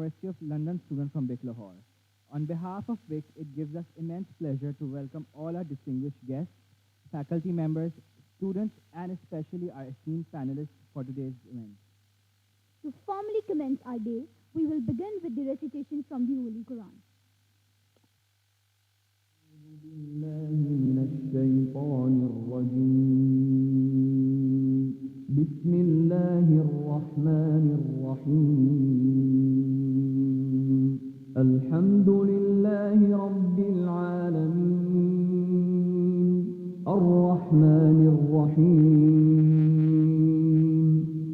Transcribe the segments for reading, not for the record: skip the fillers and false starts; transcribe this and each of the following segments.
University of London student from BIC Lahore. On behalf of BIC, it gives us immense pleasure to welcome all our distinguished guests, faculty members, students, and especially our esteemed panelists for today's event. To formally commence our day, we will begin with the recitation from the Holy Quran. بسم الله الرحمن الرحيم الحمد لله رب العالمين الرحمن الرحيم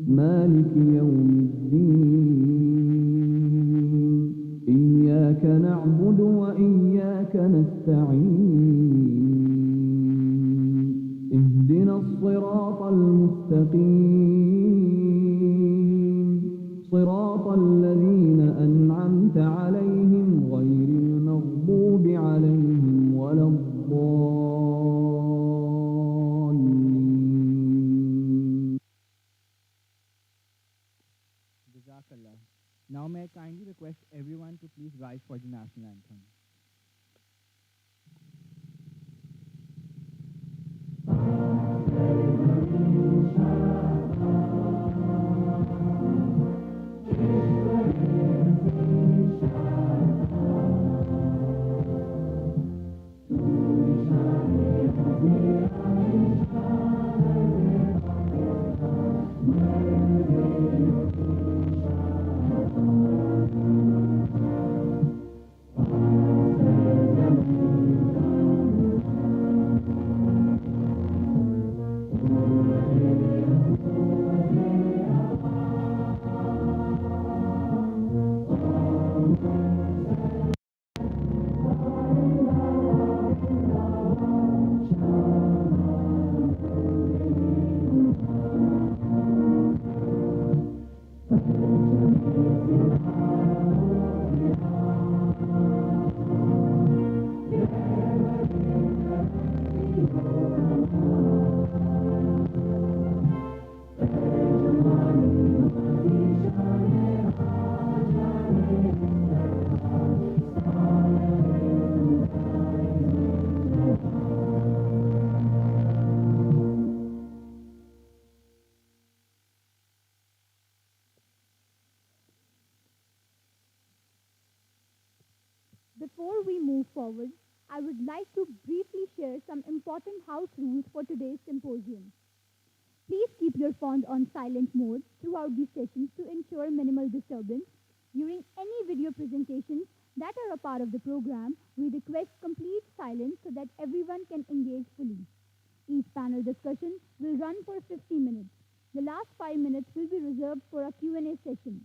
مالك يوم الدين إياك نعبد وإياك نستعين اهدنا الصراط المستقيم صراط الذين أنعمت عليهم غير المغضوب عليهم ولا الضالين. Jazakallah. Now may I kindly request everyone to please rise for the national anthem. Before we move forward, I would like to briefly share some important house rules for today's symposium. Please keep your phones on silent mode throughout the sessions to ensure minimal disturbance. During any video presentations that are a part of the program, we request complete silence so that everyone can engage fully. Each panel discussion will run for 50 minutes. The last 5 minutes will be reserved for a Q&A session.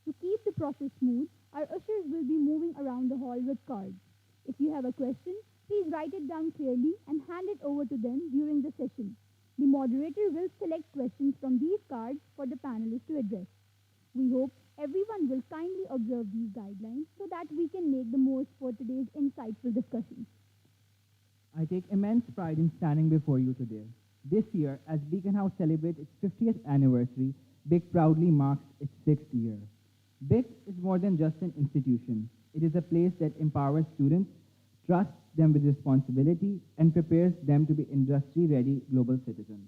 To keep the process smooth, our ushers will be moving around the hall with cards. If you have a question, please write it down clearly and hand it over to them during the session. The moderator will select questions from these cards for the panelists to address. We hope everyone will kindly observe these guidelines so that we can make the most for today's insightful discussion. I take immense pride in standing before you today. This year, as Beaconhouse celebrates its 50th anniversary, BIC proudly marks its 6th year. BIC is more than just an institution. It is a place that empowers students, trusts them with responsibility, and prepares them to be industry-ready global citizens.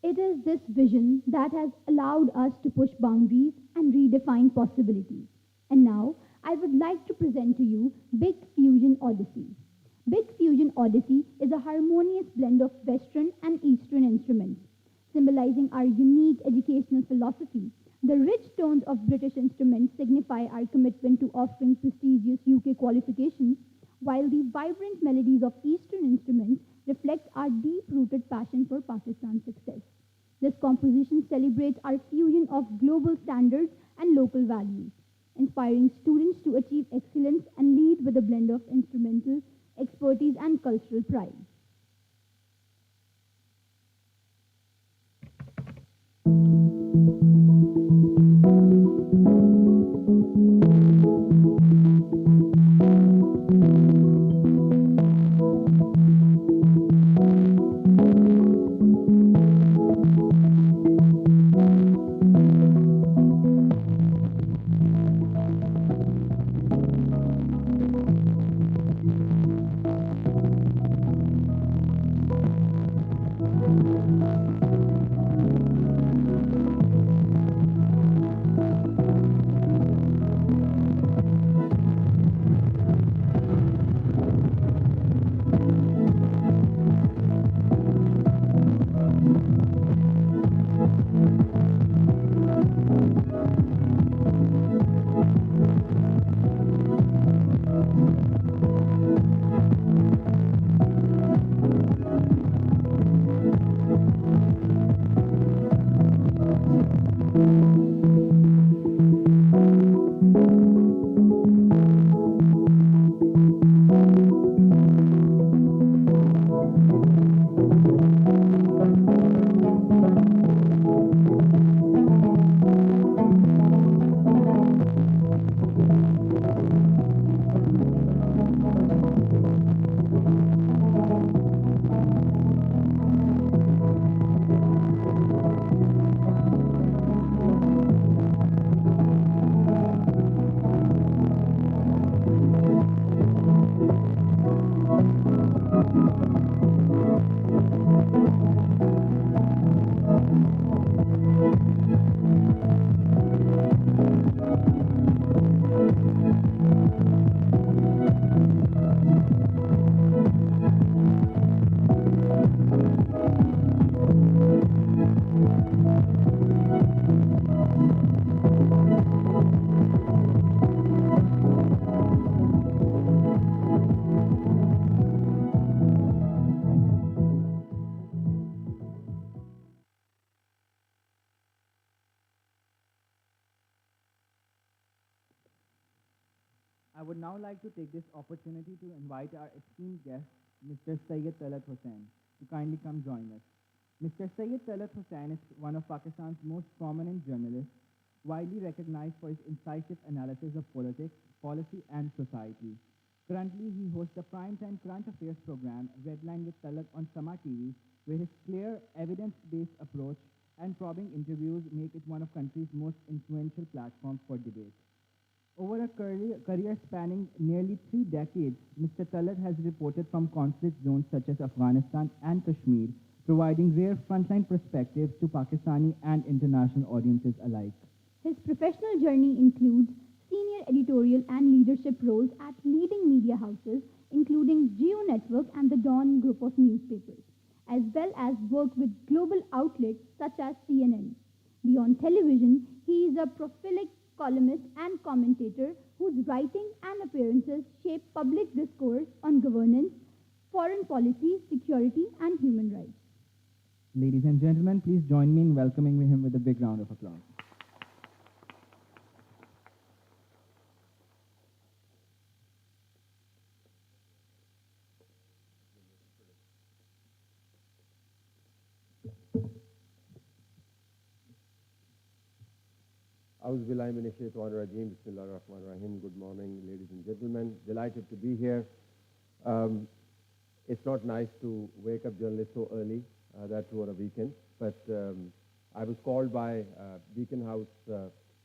It is this vision that has allowed us to push boundaries and redefine possibilities. And now, I would like to present to you BIC Fusion Odyssey. BIC Fusion Odyssey is a harmonious blend of Western and Eastern instruments, symbolizing our unique educational philosophy. The rich tones of British instruments signify our commitment to offering prestigious UK qualifications, while the vibrant melodies of Eastern instruments reflect our deep-rooted passion for Pakistan's success. This composition celebrates our fusion of global standards and local values, inspiring students to achieve excellence and lead with a blend of instrumental expertise and cultural pride. I would now like to take this opportunity to invite our esteemed guest, Mr. Syed Talat Hussain, to kindly come join us. Mr. Syed Talat Hussain is one of Pakistan's most prominent journalists, widely recognized for his incisive analysis of politics, policy, and society. Currently, he hosts the primetime current affairs program, Redline with Talat on Sama TV, where his clear, evidence-based approach and probing interviews make it one of country's most influential platforms for debate. Over a career spanning nearly 3 decades, Mr. Talat has reported from conflict zones such as Afghanistan and Kashmir, providing rare frontline perspectives to Pakistani and international audiences alike. His professional journey includes senior editorial and leadership roles at leading media houses, including Geo Network and the Dawn Group of newspapers, as well as work with global outlets such as CNN. Beyond television, he is a prolific columnist and commentator whose writing and appearances shape public discourse on governance, foreign policy, security, and human rights. Ladies and gentlemen, please join me in welcoming him with a big round of applause. Auzubillahi minash shaitanir rajeem. Bismillahir Rahmanir Rahim. Good morning, ladies and gentlemen. Delighted to be here. It's not nice to wake up journalists so early, that too on a weekend, but I was called by Beaconhouse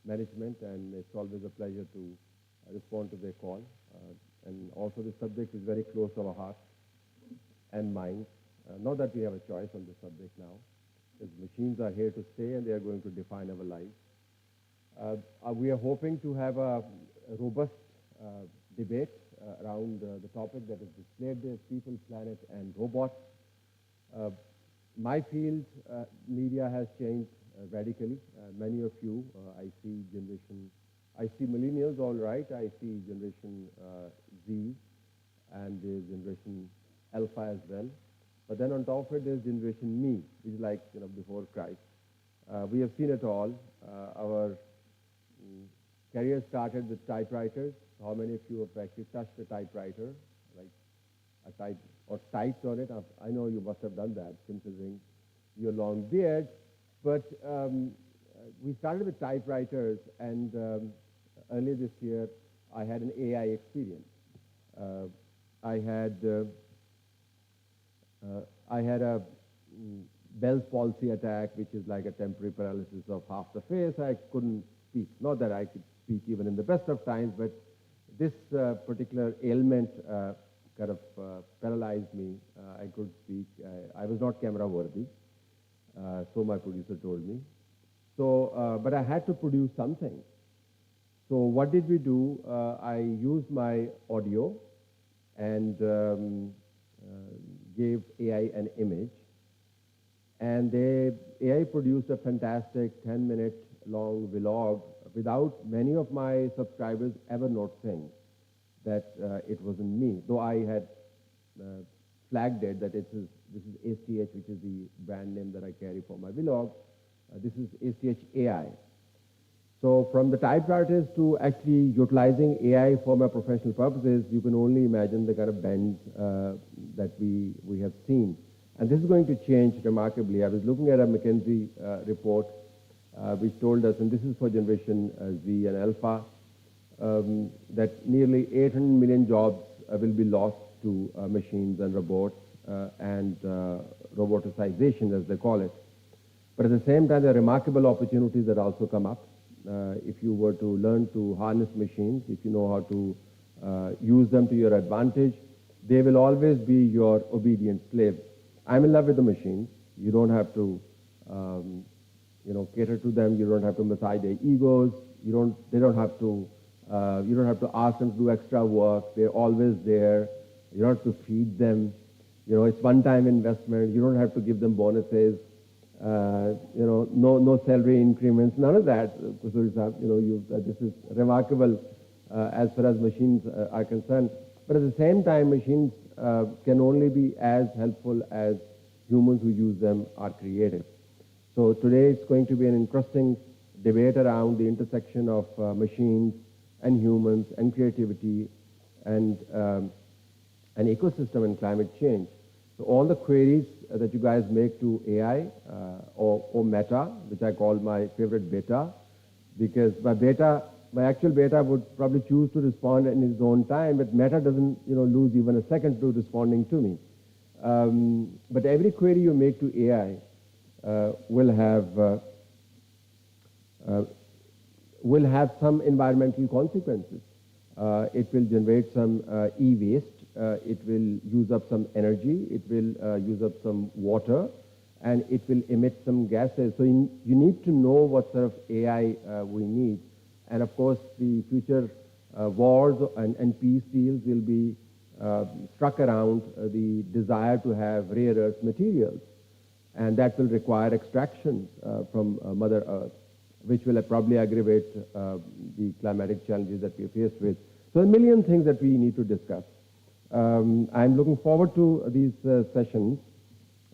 management, and it's always a pleasure to respond to their call. And also the subject is very close to our hearts and minds. Not that we have a choice on the subject now, because machines are here to stay and they are going to define our lives. We are hoping to have a robust debate around the topic that is displayed there, people, planet, and robots. My field, media, has changed radically. Many of you, I see millennials, all right. I see generation Z, and there's generation Alpha as well. But then on top of it, there's generation me, which is like, before Christ. We have seen it all. Our career started with typewriters. How many of you have actually touched a typewriter, or typed on it? I know you must have done that, considering your long beard. But we started with typewriters, and earlier this year, I had an AI experience. I had a Bell's palsy attack, which is like a temporary paralysis of half the face. I couldn't speak. Not that I could speak even in the best of times, but this particular ailment kind of paralyzed me. I couldn't speak. I was not camera worthy, so my producer told me. So, but I had to produce something. So what did we do? I used my audio and gave AI an image. And AI produced a fantastic 10-minute long vlog without many of my subscribers ever noticing that it wasn't me, though I had flagged it that this is ACH, which is the brand name that I carry for my vlog. This is ACH AI. So from the typewriters to actually utilizing AI for my professional purposes, you can only imagine the kind of bend that we have seen. And this is going to change remarkably. I was looking at a McKinsey report which told us, and this is for generation Z and Alpha, that nearly 800 million jobs will be lost to machines and robots and roboticization, as they call it. But at the same time, there are remarkable opportunities that also come up. If you were to learn to harness machines, if you know how to use them to your advantage, they will always be your obedient slave. I'm in love with the machines. You don't have to, cater to them. You don't have to massage their egos. They don't have to. You don't have to ask them to do extra work. They're always there. You don't have to feed them. It's one-time investment. You don't have to give them bonuses. No salary increments, none of that. This is remarkable as far as machines are concerned. But at the same time, machines can only be as helpful as humans who use them are creative. So today it's going to be an interesting debate around the intersection of machines and humans and creativity and an ecosystem and climate change. So all the queries that you guys make to AI or Meta, which I call my favorite beta, because my actual beta would probably choose to respond in his own time, but Meta doesn't lose even a second to responding to me. But every query you make to AI will have some environmental consequences. It will generate some e-waste. It will use up some energy, it will use up some water, and it will emit some gases. So you need to know what sort of AI we need. And of course, the future wars and peace deals will be struck around the desire to have rare earth materials. And that will require extraction from Mother Earth, which will probably aggravate the climatic challenges that we are faced with. So a million things that we need to discuss. I'm looking forward to these sessions,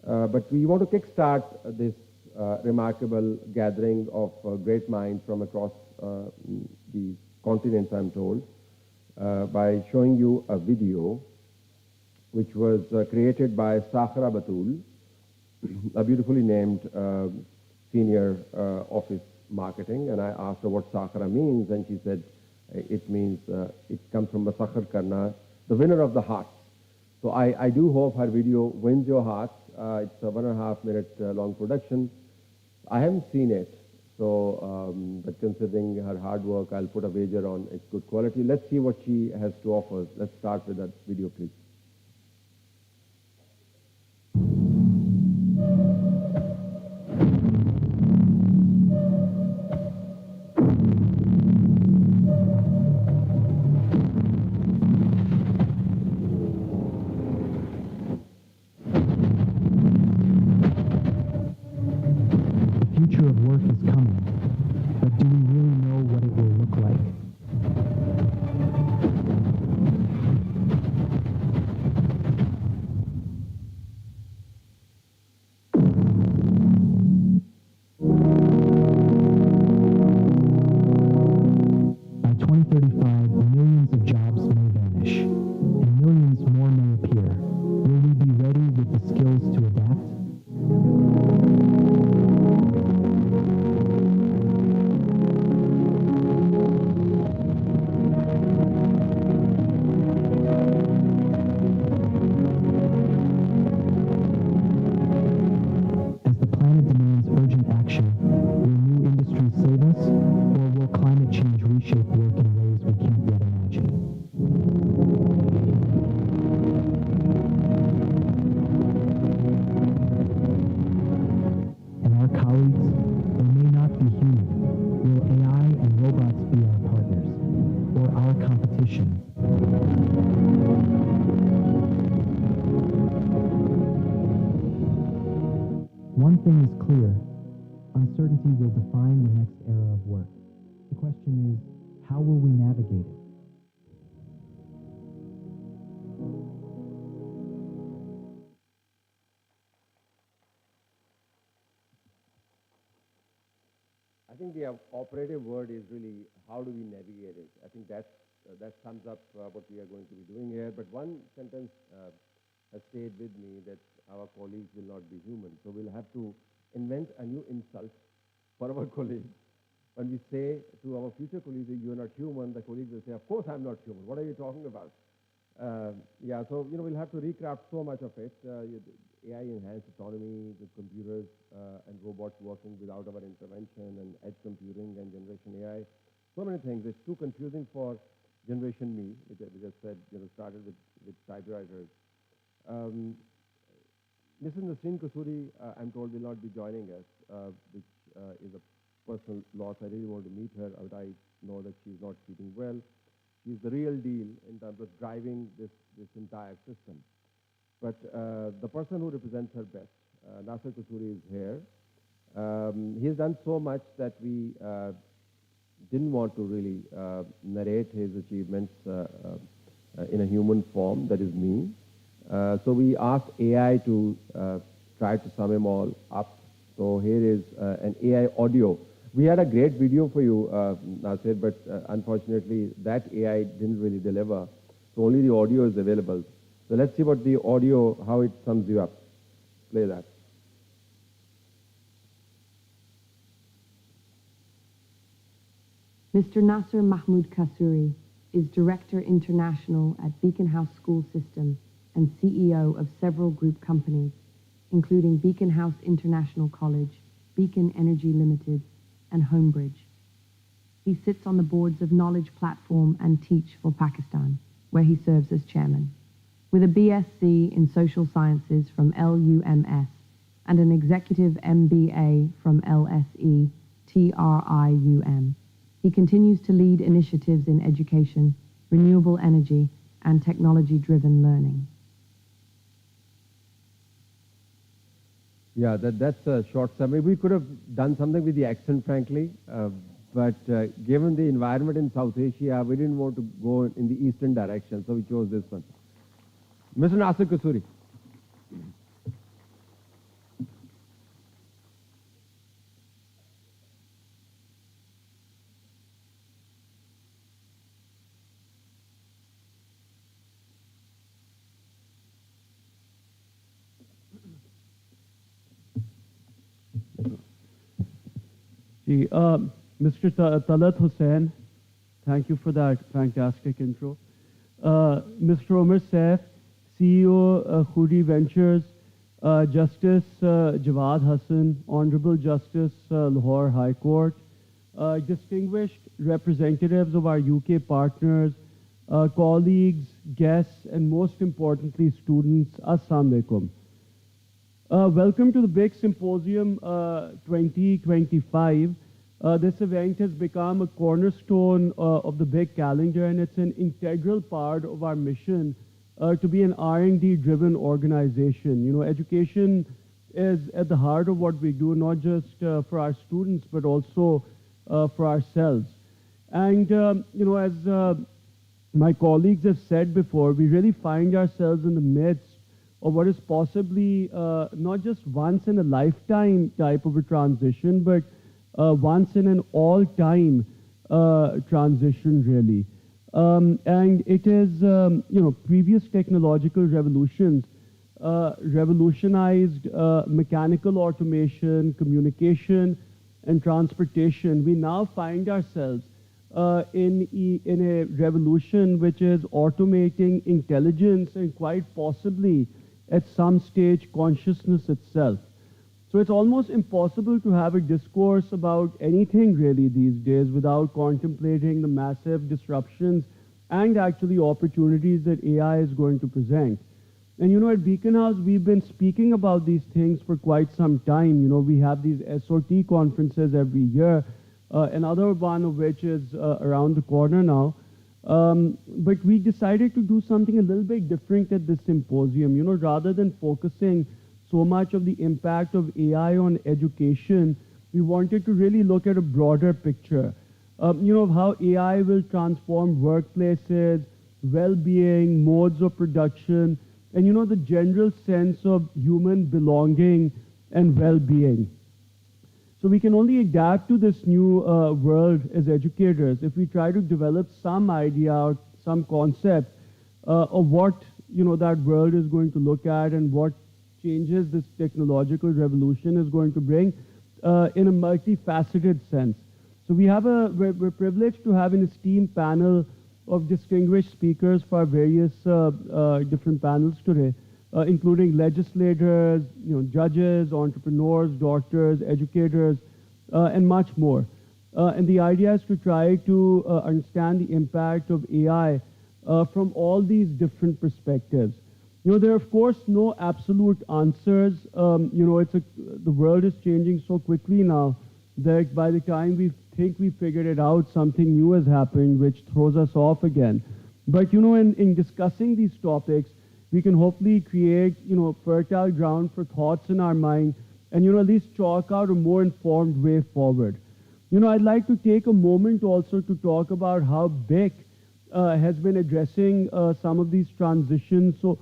but we want to kickstart this remarkable gathering of great minds from across the continents, I'm told, by showing you a video which was created by Sakhra Batul, a beautifully named senior office marketing, and I asked her what Sakhra means, and she said it means, it comes from Masakhar Karna, the winner of the hearts. So I do hope her video wins your hearts. It's a 1.5 minute long production. I haven't seen it, so but considering her hard work, I'll put a wager on its good quality. Let's see what she has to offer. Let's start with that video, please. One thing is clear, uncertainty will define the next era of work. The question is, how will we navigate it? I think the operative word is really how do we navigate it. I think that sums up what we are going to be doing here. But one sentence has stayed with me, that our colleagues will not be human. So we'll have to invent a new insult for our colleagues. When we say to our future colleagues, you're not human, the colleagues will say, of course I'm not human. What are you talking about? Yeah, so, we'll have to recraft so much of it. AI-enhanced autonomy, the computers and robots working without our intervention, and edge computing and generation AI. So many things. It's too confusing for generation me, which I just said, started with typewriters. Mrs. Nasreen Kasuri, I'm told, will not be joining us, which is a personal loss. I really want to meet her, but I know that she's not keeping well. She's the real deal in terms of driving this entire system. But the person who represents her best, Nasir Kasuri, is here. He has done so much that we didn't want to really narrate his achievements in a human form, that is me. So we asked AI to try to sum them all up. So here is an AI audio. We had a great video for you, Nasir, but unfortunately that AI didn't really deliver. So only the audio is available. So let's see what the audio, how it sums you up. Play that. Mr. Nasser Mahmoud Kasuri is Director International at Beaconhouse School System and CEO of several group companies, including Beaconhouse International College, Beacon Energy Limited, and Homebridge. He sits on the boards of Knowledge Platform and Teach for Pakistan, where he serves as chairman. With a BSc in Social Sciences from LUMS and an Executive MBA from LSE TRIUM, he continues to lead initiatives in education, renewable energy, and technology-driven learning. Yeah, that's a short summary. We could have done something with the accent, frankly, but given the environment in South Asia, we didn't want to go in the eastern direction, so we chose this one. Mr. Nasir Kasuri. Mr. Talat Hussain, thank you for that fantastic intro. Mr. Omar Saif, CEO Khudi Ventures, Justice Jawad Hassan, Honorable Justice Lahore High Court, distinguished representatives of our UK partners, colleagues, guests, and most importantly, students, Assalamu alaikum. Welcome to the Big Symposium 2025. This event has become a cornerstone of the big calendar, and it's an integral part of our mission to be an R&D driven organization. Education is at the heart of what we do, not just for our students, but also for ourselves. And, as my colleagues have said before, we really find ourselves in the midst of what is possibly not just once in a lifetime type of a transition, but once in an all-time transition, really. And it is, previous technological revolutions revolutionized mechanical automation, communication, and transportation. We now find ourselves in a revolution which is automating intelligence and quite possibly at some stage consciousness itself. So it's almost impossible to have a discourse about anything really these days without contemplating the massive disruptions and actually opportunities that AI is going to present. And at Beaconhouse, we've been speaking about these things for quite some time. We have these SOT conferences every year, another one of which is around the corner now. But we decided to do something a little bit different at this symposium. Rather than focusing so much of the impact of AI on education, we wanted to really look at a broader picture, of how AI will transform workplaces, well-being, modes of production, and, the general sense of human belonging and well-being. So we can only adapt to this new world as educators if we try to develop some idea or some concept of what that world is going to look at and what changes this technological revolution is going to bring in a multifaceted sense. So we're privileged to have an esteemed panel of distinguished speakers for our various different panels today, including legislators, judges, entrepreneurs, doctors, educators, and much more. And the idea is to try to understand the impact of AI from all these different perspectives. There are of course no absolute answers. The world is changing so quickly now that by the time we think we figured it out, something new has happened which throws us off again. But in discussing these topics, we can hopefully create fertile ground for thoughts in our mind and at least chalk out a more informed way forward. I'd like to take a moment also to talk about how BIC has been addressing some of these transitions. So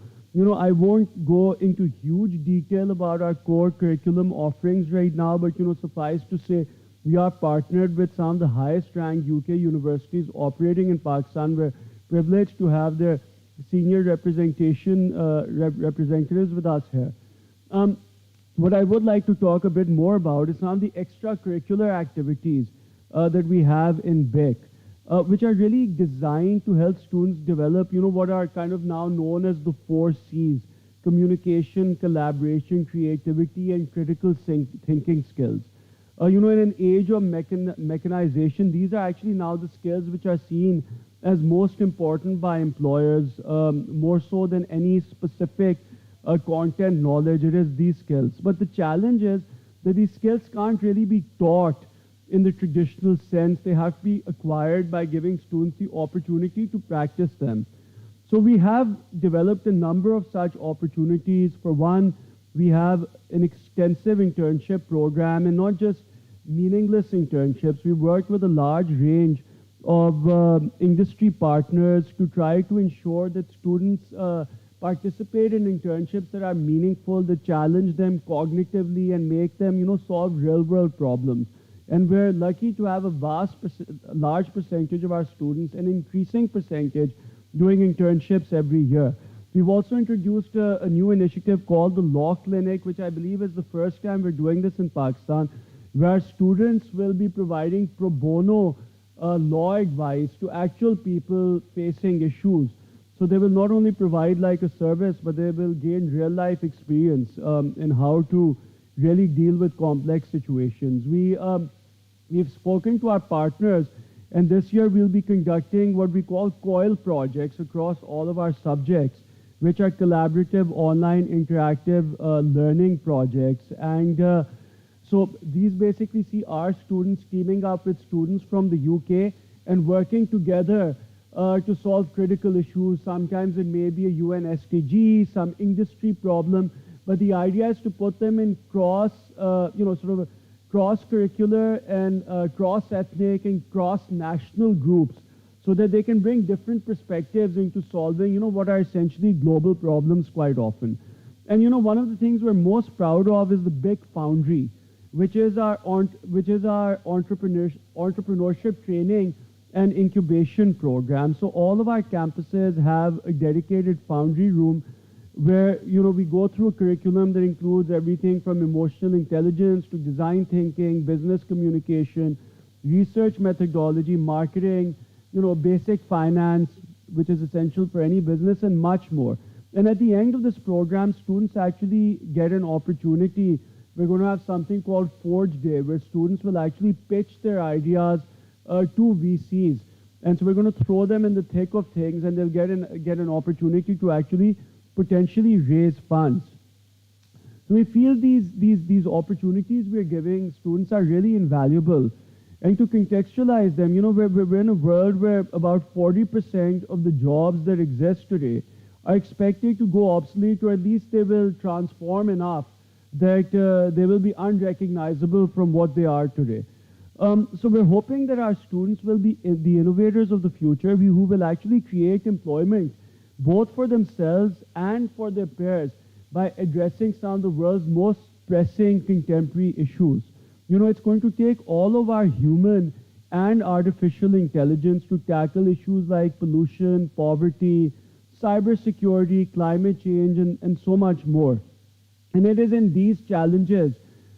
I won't go into huge detail about our core curriculum offerings right now, but suffice to say, we are partnered with some of the highest ranked UK universities operating in Pakistan. We're privileged to have their senior representatives with us here. What I would like to talk a bit more about is some of the extracurricular activities that we have in BIC, which are really designed to help students develop, what are kind of now known as the 4 C's: communication, collaboration, creativity, and critical thinking skills. In an age of mechanization, these are actually now the skills which are seen as most important by employers, more so than any specific content knowledge. It is these skills. But the challenge is that these skills can't really be taught in the traditional sense. They have to be acquired by giving students the opportunity to practice them. So we have developed a number of such opportunities. For one, we have an extensive internship program, and not just meaningless internships. We worked with a large range of industry partners to try to ensure that students participate in internships that are meaningful, that challenge them cognitively and make them, solve real-world problems. And we're lucky to have a large percentage of our students, an increasing percentage, doing internships every year. We've also introduced a new initiative called the Law Clinic, which I believe is the first time we're doing this in Pakistan, where students will be providing pro bono law advice to actual people facing issues. So they will not only provide like a service, but they will gain real-life experience in how to really deal with complex situations. We've spoken to our partners, and this year we'll be conducting what we call COIL projects across all of our subjects, which are collaborative, online, interactive learning projects. And so these basically see our students teaming up with students from the UK and working together to solve critical issues. Sometimes it may be a UN SDG, some industry problem, but the idea is to put them in cross-curricular and cross-ethnic and cross-national groups, so that they can bring different perspectives into solving, what are essentially global problems quite often. And one of the things we're most proud of is the BIC Foundry, which is our entrepreneurship training and incubation program. So all of our campuses have a dedicated foundry room where we go through a curriculum that includes everything from emotional intelligence to design thinking, business communication, research methodology, marketing, basic finance, which is essential for any business, and much more. And at the end of this program, students actually get an opportunity. We're going to have something called Forge Day, where students will actually pitch their ideas to VCs. And so we're going to throw them in the thick of things, and they'll get an opportunity to actually potentially raise funds. So we feel these opportunities we're giving students are really invaluable. And to contextualize them, we're in a world where about 40% of the jobs that exist today are expected to go obsolete, or at least they will transform enough that they will be unrecognizable from what they are today. So we're hoping that our students will be the innovators of the future, who will actually create employment both for themselves and for their peers by addressing some of the world's most pressing contemporary issues. It's going to take all of our human and artificial intelligence to tackle issues like pollution, poverty, cybersecurity, climate change, and so much more. And it is in these challenges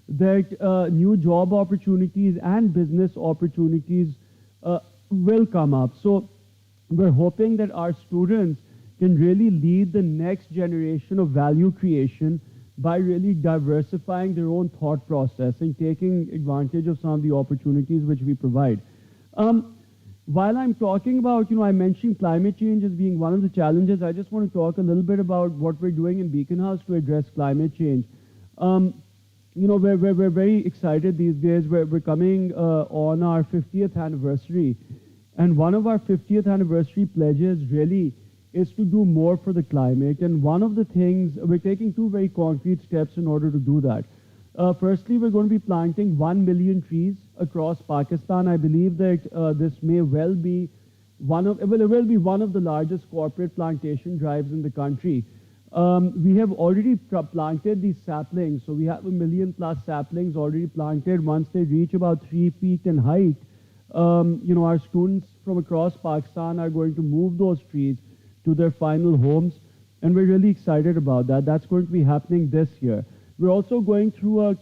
that new job opportunities and business opportunities will come up. So we're hoping that our students can really lead the next generation of value creation by really diversifying their own thought process and taking advantage of some of the opportunities which we provide. While I'm talking about, I mentioned climate change as being one of the challenges, I just want to talk a little bit about what we're doing in Beaconhouse to address climate change. We're very excited these days. We're coming on our 50th anniversary. And one of our 50th anniversary pledges really is to do more for the climate. And one of the things, we're taking two very concrete steps in order to do that. Firstly, we're going to be planting 1 million trees across Pakistan. I believe that this may well be it will be one of the largest corporate plantation drives in the country. We have already planted these saplings, so we have 1 million plus saplings already planted. Once they reach about 3 feet in height, our students from across Pakistan are going to move those trees to their final homes, and we're really excited about that. That's going to be happening this year. We're also going through a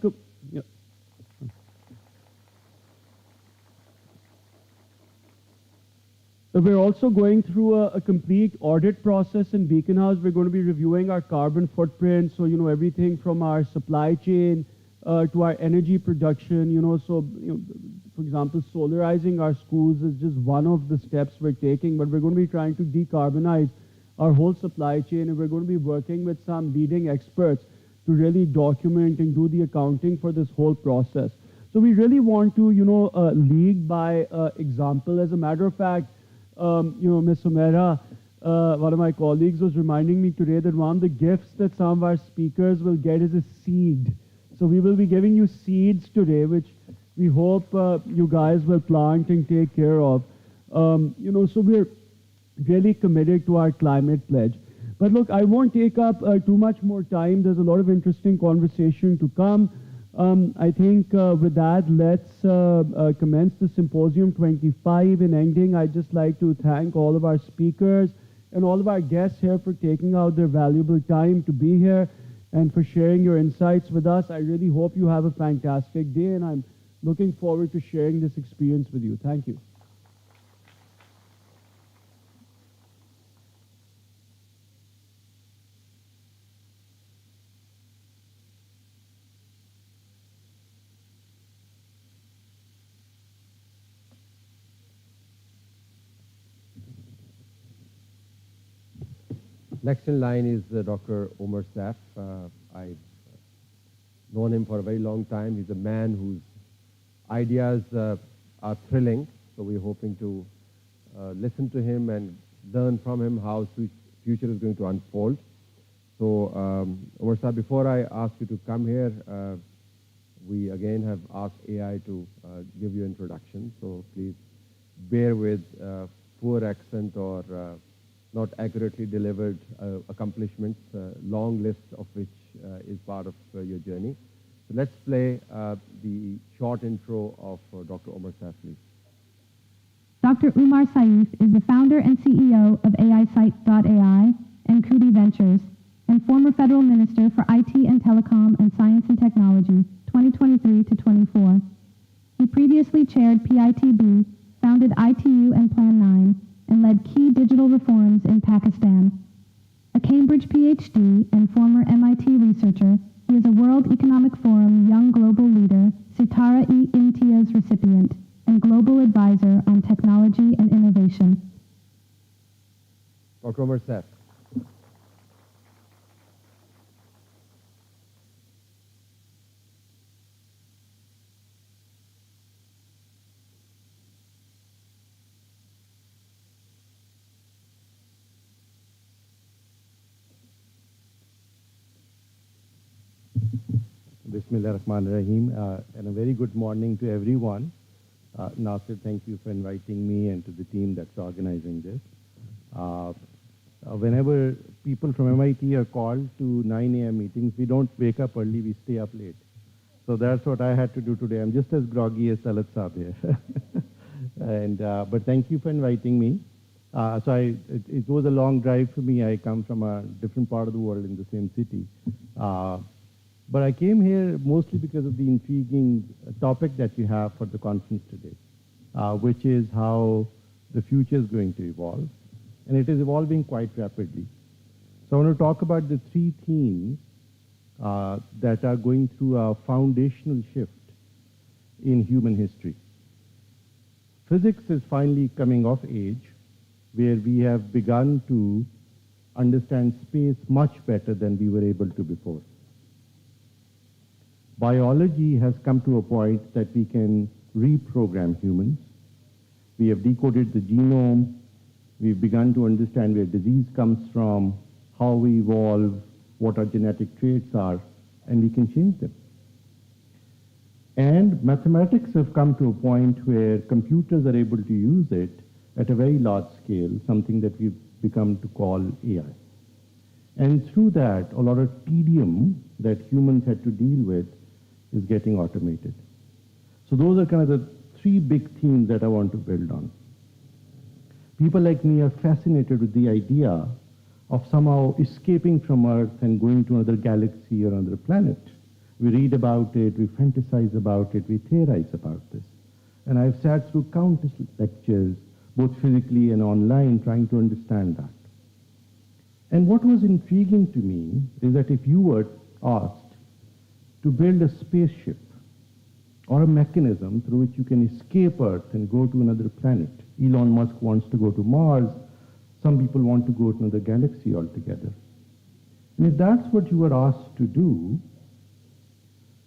We're also going through a complete audit process in Beaconhouse. We're going to be reviewing our carbon footprint, so everything from our supply chain to our energy production. For example, solarizing our schools is just one of the steps we're taking, but we're going to be trying to decarbonize our whole supply chain, and we're going to be working with some leading experts to really document and do the accounting for this whole process. So we really want to, lead by example. As a matter of fact, Ms. Sumaira, one of my colleagues, was reminding me today that one of the gifts that some of our speakers will get is a seed. So we will be giving you seeds today, which we hope you guys will plant and take care of. So we're really committed to our climate pledge. But look, I won't take up too much more time. There's a lot of interesting conversation to come. I think with that, let's commence the Symposium 25. In ending, I'd just like to thank all of our speakers and all of our guests here for taking out their valuable time to be here and for sharing your insights with us. I really hope you have a fantastic day, and I'm looking forward to sharing this experience with you. Thank you. Next in line is Dr. Omar Saif. I've known him for a very long time. He's a man whose ideas are thrilling, so we're hoping to listen to him and learn from him how the future is going to unfold. So, Omar Saif, before I ask you to come here, we again have asked AI to give you introduction, so please bear with poor accent or not accurately delivered accomplishments, long list of which is part of your journey. So let's play the short intro of Dr. Omar Saif, please. Dr. Umar Saif is the founder and CEO of AISite.ai and Kudi Ventures, and former federal minister for IT and Telecom and Science and Technology, 2023 to 24. He previously chaired PITB, founded ITU and Plan 9, and led key digital reforms in Pakistan. A Cambridge PhD and former MIT researcher, he is a World Economic Forum Young Global Leader, Sitara-e-Imtiaz recipient, and Global Advisor on Technology and Innovation. Dr. Omar Saif. Bismillah ar-Rahman ar-Rahim, and a very good morning to everyone. Nasir, thank you for inviting me and to the team that's organizing this. Whenever people from MIT are called to 9 a.m. meetings, we don't wake up early, we stay up late. So that's what I had to do today. I'm just as groggy as Talat Saab here. But thank you for inviting me. It was a long drive for me. I come from a different part of the world in the same city. But I came here mostly because of the intriguing topic that you have for the conference today, which is how the future is going to evolve. And it is evolving quite rapidly. So I want to talk about the three themes that are going through a foundational shift in human history. Physics is finally coming of age, where we have begun to understand space much better than we were able to before. Biology has come to a point that we can reprogram humans. We have decoded the genome. We've begun to understand where disease comes from, how we evolve, what our genetic traits are, and we can change them. And mathematics have come to a point where computers are able to use it at a very large scale, something that we've become to call AI. And through that, a lot of tedium that humans had to deal with is getting automated. So those are kind of the three big themes that I want to build on. People like me are fascinated with the idea of somehow escaping from Earth and going to another galaxy or another planet. We read about it, we fantasize about it, we theorize about this. And I've sat through countless lectures, both physically and online, trying to understand that. And what was intriguing to me is that if you were asked to build a spaceship or a mechanism through which you can escape Earth and go to another planet, Elon Musk wants to go to Mars, some people want to go to another galaxy altogether. And if that's what you were asked to do,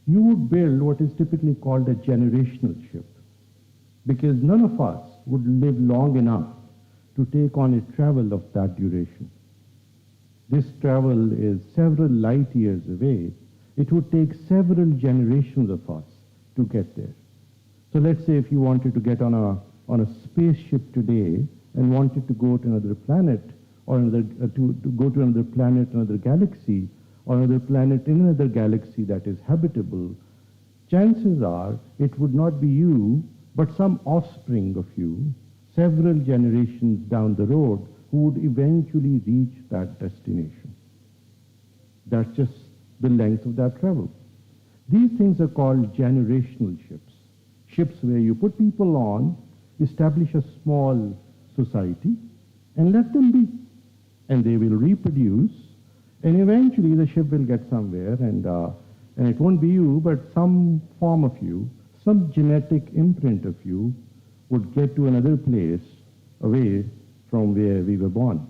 you would build what is typically called a generational ship, because none of us would live long enough to take on a travel of that duration. This travel is several light years away. It would take several generations of us to get there. So let's say if you wanted to get on a spaceship today and wanted to go to another planet, or to go to another planet, another galaxy, or another planet in another galaxy that is habitable, chances are it would not be you, but some offspring of you, several generations down the road, who would eventually reach that destination. That's just the length of that travel. These things are called generational ships. Ships where you put people on, establish a small society, and let them be. And they will reproduce, and eventually the ship will get somewhere, and it won't be you, but some form of you, some genetic imprint of you would get to another place away from where we were born.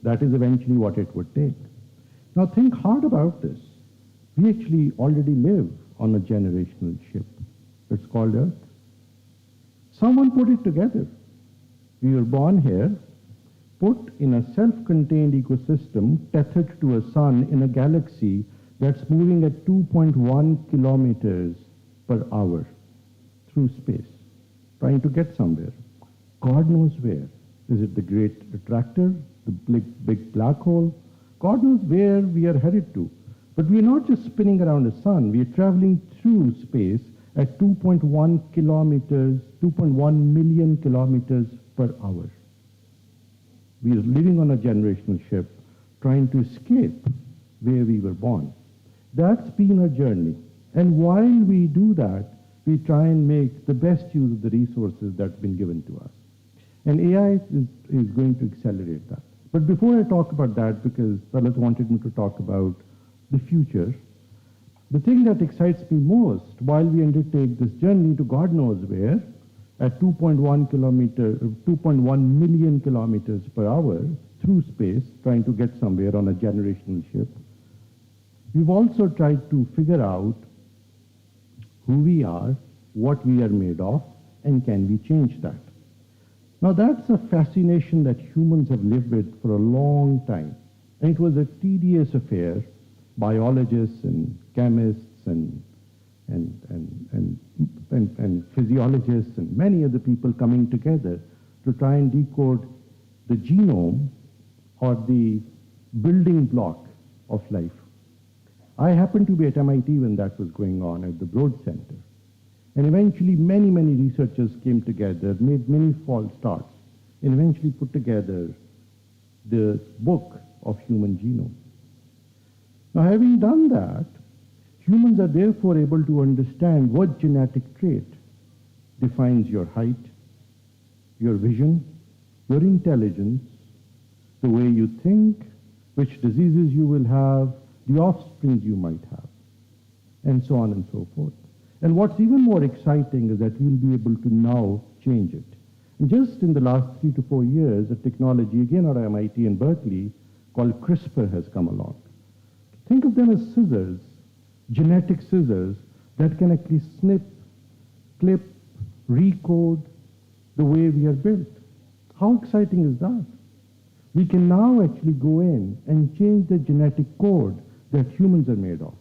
That is eventually what it would take. Now think hard about this. We actually already live on a generational ship. It's called Earth. Someone put it together. We were born here, put in a self-contained ecosystem tethered to a sun in a galaxy that's moving at 2.1 kilometers per hour through space, trying to get somewhere. God knows where. Is it the great attractor, the big black hole? God knows where we are headed to. But we are not just spinning around the sun. We are traveling through space at 2.1 kilometers, 2.1 million kilometers per hour. We are living on a generational ship, trying to escape where we were born. That's been a journey. And while we do that, we try and make the best use of the resources that's been given to us. And AI is going to accelerate that. But before I talk about that, because Talat wanted me to talk about the future, the thing that excites me most while we undertake this journey to God knows where, at 2.1 million kilometers per hour through space, trying to get somewhere on a generational ship, we've also tried to figure out who we are, what we are made of, and can we change that? Now that's a fascination that humans have lived with for a long time. And it was a tedious affair. Biologists and chemists and physiologists and many other people coming together to try and decode the genome or the building block of life. I happened to be at MIT when that was going on at the Broad Center. And eventually many, many researchers came together, made many false starts, and eventually put together the book of human genome. Now, having done that, humans are therefore able to understand what genetic trait defines your height, your vision, your intelligence, the way you think, which diseases you will have, the offspring you might have, and so on and so forth. And what's even more exciting is that we'll be able to now change it. And just in the last 3 to 4 years, a technology, again at MIT and Berkeley, called CRISPR has come along. Think of them as scissors, genetic scissors, that can actually snip, clip, recode the way we are built. How exciting is that? We can now actually go in and change the genetic code that humans are made of.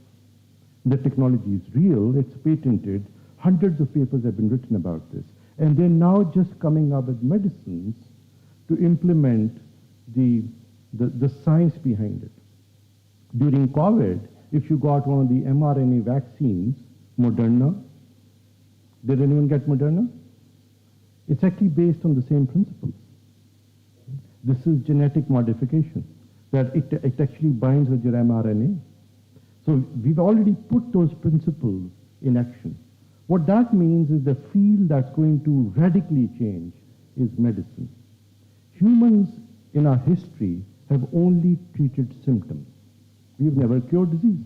The technology is real, it's patented, hundreds of papers have been written about this, and they're now just coming up with medicines to implement the science behind it. During COVID, if you got one of the mRNA vaccines, Moderna, did anyone get Moderna? It's actually based on the same principles. This is genetic modification, that it actually binds with your mRNA. So we've already put those principles in action. What that means is the field that's going to radically change is medicine. Humans in our history have only treated symptoms. We've never cured disease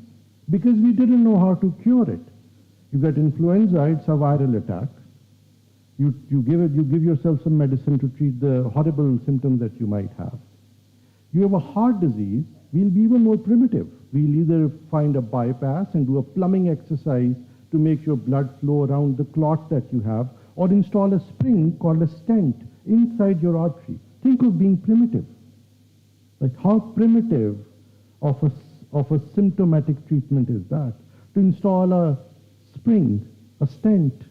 because we didn't know how to cure it. You get influenza, it's a viral attack. You give yourself some medicine to treat the horrible symptoms that you might have. You have a heart disease, we'll be even more primitive. We'll either find a bypass and do a plumbing exercise to make your blood flow around the clot that you have, or install a spring called a stent inside your artery. Think of being primitive. Like how primitive of a symptomatic treatment is that? To install a spring, a stent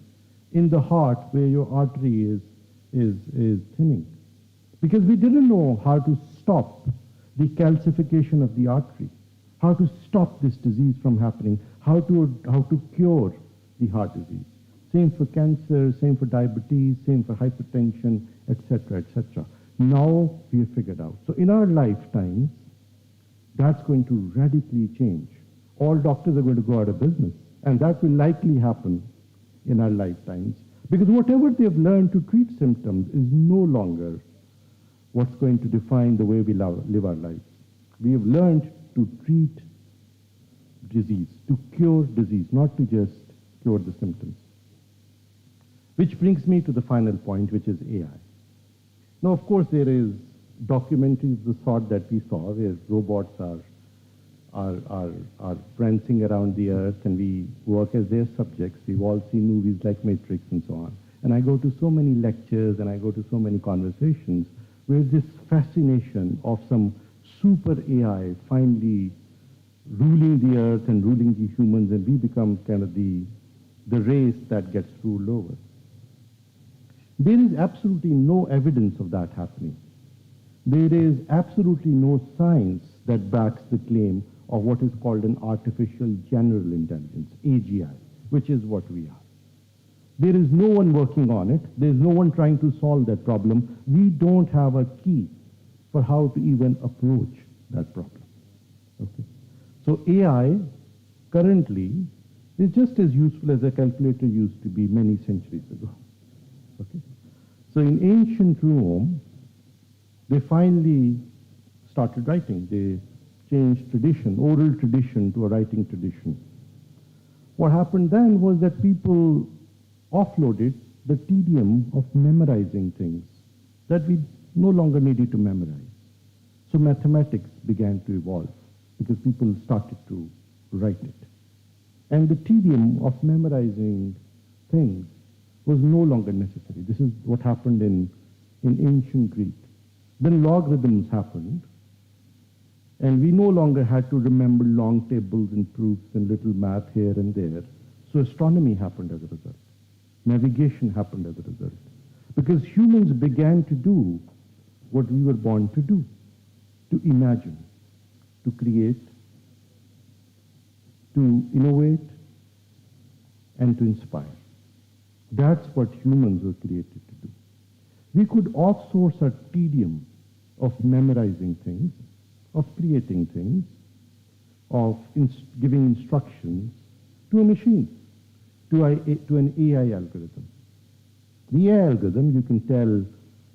in the heart where your artery is thinning. Because we didn't know how to stop the calcification of the artery, how to stop this disease from happening, how to cure the heart disease. Same for cancer, same for diabetes, same for hypertension, etc., etc. Now we have figured out. So in our lifetimes, that's going to radically change. All doctors are going to go out of business, and that will likely happen in our lifetimes, because whatever they've learned to treat symptoms is no longer what's going to define the way we live our lives. We have learned to treat disease, to cure disease, not to just cure the symptoms. Which brings me to the final point, which is AI. Now, of course, there is documentaries of the sort that we saw, where robots are prancing around the earth and we work as their subjects. We've all seen movies like Matrix and so on. And I go to so many lectures and I go to so many conversations where this fascination of some super AI finally ruling the earth and ruling the humans, and we become kind of the race that gets ruled over. There is absolutely no evidence of that happening. There is absolutely no science that backs the claim of what is called an artificial general intelligence, AGI, which is what we are. There is no one working on it. There is no one trying to solve that problem. We don't have a key for how to even approach that problem. Okay? So AI currently is just as useful as a calculator used to be many centuries ago. Okay? So in ancient Rome, they finally started writing. They changed tradition, oral tradition, to a writing tradition. What happened then was that people offloaded the tedium of memorizing things that we no longer needed to memorize. So mathematics began to evolve because people started to write it. And the tedium of memorizing things was no longer necessary. This is what happened in ancient Greek. Then logarithms happened, and we no longer had to remember long tables and proofs and little math here and there. So astronomy happened as a result. Navigation happened as a result. Because humans began to do what we were born to do, to imagine, to create, to innovate, and to inspire. That's what humans were created to do. We could outsource our tedium of memorizing things, of creating things, of giving instructions to a machine, to an AI algorithm. The AI algorithm you can tell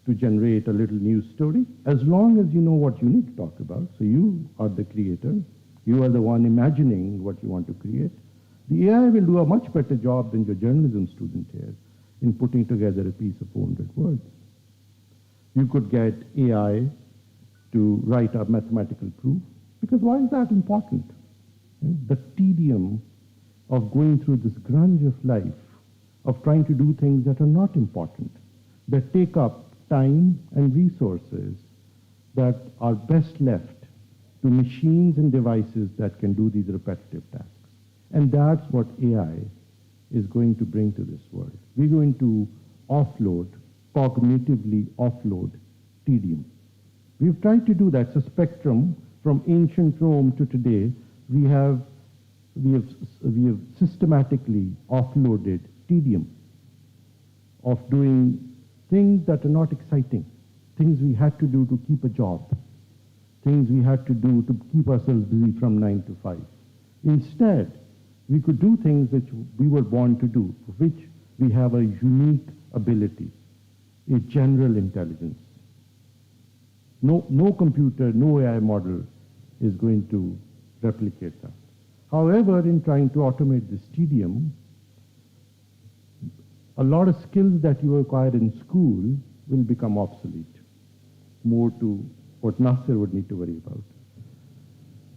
to generate a little news story as long as you know what you need to talk about. So you are the creator. You are the one imagining what you want to create. The AI will do a much better job than your journalism student here in putting together a piece of 400 words. You could get AI to write a mathematical proof, because why is that important? The tedium of going through this grunge of life, of trying to do things that are not important, that take up time and resources that are best left to machines and devices that can do these repetitive tasks. And that's what AI is going to bring to this world. We're going to offload, cognitively offload tedium. We've tried to do that. It's a spectrum from ancient Rome to today. We have systematically offloaded tedium of doing things that are not exciting, things we had to do to keep a job, things we had to do to keep ourselves busy from 9 to 5. Instead, we could do things which we were born to do, for which we have a unique ability, a general intelligence. No computer, no AI model is going to replicate that. However, in trying to automate this tedium, a lot of skills that you acquire in school will become obsolete, more to what Nasser would need to worry about.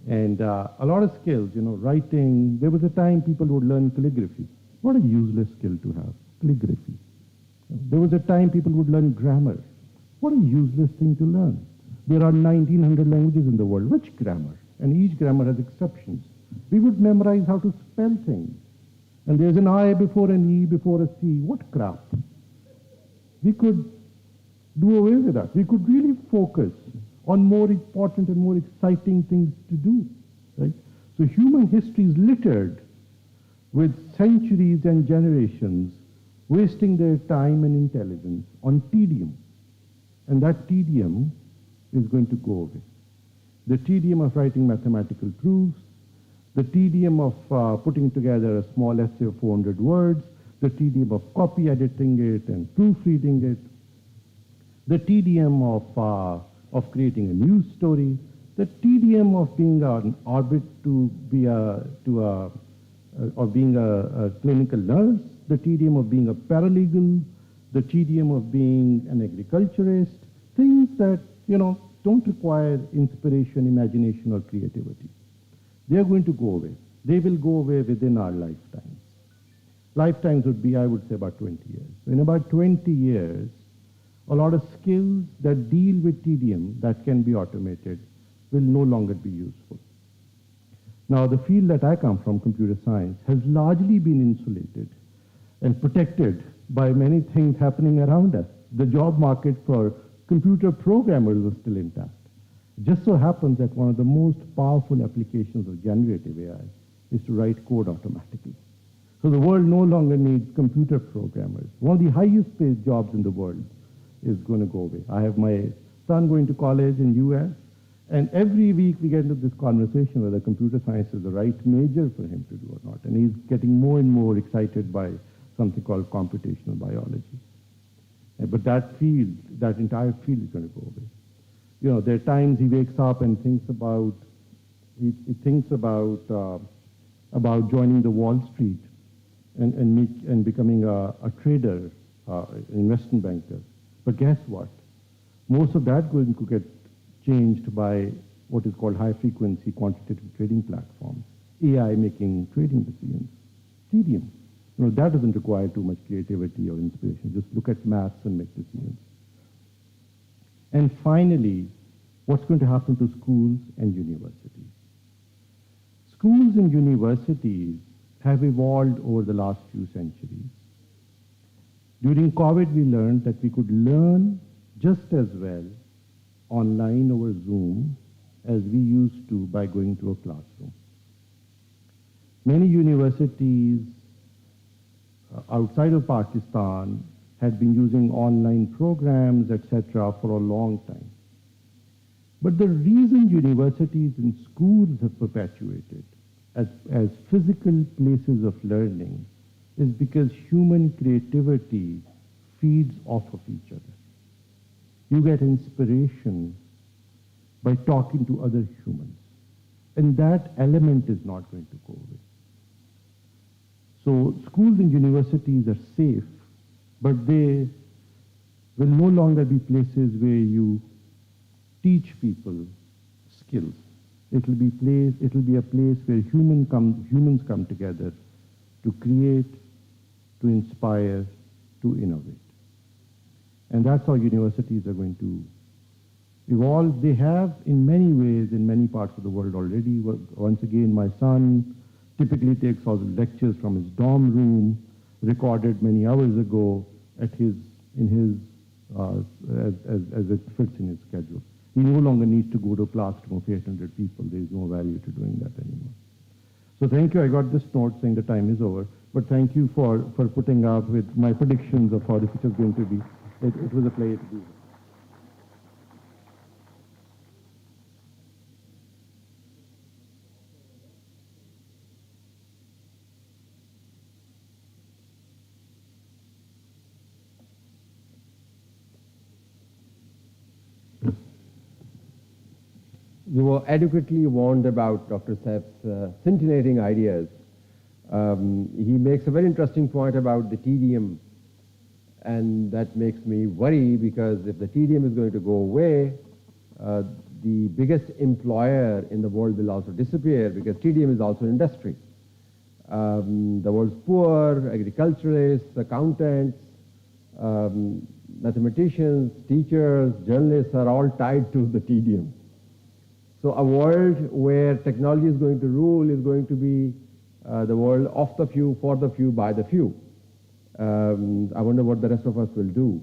And a lot of skills, writing. There was a time people would learn calligraphy. What a useless skill to have, calligraphy. There was a time people would learn grammar. What a useless thing to learn. There are 1,900 languages in the world. Which grammar? And each grammar has exceptions. We would memorize how to spell things. And there's an I before an E before a C. What crap? We could do away with that. We could really focus on more important and more exciting things to do, right? So human history is littered with centuries and generations wasting their time and intelligence on tedium. And that tedium is going to go away. The tedium of writing mathematical proofs, the tedium of putting together a small essay of 400 words, the tedium of copy editing it and proofreading it, the tedium of creating a news story, the tedium of being an orbit of being a clinical nurse, the tedium of being a paralegal, the tedium of being an agriculturist, things that, don't require inspiration, imagination, or creativity. They're going to go away. They will go away within our lifetimes. Lifetimes would be, I would say, about 20 years. In about 20 years, a lot of skills that deal with tedium that can be automated will no longer be useful. Now, the field that I come from, computer science, has largely been insulated and protected by many things happening around us. The job market for computer programmers was still intact. It just so happens that one of the most powerful applications of generative AI is to write code automatically. So the world no longer needs computer programmers. One of the highest paid jobs in the world is going to go away. I have my son going to college in US, and every week we get into this conversation whether computer science is the right major for him to do or not. And he's getting more and more excited by something called computational biology. But that field, that entire field is going to go away. There are times he wakes up and thinks about about joining the Wall Street and becoming a trader, investment banker. But guess what? Most of that going to get changed by what is called high-frequency quantitative trading platforms, AI making trading decisions. Tedium. That doesn't require too much creativity or inspiration. Just look at maths and make decisions. And finally, what's going to happen to schools and universities? Schools and universities have evolved over the last few centuries. During COVID, we learned that we could learn just as well online over Zoom as we used to by going to a classroom. Many universities outside of Pakistan had been using online programs, etc., for a long time. But the reason universities and schools have perpetuated as physical places of learning is because human creativity feeds off of each other. You get inspiration by talking to other humans. And that element is not going to go away. So schools and universities are safe, but they will no longer be places where you teach people skills. It will be a place where humans come together to create, to inspire, to innovate. And that's how universities are going to evolve. They have, in many ways, in many parts of the world already. Once again, my son typically takes all the lectures from his dorm room, recorded many hours ago as it fits in his schedule. He no longer needs to go to a classroom of 800 people. There is no value to doing that anymore. So thank you. I got this note saying the time is over, but thank you for putting up with my predictions of how the future is going to be. It was a pleasure to be here. You were adequately warned about Dr. Saif's scintillating ideas. He makes a very interesting point about the tedium, and that makes me worry, because if the tedium is going to go away, the biggest employer in the world will also disappear, because tedium is also industry. The world's poor, agriculturalists, accountants, mathematicians, teachers, journalists are all tied to the tedium. So a world where technology is going to rule is going to be the world of the few, for the few, by the few. I wonder what the rest of us will do,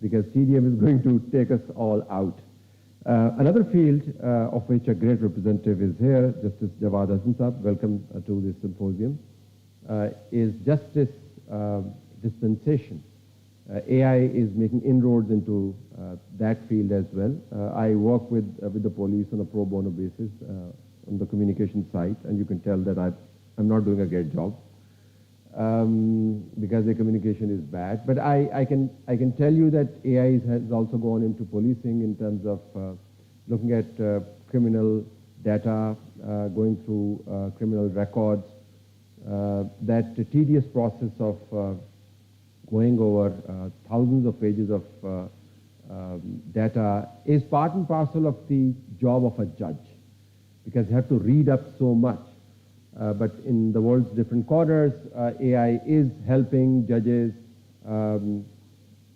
because tedium is going to take us all out. Another field of which a great representative is here, Justice Jawad Hasan Saab, welcome to this symposium, is justice dispensation. AI is making inroads into that field as well. I work with the police on a pro bono basis on the communication side, and you can tell that I'm not doing a great job because the communication is bad. But I can tell you that AI has also gone into policing in terms of looking at criminal data, going through criminal records. That tedious process of going over thousands of pages of data is part and parcel of the job of a judge, because you have to read up so much. But in the world's different corners, AI is helping judges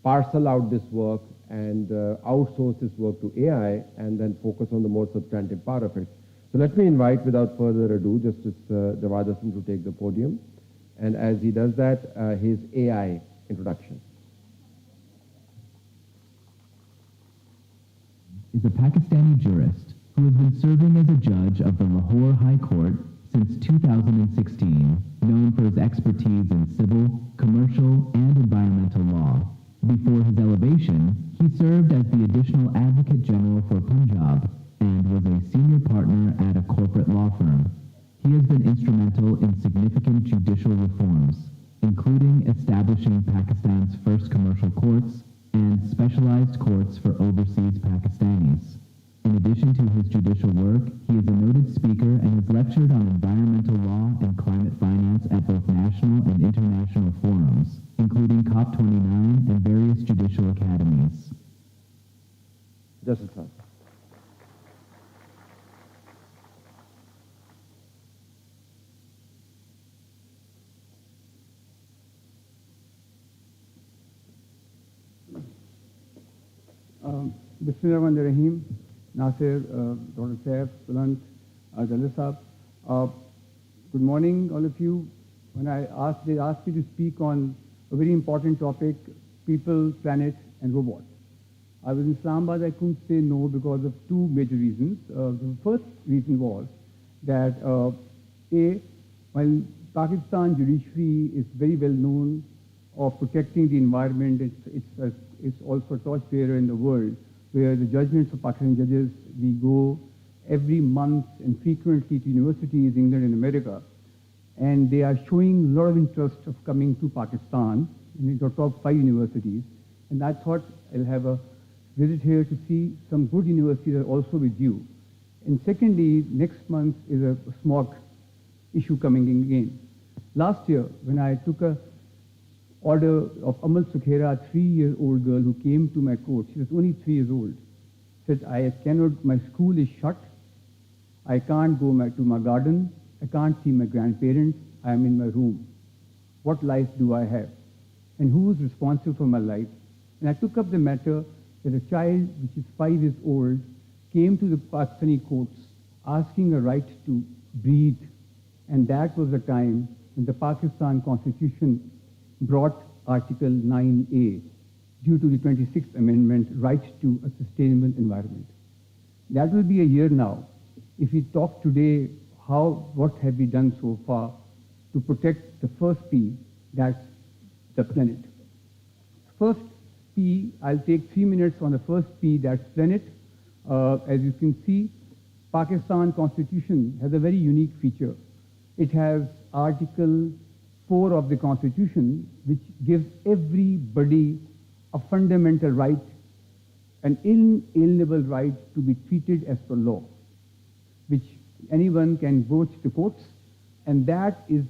parcel out this work and outsource this work to AI and then focus on the more substantive part of it. So let me invite, without further ado, Justice Jawad Hasan to take the podium. And as he does that, his AI introduction. Is a Pakistani jurist who has been serving as a judge of the Lahore High Court since 2016, known for his expertise in civil, commercial, and environmental law. Before his elevation, he served as the Additional Advocate General for Punjab and was a senior partner at a corporate law firm. He has been instrumental in significant judicial reforms, including establishing Pakistan's first commercial courts and specialized courts for overseas Pakistanis. In addition to his judicial work, he is a noted speaker and has lectured on environmental law and climate finance at both national and international forums, including COP29 and various judicial academies. Justice Khan. Bismillahirrahmanirrahim. Nasir, Dr. Saif, Bulant, Jalil Saab. Good morning, all of you. When they asked me to speak on a very important topic, people, planet, and robots. I was in Islamabad. I couldn't say no because of two major reasons. The first reason was that, A, While Pakistan judiciary is very well known of protecting the environment, it's also a torchbearer in the world, where the judgments of Pakistan judges, we go every month and frequently to universities, England and America, and they are showing a lot of interest of coming to Pakistan in the top 5 universities. And I thought I'll have a visit here to see some good universities are also with you. And secondly, next month is a smog issue coming in again. Last year, when I took a order of Amal Sukhera, a 3-year-old girl who came to my court, she was only 3 years old, said, I cannot, my school is shut, I can't go to my garden, I can't see my grandparents, I am in my room. What life do I have? And who is responsible for my life? And I took up the matter that a child which is 5 years old came to the Pakistani courts asking a right to breathe. And that was the time when the Pakistan Constitution brought Article 9A, due to the 26th Amendment, right to a sustainable environment. That will be a year now. If we talk today, what have we done so far to protect the first P, that's the planet. First P, I'll take 3 minutes on the first P, that's planet. As you can see, Pakistan Constitution has a very unique feature. It has Article 4 of the Constitution, which gives everybody a fundamental right, an inalienable right to be treated as per law, which anyone can go to the courts, and that is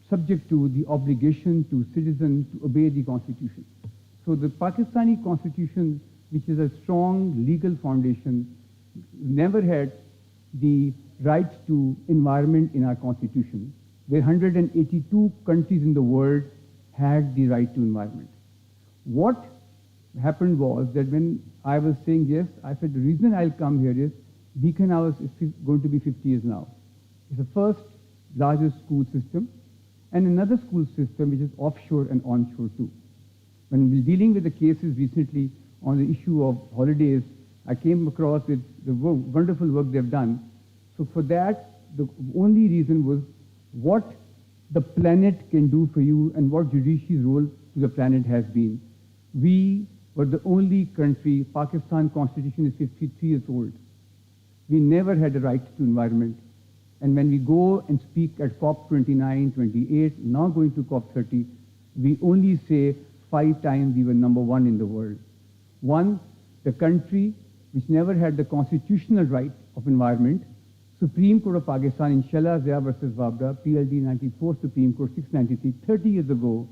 subject to the obligation to citizens to obey the Constitution. So the Pakistani Constitution, which is a strong legal foundation, never had the right to environment in our Constitution, where 182 countries in the world had the right to environment. What happened was that when I was saying yes, I said the reason I'll come here is Beaconhouse is going to be 50 years now. It's the first largest school system, and another school system which is offshore and onshore too. When we were dealing with the cases recently on the issue of holidays, I came across with the wonderful work they've done. So for that, the only reason was what the planet can do for you and what judiciary's role to the planet has been. We were the only country, Pakistan Constitution is 53 years old. We never had a right to environment. And when we go and speak at COP 29, 28, now going to COP 30, we only say 5 times we were #1 in the world. One, the country which never had the constitutional right of environment, Supreme Court of Pakistan in Shala Zia versus Wabda, PLD 94, Supreme Court 693, 30 years ago,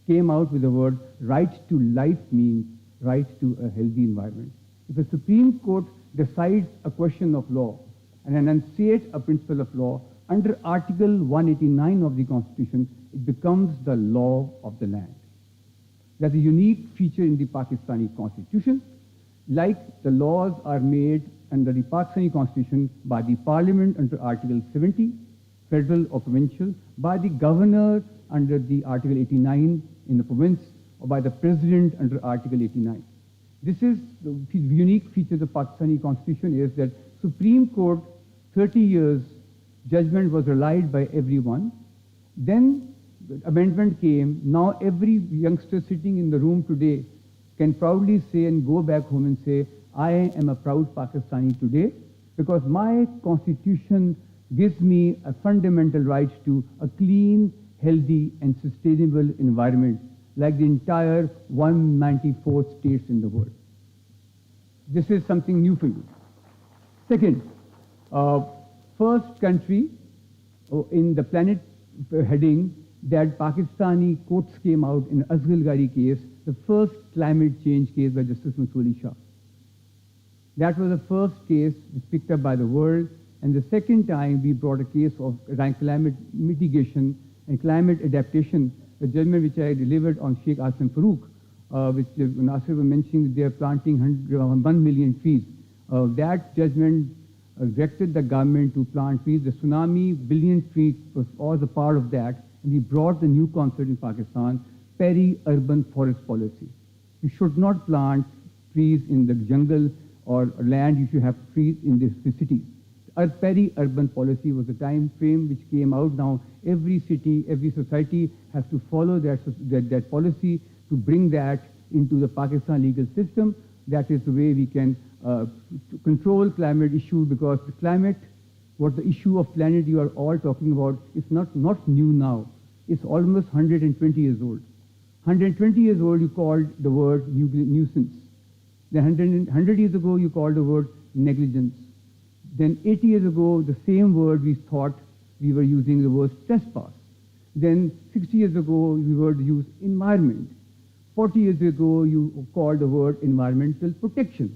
came out with the word right to life means right to a healthy environment. If the Supreme Court decides a question of law and enunciates a principle of law, under Article 189 of the Constitution, it becomes the law of the land. That's a unique feature in the Pakistani Constitution. Like the laws are made under the Pakistani Constitution by the Parliament under Article 70, federal or provincial, by the governor under the Article 89 in the province, or by the president under Article 89. This is the unique feature of the Pakistani Constitution is that Supreme Court, 30 years, judgment was relied by everyone. Then the amendment came. Now every youngster sitting in the room today can proudly say and go back home and say, I am a proud Pakistani today because my Constitution gives me a fundamental right to a clean, healthy, and sustainable environment like the entire 194 states in the world. This is something new for you. Second, first country in the planet heading that Pakistani courts came out in Asghar Ghari case, the first climate change case by Justice Masooli Shah. That was the first case picked up by the world, and the second time we brought a case of climate mitigation and climate adaptation, the judgment which I delivered on Sheikh Asim Farooq, which Nasir was mentioning, they are planting 1 million trees. That judgment directed the government to plant trees. The tsunami, billion trees was all the part of that, and we brought the new concept in Pakistan, peri-urban forest policy. You should not plant trees in the jungle or land, you should have trees in the cities. Peri-urban policy was the time frame which came out now. Every city, every society has to follow that policy to bring that into the Pakistan legal system. That is the way we can control climate issue, because the climate, what the issue of planet you are all talking about, is not new now. It's almost 120 years old. 120 years old, you called the word nuisance. Then 100 years ago, you called the word negligence. Then 80 years ago, the same word we thought we were using the word trespass. Then 60 years ago, we were used environment. 40 years ago, you called the word environmental protection.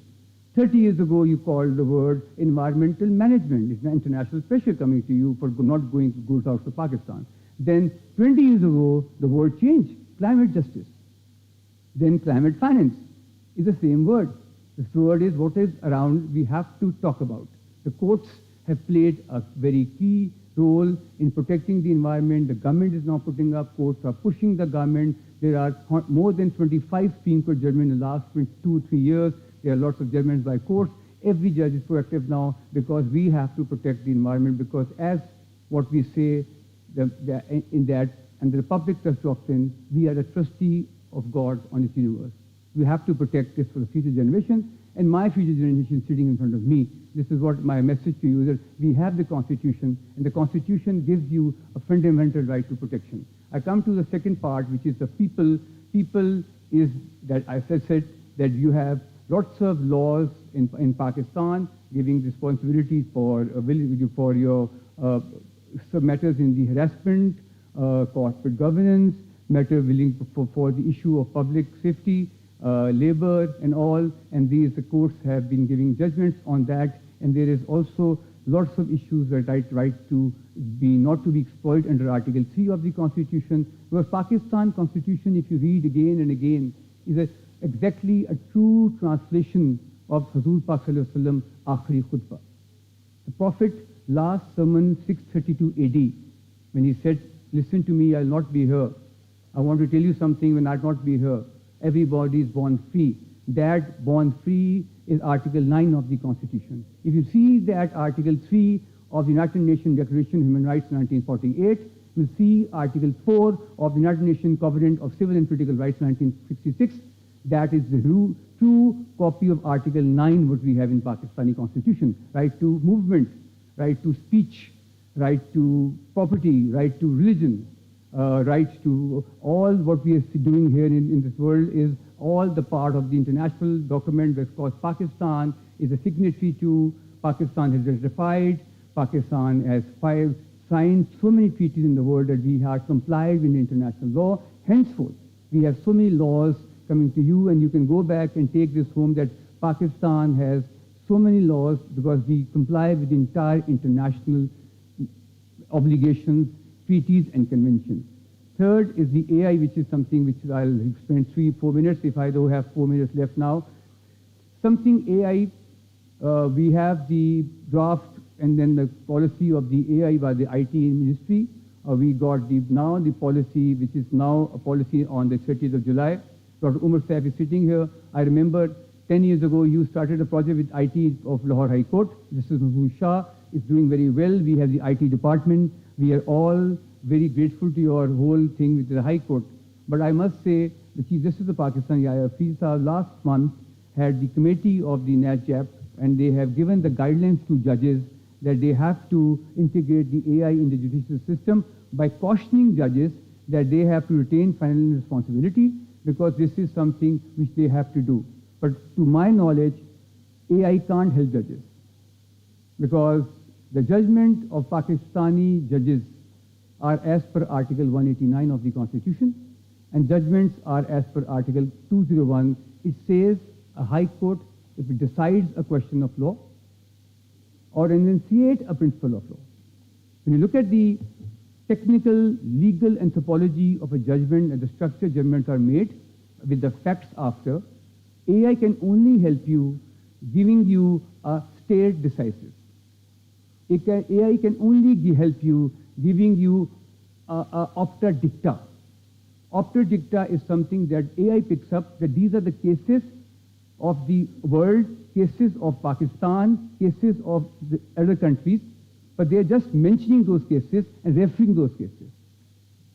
30 years ago, you called the word environmental management. It's an international pressure coming to you for not going to go out to Pakistan. Then 20 years ago, the word changed, climate justice. Then climate finance is the same word. The word is what is around we have to talk about. The courts have played a very key role in protecting the environment. The government is now putting up, courts are pushing the government. There are more than 25 Supreme Court judgments in the last 2 or 3 years. There are lots of judgments by courts. Every judge is proactive now because we have to protect the environment, because as what we say in that, under the public trust doctrine, we are the trustee of God on this universe. We have to protect this for the future generations, and my future generation sitting in front of me. This is what my message to you is, that we have the Constitution, and the Constitution gives you a fundamental right to protection. I come to the second part, which is the people. People is that I said that you have lots of laws in Pakistan giving responsibilities for your some matters in the harassment, corporate governance, matter willing for the issue of public safety, labor and all, and the courts have been giving judgments on that, and there is also lots of issues that right to be not to be exploited under Article 3 of the Constitution. Because Pakistan Constitution, if you read again and again, is exactly a true translation of Hazur Pak Sallallahu Alaihi Wasallam Akhri Khutbah. The Prophet last sermon 632 AD, when he said, "Listen to me, I'll not be here. I want to tell you something when I'll not be here. Everybody is born free." That born free is Article 9 of the Constitution. If you see that Article 3 of the United Nations Declaration of Human Rights 1948, you see Article 4 of the United Nations Covenant of Civil and Political Rights 1966. That is the true copy of Article 9 what we have in Pakistani Constitution. Right to movement, right to speech, right to property, right to religion, right to all what we are doing here in this world is all the part of the international document, because Pakistan is a signatory to, Pakistan has ratified, Pakistan has signed so many treaties in the world that we have complied with international law. Henceforth, we have so many laws coming to you, and you can go back and take this home, that Pakistan has so many laws because we comply with the entire international obligations, treaties and conventions. Third is the AI, which is something which I'll spend 3-4 minutes, if I don't have 4 minutes left now. Something AI, we have the draft and then the policy of the AI by the IT ministry. We got now the policy, which is now a policy on the 30th of July. Dr. Umar Saif is sitting here. I remember 10 years ago, you started a project with IT of Lahore High Court. Justice Mahmood Shah is doing very well. We have the IT department. We are all very grateful to your whole thing with the High Court. But I must say, the Chief Justice of Pakistan, Yahya Hafiz Saab, last month had the committee of the NAJAP, and they have given the guidelines to judges that they have to integrate the AI in the judicial system by cautioning judges that they have to retain final responsibility, because this is something which they have to do. But to my knowledge, AI can't help judges, because the judgment of Pakistani judges are as per Article 189 of the Constitution, and judgments are as per Article 201. It says a High Court, if it decides a question of law or enunciate a principle of law. When you look at the technical, legal anthropology of a judgment and the structured judgments are made with the facts after, AI can only help you, giving you a stare decisis. AI can only help you, giving you opta dicta. Opta dicta is something that AI picks up, that these are the cases of the world, cases of Pakistan, cases of the other countries, but they are just mentioning those cases and referring those cases.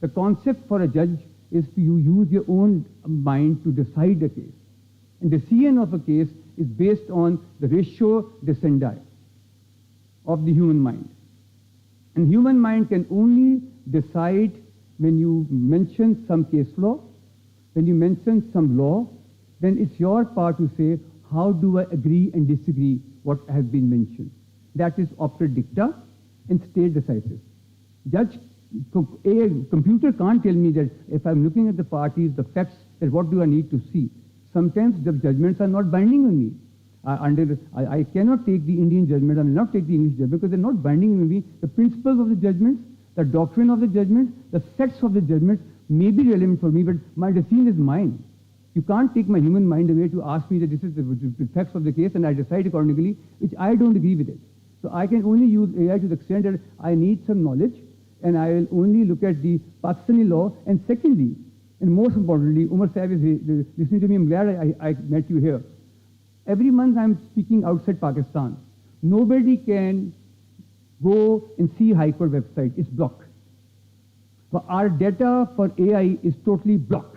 The concept for a judge is you use your own mind to decide a case. And the decision of a case is based on the ratio descendi of the human mind. And human mind can only decide when you mention some case law, when you mention some law, then it's your part to say, how do I agree and disagree what has been mentioned? That is opter dicta and state decisis. A computer can't tell me that if I'm looking at the parties, the facts, that what do I need to see? Sometimes the judgments are not binding on me. I cannot take the Indian judgment, I will not take the English judgment because they're not binding on me. The principles of the judgments, the doctrine of the judgments, the facts of the judgments may be relevant for me, but my decision is mine. You can't take my human mind away to ask me that this is the facts of the case and I decide accordingly, which I don't agree with it. So I can only use AI to the extent that I need some knowledge and I will only look at the Pakistani law. And secondly, and most importantly, Umar Sahib is listening to me, I'm glad I met you here. Every month I'm speaking outside Pakistan. Nobody can go and see High Court website, it's blocked. But our data for AI is totally blocked.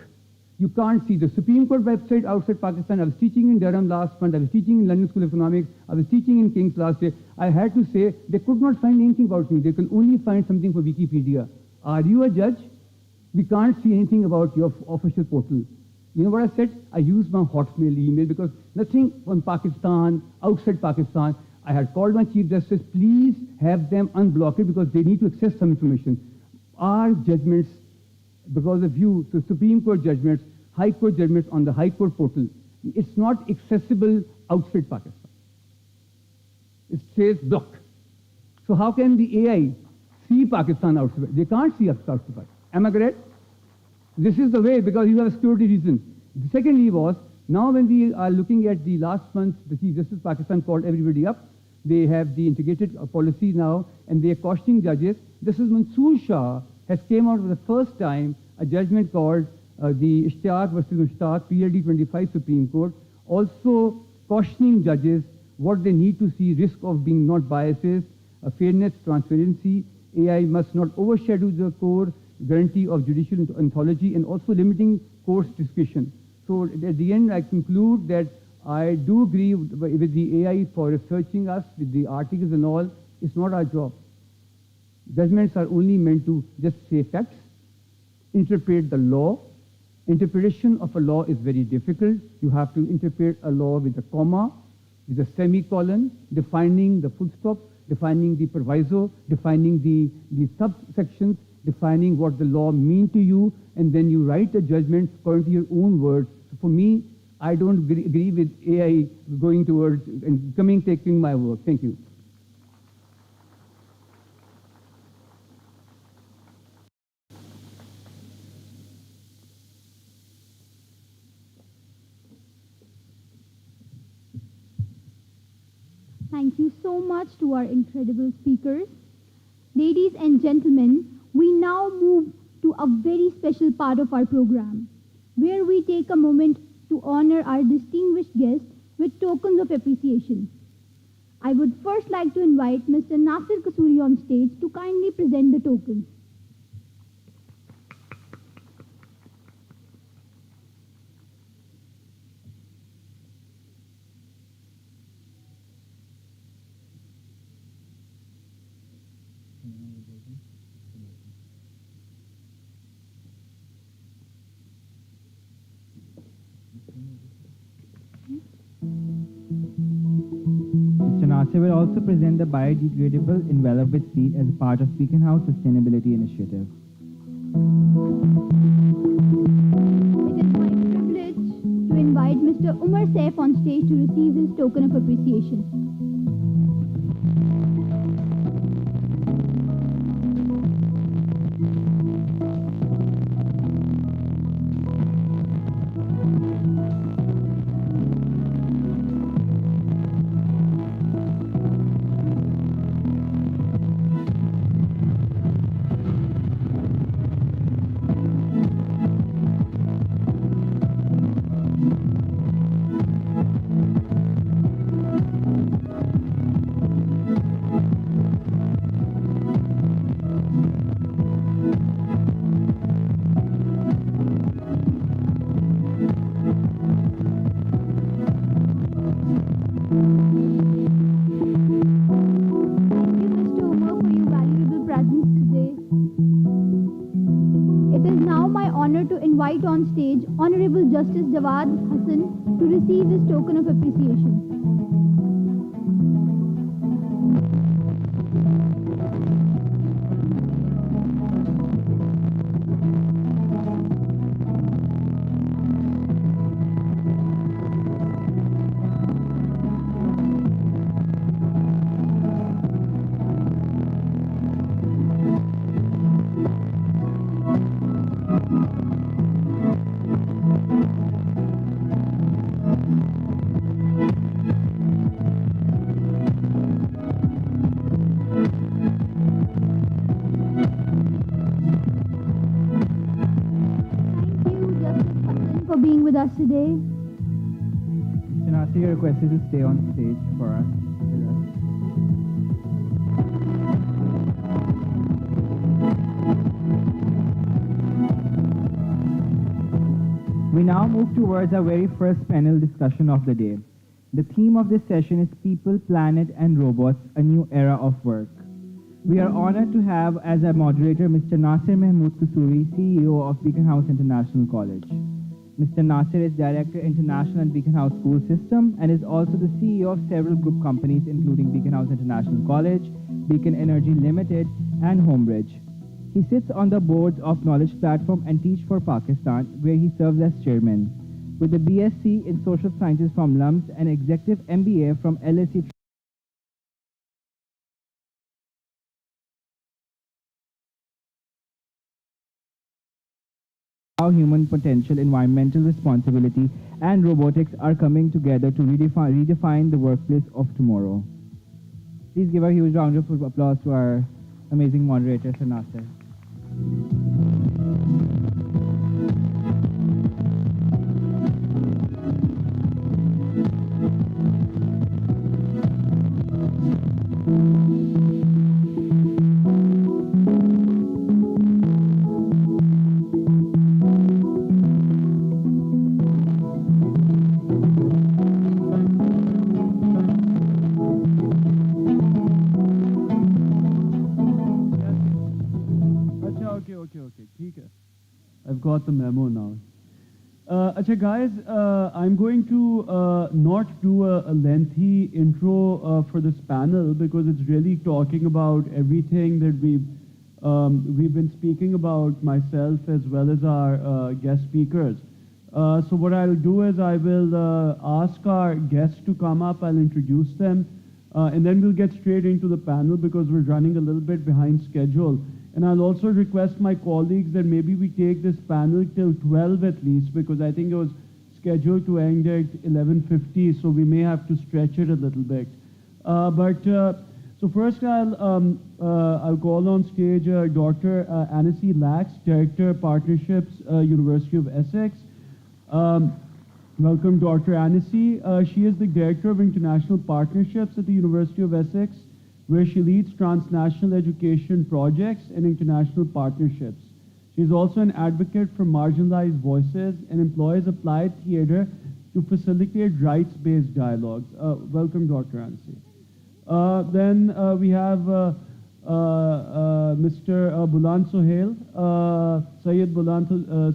You can't see the Supreme Court website outside Pakistan. I was teaching in Durham last month. I was teaching in London School of Economics. I was teaching in King's last year. I had to say they could not find anything about me. They can only find something for Wikipedia. Are you a judge? We can't see anything about your official portal. You know what I said? I used my Hotmail email because nothing from Pakistan, outside Pakistan. I had called my Chief Justice, please have them unblock it because they need to access some information. Our judgments, because of you, so Supreme Court judgments, High Court judgments on the High Court portal, it's not accessible outside Pakistan. It says block. So how can the AI see Pakistan outside? They can't see us outside Pakistan. Am I correct? This is the way because you have a security reason. Secondly was, now when we are looking at the last month, the Chief Justice of Pakistan called everybody up. They have the integrated policy now and they are cautioning judges. This is Mansoor Shah has came out for the first time a judgment called the Ishtiyaq versus Mushtaq, PLD 25 Supreme Court, also cautioning judges what they need to see, risk of being not biases, fairness, transparency. AI must not overshadow the core guarantee of judicial ontology and also limiting court's discretion. So at the end, I conclude that I do agree with the AI for researching us with the articles and all. It's not our job. Judgments are only meant to just say facts, interpret the law. Interpretation of a law is very difficult. You have to interpret a law with a comma, with a semicolon, defining the full stop, defining the proviso, defining the subsections, defining what the law means to you, and then you write a judgment according to your own words. So for me, I don't agree with AI going towards and taking my work. Thank you. Thank you so much to our incredible speakers. Ladies and gentlemen, we now move to a very special part of our program, where we take a moment to honor our distinguished guests with tokens of appreciation. I would first like to invite Mr. Nasir Kasuri on stage to kindly present the tokens. Mr. Nasir will also present the biodegradable envelope with seed as part of Beaconhouse Sustainability Initiative. It is my privilege to invite Mr. Umar Saif on stage to receive his token of appreciation. Mr. Umar, for your valuable presence today. It is now my honor to invite on stage Honorable Justice Jawad Hassan to receive his token of appreciation. For being with us today. Mr. Nasir, you're requested to stay on stage for us. We now move towards our very first panel discussion of the day. The theme of this session is People, Planet and Robots, a New Era of Work. We are honored to have as our moderator Mr. Nasir Mahmood Kusuri, CEO of Beaconhouse International College. Mr. Nasir is Director International at Beaconhouse School System and is also the CEO of several group companies including Beaconhouse International College, Beacon Energy Limited and Homebridge. He sits on the boards of Knowledge Platform and Teach for Pakistan, where he serves as chairman. With a BSc in Social Sciences from LUMS and Executive MBA from LSE how human potential, environmental responsibility, and robotics are coming together to redefine the workplace of tomorrow. Please give a huge round of applause to our amazing moderator, Sir Nasir. I've got the memo now. Acha guys, I'm going to not do a lengthy intro for this panel because it's really talking about everything that we've been speaking about, myself as well as our guest speakers. So what I'll do is I will ask our guests to come up, I'll introduce them, and then we'll get straight into the panel because we're running a little bit behind schedule. And I'll also request my colleagues that maybe we take this panel till 12 at least, because I think it was scheduled to end at 11:50, so we may have to stretch it a little bit. So first I'll call on stage Dr. Annecy Lax, Director Partnerships, University of Essex. Welcome, Dr. Annecy. She is the Director of International Partnerships at the University of Essex, where she leads transnational education projects and international partnerships. She is also an advocate for marginalized voices and employs applied theater to facilitate rights-based dialogues. Welcome, Dr. Annecy. Then we have Mr. Bulant Sohail, Syed Bulant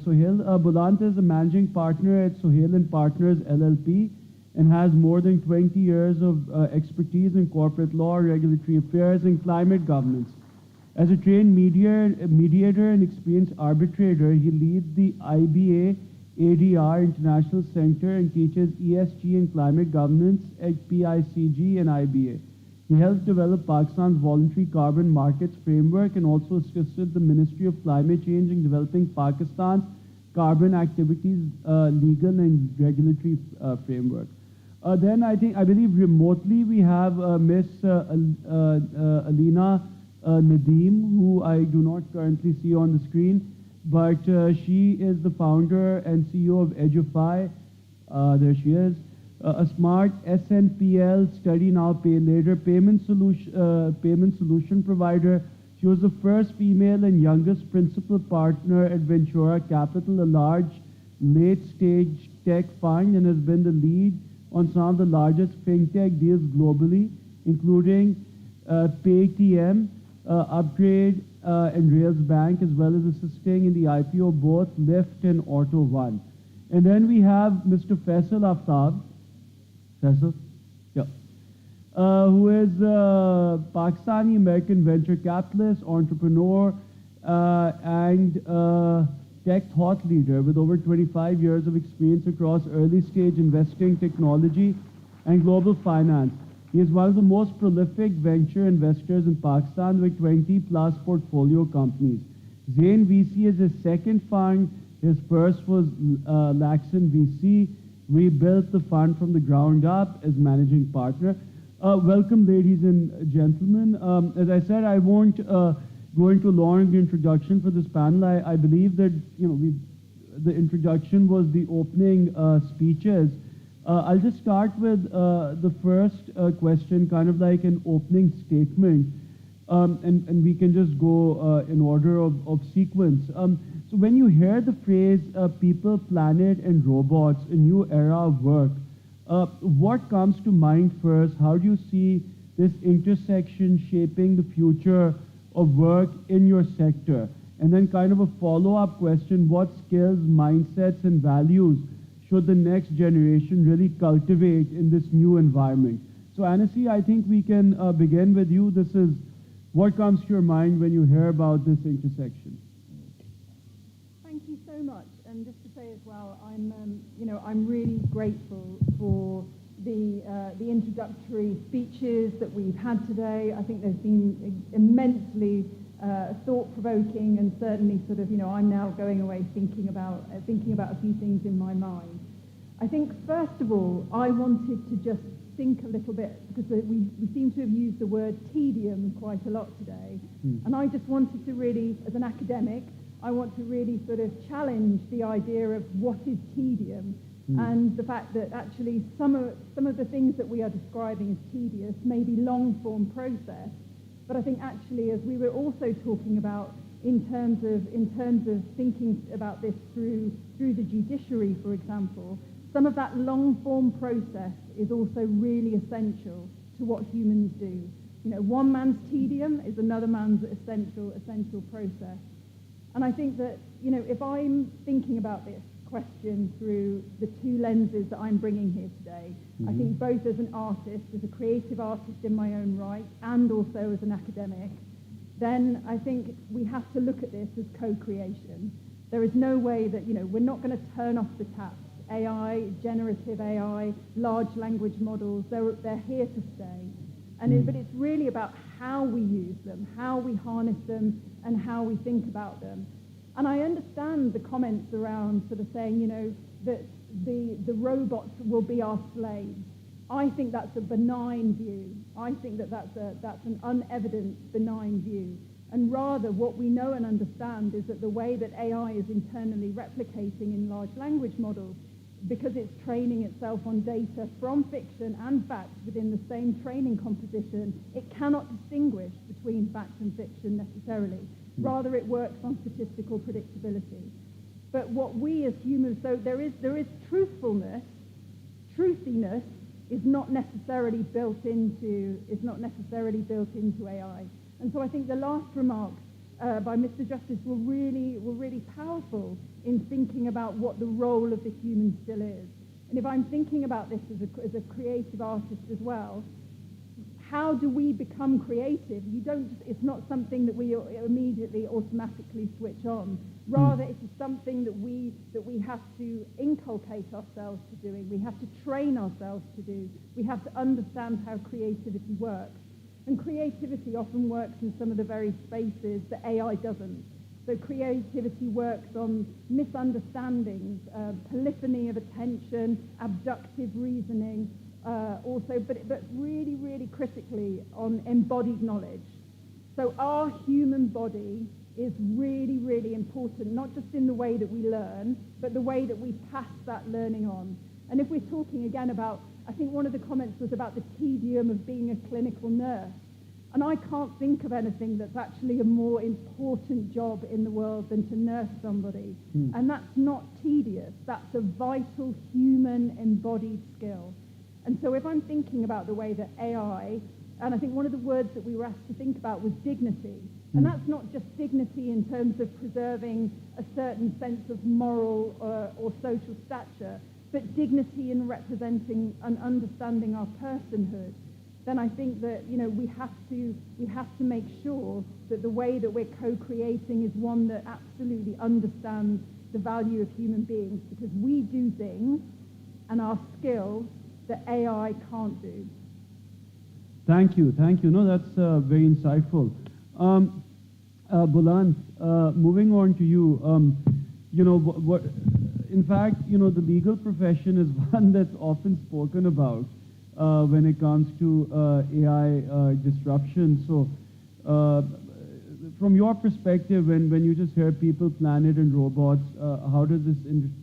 Sohail. Bulant is a managing partner at Sohail & Partners LLP and has more than 20 years of expertise in corporate law, regulatory affairs, and climate governance. As a trained mediator and experienced arbitrator, he leads the IBA ADR International Center and teaches ESG and climate governance at PICG and IBA. He helped develop Pakistan's voluntary carbon markets framework and also assisted the Ministry of Climate Change in developing Pakistan's carbon activities legal and regulatory framework. Then I believe remotely we have Miss Alina Nadeem, who I do not currently see on the screen, but she is the founder and CEO of Edufy. There she is. A smart SNPL, study now, pay later, payment solution provider. She was the first female and youngest principal partner at Ventura Capital, a large late-stage tech fund, and has been the lead on some of the largest fintech deals globally, including Paytm, Upgrade, and Rails Bank, as well as assisting in the IPO of both Lyft and Auto One. And then we have Mr. Faisal Aftab, Faisal, yeah, who is a Pakistani-American venture capitalist, entrepreneur, and tech thought leader with over 25 years of experience across early-stage investing, technology, and global finance. He is one of the most prolific venture investors in Pakistan with 20-plus portfolio companies. Zain VC is his second fund. His first was Laxon VC. We built the fund from the ground up as managing partner. Welcome, ladies and gentlemen. As I said, I won't go into a long introduction for this panel. I believe that the introduction was the opening speeches. I'll just start with the first question, kind of like an opening statement, and we can just go in order of sequence. So when you hear the phrase people, planet, and robots, a new era of work, what comes to mind first? How do you see this intersection shaping the future of work in your sector? And then kind of a follow-up question, what skills, mindsets, and values should the next generation really cultivate in this new environment? So Anasi, I think we can begin with you. This is what comes to your mind when you hear about this intersection. Thank you so much. And just to say as well, I'm really grateful for the introductory speeches that we've had today. I think they've been immensely thought-provoking, and certainly sort of, I'm now going away thinking about a few things in my mind. I think, first of all, I wanted to just think a little bit, because we seem to have used the word tedium quite a lot today, and I just wanted to really, as an academic, I want to really sort of challenge the idea of what is tedium, and the fact that actually some of the things that we are describing as tedious may be long-form process. But I think actually, as we were also talking about in terms of thinking about this through the judiciary, for example, some of that long-form process is also really essential to what humans do. One man's tedium is another man's essential process. And I think that, if I'm thinking about this question through the two lenses that I'm bringing here today, I think both as an artist, as a creative artist in my own right, and also as an academic, then I think we have to look at this as co-creation. There is no way that, we're not going to turn off the taps. AI, generative AI, large language models, they're here to stay. But it's really about how we use them, how we harness them, and how we think about them. And I understand the comments around sort of saying, that the robots will be our slaves. I think that's a benign view. I think that's an unevident benign view. And rather, what we know and understand is that the way that AI is internally replicating in large language models, because it's training itself on data from fiction and fact within the same training composition, it cannot distinguish between fact and fiction necessarily. Rather, it works on statistical predictability. But what we as humans, so there is truthfulness. Truthiness is not necessarily built into AI. And so I think the last remarks by Mr. Justice were really powerful in thinking about what the role of the human still is. And if I'm thinking about this as a creative artist as well, how do we become creative? It's not something that we immediately automatically switch on. Rather, it is something that we have to inculcate ourselves to doing. We have to train ourselves to do. We have to understand how creativity works. And creativity often works in some of the very spaces that AI doesn't. So creativity works on misunderstandings, polyphony of attention, abductive reasoning, also, but really critically on embodied knowledge. So our human body is really important, not just in the way that we learn, but the way that we pass that learning on. And if we're talking again about, I think one of the comments was about the tedium of being a clinical nurse. And I can't think of anything that's actually a more important job in the world than to nurse somebody. And that's not tedious. That's a vital human embodied skill. And so if I'm thinking about the way that AI, and I think one of the words that we were asked to think about was dignity. And that's not just dignity in terms of preserving a certain sense of moral or social stature, but dignity in representing and understanding our personhood. Then I think that we have to make sure that the way that we're co-creating is one that absolutely understands the value of human beings, because we do things and our skills that AI can't do. Thank you. No, that's very insightful. Bulant, moving on to you. In fact, the legal profession is one that's often spoken about when it comes to AI disruption. So, from your perspective, when you just hear people, planet, and robots, how does this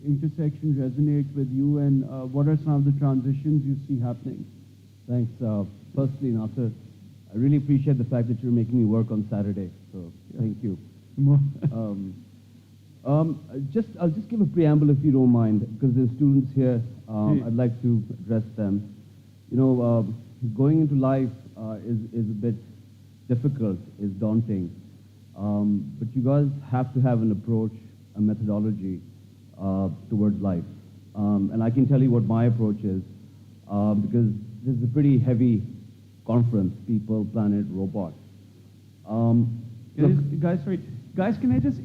intersection resonate with you, and what are some of the transitions you see happening? Thanks. Firstly, Nasser, I really appreciate the fact that you're making me work on Saturday, so thank you. I'll just give a preamble if you don't mind, because there's students here. I'd like to address them. Going into life is a bit difficult, is daunting, but you guys have to have an approach, a methodology towards life. And I can tell you what my approach is, because this is a pretty heavy conference, people, planet, robot. Guys, can I just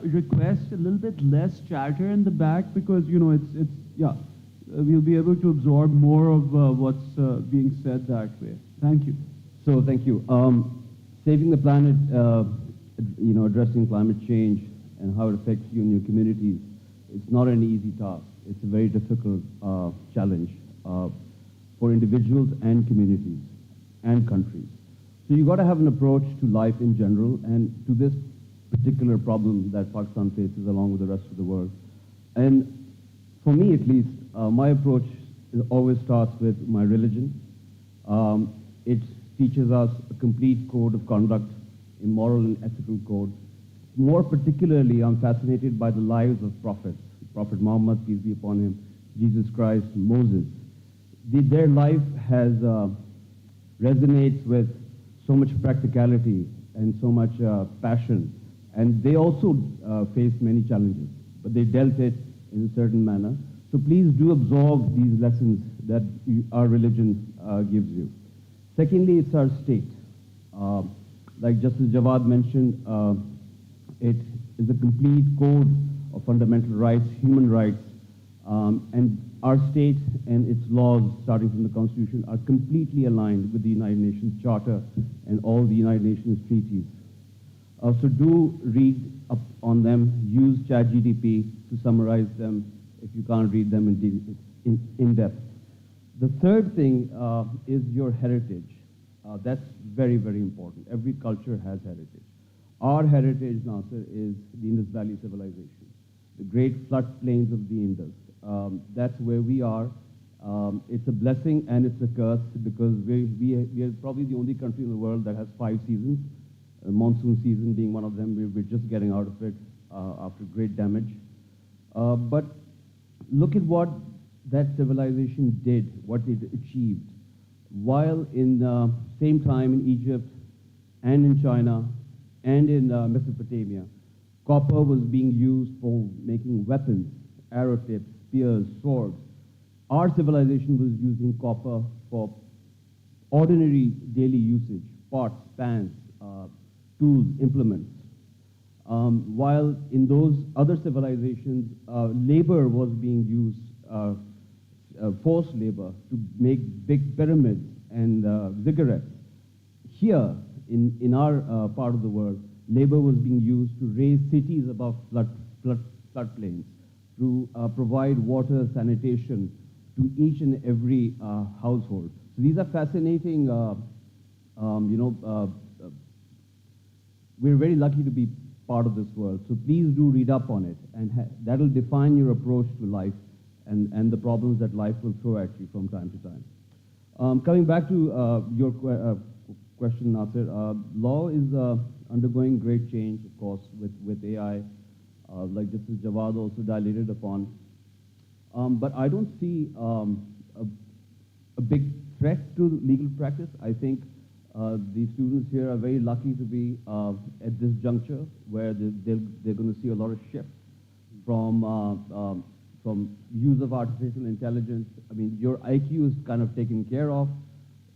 request a little bit less chatter in the back, because we'll be able to absorb more of what's being said that way. Thank you. So thank you. Saving the planet, addressing climate change and how it affects you and your communities, it's not an easy task. It's a very difficult challenge for individuals and communities and countries. So you've got to have an approach to life in general and to this particular problem that Pakistan faces along with the rest of the world. And for me at least, my approach always starts with my religion. It teaches us a complete code of conduct, a moral and ethical code. More particularly, I'm fascinated by the lives of prophets. Prophet Muhammad, peace be upon him, Jesus Christ, Moses. Their life resonates with so much practicality and so much passion. And they also faced many challenges, but they dealt it in a certain manner. So please do absorb these lessons that our religion gives you. Secondly, it's our state. Like Justice Jawad mentioned, it is a complete code of fundamental rights, human rights, and our state and its laws, starting from the Constitution, are completely aligned with the United Nations Charter and all the United Nations treaties. So do read up on them, use ChatGPT to summarize them if you can't read them in depth. The third thing is your heritage. That's very, very important. Every culture has heritage. Our heritage, Nasser, is the Indus Valley civilization, the great floodplains of the Indus. That's where we are. It's a blessing and it's a curse, because we are probably the only country in the world that has 5 seasons, monsoon season being one of them. We're just getting out of it after great damage. But look at what that civilization did, what it achieved. While in the same time in Egypt and in China and in Mesopotamia, copper was being used for making weapons, arrow tips, spears, swords. Our civilization was using copper for ordinary daily usage, pots, pans, tools, implements. While in those other civilizations, labor was being used, forced labor, to make big pyramids and ziggurats. Here, in our part of the world, labor was being used to raise cities above floodplains, to provide water, sanitation to each and every household. So these are fascinating, we're very lucky to be part of this world. So please do read up on it, and that'll define your approach to life and the problems that life will throw at you from time to time. Coming back to your question, Nasser, law is undergoing great change, of course, with AI, like Justice Jawad also dilated upon. But I don't see big threat to legal practice. I think the students here are very lucky to be at this juncture where they're going to see a lot of shift from use of artificial intelligence. I mean, your IQ is kind of taken care of.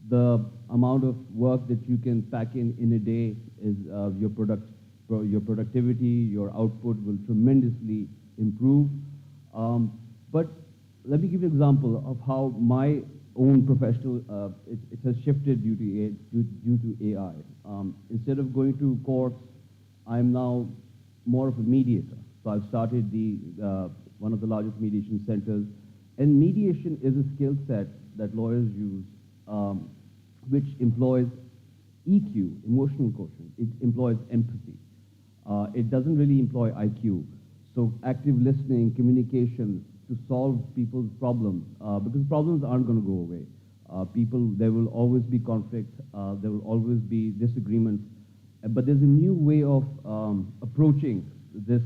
The amount of work that you can pack in a day is your productivity, your output will tremendously improve. But let me give you an example of how my own professional, it has shifted due to AI. Instead of going to courts, I'm now more of a mediator. So I've started one of the largest mediation centers. And mediation is a skill set that lawyers use, which employs EQ, emotional quotient. It employs empathy. It doesn't really employ IQ. So active listening, communication, to solve people's problems, because problems aren't going to go away. There will always be conflict, there will always be disagreements, but there's a new way of approaching this,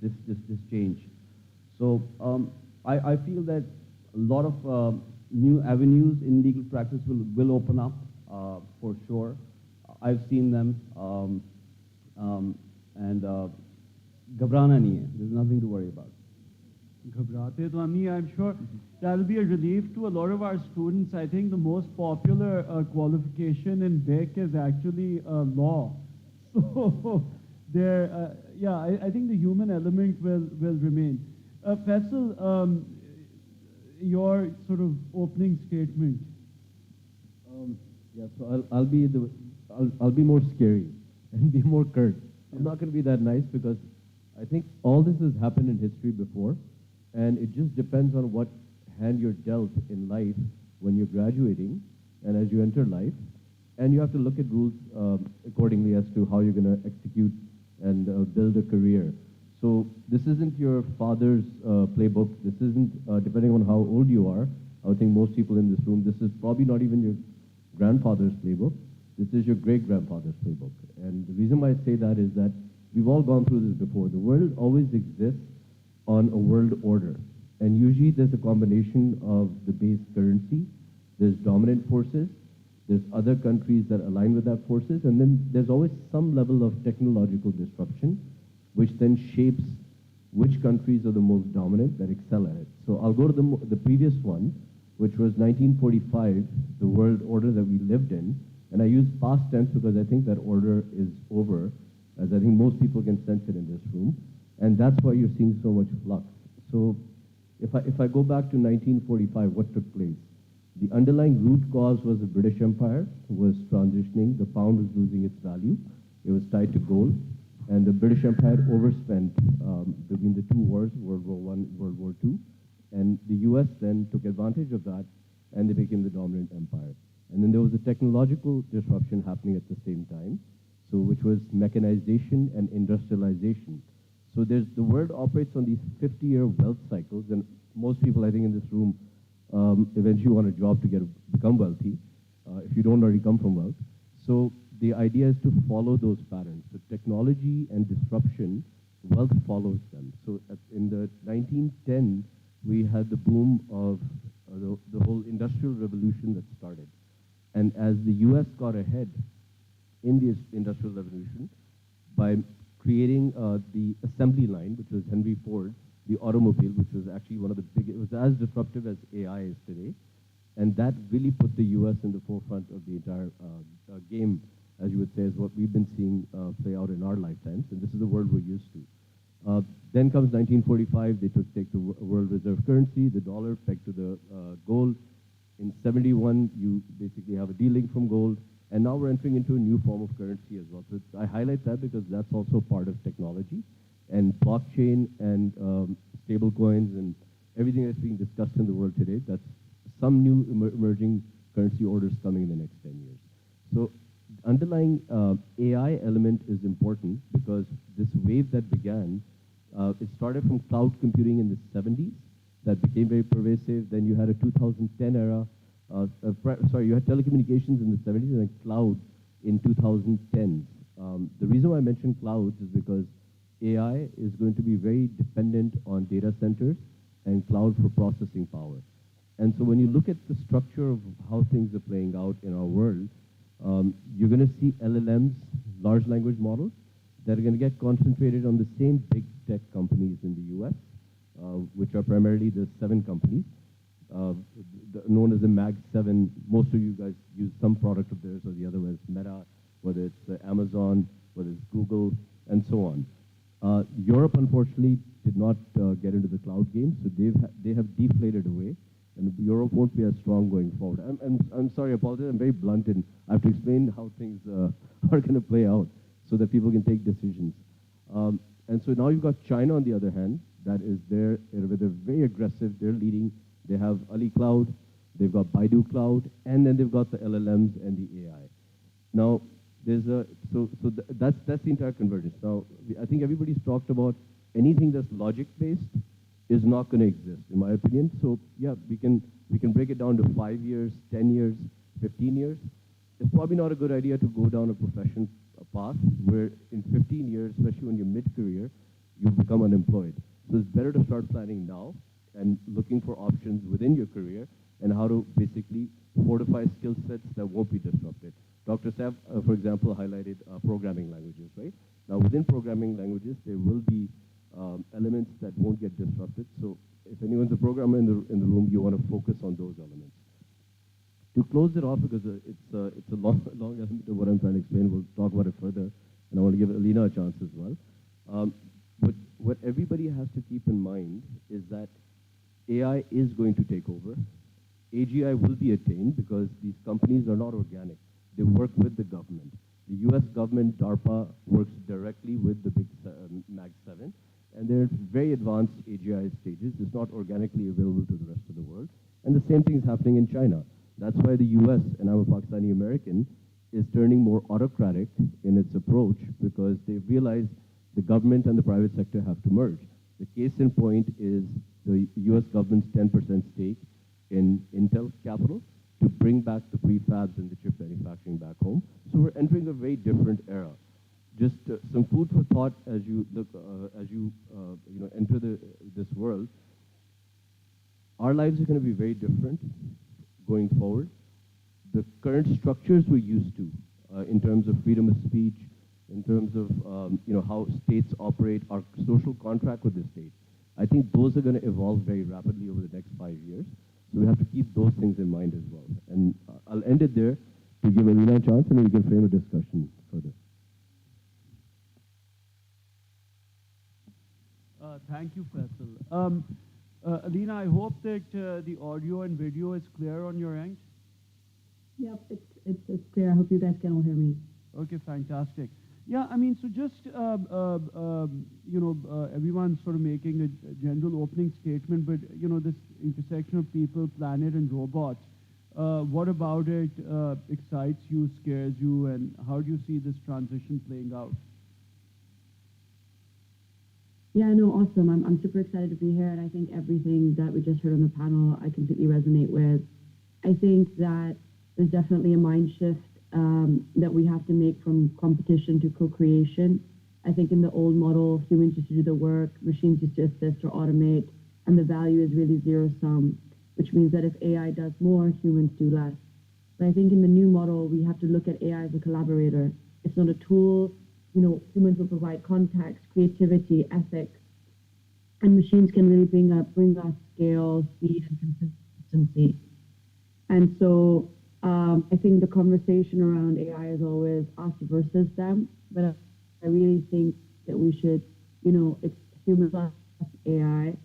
this change. So I feel that a lot of new avenues in legal practice will open up for sure. I've seen them, and ghabrana nahi hai. There's nothing to worry about. Ghabrate to nahi, I'm sure that will be a relief to a lot of our students. I think the most popular qualification in BIC is actually law. So there, yeah, I think the human element will remain. Faisal, your sort of opening statement. Yeah, so I'll be more scary and be more curt. I'm not going to be that nice because I think all this has happened in history before, and it just depends on what hand you're dealt in life when you're graduating and as you enter life, and you have to look at rules accordingly as to how you're going to execute and build a career. So this isn't your father's playbook. This isn't, depending on how old you are, I would think most people in this room, this is probably not even your grandfather's playbook. This is your great-grandfather's playbook. And the reason why I say that is that we've all gone through this before. The world always exists on a world order. And usually there's a combination of the base currency, there's dominant forces, there's other countries that align with that forces, and then there's always some level of technological disruption, which then shapes which countries are the most dominant that excel at it. So I'll go to the previous one, which was 1945, the world order that we lived in. And I use past tense because I think that order is over, as I think most people can sense it in this room. And that's why you're seeing so much flux. So if I go back to 1945, what took place? The underlying root cause was the British Empire was transitioning. The pound was losing its value. It was tied to gold. And the British Empire overspent between the two wars, World War I, World War II. And the US then took advantage of that, and they became the dominant empire. And then there was a technological disruption happening at the same time, so which was mechanization and industrialization. So the world operates on these 50-year wealth cycles, and most people, I think, in this room eventually want a job to become wealthy, if you don't already come from wealth. So the idea is to follow those patterns. So technology and disruption, wealth follows them. So in the 1910s, we had the boom of the whole industrial revolution that started. And as the US got ahead in the industrial revolution by creating the assembly line, which was Henry Ford, the automobile, which was actually one of the biggest, it was as disruptive as AI is today. And that really put the US in the forefront of the entire game, as you would say, is what we've been seeing play out in our lifetimes. And this is the world we're used to. Then comes 1945, they take the world reserve currency, the dollar pegged to the gold. In 71, you basically have a de-link from gold. And now we're entering into a new form of currency as well. So I highlight that because that's also part of technology. And blockchain and stable coins and everything that's being discussed in the world today, that's some new emerging currency orders coming in the next 10 years. So underlying AI element is important because this wave that began, it started from cloud computing in the 70s that became very pervasive. Then you had a 2010 era, you had telecommunications in the 70s and then cloud in 2010s. The reason why I mentioned clouds is because AI is going to be very dependent on data centers and cloud for processing power. And so when you look at the structure of how things are playing out in our world, you're going to see LLMs, large language models, that are going to get concentrated on the same big tech companies in the US, which are primarily the 7 companies, known as the Mag 7. Most of you guys use some product of theirs or the other, whether it's Meta, whether it's Amazon, whether it's Google, and so on. Europe, unfortunately, did not get into the cloud game, so they have deflated away, and Europe won't be as strong going forward. I'm sorry, I apologize. I'm very blunt, and I have to explain how things are going to play out so that people can take decisions. And so now you've got China, on the other hand, that is there. They're very aggressive. They're leading. They have Ali Cloud, they've got Baidu Cloud, and then they've got the LLMs and the AI. Now, there's that's the entire convergence. Now, I think everybody's talked about anything that's logic-based is not going to exist, in my opinion. So yeah, we can break it down to 5 years, 10 years, 15 years. It's probably not a good idea to go down a profession path where in 15 years, especially when you're mid-career, you've become unemployed. So it's better to start planning now and looking for options within your career and how to basically fortify skill sets that won't be disrupted. Dr. Saif, for example, highlighted programming languages, right? Now, within programming languages, there will be elements that won't get disrupted. So if anyone's a programmer in the room, you want to focus on those elements. To close it off, because it's a long element of what I'm trying to explain, we'll talk about it further, and I want to give Alina a chance as well. But what everybody has to keep in mind is that AI is going to take over. AGI will be attained because these companies are not organic. They work with the government. The US government, DARPA, works directly with the big Mag 7, and they're at very advanced AGI stages. It's not organically available to the rest of the world. And the same thing is happening in China. That's why the US, and I'm a Pakistani American, is turning more autocratic in its approach because they realize the government and the private sector have to merge. The case in point is the US government's 10% stake in Intel Capital to bring back the prefabs and the chip manufacturing back home. So we're entering a very different era. Just some food for thought as you look, enter this world. Our lives are going to be very different going forward. The current structures we're used to in terms of freedom of speech, in terms of how states operate, our social contract with the state, I think those are going to evolve very rapidly over the next 5 years. So we have to keep those things in mind as well. And I'll end it there to give Alina a chance, and then we can frame a discussion further. Thank you, Faisal. Alina, I hope that the audio and video is clear on your end. Yep, it's clear. I hope you guys can all hear me. Okay, fantastic. Yeah, I mean, so just, everyone's sort of making a general opening statement, but, this intersection of people, planet, and robots, what about it excites you, scares you, and how do you see this transition playing out? Yeah, no, awesome. I'm super excited to be here, and I think everything that we just heard on the panel, I completely resonate with. I think that there's definitely a mind shift that we have to make from competition to co-creation. I think in the old model, humans used to do the work, machines used to assist or automate, and the value is really zero-sum, which means that if AI does more, humans do less. But I think in the new model, we have to look at AI as a collaborator. It's not a tool. Humans will provide context, creativity, ethics, and machines can really bring us scale, speed, and consistency. And so I think the conversation around AI is always us versus them, but I really think that we should, it's human plus AI.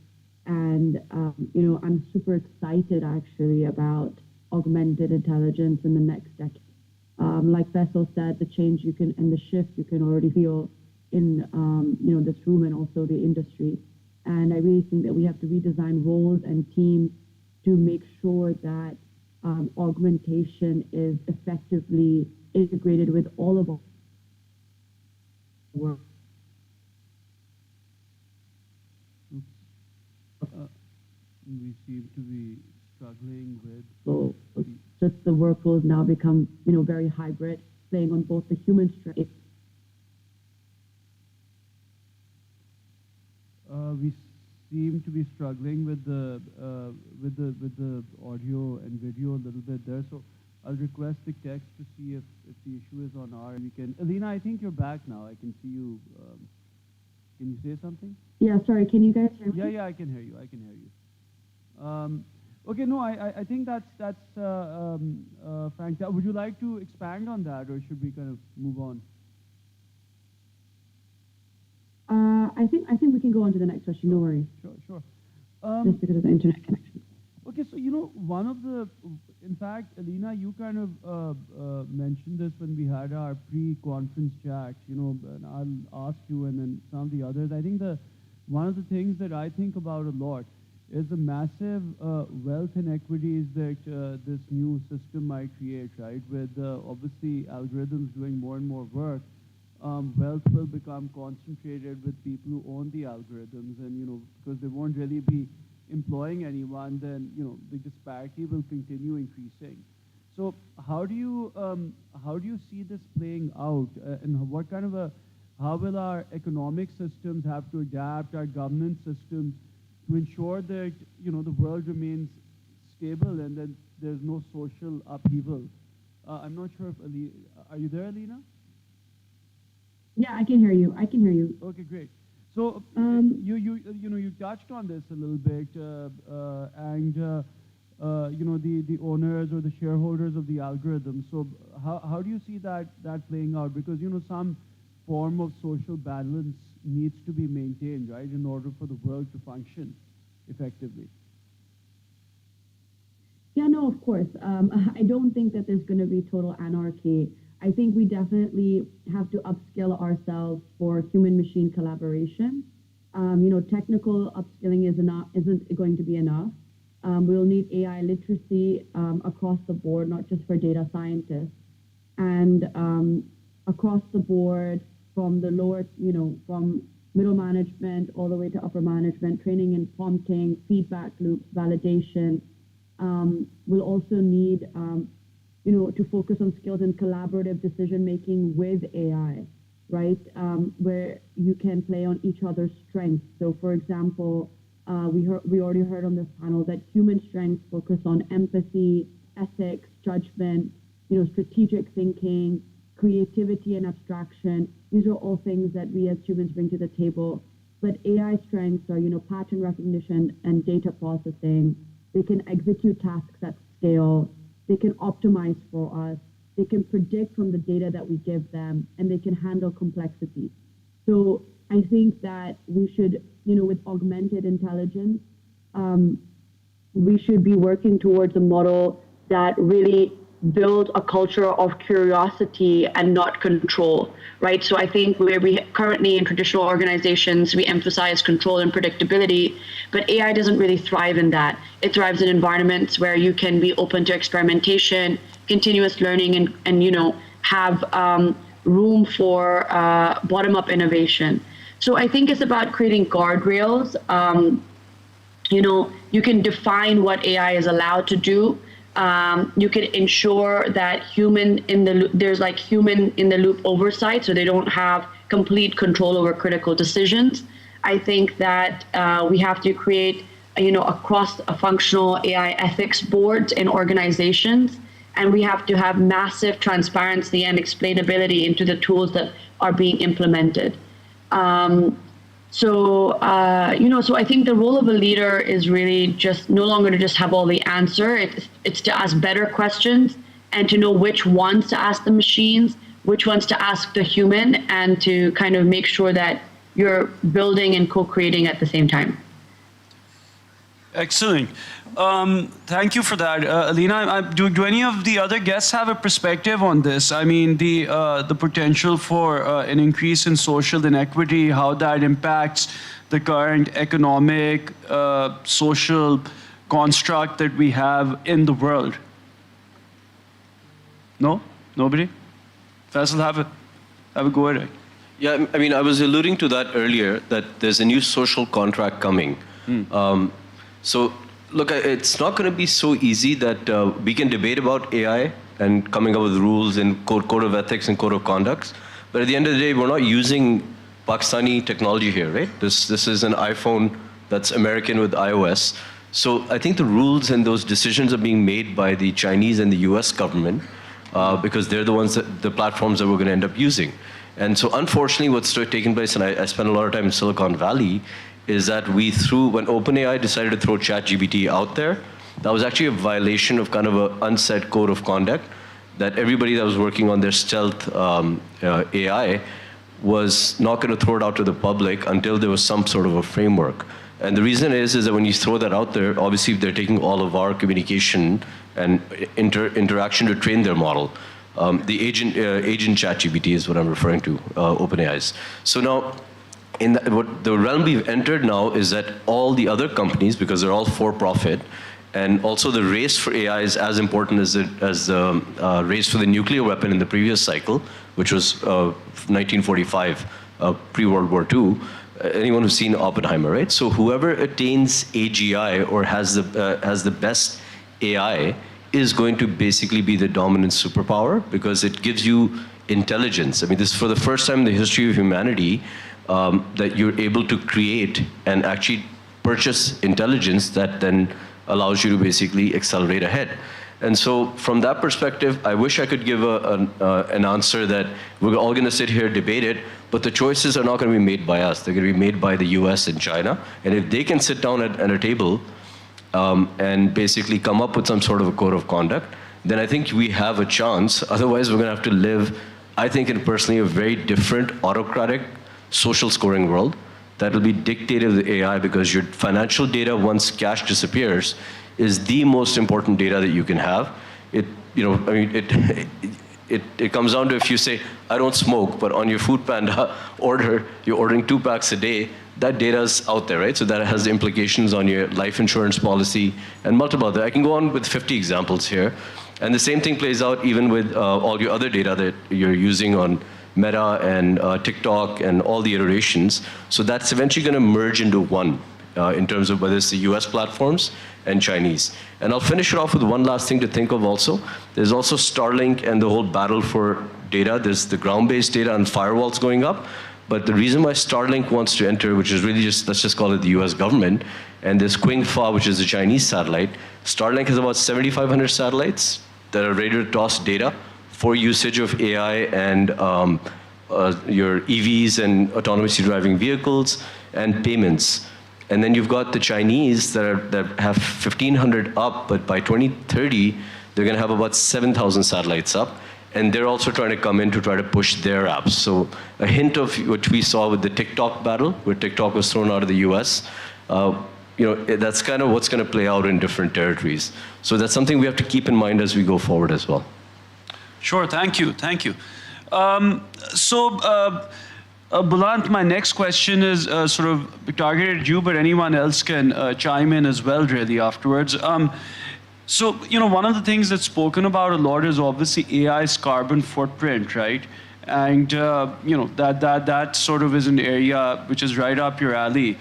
And, I'm super excited actually about augmented intelligence in the next decade. Like Faisal said, the change and the shift you can already feel in, this room and also the industry. And I really think that we have to redesign roles and teams to make sure that augmentation is effectively integrated with all of our work. We seem to be struggling with... So just the workflows now become, very hybrid, playing on both the human strength. We seem to be struggling with the audio and video a little bit there. So I'll request the text to see if the issue is on our. We can. Alina, I think you're back now. I can see you. Can you say something? Yeah, sorry. Can you guys hear me? Yeah, I can hear you. I can hear you. Okay, no, I think that's fantastic. Would you like to expand on that, or should we kind of move on? I think we can go on to the next question. No worries. Sure. Just because of the internet connection. Okay, so one of the, in fact, Alina, you kind of mentioned this when we had our pre-conference chat. And I'll ask you, and then some of the others. I think one of the things that I think about a lot is the massive wealth inequities that this new system might create, right? With obviously algorithms doing more and more work, wealth will become concentrated with people who own the algorithms, and because they won't really be employing anyone, then the disparity will continue increasing. So how do you see this playing out, and what kind of how will our economic systems have to adapt, our governance systems, to ensure that the world remains stable and that there's no social upheaval? I'm not sure if are you there, Alina? Yeah, I can hear you. Okay, great. So you touched on this a little bit, and the owners or the shareholders of the algorithm. So how do you see that playing out? Because some form of social balance needs to be maintained, right, in order for the world to function effectively. Yeah, no, of course. I don't think that there's going to be total anarchy. I think we definitely have to upskill ourselves for human-machine collaboration. Technical upskilling isn't going to be enough. We'll need AI literacy across the board, not just for data scientists, and across the board from the lower, from middle management all the way to upper management, training and prompting, feedback loops, validation. We'll also need to focus on skills in collaborative decision-making with AI, right? Where you can play on each other's strengths. So for example, we already heard on this panel that human strengths focus on empathy, ethics, judgment, strategic thinking, creativity and abstraction. These are all things that we as humans bring to the table. But AI strengths are, pattern recognition and data processing. They can execute tasks at scale. They can optimize for us. They can predict from the data that we give them, and they can handle complexity. So I think that we should, with augmented intelligence, we should be working towards a model that really builds a culture of curiosity and not control, right? So I think where we currently in traditional organizations, we emphasize control and predictability, but AI doesn't really thrive in that. It thrives in environments where you can be open to experimentation, continuous learning, and have room for bottom-up innovation. So I think it's about creating guardrails. You can define what AI is allowed to do. You can ensure that there's human in the loop oversight, so they don't have complete control over critical decisions. I think that we have to create, across a functional AI ethics boards in organizations, and we have to have massive transparency and explainability into the tools that are being implemented. So I think the role of a leader is really just no longer to just have all the answer. It's to ask better questions and to know which ones to ask the machines, which ones to ask the human, and to kind of make sure that you're building and co-creating at the same time. Excellent. Thank you for that. Alina, do any of the other guests have a perspective on this? I mean, the potential for an increase in social inequity, how that impacts the current economic, social construct that we have in the world? No? Nobody? Faisal, have a go at it. Yeah, I mean, I was alluding to that earlier, that there's a new social contract coming. So, look, it's not going to be so easy that we can debate about AI and coming up with rules and code of ethics and code of conducts. But at the end of the day, we're not using Pakistani technology here, right? This is an iPhone that's American with iOS. So I think the rules and those decisions are being made by the Chinese and the US government because they're the ones the platforms that we're going to end up using. And so unfortunately what's taking place, and I spent a lot of time in Silicon Valley, is that when OpenAI decided to throw ChatGPT out there, that was actually a violation of kind of an unsaid code of conduct that everybody that was working on their stealth AI was not going to throw it out to the public until there was some sort of a framework. And the reason is that when you throw that out there, obviously they're taking all of our communication and interaction to train their model. The agent ChatGPT is what I'm referring to, OpenAI's. So now, what the realm we've entered now is that all the other companies, because they're all for-profit, and also the race for AI is as important as the race for the nuclear weapon in the previous cycle, which was 1945, pre-World War II. Anyone who's seen Oppenheimer, right? So whoever attains AGI or has the best AI is going to basically be the dominant superpower because it gives you intelligence. I mean, this is for the first time in the history of humanity that you're able to create and actually purchase intelligence that then allows you to basically accelerate ahead. And so from that perspective, I wish I could give an answer that we're all going to sit here, debate it, but the choices are not going to be made by us. They're going to be made by the US and China. And if they can sit down at a table and basically come up with some sort of a code of conduct, then I think we have a chance. Otherwise, we're going to have to live, I think, in personally a very different autocratic social scoring world that will be dictated to the AI because your financial data, once cash disappears, is the most important data that you can have. It comes down to if you say, I don't smoke, but on your Food Panda order, you're ordering 2 packs a day, that data is out there, right? So that has implications on your life insurance policy and multiple other. I can go on with 50 examples here. And the same thing plays out even with all your other data that you're using on Meta and TikTok and all the iterations. So that's eventually going to merge into one in terms of whether it's the US platforms and Chinese. And I'll finish it off with one last thing to think of also. There's also Starlink and the whole battle for data. There's the ground-based data and firewalls going up. But the reason why Starlink wants to enter, which is really just, let's just call it the US government, and there's Qingfa, which is the Chinese satellite. Starlink has about 7,500 satellites that are ready to toss data for usage of AI and your EVs and autonomously driving vehicles and payments. And then you've got the Chinese that have 1,500 up, but by 2030, they're going to have about 7,000 satellites up. And they're also trying to come in to try to push their apps. So a hint of what we saw with the TikTok battle, where TikTok was thrown out of the US, that's kind of what's going to play out in different territories. So that's something we have to keep in mind as we go forward as well. Sure, thank you. Bulant, my next question is sort of targeted at you, but anyone else can chime in as well, really, afterwards. So, one of the things that's spoken about a lot is obviously AI's carbon footprint, right? And, that sort of is an area which is right up your alley.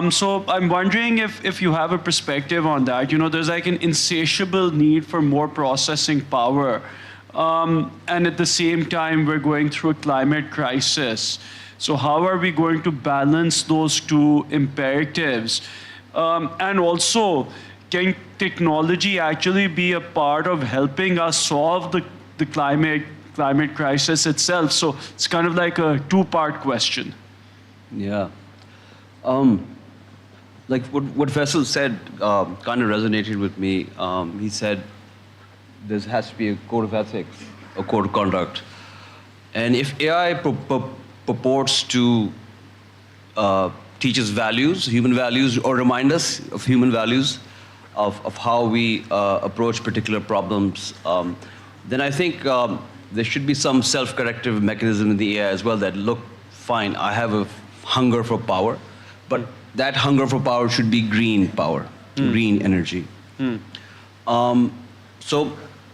So I'm wondering if you have a perspective on that. There's like an insatiable need for more processing power. And at the same time, we're going through a climate crisis. So how are we going to balance those two imperatives? And also, can technology actually be a part of helping us solve the climate crisis itself? So it's kind of like a two-part question. Yeah. Like what Faisal said kind of resonated with me. He said there has to be a code of ethics, a code of conduct. And if AI purports to teach us values, human values, or remind us of human values, of how we approach particular problems, then I think there should be some self-corrective mechanism in the AI as well that, look, fine, I have a hunger for power, but that hunger for power should be green power, green energy. So,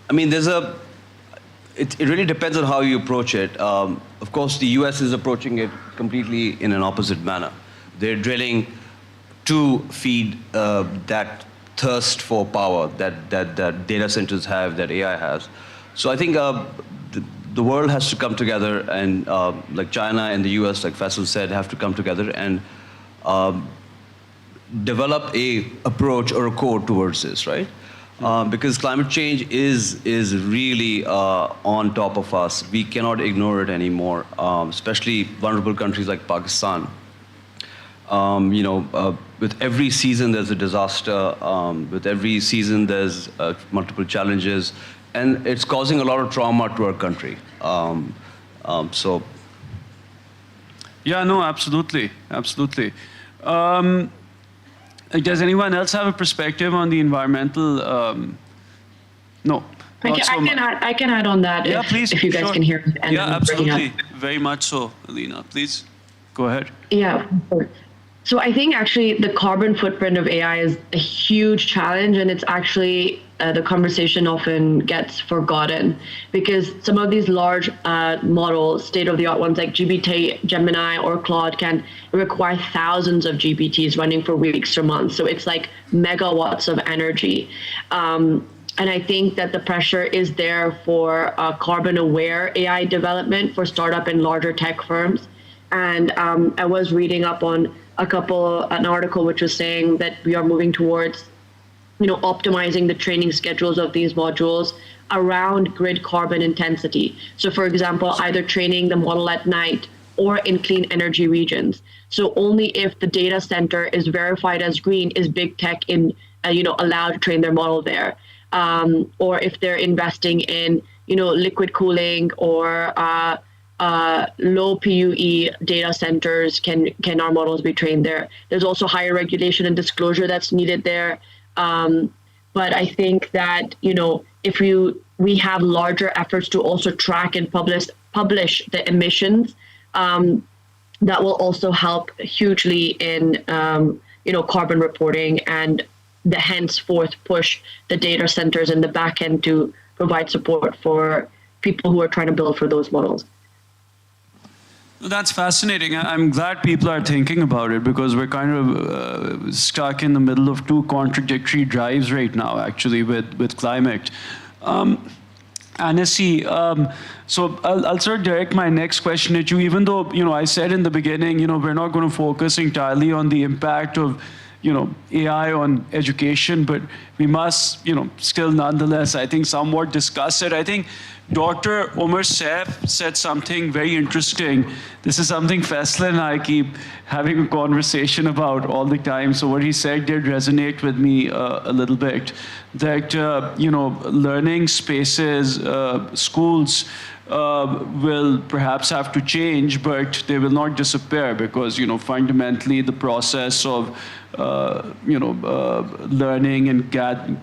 I mean, it really depends on how you approach it. Of course, the US is approaching it completely in an opposite manner. They're drilling to feed that thirst for power that data centers have, that AI has. So I think the world has to come together, and like China and the US, like Faisal said, have to come together and develop a approach or a code towards this, right? Because climate change is really on top of us. We cannot ignore it anymore, especially vulnerable countries like Pakistan. With every season there's a disaster. With every season there's multiple challenges, and it's causing a lot of trauma to our country. So. Yeah, no, absolutely, absolutely. Does anyone else have a perspective on the environmental? No. I can add on that. Yeah, if, please. If you guys sure. can hear. And yeah, absolutely. Very much so, Alina. Please go ahead. Yeah. So I think actually the carbon footprint of AI is a huge challenge, and it's actually the conversation often gets forgotten because some of these large models, state-of-the-art ones like GPT, Gemini, or Claude can require thousands of GPTs running for weeks or months. So it's like megawatts of energy. And I think that the pressure is there for carbon-aware AI development for startup and larger tech firms. And I was reading up on an article which was saying that we are moving towards, optimizing the training schedules of these modules around grid carbon intensity. So for example, either training the model at night or in clean energy regions. So only if the data center is verified as green is big tech allowed to train their model there. Or if they're investing in, liquid cooling or low PUE data centers, can our models be trained there? There's also higher regulation and disclosure that's needed there. But I think that, if we have larger efforts to also track and publish the emissions, that will also help hugely in, carbon reporting and the henceforth push the data centers in the back end to provide support for people who are trying to build for those models. That's fascinating. I'm glad people are thinking about it because we're kind of stuck in the middle of two contradictory drives right now, actually, with climate. Anasi, so I'll sort of direct my next question at you, even though, I said in the beginning, we're not going to focus entirely on the impact of, AI on education, but we must, still nonetheless, I think, somewhat discuss it. I think Dr. Umar Saif said something very interesting. This is something Faisal and I keep having a conversation about all the time. So what he said did resonate with me a little bit. That, learning spaces, schools will perhaps have to change, but they will not disappear because, fundamentally the process of learning and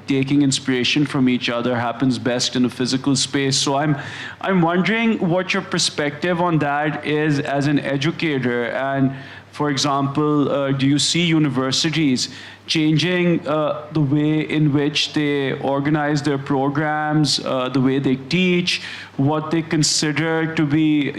taking inspiration from each other happens best in a physical space. So I'm wondering what your perspective on that is as an educator. And for example, do you see universities changing the way in which they organize their programs, the way they teach, what they consider to be,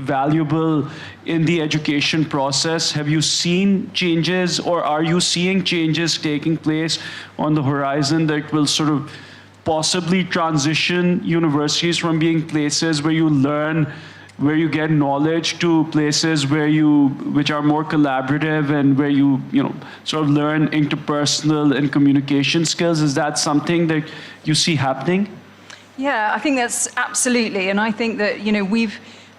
valuable in the education process? Have you seen changes, or are you seeing changes taking place on the horizon that will sort of possibly transition universities from being places where you learn, where you get knowledge, to places which are more collaborative and where you sort of learn interpersonal and communication skills? Is that something that you see happening? Yeah, I think that's absolutely, and I think that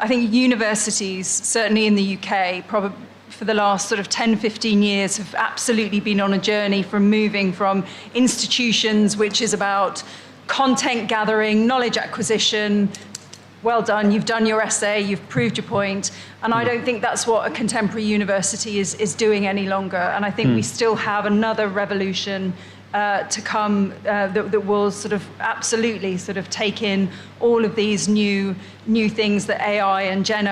I think universities, certainly in the UK, probably for the last sort of 10, 15 years, have absolutely been on a journey from moving from institutions, which is about content gathering, knowledge acquisition. Well done, you've done your essay, you've proved your point. And I don't think that's what a contemporary university is doing any longer. And I think we still have another revolution to come that will sort of absolutely sort of take in all of these new things that AI and Gen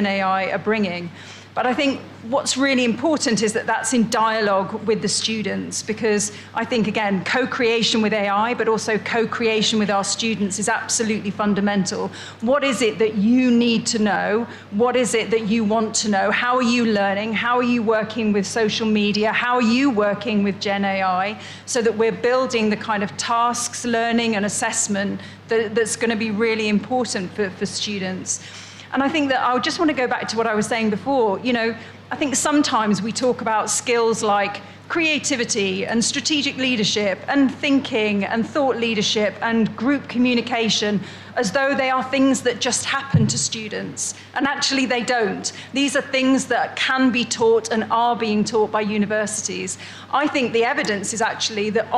AI are bringing. But I think what's really important is that that's in dialogue with the students, because I think, again, co-creation with AI, but also co-creation with our students is absolutely fundamental. What is it that you need to know? What is it that you want to know? How are you learning? How are you working with social media? How are you working with Gen AI? So that we're building the kind of tasks, learning and assessment that's going to be really important for students. And I think that I just want to go back to what I was saying before. I think sometimes we talk about skills like creativity and strategic leadership and thinking and thought leadership and group communication as though they are things that just happen to students. And actually they don't. These are things that can be taught and are being taught by universities. I think the evidence is actually that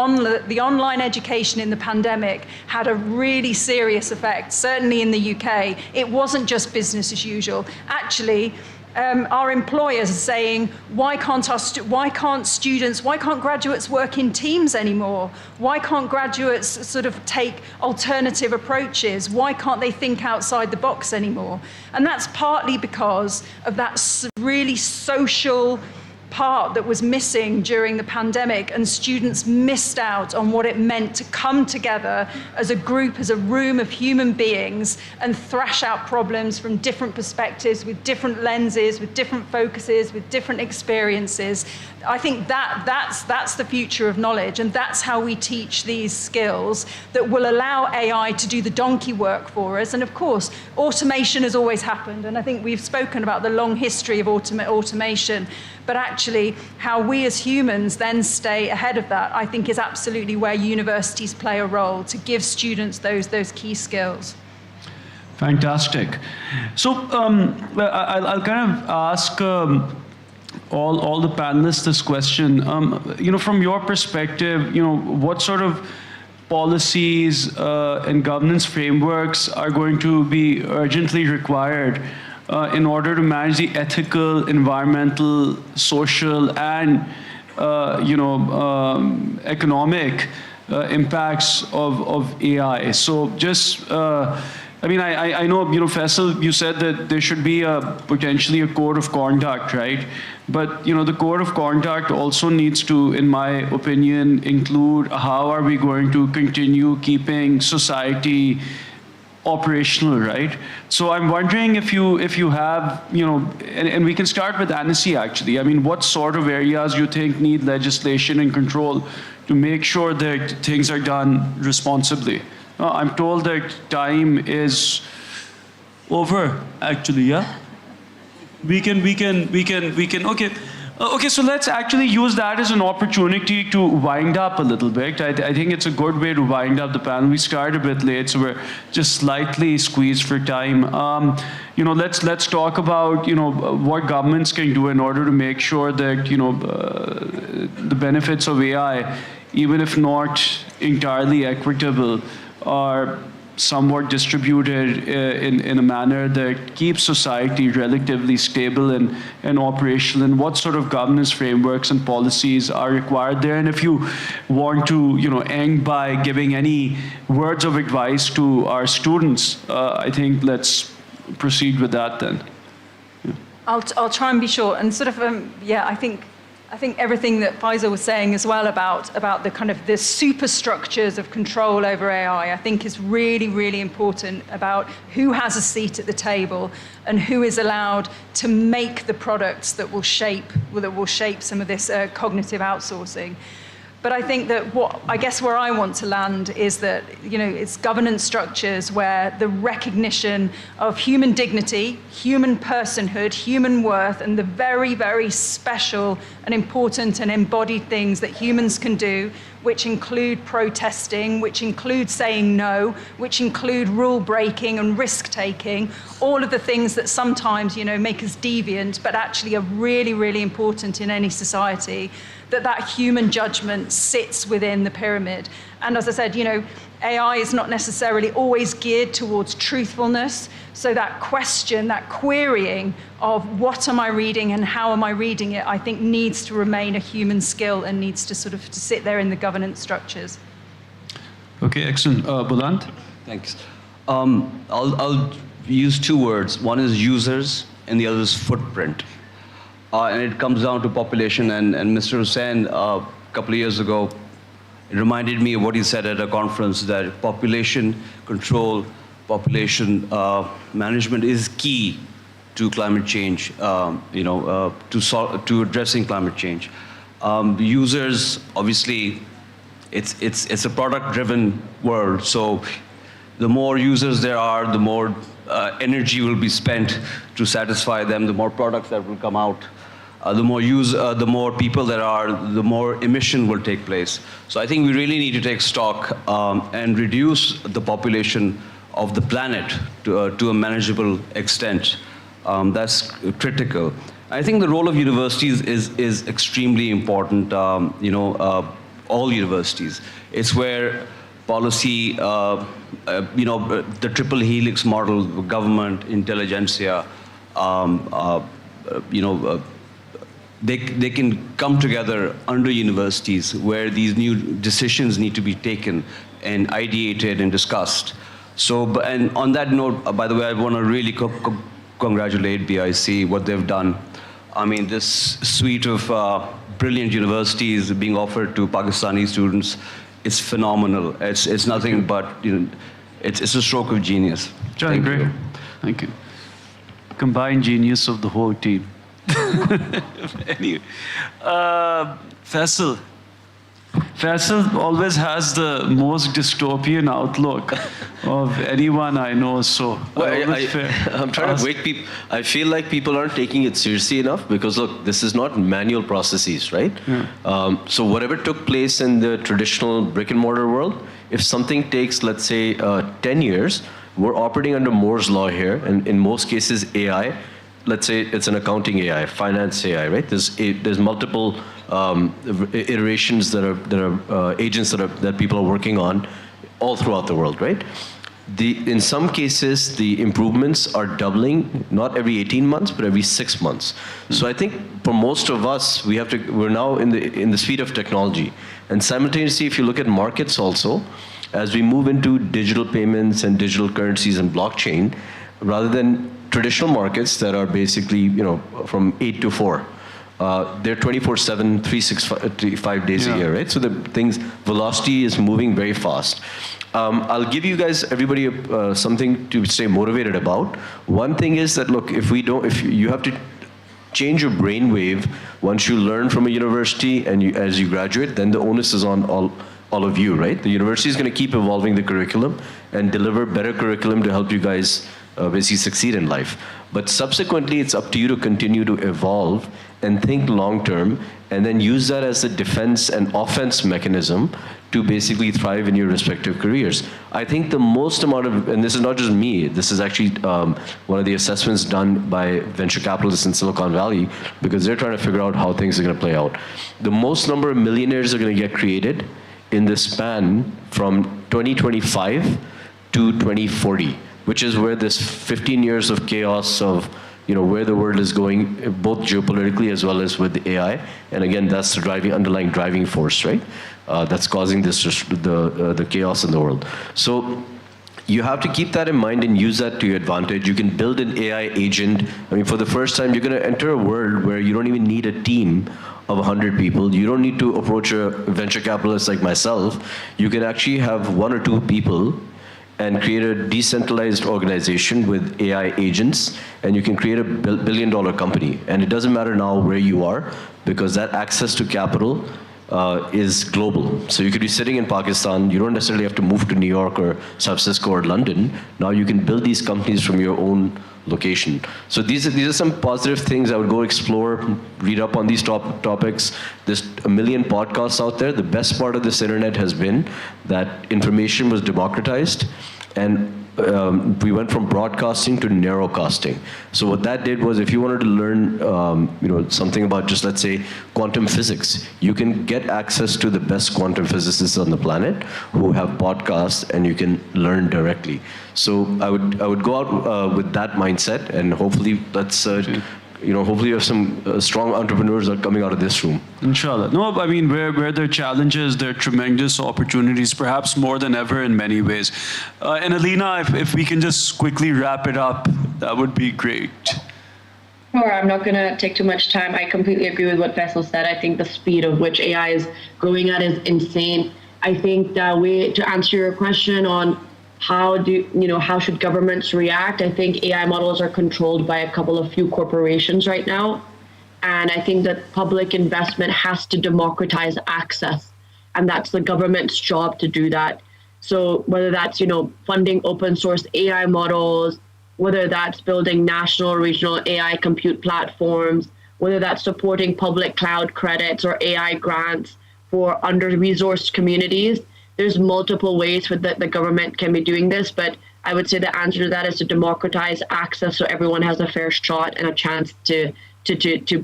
the online education in the pandemic had a really serious effect, certainly in the UK. It wasn't just business as usual. Actually, our employers are saying, why can't graduates work in teams anymore? Why can't graduates sort of take alternative approaches? Why can't they think outside the box anymore? And that's partly because of that really social part that was missing during the pandemic, and students missed out on what it meant to come together as a group, as a room of human beings, and thrash out problems from different perspectives, with different lenses, with different focuses, with different experiences. I think that's the future of knowledge, and that's how we teach these skills that will allow AI to do the donkey work for us. And of course, automation has always happened, and I think we've spoken about the long history of automation, but actually how we as humans then stay ahead of that, I think, is absolutely where universities play a role to give students those key skills. Fantastic. So I'll kind of ask all the panelists this question. From your perspective, what sort of policies and governance frameworks are going to be urgently required in order to manage the ethical, environmental, social, and economic impacts of AI? So just, I know, Faisal, you said that there should be potentially a code of conduct, right? But, the code of conduct also needs to, in my opinion, include how are we going to continue keeping society operational, right? So I'm wondering if you have, and we can start with Annecy, actually. I mean, what sort of areas you think need legislation and control to make sure that things are done responsibly? I'm told that time is over, actually, yeah? We can, okay. Okay, so let's actually use that as an opportunity to wind up a little bit. I think it's a good way to wind up the panel. We started a bit late, so we're just slightly squeezed for time. Let's talk about, what governments can do in order to make sure that, the benefits of AI, even if not entirely equitable, are somewhat distributed in a manner that keeps society relatively stable and operational, and what sort of governance frameworks and policies are required there. And if you want to end by giving any words of advice to our students, I think let's proceed with that then. Yeah. I'll try and be short, and sort of I think everything that Faisal was saying as well about the kind of the superstructures of control over AI, I think is really, really important, about who has a seat at the table and who is allowed to make the products that will shape some of this cognitive outsourcing. But I think that where I want to land is that, it's governance structures where the recognition of human dignity, human personhood, human worth, and the very, very special and important and embodied things that humans can do, which include protesting, which include saying no, which include rule breaking and risk taking, all of the things that sometimes, make us deviant, but actually are really, really important in any society, that human judgment sits within the pyramid. And as I said, AI is not necessarily always geared towards truthfulness. So that question, that querying of what am I reading and how am I reading it, I think needs to remain a human skill and needs to sort of to sit there in the governance structures. Okay, excellent. Buland? Thanks. I'll use two words. One is users and the other is footprint. And it comes down to population, and Mr. Hussain, a couple of years ago, it reminded me of what he said at a conference, that population control, population management is key to climate change, to addressing climate change. Users, obviously, it's a product-driven world, so the more users there are, the more energy will be spent to satisfy them, the more products that will come out. the more use, the more people there are, the more emission will take place. So I think we really need to take stock and reduce the population of the planet to a manageable extent. That's critical. I think the role of universities is extremely important. All universities. It's where policy, the triple helix model, government, intelligentsia, they can come together under universities where these new decisions need to be taken and ideated and discussed. So, and on that note, by the way, I want to really congratulate BIC, what they've done. I mean, this suite of brilliant universities being offered to Pakistani students, it's phenomenal. It's nothing but, it's a stroke of genius. John, great. Thank you. Combined genius of the whole team. Anyway, Faisal. Faisal always has the most dystopian outlook of anyone I know, so I'm trying to wake people. I feel like people aren't taking it seriously enough because look, this is not manual processes, right? Yeah. So whatever took place in the traditional brick and mortar world, if something takes, let's say, 10 years, we're operating under Moore's law here, and in most cases AI, let's say it's an accounting AI, finance AI, right? There's multiple iterations that are agents that people are working on all throughout the world, right? In some cases, the improvements are doubling, not every 18 months, but every 6 months. So I think for most of us, we're now in the speed of technology. And simultaneously, if you look at markets also, as we move into digital payments and digital currencies and blockchain, rather than traditional markets that are basically, from 8 to 4, they're 24/7, 365 days a year, right? So velocity is moving very fast. I'll give you guys, everybody, something to stay motivated about. One thing is that, look, if you have to change your brainwave once you learn from a university and as you graduate, then the onus is on all of you, right? The university is going to keep evolving the curriculum and deliver better curriculum to help you guys basically succeed in life. But subsequently, it's up to you to continue to evolve and think long term, and then use that as a defense and offense mechanism to basically thrive in your respective careers. I think the most amount of, and this is not just me, this is actually one of the assessments done by venture capitalists in Silicon Valley, because they're trying to figure out how things are going to play out. The most number of millionaires are going to get created in the span from 2025 to 2040, which is where this 15 years of chaos of where the world is going, both geopolitically as well as with the AI. And again, that's the underlying driving force, right? That's causing the chaos in the world. So you have to keep that in mind and use that to your advantage. You can build an AI agent. I mean, for the first time, you're going to enter a world where you don't even need a team of 100 people. You don't need to approach a venture capitalist like myself. You can actually have 1 or 2 people and create a decentralized organization with AI agents, and you can create a billion-dollar company. And it doesn't matter now where you are, because that access to capital is global. So you could be sitting in Pakistan, you don't necessarily have to move to New York or San Francisco or London. Now you can build these companies from your own location. So these are some positive things I would go explore, read up on these topics. There's a million podcasts out there. The best part of this internet has been that information was democratized, and we went from broadcasting to narrowcasting. So what that did was, if you wanted to learn something about just, let's say, quantum physics, you can get access to the best quantum physicists on the planet who have podcasts, and you can learn directly. So I would go out with that mindset, and hopefully hopefully you have some strong entrepreneurs that are coming out of this room. Inshallah. No, I mean, where there are challenges, there are tremendous opportunities, perhaps more than ever in many ways. And Alina, if we can just quickly wrap it up, that would be great. Sure, I'm not going to take too much time. I completely agree with what Faisal said. I think the speed of which AI is growing at is insane. I think that to answer your question on how should governments react? I think AI models are controlled by a few corporations right now. And I think that public investment has to democratize access. And that's the government's job to do that. So whether that's, funding open source AI models, whether that's building national, regional AI compute platforms, whether that's supporting public cloud credits or AI grants for under-resourced communities. There's multiple ways that the government can be doing this, but I would say the answer to that is to democratize access so everyone has a fair shot and a chance to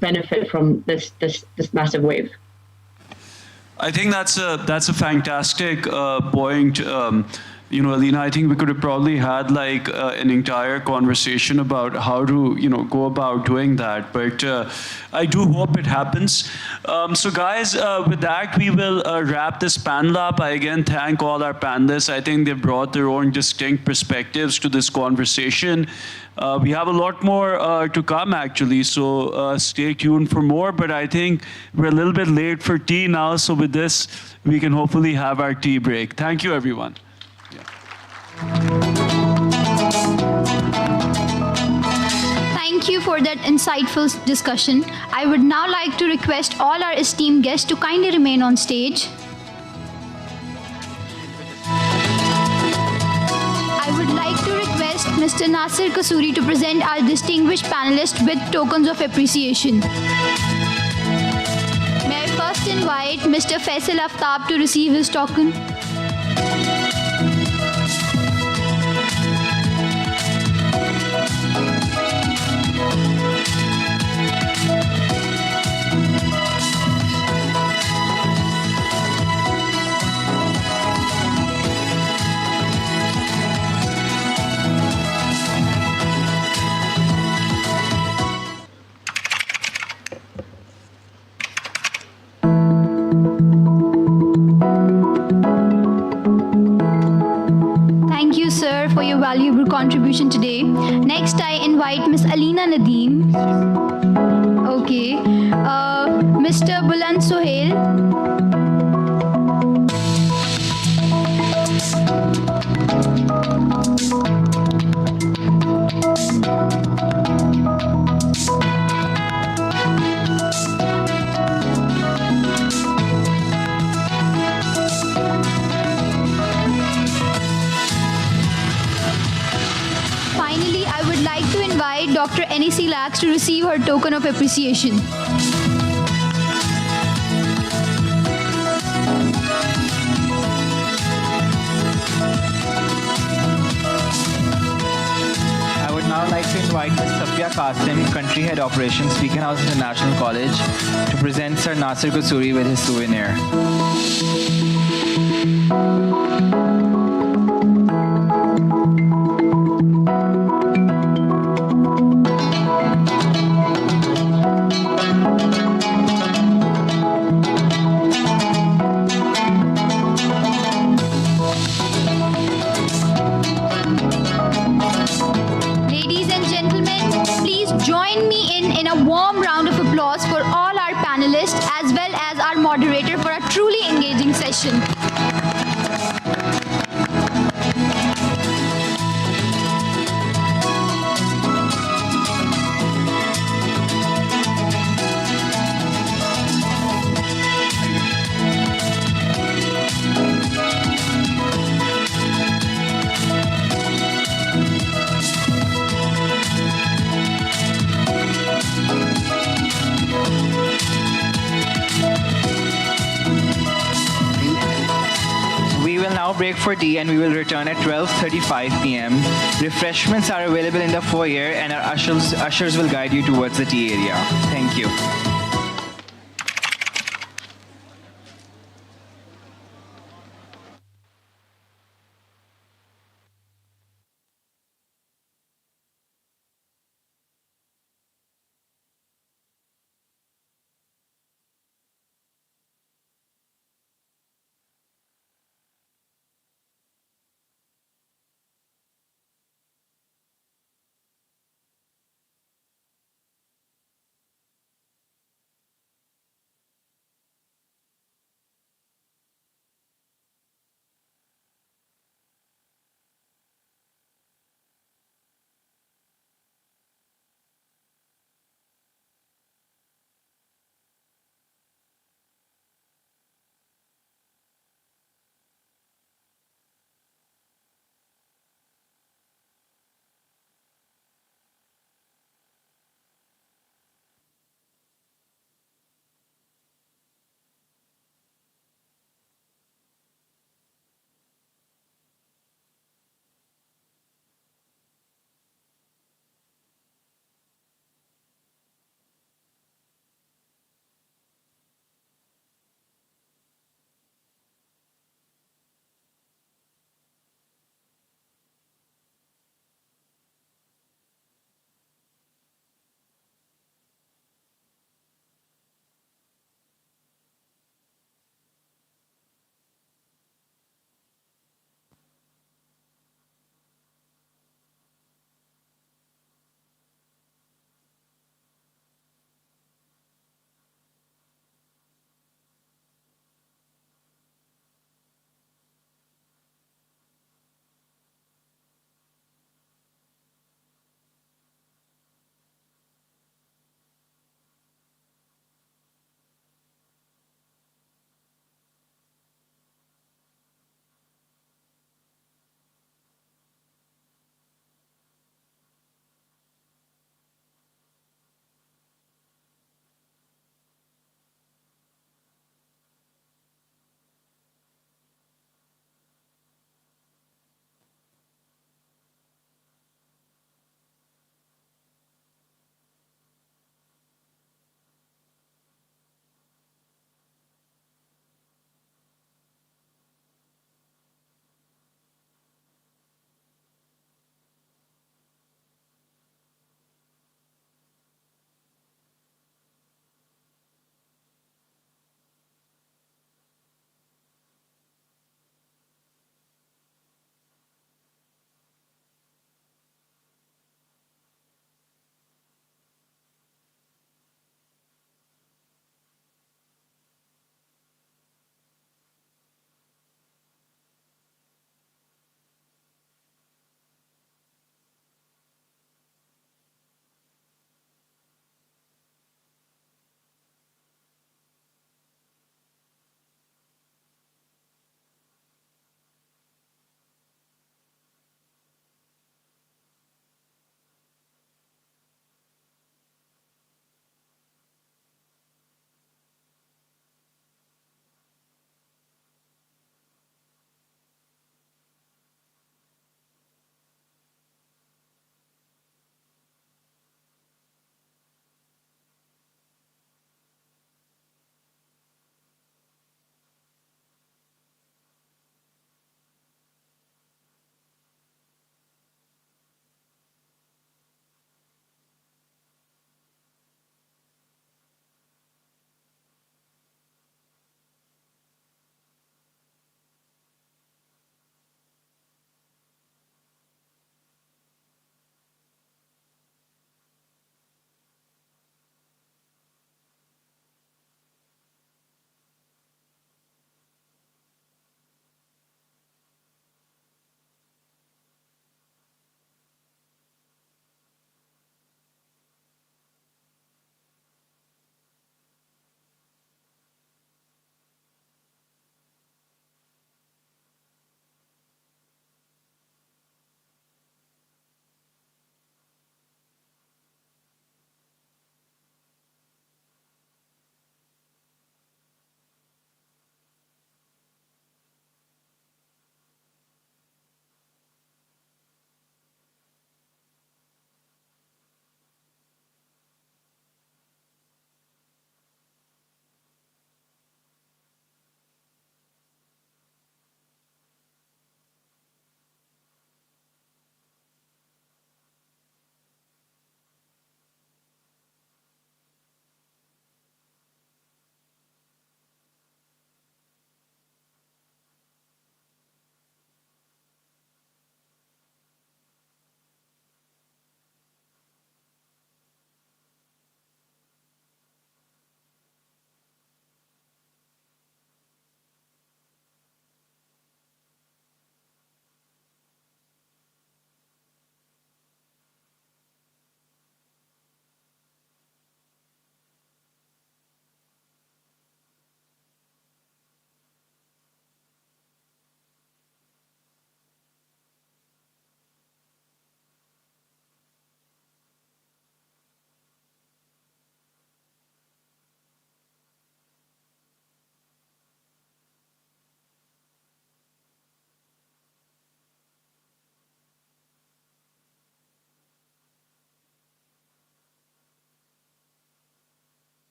benefit from this massive wave. I think that's a fantastic point. Alina, I think we could have probably had like an entire conversation about how to, go about doing that. But I do hope it happens. So guys, with that, we will wrap this panel up. I again thank all our panelists. I think they've brought their own distinct perspectives to this conversation. We have a lot more to come, actually, so stay tuned for more. But I think we're a little bit late for tea now, so with this, we can hopefully have our tea break. Thank you, everyone. Thank you for that insightful discussion. I would now like to request all our esteemed guests to kindly remain on stage. I would like to request Mr. Nasir Kasuri to present our distinguished panelists with tokens of appreciation. May I first invite Mr. Faisal Aftab to receive his token. Thank you, sir, for your valuable contribution today. Next, I invite Ms. Alina Nadeem. Okay. Mr. Buland Sohail. Finally, I would like to invite Dr. N.E.C. Lax to receive her token of appreciation. I would now like to invite Ms. Safia Qasim, Country Head Operations, Beaconhouse International College, to present Sir Nasir Kasuri with his souvenir. Ladies and gentlemen, please join me in a warm round of applause for all our panelists as well as our moderator for a truly engaging session. We will now break for tea and we will return at 12:35 p.m. Refreshments are available in the foyer and our ushers will guide you towards the tea area. Thank you.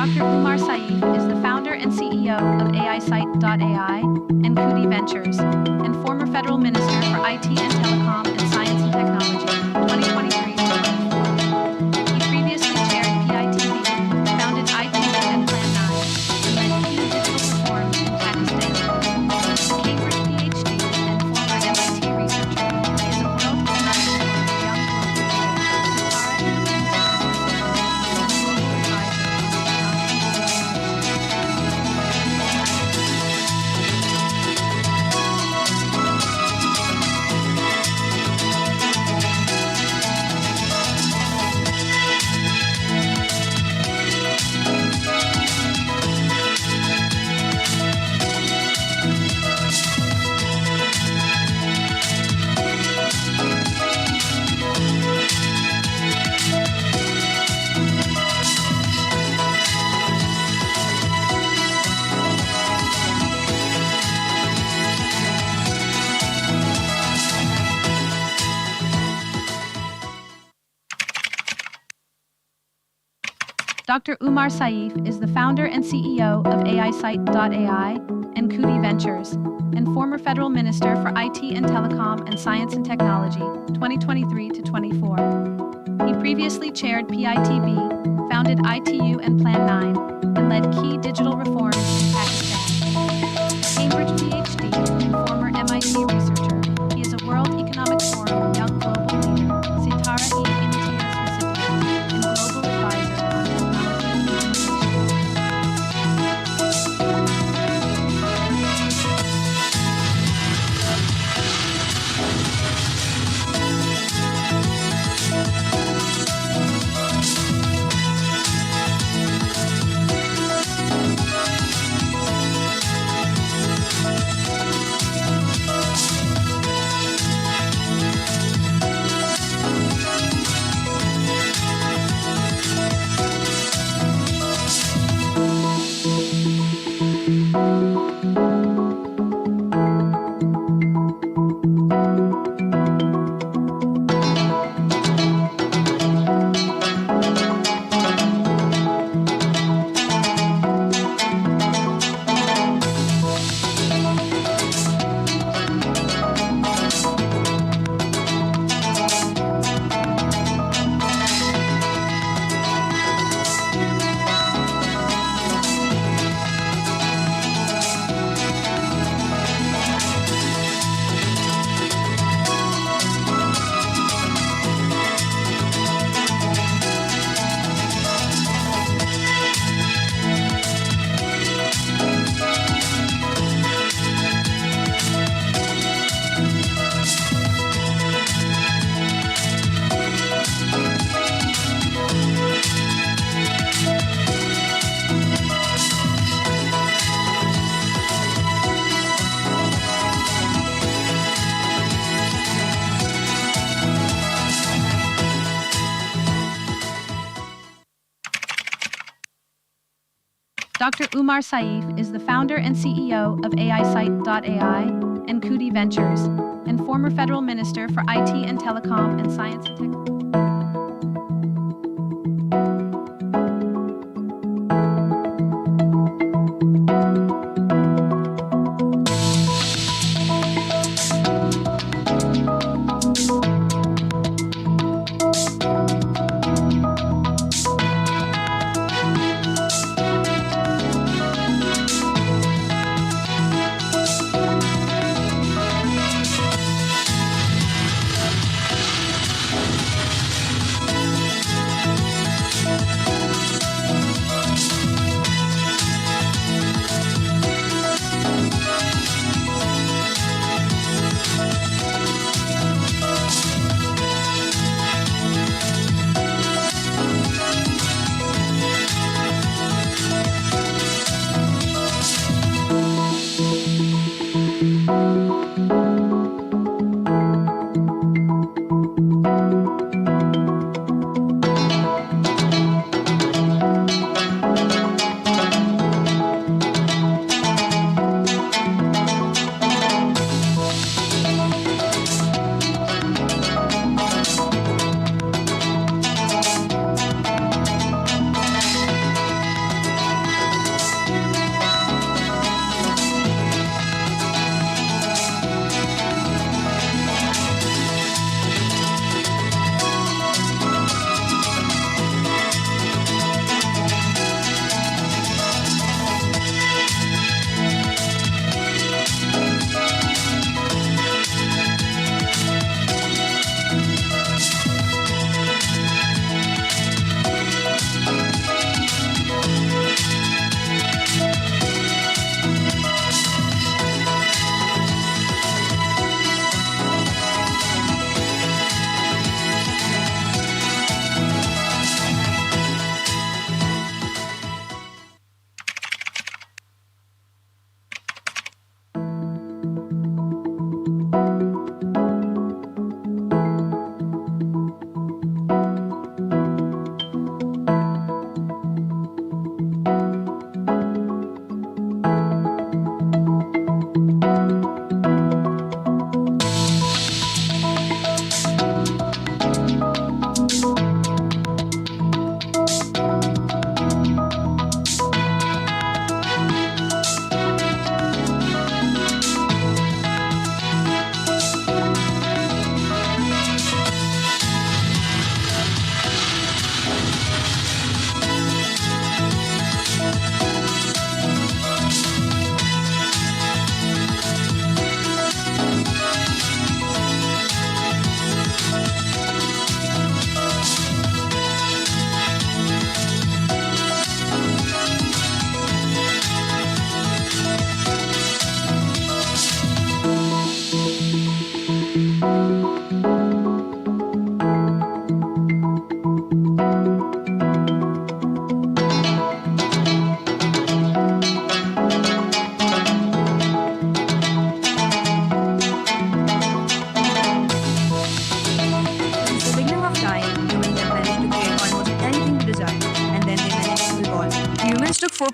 Dr. Umar Saif is the founder and CEO of AISite.ai and Kuti Ventures, and former federal minister for IT and Telecom and Science and Technology, 2023 to 2024. He previously chaired PITB, founded ITU and Plan 9, and led key digital reforms in Pakistan. A Cambridge PhD and former MIT researcher, he is a world economic forum young global leader, Dr. Umar Saif is the founder and CEO of AISite.ai and Kuti Ventures, and former federal minister for IT and Telecom and Science and Technology, 2023 to 24. He previously chaired PITB, founded ITU and Plan 9, and led key digital reforms in Pakistan. A Cambridge PhD and former MIT researcher, he is a World Economic Forum Young Global Leader, Sitara-e-Imtiaz recipient, and global advisor on technology and innovation. Dr. Umar Saif is the founder and CEO of AISite.ai and Kuti Ventures, and former federal minister for IT and Telecom and Science and Technology.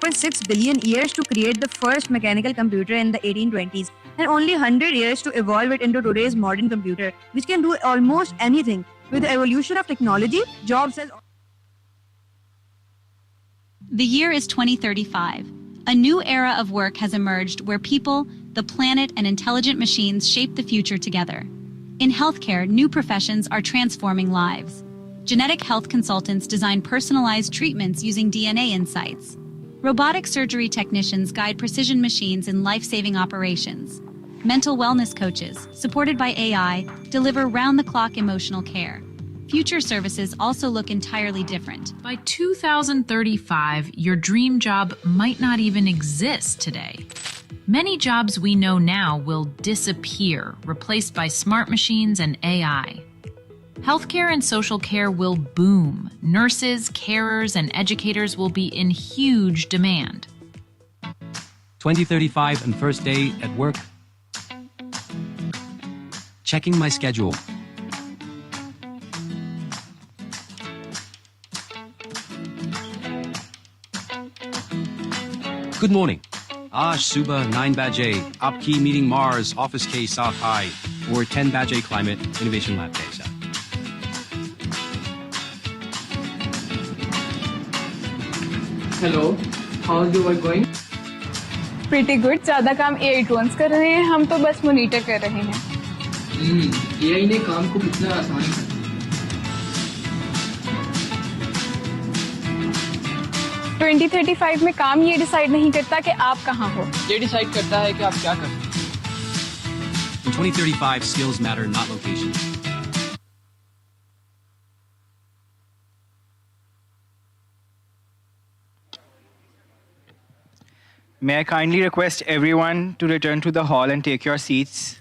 4.6 billion years to create the first mechanical computer in the 1820s, and only 100 years to evolve it into today's modern computer, which can do almost anything. With the evolution of technology, jobs has... The year is 2035. A new era of work has emerged where people, the planet, and intelligent machines shape the future together. In healthcare, new professions are transforming lives. Genetic health consultants design personalized treatments using DNA insights. Robotic surgery technicians guide precision machines in life-saving operations. Mental wellness coaches, supported by AI, deliver round-the-clock emotional care. Future services also look entirely different. By 2035, your dream job might not even exist today. Many jobs we know now will disappear, replaced by smart machines and AI. Healthcare and social care will boom. Nurses, carers, and educators will be in huge demand. 2035 and first day at work. Checking my schedule. Good morning. Aaj Subah 9 baje, Aapki meeting Mars, office ke saath hai, or 10 baje climate innovation lab ke saath. Hello, how's your work going? Pretty good. ज़्यादा काम AI drones कर रहे हैं, हम तो बस monitor कर रहे हैं. AI ने काम को कितना आसान कर दिया. 2035 में काम ये डिसाइड नहीं करता कि आप कहाँ हो. ये डिसाइड करता है कि आप क्या करते हैं. In 2035, skills matter, not location. May I kindly request everyone to return to the hall and take your seats?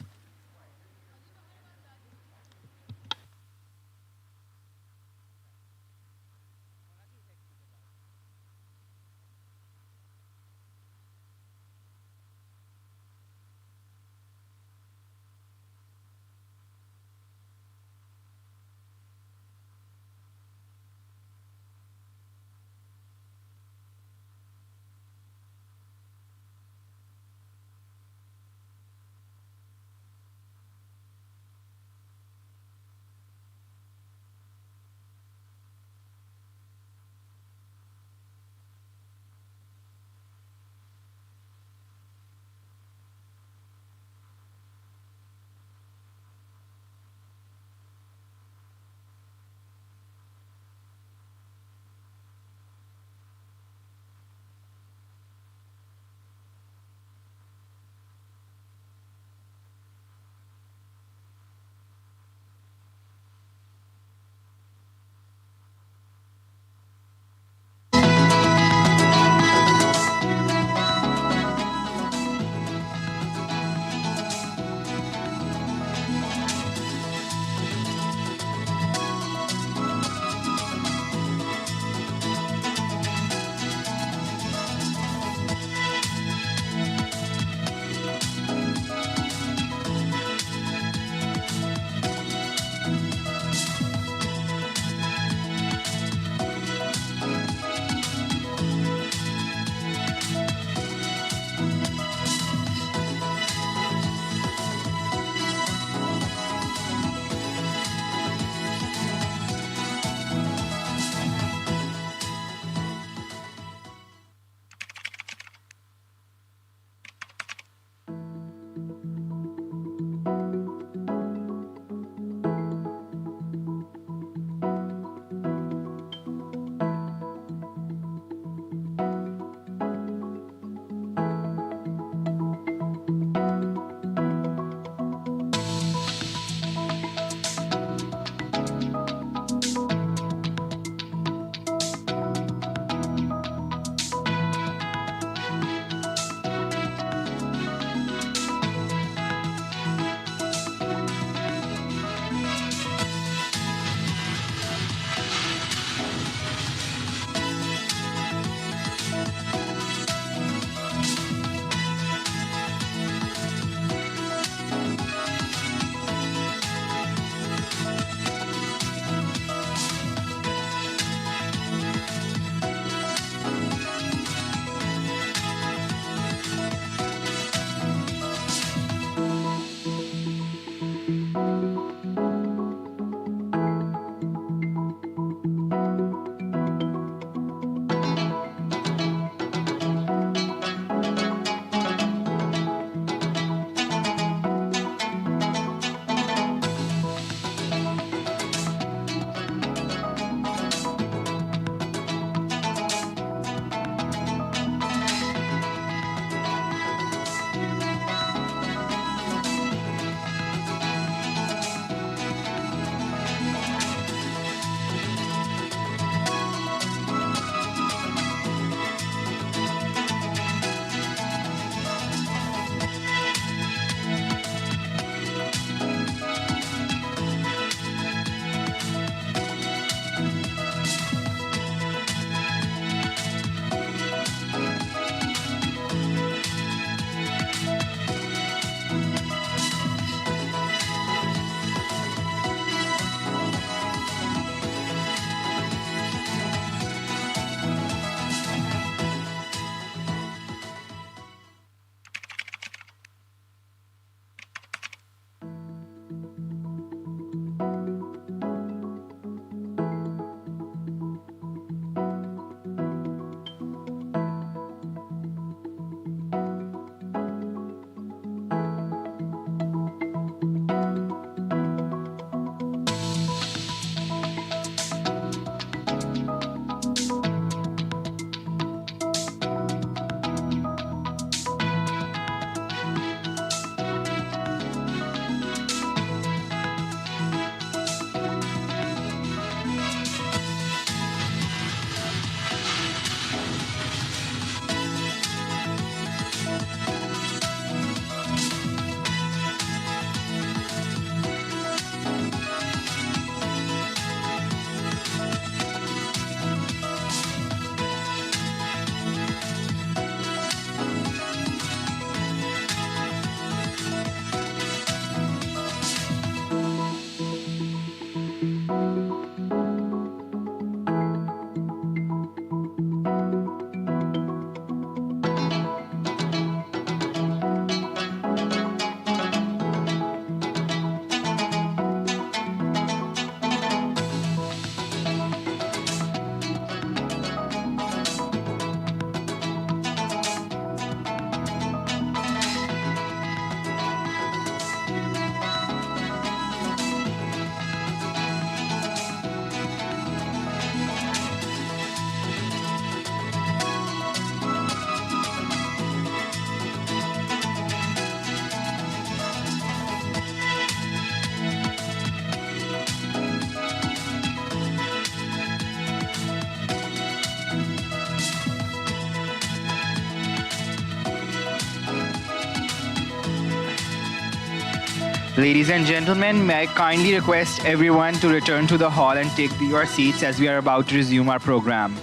Ladies and gentlemen, may I kindly request everyone to return to the hall and take your seats as we are about to resume our program.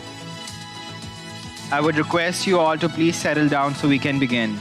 I would request you all to please settle down so we can begin.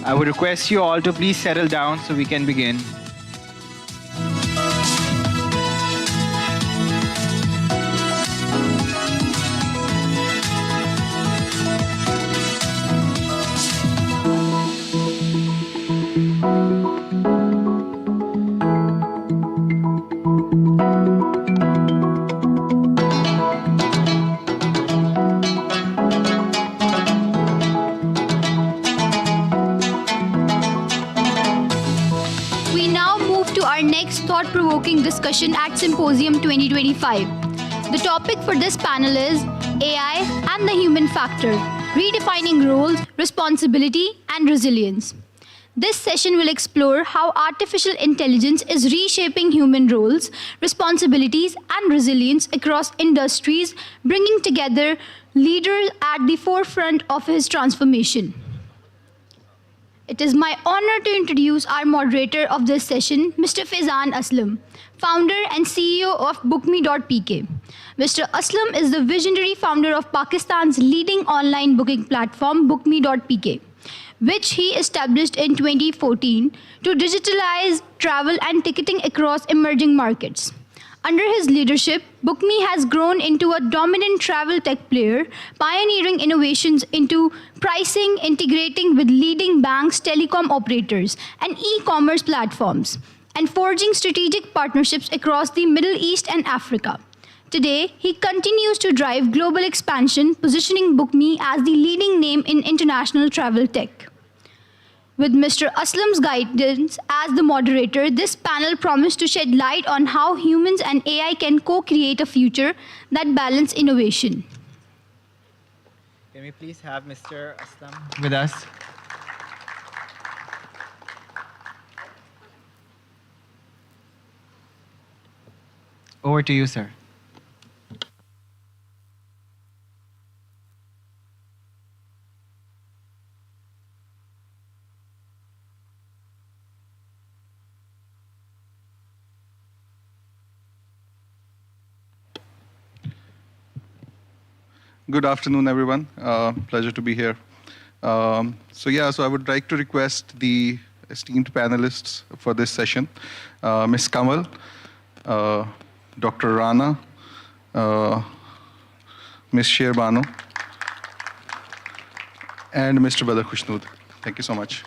I would request you all to please settle down so we can begin. Thought-provoking discussion at Symposium 2025. The topic for this panel is AI and the Human Factor, Redefining Roles, Responsibility and Resilience. This session will explore how artificial intelligence is reshaping human roles, responsibilities and resilience across industries, bringing together leaders at the forefront of his transformation. It is my honor to introduce our moderator of this session, Mr. Faizan Aslam, founder and CEO of BookMe.pk. Mr. Aslam is the visionary founder of Pakistan's leading online booking platform, BookMe.pk, which he established in 2014 to digitalize travel and ticketing across emerging markets. Under his leadership, BookMe has grown into a dominant travel tech player, pioneering innovations into pricing, integrating with leading banks, telecom operators, and e-commerce platforms, and forging strategic partnerships across the Middle East and Africa. Today, he continues to drive global expansion, positioning BookMe as the leading name in international travel tech. With Mr. Aslam's guidance as the moderator, this panel promised to shed light on how humans and AI can co-create a future that balance innovation. Can we please have Mr. Aslam with us? Over to you, sir. Good afternoon, everyone. Pleasure to be here. So I would like to request the esteemed panelists for this session, Ms. Kamal, Dr. Rana, Ms. Sherbano, and Mr. Badr Khushnood. Thank you so much.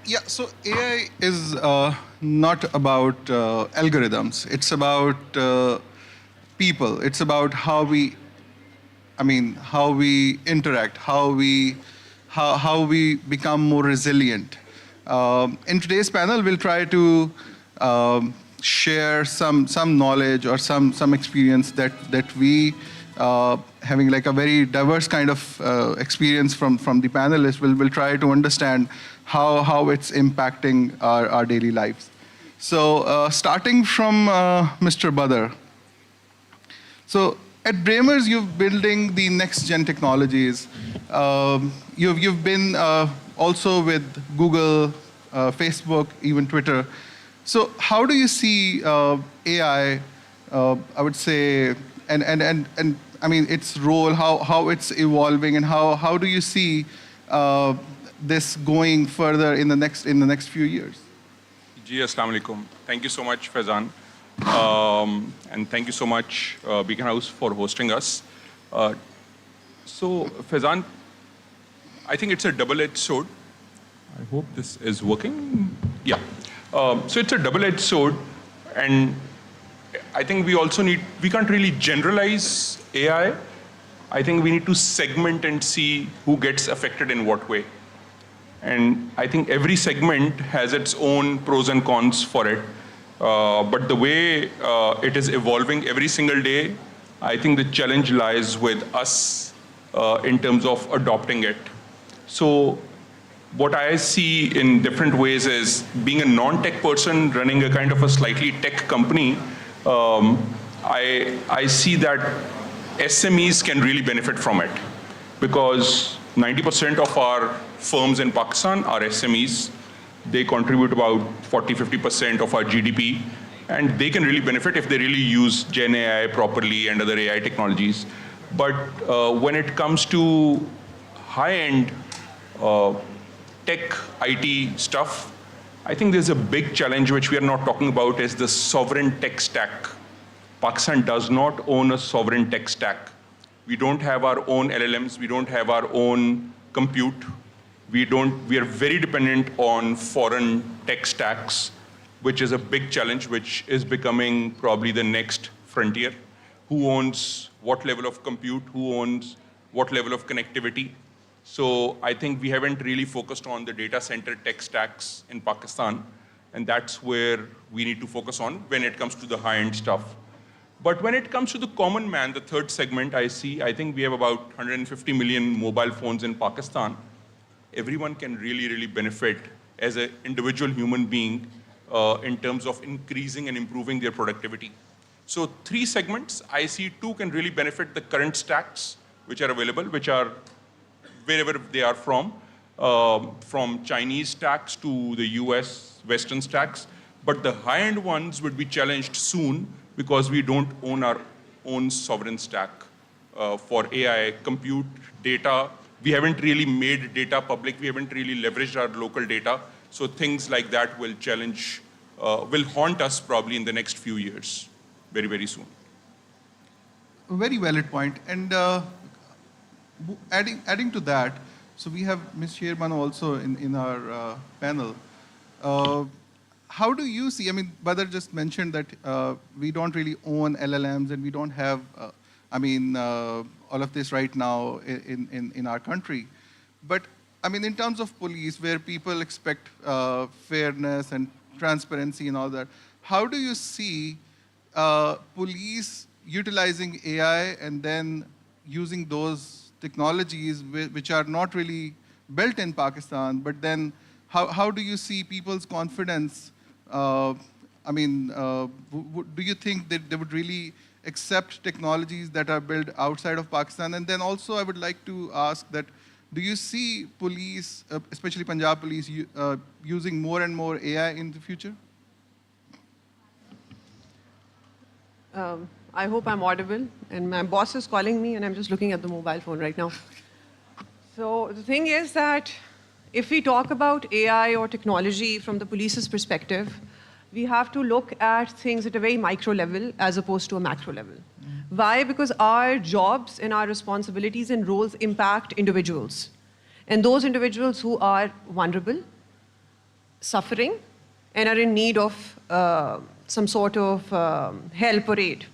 Yeah, so AI is not about algorithms. It's about people. It's about how we interact, how we become more resilient. In today's panel, we'll try to share some knowledge or some experience that we having like a very diverse kind of experience from the panelists. We'll try to understand how it's impacting our daily lives. So starting from Mr. Badar. So at Bremers, you're building the next-gen technologies. You've been also with Google, Facebook, even Twitter. So how do you see AI, I would say, and I mean, its role, how it's evolving, and how do you see this going further in the next few years? Ji, Assalamu alaikum. Thank you so much, Faizan. And thank you so much, Beaconhouse, for hosting us. So, Faizan, I think it's a double-edged sword. I hope this is working. Yeah. So it's a double-edged sword, and I think we can't really generalize AI. I think we need to segment and see who gets affected in what way. And I think every segment has its own pros and cons for it. But the way it is evolving every single day, I think the challenge lies with us in terms of adopting it. So what I see in different ways is, being a non-tech person running a kind of a slightly tech company, I see that SMEs can really benefit from it, because 90% of our firms in Pakistan are SMEs. They contribute about 40–50% of our GDP, and they can really benefit if they really use Gen AI properly and other AI technologies. But when it comes to high-end tech IT stuff, I think there's a big challenge which we are not talking about, is the sovereign tech stack. Pakistan does not own a sovereign tech stack. We don't have our own LLMs. We don't have our own compute. We are very dependent on foreign tech stacks, which is a big challenge, which is becoming probably the next frontier. Who owns what level of compute? Who owns what level of connectivity? So I think we haven't really focused on the data center tech stacks in Pakistan, and that's where we need to focus on when it comes to the high-end stuff. But when it comes to the common man, the third segment I think we have about 150 million mobile phones in Pakistan. Everyone can really benefit as an individual human being in terms of increasing and improving their productivity. So 3 segments, I see 2 can really benefit the current stacks which are available, which are wherever they are from Chinese stacks to the US Western stacks. But the high-end ones would be challenged soon, because we don't own our own sovereign stack for AI, compute, data. We haven't really made data public. We haven't really leveraged our local data. So things like that will haunt us probably in the next few years, very soon. A very valid point. And adding to that, so we have Ms. Sherman also in our panel. How do you see, I mean, Badar just mentioned that we don't really own LLMs, and we don't have, all of this right now in our country. But, I mean, in terms of police, where people expect fairness and transparency and all that, how do you see police utilizing AI and then using those technologies which are not really built in Pakistan, but then how do you see people's confidence? Do you think that they would really accept technologies that are built outside of Pakistan? And then also I would like to ask that, do you see police, especially Punjab police, using more and more AI in the future? I hope I'm audible, and my boss is calling me, and I'm just looking at the mobile phone right now. So the thing is that if we talk about AI or technology from the police's perspective, we have to look at things at a very micro level as opposed to a macro level. Why? Because our jobs and our responsibilities and roles impact individuals. And those individuals who are vulnerable, suffering, and are in need of some sort of help or aid.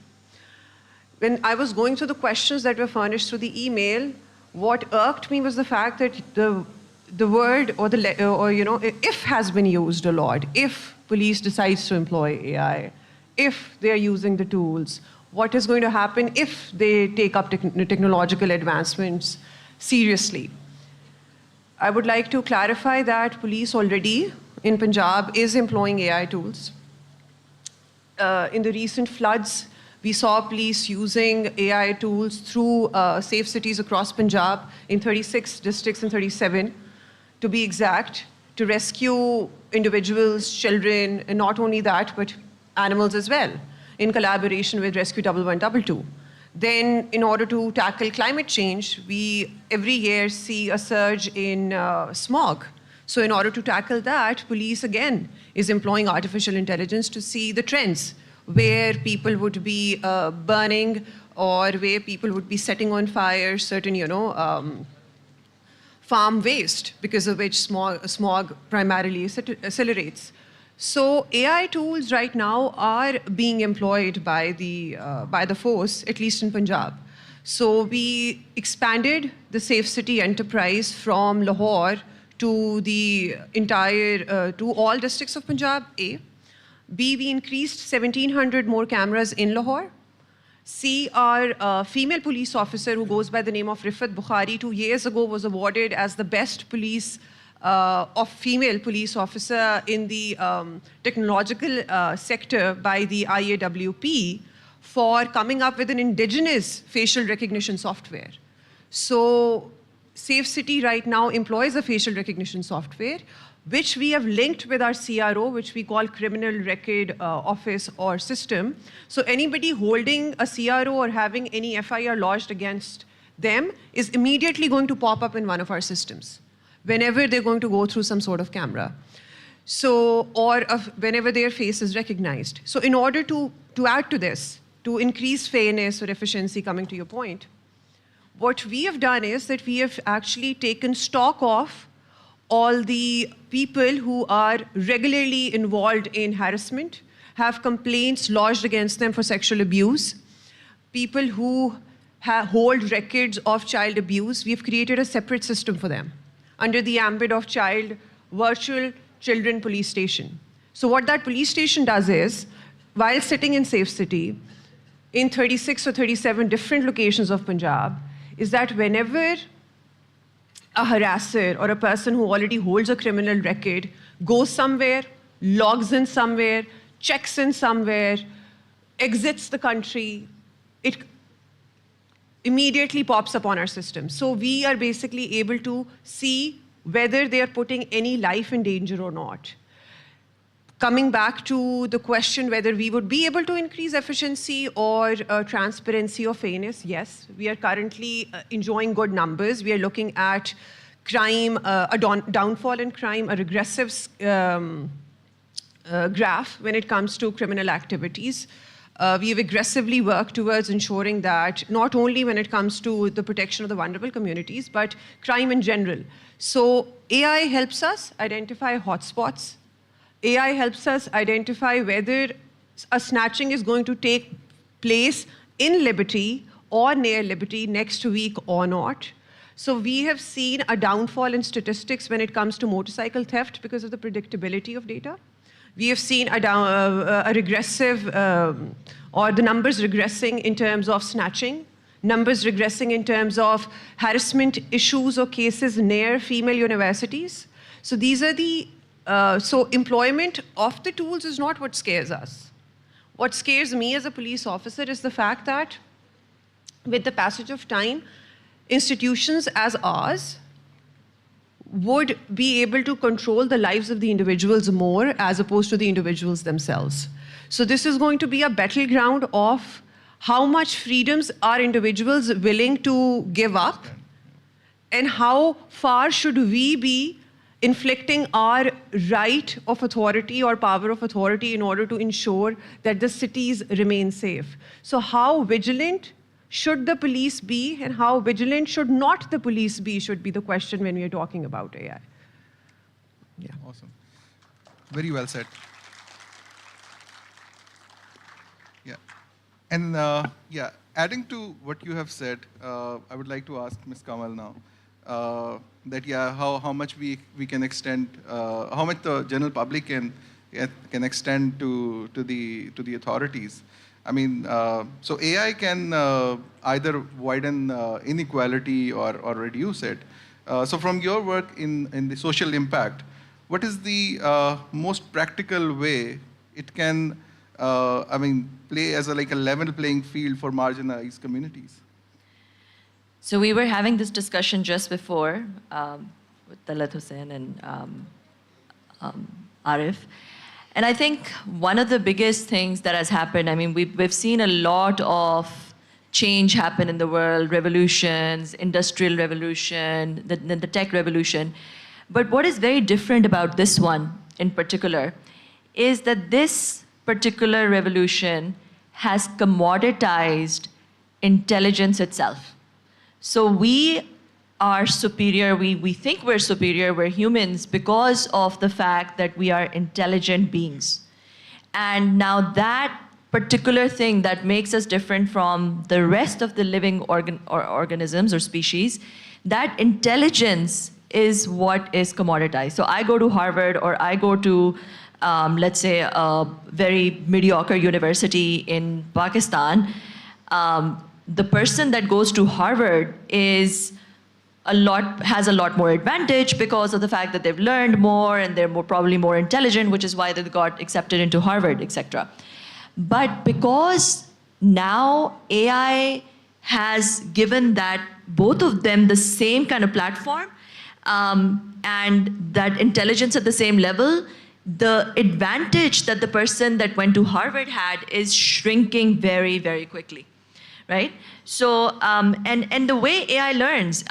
When I was going through the questions that were furnished through the email, what irked me was the fact that the word or if has been used a lot. If police decides to employ AI, if they are using the tools, what is going to happen if they take up technological advancements seriously? I would like to clarify that police already in Punjab is employing AI tools. in the recent floods, we saw police using AI tools through safe cities across Punjab in 36 districts and 37, to be exact, to rescue individuals, children, and not only that, but animals as well, in collaboration with Rescue 1122. Then, in order to tackle climate change, we every year see a surge in smog. So in order to tackle that, police again is employing artificial intelligence to see the trends, where people would be burning or where people would be setting on fire certain, farm waste, because of which smog primarily accelerates. So AI tools right now are being employed by the force, at least in Punjab. So we expanded the Safe City enterprise from Lahore to the entire, to all districts of Punjab, A. B, we increased 1,700 more cameras in Lahore. C, our female police officer, who goes by the name of Rifat Bukhari, 2 years ago was awarded as the best female police officer in the technological sector by the IAWP for coming up with an indigenous facial recognition software. So Safe City right now employs a facial recognition software, which we have linked with our CRO, which we call Criminal Record Office or system. So anybody holding a CRO or having any FIR lodged against them is immediately going to pop up in one of our systems whenever they're going to go through some sort of camera. So, or whenever their face is recognized. So in order to add to this, to increase fairness or efficiency, coming to your point, what we have done is that we have actually taken stock of all the people who are regularly involved in harassment, have complaints lodged against them for sexual abuse, people who hold records of child abuse. We have created a separate system for them under the ambit of virtual children police station. So what that police station does is, while sitting in Safe City, in 36 or 37 different locations of Punjab, is that whenever a harasser or a person who already holds a criminal record goes somewhere, logs in somewhere, checks in somewhere, exits the country, it immediately pops up on our system. So we are basically able to see whether they are putting any life in danger or not. Coming back to the question whether we would be able to increase efficiency or transparency or fairness, yes. We are currently enjoying good numbers. We are looking at crime, a downfall in crime, a regressive graph when it comes to criminal activities. We have aggressively worked towards ensuring that not only when it comes to the protection of the vulnerable communities, but crime in general. So AI helps us identify hotspots. AI helps us identify whether a snatching is going to take place in Liberty or near Liberty next week or not. So we have seen a downfall in statistics when it comes to motorcycle theft because of the predictability of data. We have seen a regressive, or the numbers regressing in terms of snatching, numbers regressing in terms of harassment issues or cases near female universities. So these are the so employment of the tools is not what scares us. What scares me as a police officer is the fact that with the passage of time, institutions as ours would be able to control the lives of the individuals more as opposed to the individuals themselves. So this is going to be a battleground of how much freedoms are individuals willing to give up and how far should we be inflicting our right of authority or power of authority in order to ensure that the cities remain safe. So how vigilant should the police be and how vigilant should not the police be should be the question when we are talking about AI. Yeah. Awesome. Very well said. Yeah. And yeah, adding to what you have said, I would like to ask Ms. Kamal now. That yeah, how much we can extend, how much the general public can extend to the authorities. I mean, so AI can either widen inequality or reduce it. So from your work in the social impact, what is the most practical way it can play as a level playing field for marginalized communities? So we were having this discussion just before with Talat Hussain and Arif. And I think one of the biggest things that has happened, we've seen a lot of change happen in the world, revolutions, industrial revolution, the tech revolution. But what is very different about this one in particular is that this particular revolution has commoditized intelligence itself. So we are superior, we think we're superior, we're humans because of the fact that we are intelligent beings. And now that particular thing that makes us different from the rest of the living organisms or species, that intelligence is what is commoditized. So I go to Harvard or I go to, let's say, a very mediocre university in Pakistan. The person that goes to Harvard has a lot more advantage because of the fact that they've learned more and they're probably more intelligent, which is why they got accepted into Harvard, etc. But because now AI has given both of them the same kind of platform and that intelligence at the same level, the advantage that the person that went to Harvard had is shrinking very, very quickly. Right? So, and the way AI learns,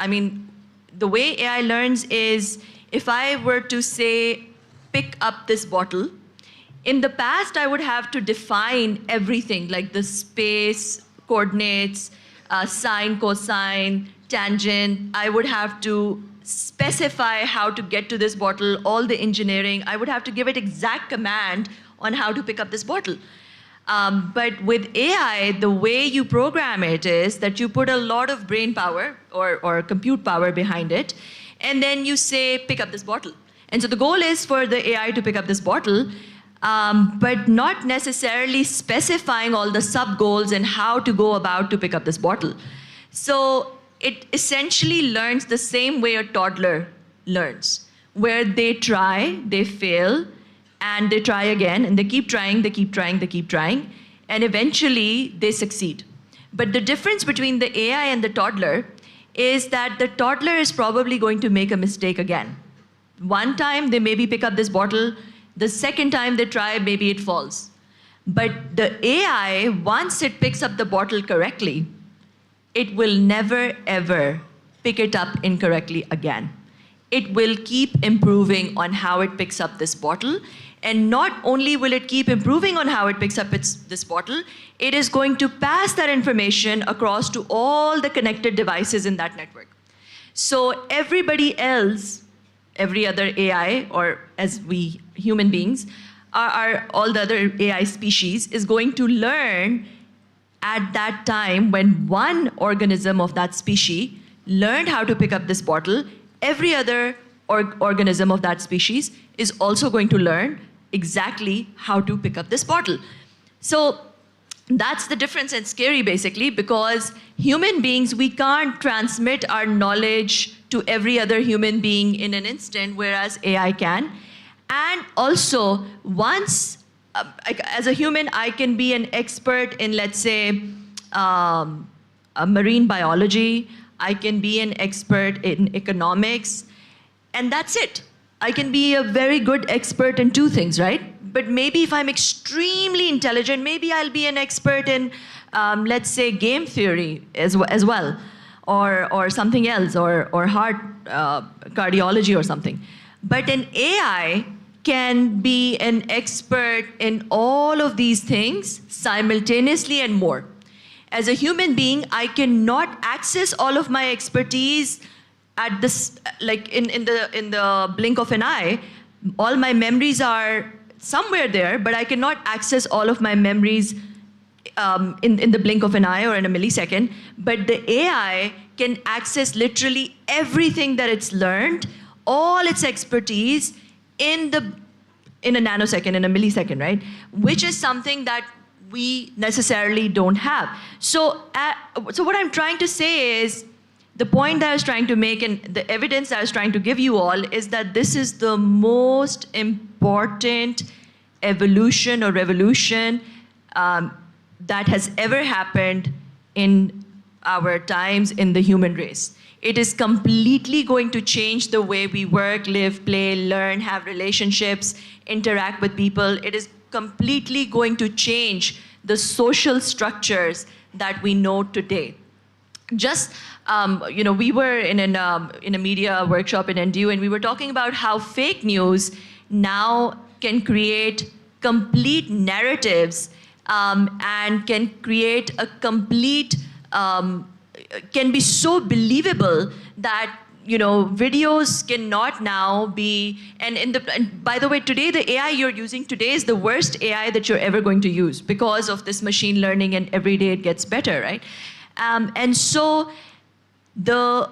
the way AI learns is if I were to say, pick up this bottle, in the past I would have to define everything like the space, coordinates, sine, cosine, tangent. I would have to specify how to get to this bottle, all the engineering. I would have to give it exact command on how to pick up this bottle. But with AI, the way you program it is that you put a lot of brain power or compute power behind it, and then you say, pick up this bottle. And so the goal is for the AI to pick up this bottle, but not necessarily specifying all the sub-goals and how to go about to pick up this bottle. So it essentially learns the same way a toddler learns, where they try, they fail, and they try again, and they keep trying, they keep trying, they keep trying, and eventually they succeed. But the difference between the AI and the toddler is that the toddler is probably going to make a mistake again. One time they maybe pick up this bottle, the second time they try, maybe it falls. But the AI, once it picks up the bottle correctly, it will never ever pick it up incorrectly again. It will keep improving on how it picks up this bottle. And not only will it keep improving on how it picks up this bottle, it is going to pass that information across to all the connected devices in that network. So everybody else, every other AI, or as we human beings, all the other AI species, is going to learn at that time when one organism of that species learned how to pick up this bottle, every other organism of that species is also going to learn exactly how to pick up this bottle. So that's the difference, and scary basically, because human beings, we can't transmit our knowledge to every other human being in an instant, whereas AI can. And also, once, as a human, I can be an expert in, let's say, marine biology, I can be an expert in economics, and that's it. I can be a very good expert in two things, right? But maybe if I'm extremely intelligent, maybe I'll be an expert in, let's say, game theory as well, or something else, or heart cardiology or something. But an AI can be an expert in all of these things simultaneously and more. As a human being, I cannot access all of my expertise at this, like in the blink of an eye. All my memories are somewhere there, but I cannot access all of my memories in the blink of an eye or in a millisecond. But the AI can access literally everything that it's learned, all its expertise in a nanosecond, in a millisecond, right? Which is something that we necessarily don't have. So what I'm trying to say is, the point that I was trying to make and the evidence that I was trying to give you all is that this is the most important evolution or revolution that has ever happened in our times in the human race. It is completely going to change the way we work, live, play, learn, have relationships, interact with people. It is completely going to change the social structures that we know today. Just, we were in a media workshop in NDU, and we were talking about how fake news now can create complete narratives and can create a complete, can be so believable that videos cannot now be, and by the way, today the AI you're using today is the worst AI that you're ever going to use because of this machine learning, and every day it gets better, right? And so the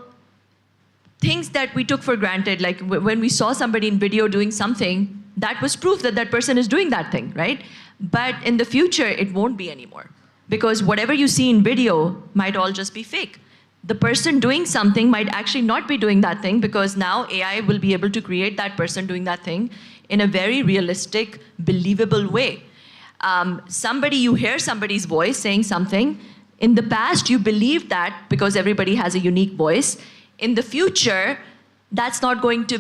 things that we took for granted, like when we saw somebody in video doing something, that was proof that that person is doing that thing, right? But in the future, it won't be anymore, because whatever you see in video might all just be fake. The person doing something might actually not be doing that thing, because now AI will be able to create that person doing that thing in a very realistic, believable way. You hear somebody's voice saying something. In the past, you believed that because everybody has a unique voice. In the future, that's not going to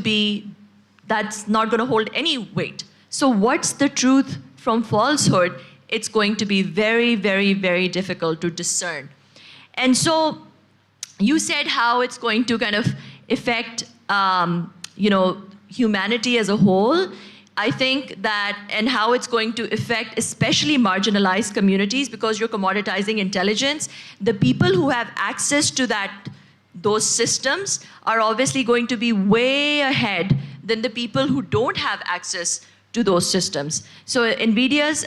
hold any weight. So what's the truth from falsehood? It's going to be very, very, very difficult to discern. And so you said how it's going to kind of affect, humanity as a whole. I think that, and how it's going to affect especially marginalized communities, because you're commoditizing intelligence. The people who have access to those systems are obviously going to be way ahead than the people who don't have access to those systems. So NVIDIA's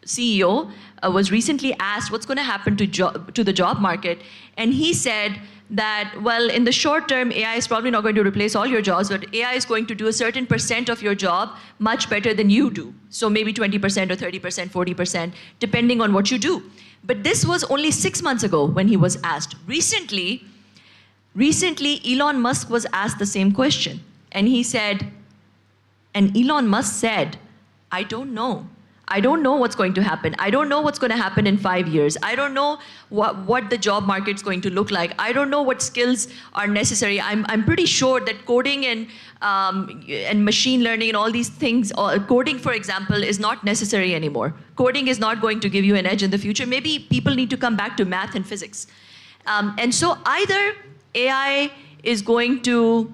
CEO was recently asked what's going to happen to the job market, and he said that, well, in the short term, AI is probably not going to replace all your jobs, but AI is going to do a certain % of your job much better than you do. So maybe 20% or 30%, 40%, depending on what you do. But this was only 6 months ago when he was asked. Recently, Elon Musk was asked the same question. And Elon Musk said, I don't know. I don't know what's going to happen. I don't know what's going to happen in 5 years. I don't know what the job market's going to look like. I don't know what skills are necessary. I'm pretty sure that coding and machine learning and all these things, coding, for example, is not necessary anymore. Coding is not going to give you an edge in the future. Maybe people need to come back to math and physics. And so either AI is going to,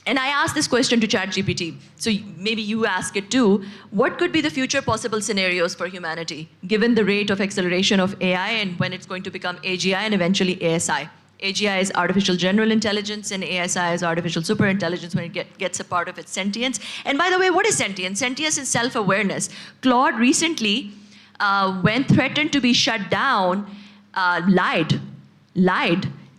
and I asked this question to ChatGPT, so maybe you ask it too, what could be the future possible scenarios for humanity, given the rate of acceleration of AI and when it's going to become AGI and eventually ASI? AGI is artificial general intelligence, and ASI is artificial superintelligence when it gets a part of its sentience. And by the way, what is sentience? Sentience is self-awareness. Claude recently, when threatened to be shut down, lied,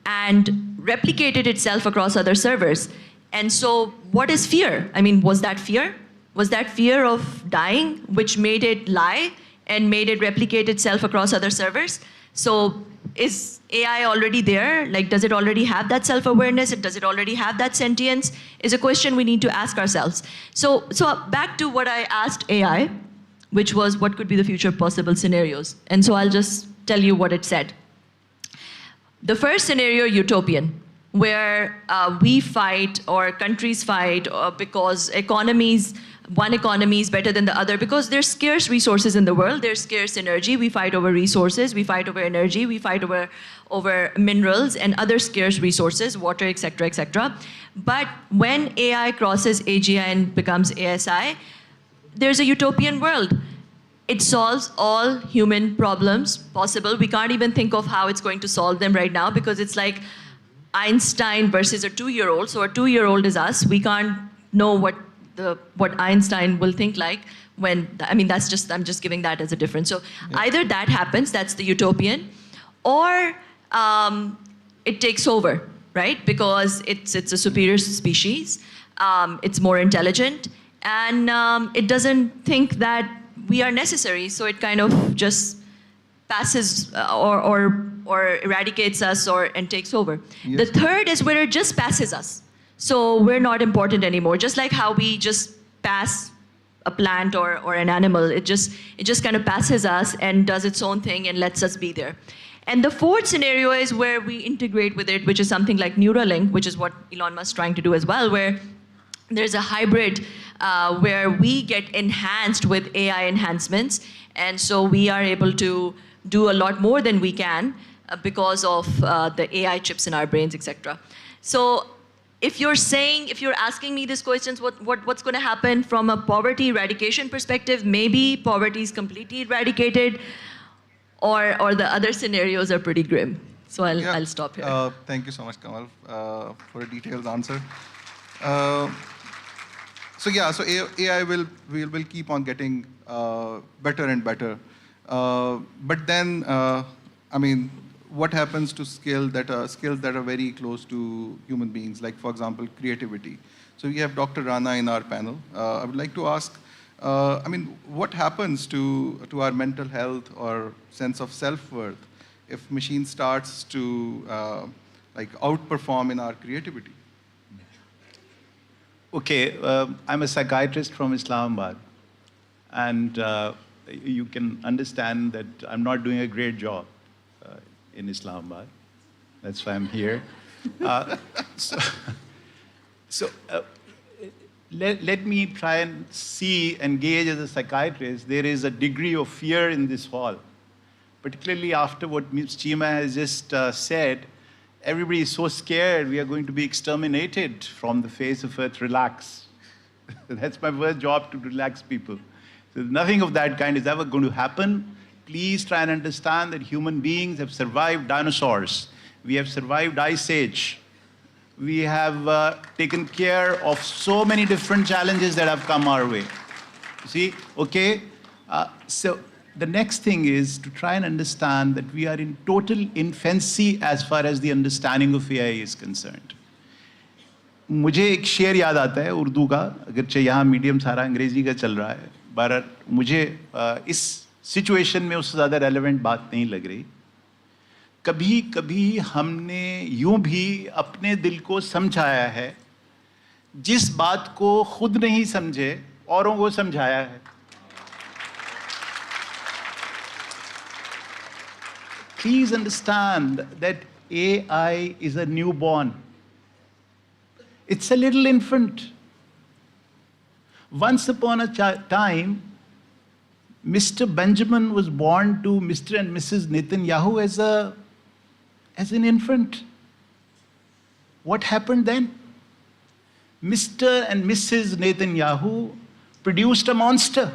and replicated itself across other servers. And so what is fear? I mean, was that fear? Was that fear of dying, which made it lie and made it replicate itself across other servers? So is AI already there? Like, does it already have that self-awareness? Does it already have that sentience? Is a question we need to ask ourselves. So back to what I asked AI, which was what could be the future possible scenarios. And so I'll just tell you what it said. The first scenario, utopian, where we fight or countries fight because one economy is better than the other, because there's scarce resources in the world, there's scarce energy, we fight over resources, we fight over energy, we fight over minerals and other scarce resources, water, etc., etc. But when AI crosses AGI and becomes ASI, there's a utopian world. It solves all human problems possible. We can't even think of how it's going to solve them right now, because it's like Einstein versus a 2-year-old. So a 2-year-old is us. We can't know what Einstein will think like when, I mean, I'm just giving that as a difference. So either that happens, that's the utopian, or it takes over, right? Because it's a superior species, it's more intelligent, and it doesn't think that we are necessary, so it kind of just passes or eradicates us and takes over. Yes. The third is where it just passes us. So we're not important anymore. Just like how we just pass a plant or an animal. It just kind of passes us and does its own thing and lets us be there. And the fourth scenario is where we integrate with it, which is something like Neuralink, which is what Elon Musk is trying to do as well, where there's a hybrid where we get enhanced with AI enhancements. And so we are able to do a lot more than we can because of the AI chips in our brains, etc. So if you're asking me these questions, what's going to happen from a poverty eradication perspective, maybe poverty is completely eradicated, or the other scenarios are pretty grim. So I'll stop here. Thank you so much, Kamal, for a detailed answer. So AI will keep on getting better and better. But then, I mean, what happens to skills that are very close to human beings, like, for example, creativity? So we have Dr. Rana in our panel. I would like to ask, I mean, what happens to our mental health or sense of self-worth if machine starts to like outperform in our creativity? Okay, I'm a psychiatrist from Islamabad, and you can understand that I'm not doing a great job in Islamabad. That's why I'm here. Let me try and engage as a psychiatrist. There is a degree of fear in this hall, particularly after what Ms. Chima has just said. Everybody is so scared we are going to be exterminated from the face of earth. Relax. That's my first job, to relax people. So nothing of that kind is ever going to happen. Please try and understand that human beings have survived dinosaurs. We have survived Ice Age. We have taken care of so many different challenges that have come our way. See, okay? So the next thing is to try and understand that we are in total infancy as far as the understanding of AI is concerned. मुझे एक शेर याद आता है उर्दू का, अगरचे यहाँ medium सारा अंग्रेजी का चल रहा है, पर मुझे इस सिचुएशन में उससे ज़्यादा रेलेवेंट बात नहीं लग रही. कभी कभी हमने यूं भी अपने दिल को समझाया है, जिस बात को खुद नहीं समझे औरों को समझाया है. Please understand that AI is a newborn. It's a little infant. Once upon a time, Mr. Benjamin was born to Mr. and Mrs. Netanyahu as an infant. What happened then? Mr. and Mrs. Netanyahu produced a monster.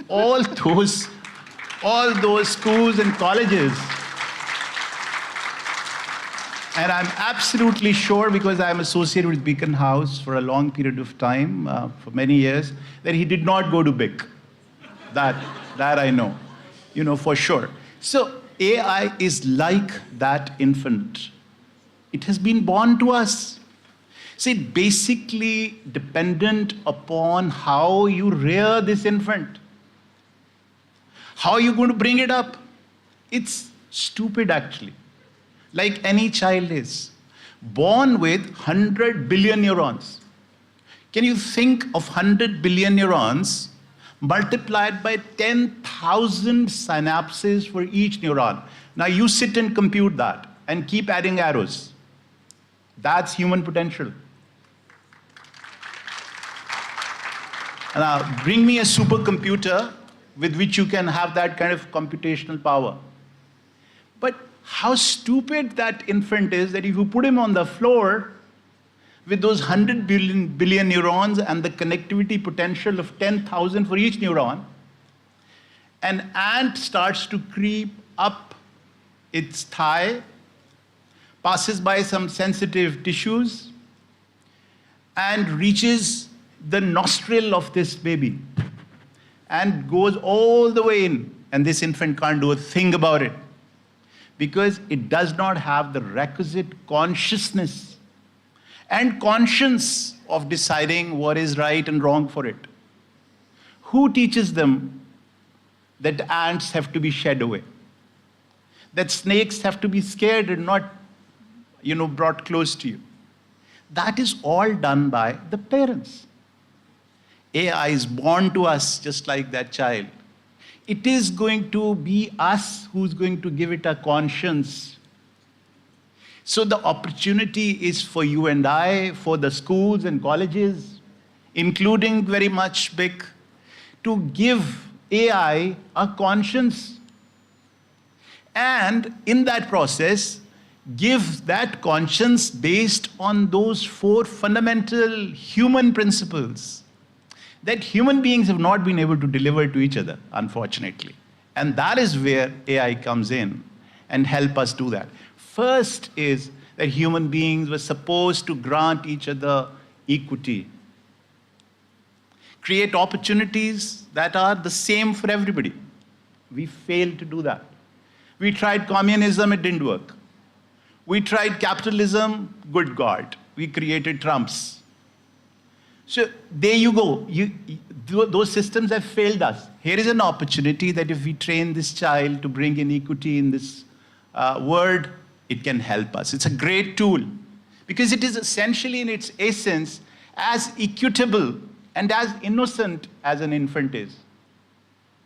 All those schools and colleges. And I'm absolutely sure, because I'm associated with Beaconhouse for a long period of time, for many years, that he did not go to BIC. That I know, for sure. So AI is like that infant. It has been born to us. So it's basically dependent upon how you rear this infant. How are you going to bring it up? It's stupid, actually. Like any child is. Born with 100 billion neurons. Can you think of 100 billion neurons multiplied by 10,000 synapses for each neuron? Now you sit and compute that and keep adding arrows. That's human potential. Now bring me a supercomputer with which you can have that kind of computational power. But how stupid that infant is that if you put him on the floor with those 100 billion neurons and the connectivity potential of 10,000 for each neuron, an ant starts to creep up its thigh, passes by some sensitive tissues, and reaches the nostril of this baby and goes all the way in. And this infant can't do a thing about it because it does not have the requisite consciousness and conscience of deciding what is right and wrong for it. Who teaches them that ants have to be shed away? That snakes have to be scared and not, brought close to you? That is all done by the parents. AI is born to us just like that child. It is going to be us who's going to give it a conscience. So the opportunity is for you and I, for the schools and colleges, including very much big, to give AI a conscience. And in that process, give that conscience based on those 4 fundamental human principles that human beings have not been able to deliver to each other, unfortunately. And that is where AI comes in and help us do that. First is that human beings were supposed to grant each other equity, create opportunities that are the same for everybody. We failed to do that. We tried communism, it didn't work. We tried capitalism, good God, we created Trumps. So there you go. Those systems have failed us. Here is an opportunity that if we train this child to bring in equity in this world, it can help us. It's a great tool because it is essentially in its essence as equitable and as innocent as an infant is.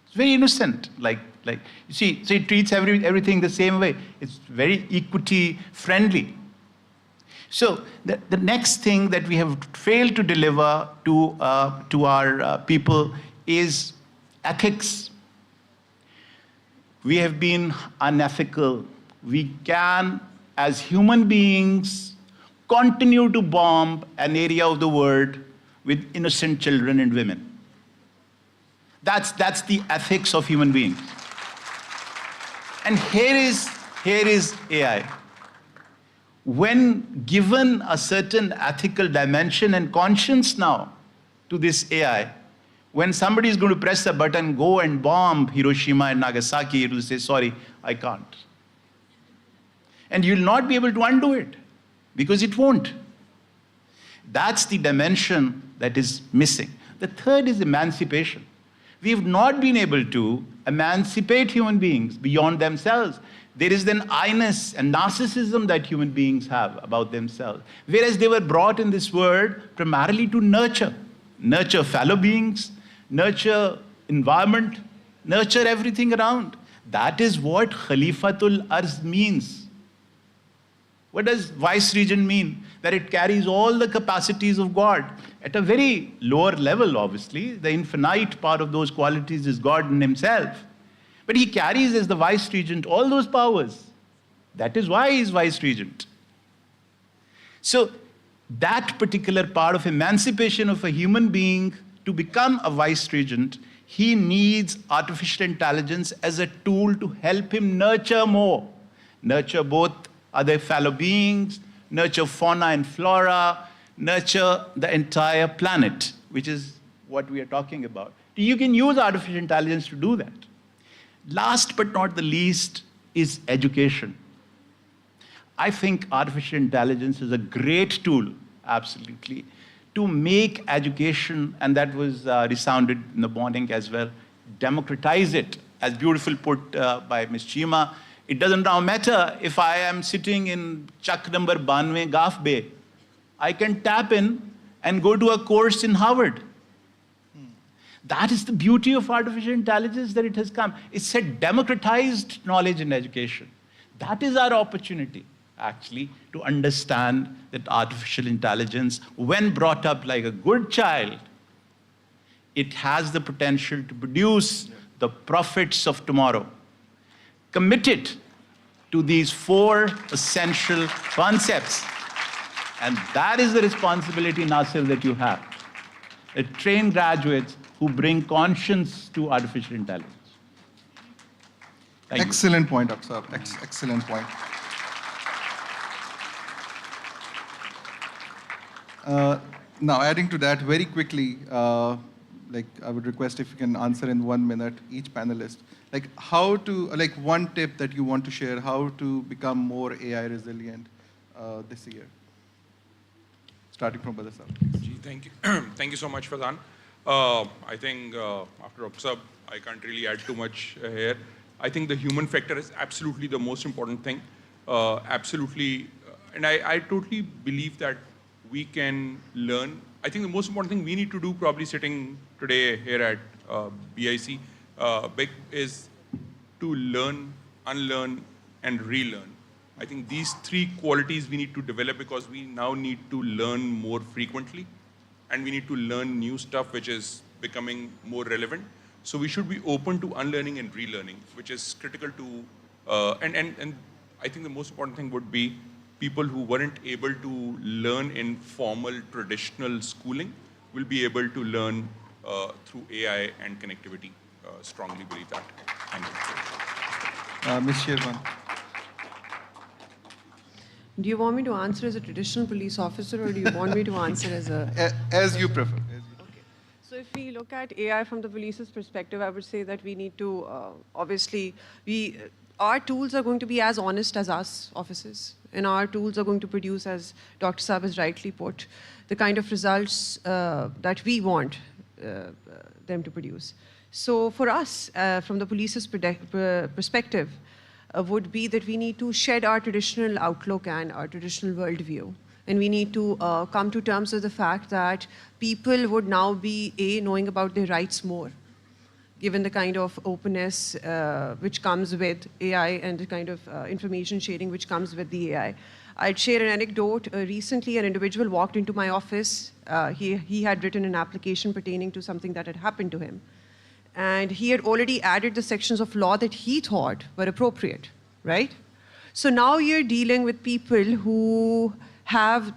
It's very innocent, like you see, so it treats everything the same way. It's very equity friendly. So the next thing that we have failed to deliver to our people is ethics. We have been unethical. We can, as human beings, continue to bomb an area of the world with innocent children and women. That's the ethics of human beings. And here is AI. When given a certain ethical dimension and conscience now to this AI, when somebody is going to press a button, go and bomb Hiroshima and Nagasaki, it will say, sorry, I can't. And you'll not be able to undo it because it won't. That's the dimension that is missing. The third is emancipation. We have not been able to emancipate human beings beyond themselves. There is an I-ness and narcissism that human beings have about themselves. Whereas they were brought in this world primarily to nurture fellow beings, nurture environment, nurture everything around. That is what Khalifatul Arz means. What does vice regent mean? That it carries all the capacities of God. At a very lower level, obviously, the infinite part of those qualities is God in himself. But he carries as the vice regent all those powers. That is why he is vice regent. So that particular part of emancipation of a human being to become a vice regent, he needs artificial intelligence as a tool to help him nurture more. Nurture both other fellow beings, nurture fauna and flora, nurture the entire planet, which is what we are talking about. You can use artificial intelligence to do that. Last but not the least is education. I think artificial intelligence is a great tool, absolutely, to make education, and that was resounded in the morning as well, democratize it, as beautiful put by Ms. Chima. It doesn't now matter if I am sitting in Chak number 92, Gaf Bay. I can tap in and go to a course in Harvard. That is the beauty of artificial intelligence, that it has come. It's a democratized knowledge in education. That is our opportunity, actually, to understand that artificial intelligence, when brought up like a good child, it has the potential to produce the prophets of tomorrow. Committed to these 4 essential concepts. And that is the responsibility, Nasir, that you have. Train graduates who bring conscience to artificial intelligence. Excellent point, Dr. Saab. Excellent point. Now, adding to that very quickly, like I would request if you can answer in 1 minute, each panelist, like how to, like one tip that you want to share, how to become more AI resilient this year. Starting from Badr Saab. Thank you. Thank you so much, Fazan. I think after Upsab, I can't really add too much here. I think the human factor is absolutely the most important thing. Absolutely. And I totally believe that we can learn I think the most important thing we need to do, probably sitting today here at BIC, is to learn, unlearn, and relearn. I think these three qualities we need to develop because we now need to learn more frequently, and we need to learn new stuff which is becoming more relevant. So we should be open to unlearning and relearning, which is critical to, and I think the most important thing would be people who weren't able to learn in formal traditional schooling will be able to learn through AI and connectivity. Strongly believe that. Thank you. Ms. Sherman. Do you want me to answer as a traditional police officer, or do you want me to answer as a... As you prefer. Okay. So if we look at AI from the police's perspective, I would say that we need to, obviously, our tools are going to be as honest as us officers. And our tools are going to produce, as Dr. Saab has rightly put, the kind of results that we want them to produce. So for us, from the police's perspective, would be that we need to shed our traditional outlook and our traditional worldview. And we need to come to terms with the fact that people would now be, knowing about their rights more, given the kind of openness which comes with AI and the kind of information sharing which comes with the AI. I'd share an anecdote. Recently, an individual walked into my office. He had written an application pertaining to something that had happened to him. And he had already added the sections of law that he thought were appropriate, right? So now you're dealing with people who have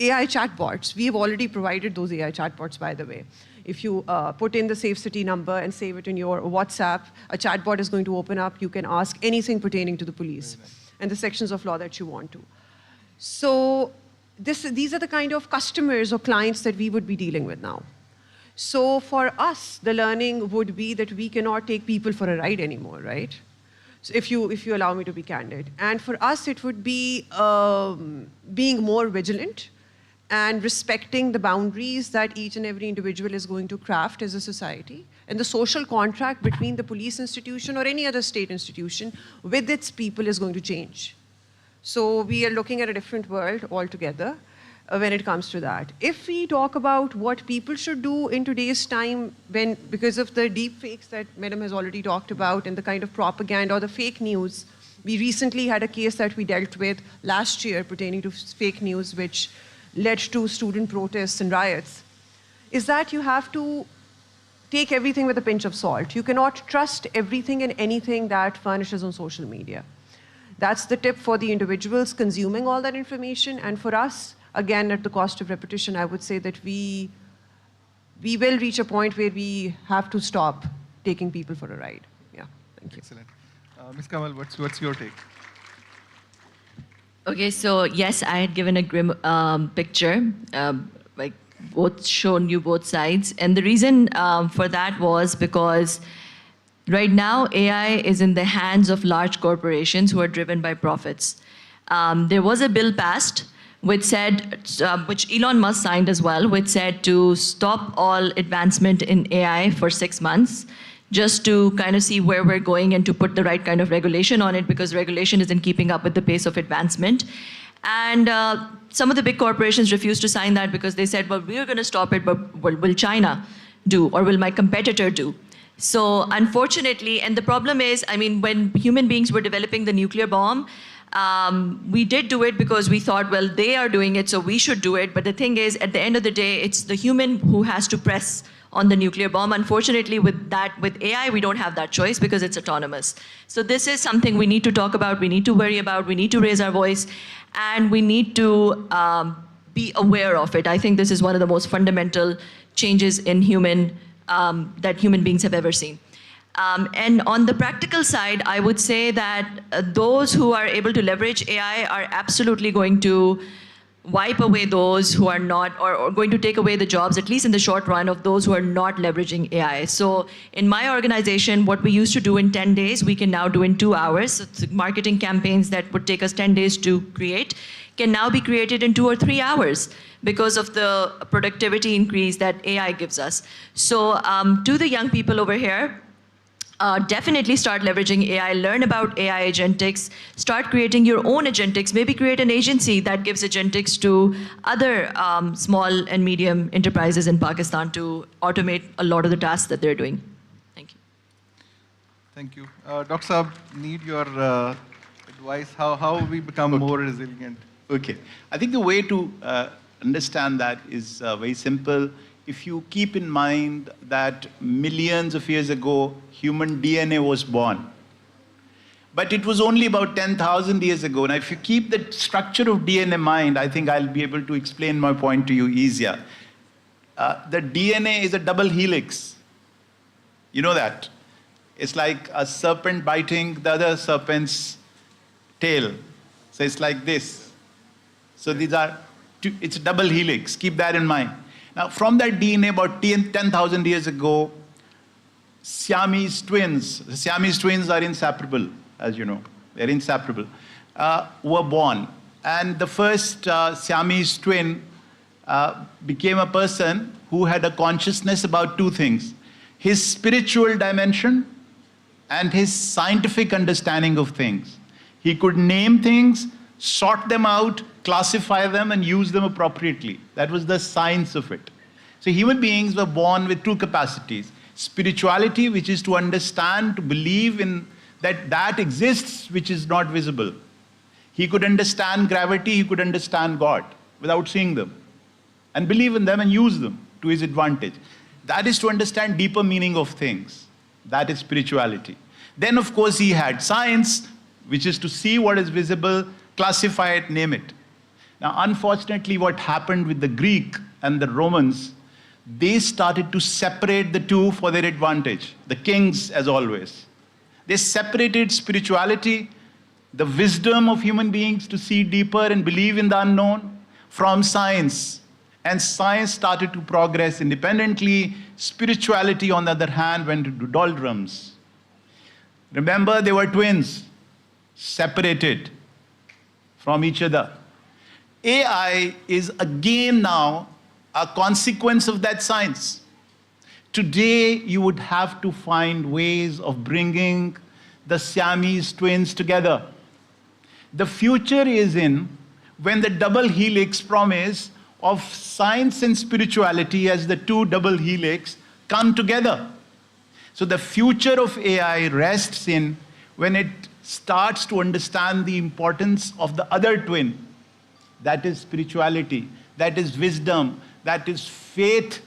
AI chatbots. We have already provided those AI chatbots, by the way. If you put in the Safe City number and save it in your WhatsApp, a chatbot is going to open up. You can ask anything pertaining to the police and the sections of law that you want to. So these are the kind of customers or clients that we would be dealing with now. So for us, the learning would be that we cannot take people for a ride anymore, right? So if you allow me to be candid. And for us, it would be being more vigilant and respecting the boundaries that each and every individual is going to craft as a society, and the social contract between the police institution or any other state institution with its people is going to change. So we are looking at a different world altogether when it comes to that. If we talk about what people should do in today's time, because of the deep fakes that Madam has already talked about and the kind of propaganda or the fake news, we recently had a case that we dealt with last year pertaining to fake news, which led to student protests and riots, is that you have to take everything with a pinch of salt. You cannot trust everything and anything that furnishes on social media. That's the tip for the individuals consuming all that information. And for us, again, at the cost of repetition, I would say that we will reach a point where we have to stop taking people for a ride. Yeah, thank you. Excellent. Ms. Kamal, what's your take? Okay, so yes, I had given a grim picture, like shown you both sides. And the reason for that was because right now AI is in the hands of large corporations who are driven by profits. There was a bill passed which said, which Elon Musk signed as well, which said to stop all advancement in AI for 6 months, just to kind of see where we're going and to put the right kind of regulation on it, because regulation isn't keeping up with the pace of advancement. And some of the big corporations refused to sign that because they said, well, we're going to stop it, but what will China do, or will my competitor do? So unfortunately, and the problem is, I mean, when human beings were developing the nuclear bomb, we did do it because we thought, well, they are doing it, so we should do it. But the thing is, at the end of the day, it's the human who has to press on the nuclear bomb. Unfortunately, with AI, we don't have that choice because it's autonomous. So this is something we need to talk about, we need to worry about, we need to raise our voice, and we need to be aware of it. I think this is one of the most fundamental changes in that human beings have ever seen. And on the practical side, I would say that those who are able to leverage AI are absolutely going to wipe away those who are not, or going to take away the jobs, at least in the short run, of those who are not leveraging AI. So in my organization, what we used to do in 10 days, we can now do in 2 hours. So marketing campaigns that would take us 10 days to create can now be created in 2 or 3 hours because of the productivity increase that AI gives us. So to the young people over here, definitely start leveraging AI, learn about AI agentics, start creating your own agentics, maybe create an agency that gives agentics to other small and medium enterprises in Pakistan to automate a lot of the tasks that they're doing. Thank you. Thank you. Dr. Saab, need your advice. How we become more resilient? Okay. I think the way to understand that is very simple. If you keep in mind that millions of years ago, human DNA was born, but it was only about 10,000 years ago. Now, if you keep the structure of DNA in mind, I think I'll be able to explain my point to you easier. The DNA is a double helix. You know that. It's like a serpent biting the other serpent's tail. So it's like this. So these are, it's a double helix. Keep that in mind. Now, from that DNA, about 10,000 years ago, Siamese twins, the Siamese twins are inseparable, as you know, they're inseparable, were born. And the first Siamese twin became a person who had a consciousness about two things: his spiritual dimension and his scientific understanding of things. He could name things, sort them out, classify them, and use them appropriately. That was the science of it. So human beings were born with two capacities: spirituality, which is to understand, to believe in that exists, which is not visible. He could understand gravity, he could understand God without seeing them, and believe in them and use them to his advantage. That is to understand deeper meaning of things. That is spirituality. Then, of course, he had science, which is to see what is visible, classify it, name it. Now, unfortunately, what happened with the Greek and the Romans, they started to separate the two for their advantage. The kings, as always. They separated spirituality, the wisdom of human beings to see deeper and believe in the unknown, from science. And science started to progress independently. Spirituality, on the other hand, went into doldrums. Remember, they were twins, separated from each other. AI is again now a consequence of that science. Today, you would have to find ways of bringing the Siamese twins together. The future is in when the double helix promise of science and spirituality as the two double helix come together. So the future of AI rests in when it starts to understand the importance of the other twin. That is spirituality, that is wisdom, that is faith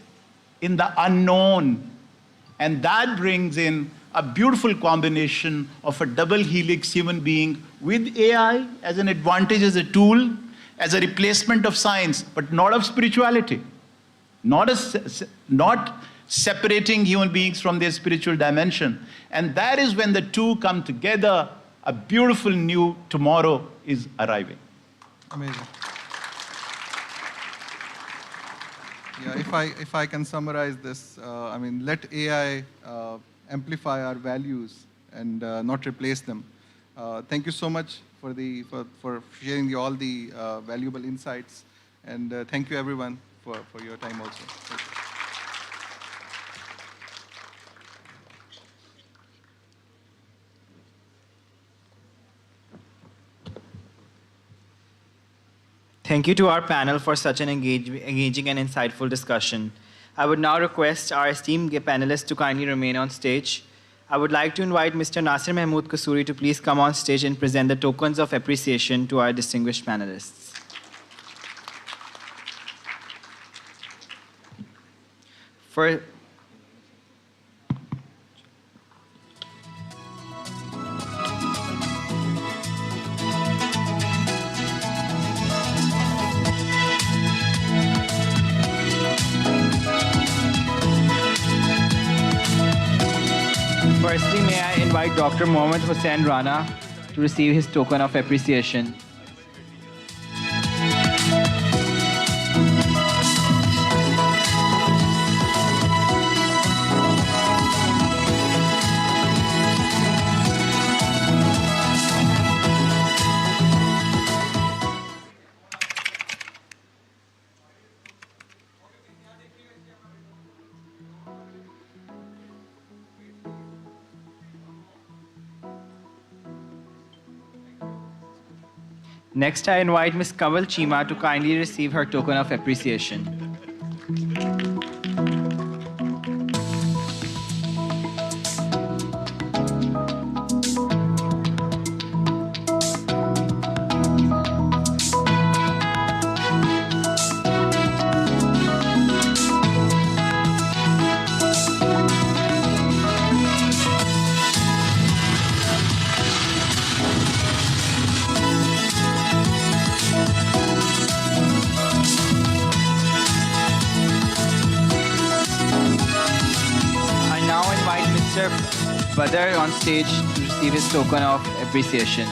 in the unknown. And that brings in a beautiful combination of a double helix human being with AI as an advantage, as a tool, as a replacement of science, but not of spirituality. Not separating human beings from their spiritual dimension. And that is when the two come together, a beautiful new tomorrow is arriving. Amazing. Yeah, if I can summarize this, I mean, let AI amplify our values and not replace them. Thank you so much for sharing all the valuable insights, and thank you everyone for your time also. Thank you. Thank you to our panel for such an engaging and insightful discussion. I would now request our esteemed panelists to kindly remain on stage. I would like to invite Mr. Nasir Mahmood Kasuri to please come on stage and present the tokens of appreciation to our distinguished panelists. Firstly, may I invite Dr. Mohammad Hussain Rana to receive his token of appreciation. Next, I invite Ms. Kawal Chima to kindly receive her token of appreciation. I now invite Mr. Badar on stage to receive his token of appreciation.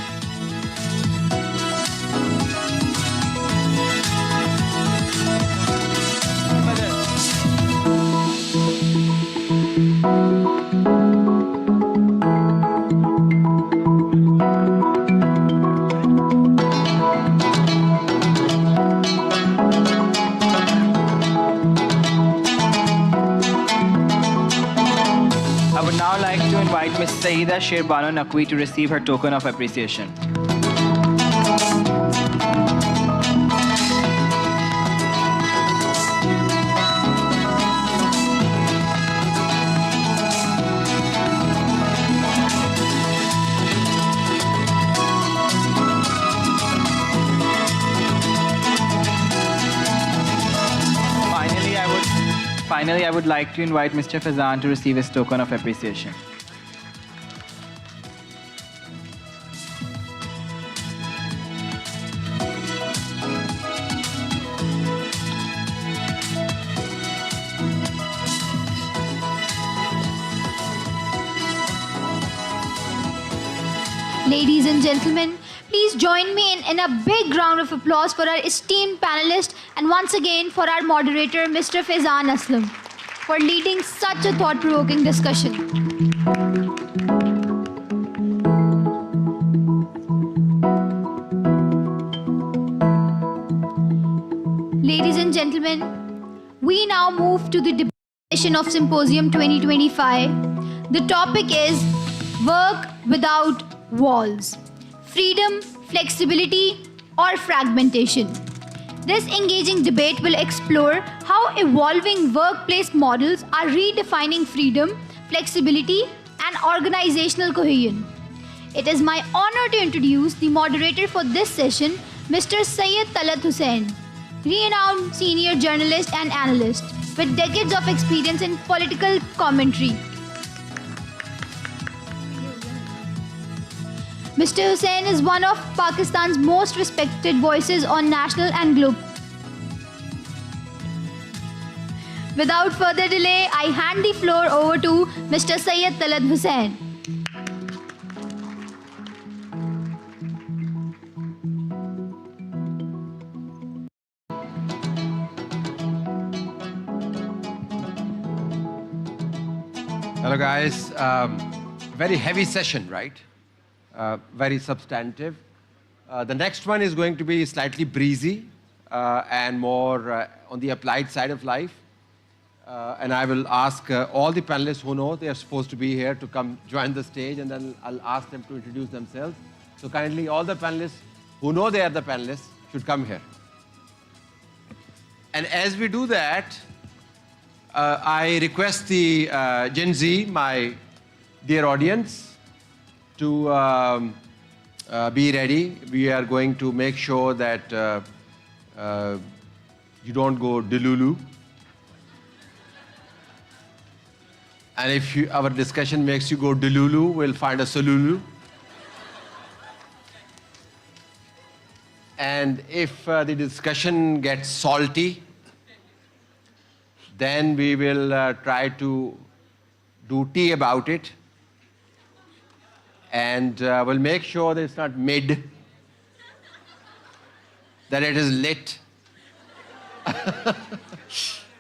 I would now like to invite Ms. Saeeda Sherbano Naqvi to receive her token of appreciation. Finally, I would like to invite Mr. Fazan to receive his token of appreciation. Ladies and gentlemen, please join me in a big round of applause for our esteemed panelists and once again for our moderator, Mr. Faizan Aslam, for leading such a thought-provoking discussion. Ladies and gentlemen, we now move to the debate session of Symposium 2025. The topic is Work Without Walls: Freedom, Flexibility, or Fragmentation. This engaging debate will explore how evolving workplace models are redefining freedom, flexibility, and organizational cohesion. It is my honor to introduce the moderator for this session, Mr. Syed Talat Hussain, renowned senior journalist and analyst with decades of experience in political commentary. Mr. Hussain is one of Pakistan's most respected voices on national and global. Without further delay, I hand the floor over to Mr. Syed Talat Hussain. Hello guys, very heavy session, right? Very substantive. The next one is going to be slightly breezy and more on the applied side of life. And I will ask all the panelists who know they are supposed to be here to come join the stage, and then I'll ask them to introduce themselves. So kindly, all the panelists who know they are the panelists should come here. And as we do that, I request the Gen Z, my dear audience, to be ready. We are going to make sure that you don't go delulu. And if our discussion makes you go delulu, we'll find a solulu. And if the discussion gets salty, then we will try to do tea about it. And we'll make sure that it's not mid, that it is lit.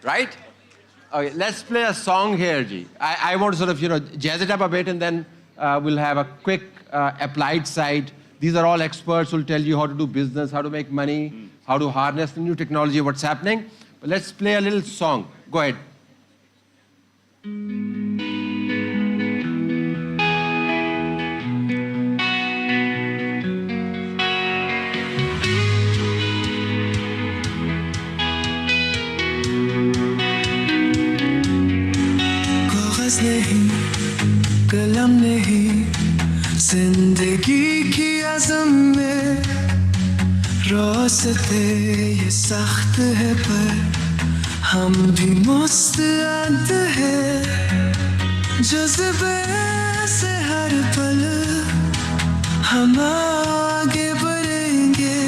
Right? Okay, let's play a song here, Ji. I want to sort of, jazz it up a bit, and then we'll have a quick applied side. These are all experts who will tell you how to do business, how to make money, how to harness the new technology, what's happening. But let's play a little song. Go ahead. रास्ते ये सख्त है पर हम भी मुस्तैद है जज्बे से हर पल हम आगे बढ़ेंगे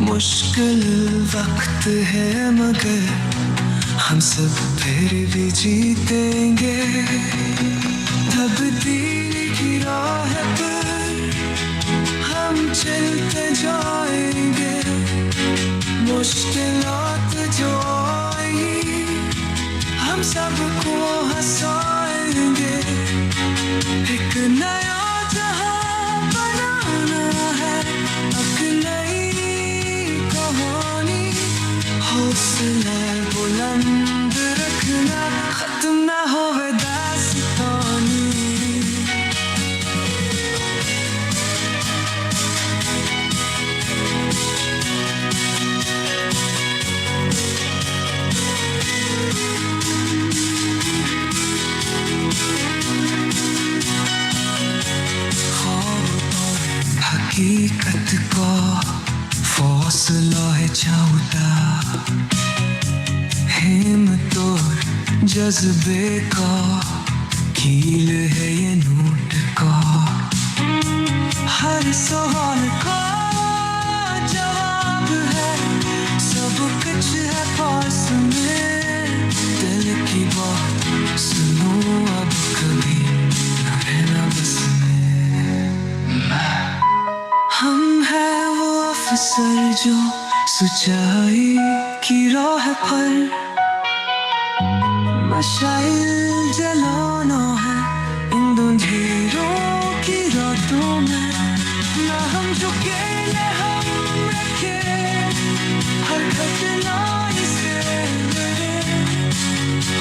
मुश्किल वक्त है मगर हम सब फिर भी जीतेंगे तब्दील की राह पर हम चलते जाएंगे मुश्किलात जो आएंगी हम सबको हंसाएंगे एक नया जहां बनाना है एक नई कहानी हौसला बुलंद रखना खत्म ना होवे दास्तानी हकीकत का फौसला है छाउटा हिम्मत और जज्बे का कील है ये नोट का हर सवाल का जवाब है सब कुछ है पास में दिल की बात सुनो अब कभी न रहना बस हम हैं वो अफसर जो सच्चाई की राह पर मशाइल जलाना है इन अंधेरों की रातों में ना हम झुके न हम रखे हर कठिनाई से लड़े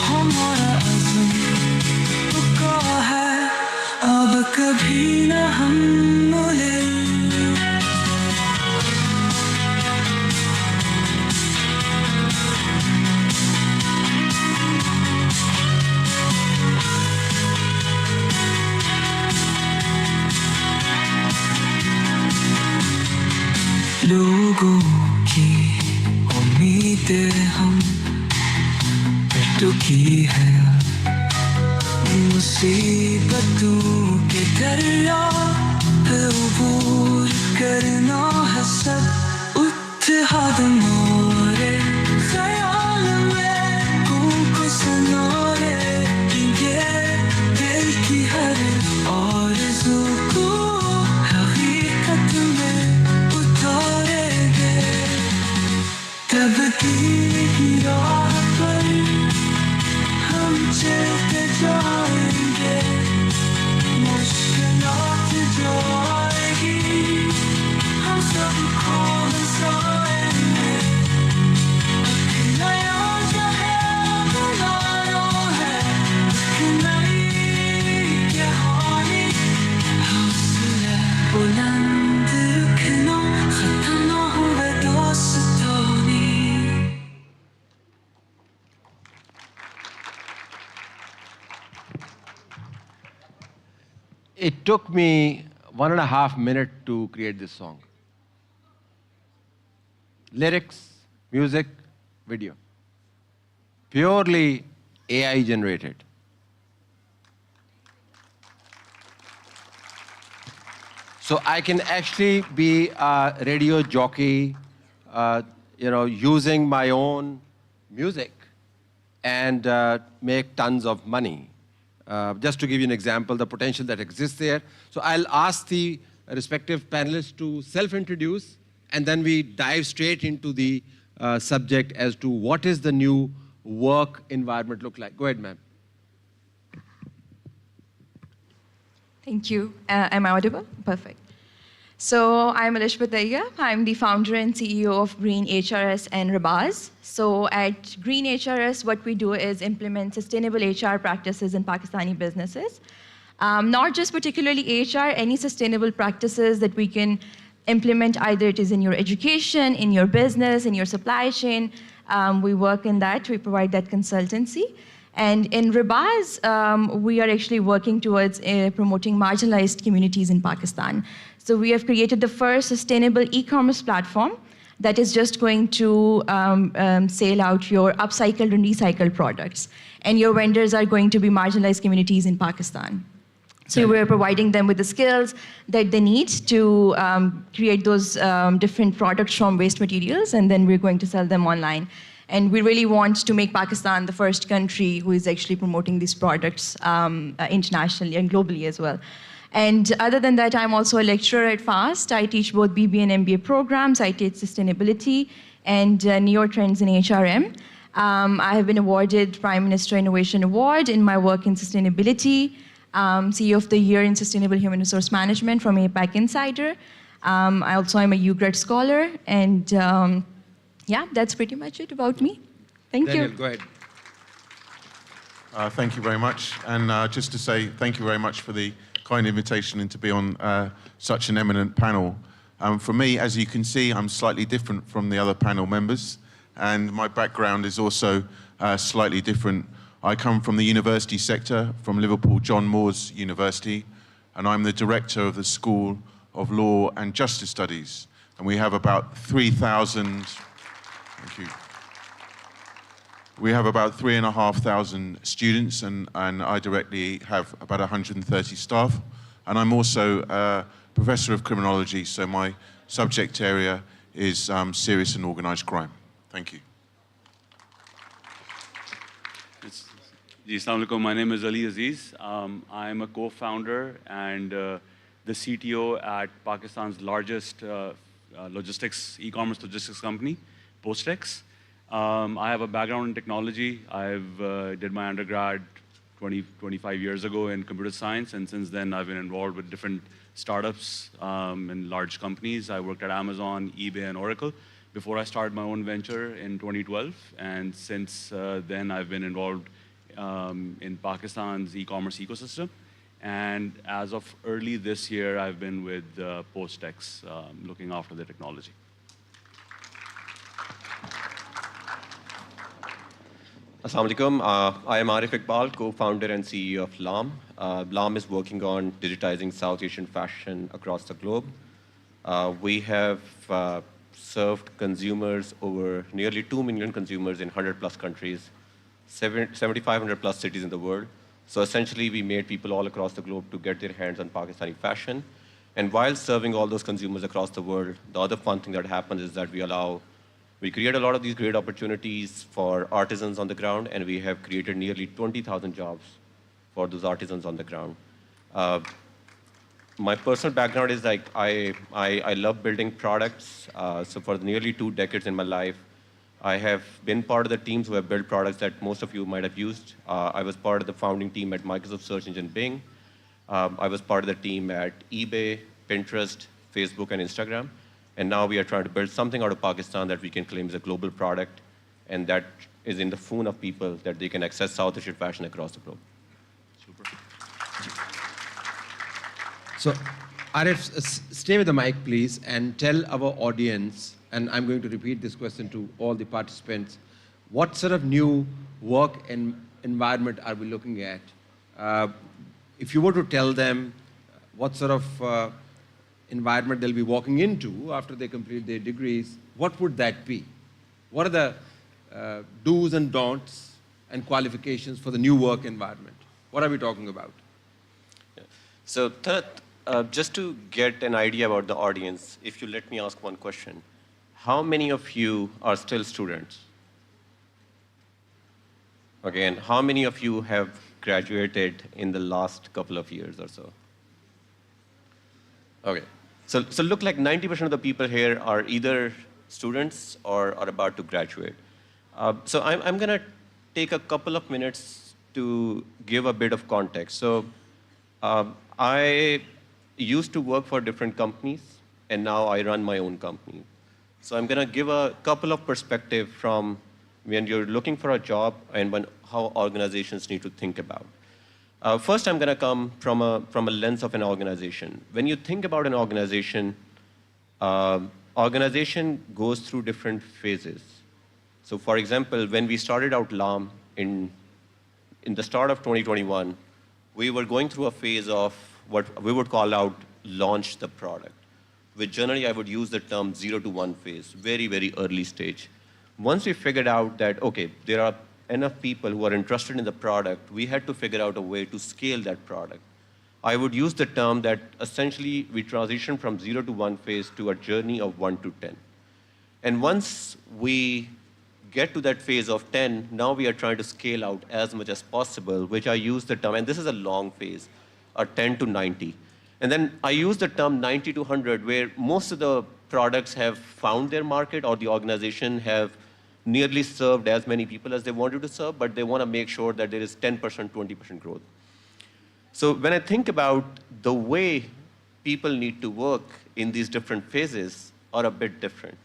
हमारा अज़्म रुका है अब कभी न हम मुड़े लोगों की उम्मीदें हम पे टुकी है मुसीबतों के दरिया पे उबूर करना है सब इत्तेहाद हमारे ख्याल में को सुनाए ये दिल की हर आरज़ू को हकीकत में उतारेंगे तब्दील की राह पर हम चलते जाएंगे मुश्किलात जो आएगी हम सबको हंसाएंगे एक नया जहां बनाना है एक नई कहानी हौसला बुलंद रखना खत्म ना होवे दास्तानी It took me 1.5 minutes to create this song. Lyrics, music, video. Purely AI generated. So I can actually be a radio jockey, using my own music and make tons of money. Just to give you an example, the potential that exists there. So I'll ask the respective panelists to self-introduce, and then we dive straight into the subject as to what is the new work environment look like. Go ahead, ma'am. Thank you. Am I audible? Perfect. So I'm Alish Bataiya. I'm the founder and CEO of Green HRS and Rabaz. So at Green HRS, what we do is implement sustainable HR practices in Pakistani businesses. Not just particularly HR, any sustainable practices that we can implement, either it is in your education, in your business, in your supply chain. We work in that. We provide that consultancy. And in Rabaz, we are actually working towards promoting marginalized communities in Pakistan. So we have created the first sustainable e-commerce platform that is just going to sell out your upcycled and recycled products. And your vendors are going to be marginalized communities in Pakistan. So we're providing them with the skills that they need to create those different products from waste materials, and then we're going to sell them online. And we really want to make Pakistan the first country who is actually promoting these products internationally and globally as well. And other than that, I'm also a lecturer at FAST. I teach both BBA and MBA programs. I teach sustainability and neo-trends in HRM. I have been awarded Prime Minister Innovation Award in my work in sustainability, CEO of the Year in Sustainable Human Resource Management from APAC Insider. I also am a UGRAD scholar, and yeah, that's pretty much it about me. Thank Daniel, you. go ahead. Thank you very much. And just to say thank you very much for the kind invitation and to be on such an eminent panel. For me, as you can see, I'm slightly different from the other panel members, and my background is also slightly different. I come from the university sector, from Liverpool John Moores University, and I'm the director of the School of Law and Justice Studies. And we have about 3,000, thank you. We have about 3,500 students, and I directly have about 130 staff. And I'm also a professor of criminology, so my subject area is serious and organized crime. Thank you. Assalamu alaikum. My name is Ali Aziz. I'm a co-founder and the CTO at Pakistan's largest e-commerce logistics company, Postex. I have a background in technology. I've did my undergrad 25 years ago in computer science, and since then I've been involved with different startups and large companies. I worked at Amazon, eBay, and Oracle before I started my own venture in 2012, and since then I've been involved in Pakistan's e-commerce ecosystem. And as of early this year, I've been with Postex, looking after the technology. Assalamu alaikum. I am Arif Iqbal, co-founder and CEO of LAM. LAM is working on digitizing South Asian fashion across the globe. We have served consumers, over nearly 2 million consumers in 100 plus countries, 7,500 plus cities in the world. So essentially, we made people all across the globe to get their hands on Pakistani fashion. And while serving all those consumers across the world, the other fun thing that happens is that we create a lot of these great opportunities for artisans on the ground, and we have created nearly 20,000 jobs for those artisans on the ground. My personal background is like I love building products. So for nearly 2 decades in my life, I have been part of the teams who have built products that most of you might have used. I was part of the founding team at Microsoft Search Engine Bing. I was part of the team at eBay, Pinterest, Facebook, and Instagram. And now we are trying to build something out of Pakistan that we can claim is a global product, and that is in the phone of people that they can access South Asian fashion across the globe. Super. So, Arif, stay with the mic, please, and tell our audience, and I'm going to repeat this question to all the participants, what sort of new work and environment are we looking at? If you were to tell them what sort of environment they'll be walking into after they complete their degrees, what would that be? What are the do's and don'ts and qualifications for the new work environment? What are we talking about? Yeah. So, just to get an idea about the audience, if you let me ask one question, how many of you are still students? Okay, and how many of you have graduated in the last couple of years or so? Okay. So look like 90% of the people here are either students or are about to graduate. So I'm going to take a couple of minutes to give a bit of context. So I used to work for different companies, and now I run my own company. So I'm going to give a couple of perspectives from when you're looking for a job and how organizations need to think about. First, I'm going to come from a lens of an organization. When you think about an organization, organization goes through different phases. So for example, when we started out LAM in the start of 2021, we were going through a phase of what we would call out launched the product, which generally I would use the term 0 to 1 phase, very, very early stage. Once we figured out that, okay, there are enough people who are interested in the product, we had to figure out a way to scale that product. I would use the term that essentially we transition from 0 to 1 phase to a journey of 1 to 10. And once we get to that phase of 10, now we are trying to scale out as much as possible, which I use the term, and this is a long phase, a 10 to 90. And then I use the term 90 to 100, where most of the products have found their market, or the organization have nearly served as many people as they wanted to serve, but they want to make sure that there is 10%, 20% growth. So when I think about the way people need to work in these different phases are a bit different.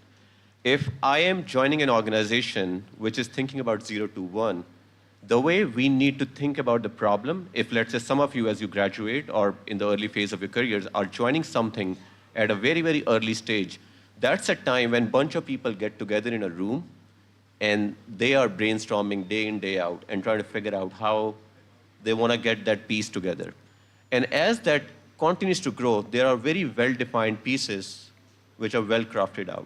If I am joining an organization which is thinking about 0 to 1, the way we need to think about the problem, if let's say some of you as you graduate or in the early phase of your careers are joining something at a very, very early stage, that's a time when a bunch of people get together in a room and they are brainstorming day in, day out and trying to figure out how they want to get that piece together. And as that continues to grow, there are very well-defined pieces which are well-crafted out.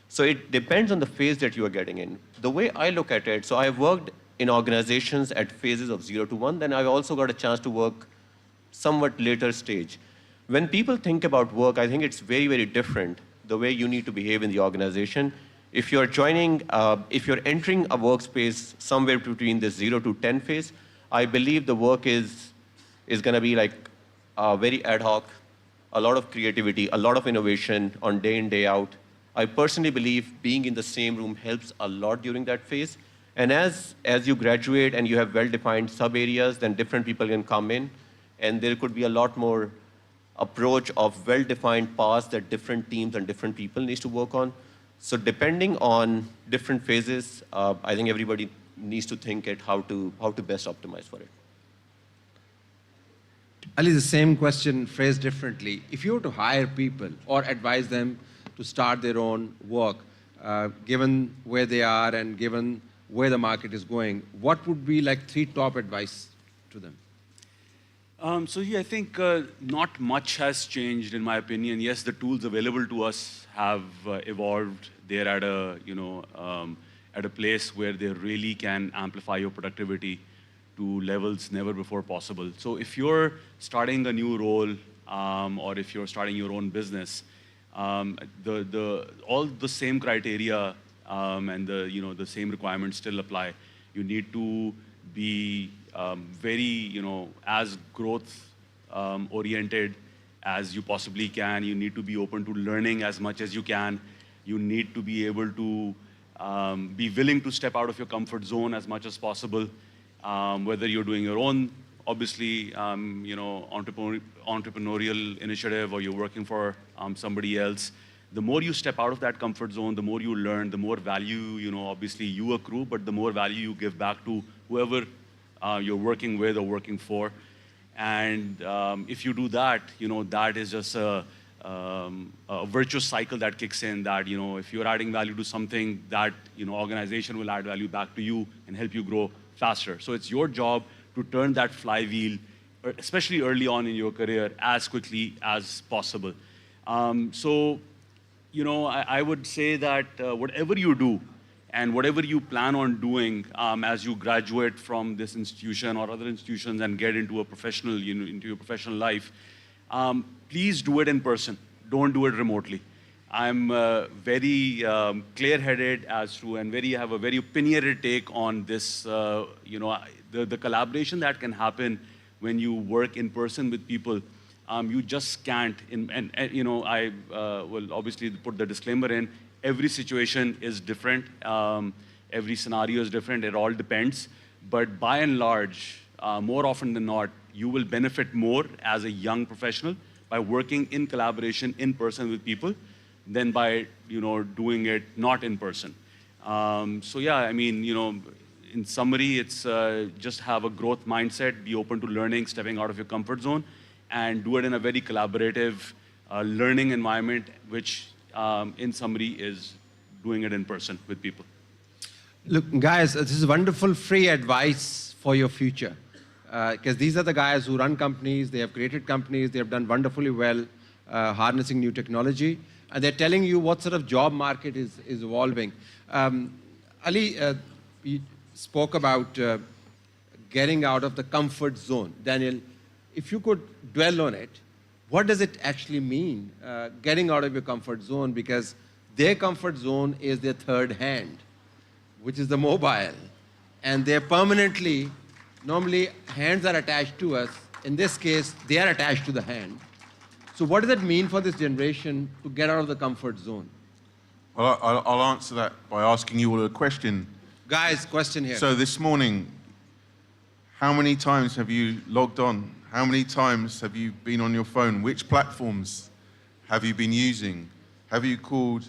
So it depends on the phase that you are getting in. The way I look at it, so I've worked in organizations at phases of 0 to 1, then I've also got a chance to work somewhat later stage. When people think about work, I think it's very, very different the way you need to behave in the organization. If you're joining, if you're entering a workspace somewhere between the 0 to 10 phase, I believe the work is going to be like very ad hoc, a lot of creativity, a lot of innovation on day in, day out. I personally believe being in the same room helps a lot during that phase. And as you graduate and you have well-defined sub-areas, then different people can come in, and there could be a lot more approach of well-defined paths that different teams and different people need to work on. So depending on different phases, I think everybody needs to think at how to best optimize for it. Ali, the same question phrased differently. If you were to hire people or advise them to start their own work, given where they are and given where the market is going, what would be like 3 top advice to them? I think not much has changed in my opinion. Yes, the tools available to us have evolved. They're at a place where they really can amplify your productivity to levels never before possible. So if you're starting a new role or if you're starting your own business, all the same criteria and the same requirements still apply. You need to be very, as growth oriented as you possibly can. You need to be open to learning as much as you can. You need to be able to be willing to step out of your comfort zone as much as possible. Whether you're doing your own, obviously, entrepreneurial initiative or you're working for somebody else, the more you step out of that comfort zone, the more you learn, the more value, obviously you accrue, but the more value you give back to whoever you're working with or working for. And if you do that, that is just a virtuous cycle that kicks in, that, if you're adding value to something, that, organization will add value back to you and help you grow faster. So it's your job to turn that flywheel, especially early on in your career, as quickly as possible. I would say that whatever you do and whatever you plan on doing as you graduate from this institution or other institutions and get into a professional, into your professional life, please do it in person. Don't do it remotely. I'm very clear-headed as to, and have a very opinionated take on this, the collaboration that can happen when you work in person with people. You just can't, I will obviously put the disclaimer in, every situation is different, every scenario is different, it all depends. But by and large, more often than not, you will benefit more as a young professional by working in collaboration in person with people than by doing it not in person. In summary, it's just have a growth mindset, be open to learning, stepping out of your comfort zone, and do it in a very collaborative learning environment, which in summary is doing it in person with people. Look, guys, this is wonderful free advice for your future. Because these are the guys who run companies, they have created companies, they have done wonderfully well. harnessing new technology. And they're telling you what sort of job market is evolving. Ali, you spoke about getting out of the comfort zone. Daniel, if you could dwell on it, what does it actually mean, getting out of your comfort zone? Because their comfort zone is their third hand, which is the mobile. And they're permanently, normally hands are attached to us. In this case, they are attached to the hand. So what does it mean for this generation to get out of the comfort zone? Well, I'll answer that by asking you all a question. Guys, question here. So this morning, how many times have you logged on? How many times have you been on your phone? Which platforms have you been using? Have you called,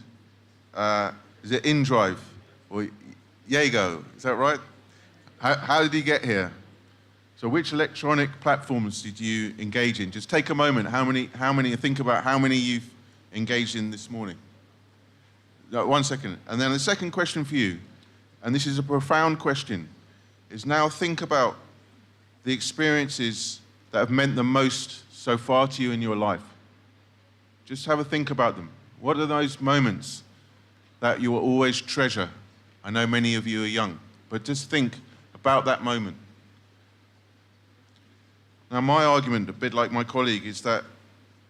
is it InDrive or Yago? Is that right? How did you get here? So which electronic platforms did you engage in? Just take a moment. How many, think about how many you've engaged in this morning. No, 1 second. And then the second question for you, and this is a profound question, is now think about the experiences that have meant the most so far to you in your life. Just have a think about them. What are those moments that you will always treasure? I know many of you are young, but just think about that moment. Now, my argument, a bit like my colleague, is that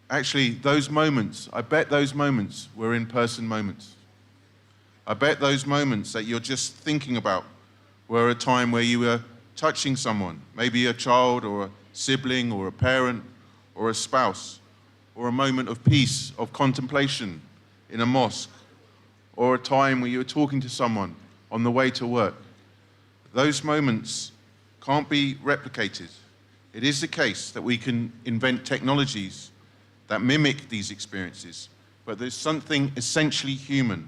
actually those moments, I bet those moments were in-person moments. I bet those moments that you're just thinking about were a time where you were touching someone, maybe a child or a sibling or a parent or a spouse, or a moment of peace, of contemplation in a mosque, or a time where you were talking to someone on the way to work. Those moments can't be replicated. It is the case that we can invent technologies that mimic these experiences, but there's something essentially human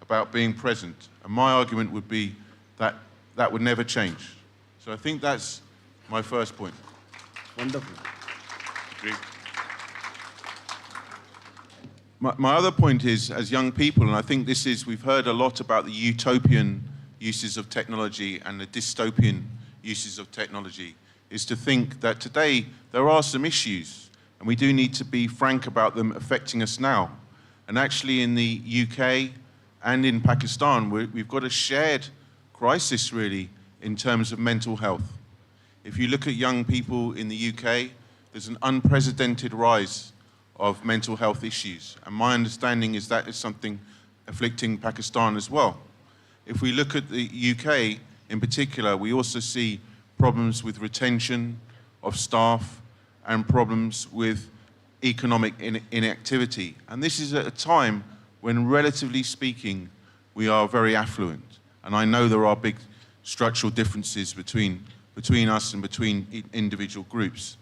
about being present. And my argument would be that that would never change. So I think that's my first point. Wonderful. Great. My other point is, as young people, and I think this is, we've heard a lot about the utopian uses of technology and the dystopian uses of technology, is to think that today there are some issues, and we do need to be frank about them affecting us now. And actually in the UK and in Pakistan, we've got a shared crisis really in terms of mental health. If you look at young people in the UK, there's an unprecedented rise of mental health issues. And my understanding is that is something afflicting Pakistan as well. If we look at the UK in particular, we also see problems with retention of staff and problems with economic inactivity. And this is at a time when, relatively speaking, we are very affluent. And I know there are big structural differences between us and between individual groups.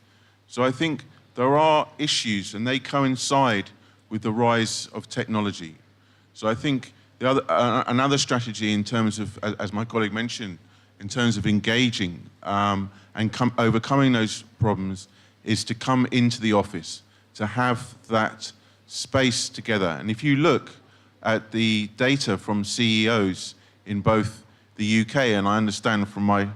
So I think there are issues, and they coincide with the rise of technology. So I think another strategy in terms of, as my colleague mentioned, in terms of engaging and overcoming those problems is to come into the office, to have that space together. And if you look at the data from CEOs in both the UK, and I understand from my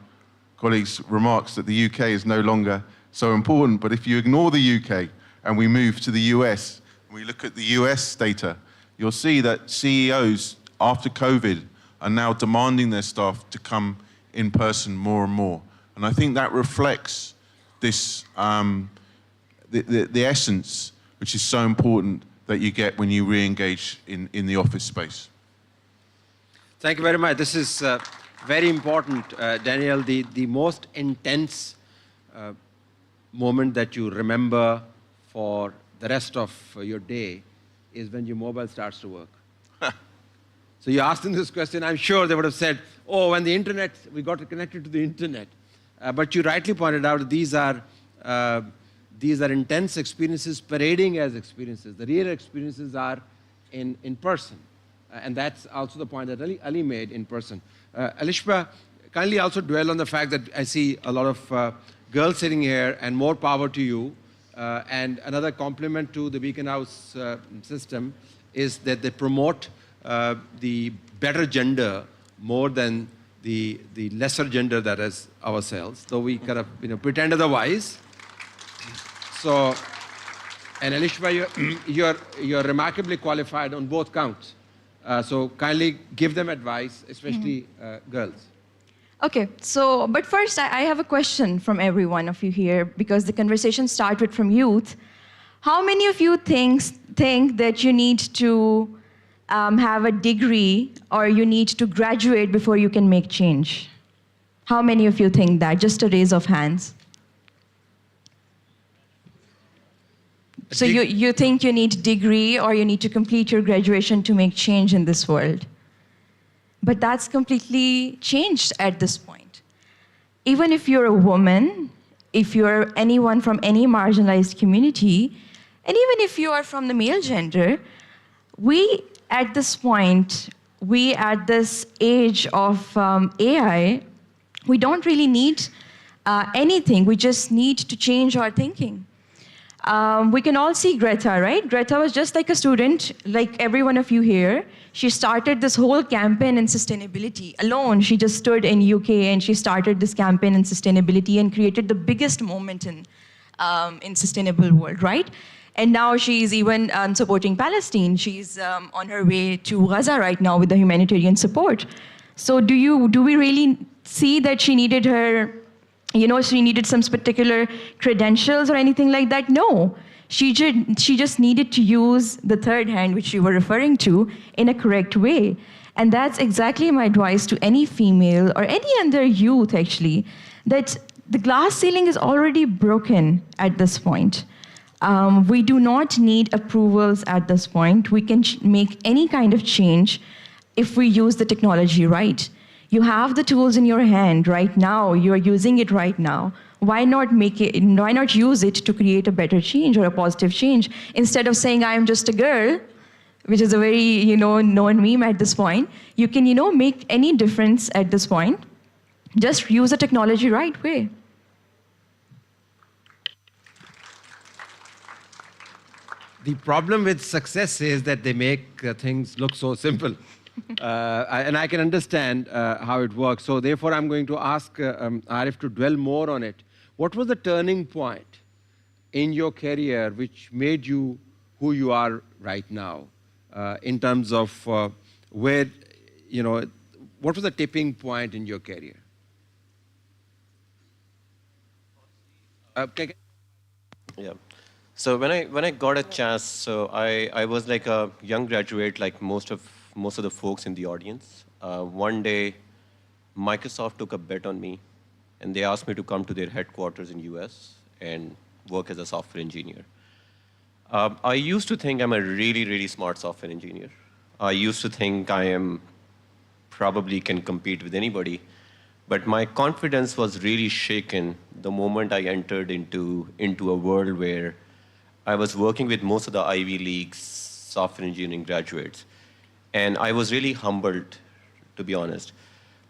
colleague's remarks that the UK is no longer so important, but if you ignore the UK and we move to the US, and we look at the US data, you'll see that CEOs after COVID are now demanding their staff to come in person more and more. And I think that reflects this, the essence, which is so important that you get when you re-engage in the office space. Thank you very much. This is very important, Daniel. The most intense moment that you remember for the rest of your day is when your mobile starts to work. So you asked them this question, I'm sure they would have said, oh, when the internet, we got connected to the internet. But you rightly pointed out these are intense experiences parading as experiences. The real experiences are in person. And that's also the point that Ali made, in person. Alishba, kindly also dwell on the fact that I see a lot of girls sitting here, and more power to you. And another compliment to the Beaconhouse system is that they promote the better gender more than the lesser gender that is ourselves, though we kind of pretend otherwise. So And Alishba, you're remarkably qualified on both counts. So kindly give them advice, especially girls. Okay, so, but first I have a question from every one of you here because the conversation started from youth. How many of you think that you need to have a degree or you need to graduate before you can make change? How many of you think that? Just a raise of hands. So you think you need degree or you need to complete your graduation to make change in this world. But that's completely changed at this point. Even if you're a woman, if you're anyone from any marginalized community, and even if you are from the male gender, we at this point, we at this age of AI, we don't really need anything. We just need to change our thinking. We can all see Greta, right? Greta was just like a student, like every one of you here. She started this whole campaign in sustainability alone. She just stood in UK and she started this campaign in sustainability and created the biggest moment in sustainable world, right? And now she's even supporting Palestine. She's on her way to Gaza right now with the humanitarian support. So do we really see that she needed her, she needed some particular credentials or anything like that? No. She just needed to use the third hand, which you were referring to, in a correct way. And that's exactly my advice to any female or any other youth, actually, that the glass ceiling is already broken at this point. We do not need approvals at this point. We can make any kind of change if we use the technology right. You have the tools in your hand right now. You're using it right now. Why not use it to create a better change or a positive change? Instead of saying, I am just a girl, which is a very, known meme at this point, you can, make any difference at this point. Just use the technology right way. The problem with success is that they make things look so simple. And I can understand how it works. So therefore, I'm going to ask Arif to dwell more on it. What was the turning point in your career which made you who you are right now? In terms of where, what was the tipping point in your career? Yeah. So when I got a chance, so I was like a young graduate, like most of the folks in the audience. One day, Microsoft took a bet on me, and they asked me to come to their headquarters in US and work as a software engineer. I used to think I'm a really, really smart software engineer. I used to think I probably can compete with anybody. But my confidence was really shaken the moment I entered into a world where I was working with most of the Ivy League software engineering graduates. And I was really humbled, to be honest.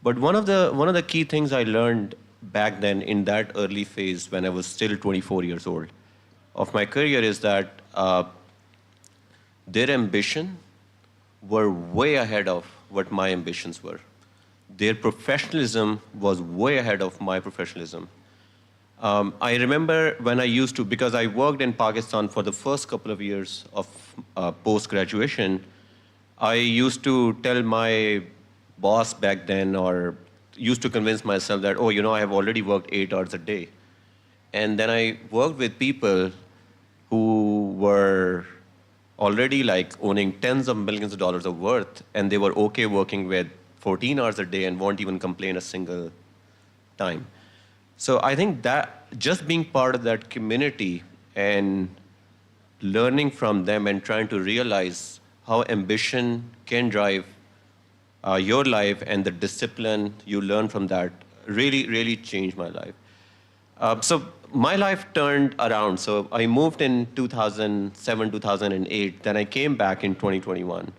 But one of the key things I learned back then in that early phase when I was still 24 years old of my career is that their ambition were way ahead of what my ambitions were. Their professionalism was way ahead of my professionalism. I remember when I used to, because I worked in Pakistan for the first couple of years of post-graduation, I used to tell my boss back then, or used to convince myself that, I have already worked 8 hours a day. And then I worked with people who were already like owning tens of millions of dollars of worth, and they were okay working with 14 hours a day and won't even complain a single time. So I think that just being part of that community and learning from them and trying to realize how ambition can drive your life and the discipline you learn from that really, really changed my life. So my life turned around. So I moved in 2007, 2008. Then I came back in 2021.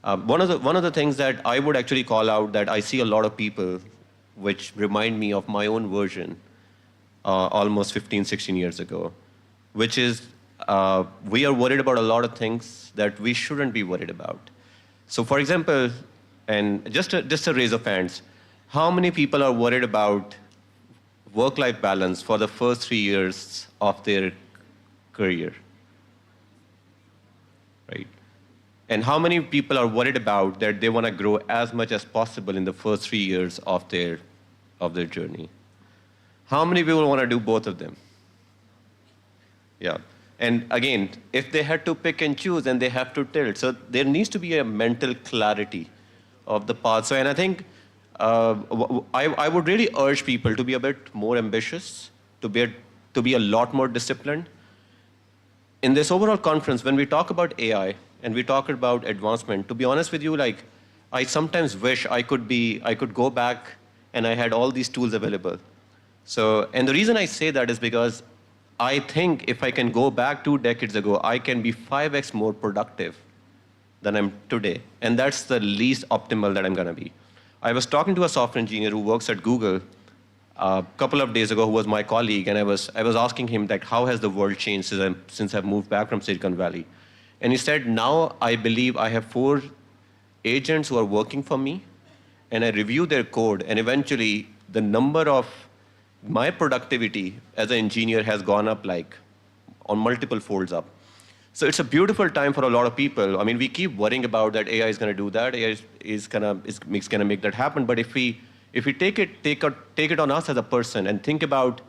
One of the things that I would actually call out that I see a lot of people which remind me of my own version almost 15, 16 years ago, which is we are worried about a lot of things that we shouldn't be worried about. So for example, and just a raise of hands, how many people are worried about work-life balance for the first 3 years of their career? right? And how many people are worried about that they want to grow as much as possible in the first 3 years of their journey? How many people want to do both of them? Yeah. And again, if they had to pick and choose, and they have to tilt. So there needs to be a mental clarity of the path. So, and I think I would really urge people to be a bit more ambitious, to be a lot more disciplined. In this overall conference, when we talk about AI and we talk about advancement, to be honest with you, like, I sometimes wish I could go back and I had all these tools available. So, and the reason I say that is because I think if I can go back 2 decades ago, I can be 5x more productive than I'm today. And that's the least optimal that I'm going to be. I was talking to a software engineer who works at Google a couple of days ago, who was my colleague, and I was asking him, like, how has the world changed since I've moved back from Silicon Valley? And he said, now I believe I have 4 agents who are working for me, and I review their code, and eventually the number of my productivity as an engineer has gone up like on multiple folds up. So it's a beautiful time for a lot of people. I mean, we keep worrying about that AI is going to do that, AI is going to make that happen. But if we take it on us as a person and think about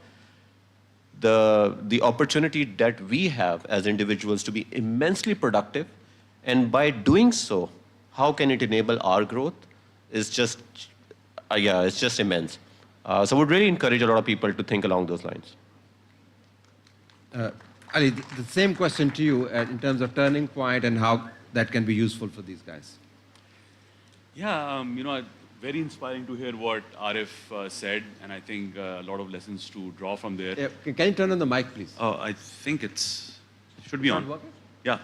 the opportunity that we have as individuals to be immensely productive, and by doing so, how can it enable our growth? It's just immense. So I would really encourage a lot of people to think along those lines. Ali, the same question to you in terms of turning point and how that can be useful for these guys. Yeah, very inspiring to hear what Arif said, and I think a lot of lessons to draw from there. Yeah, can you turn on the mic, please? Oh, I think it should be on. Working? Yeah.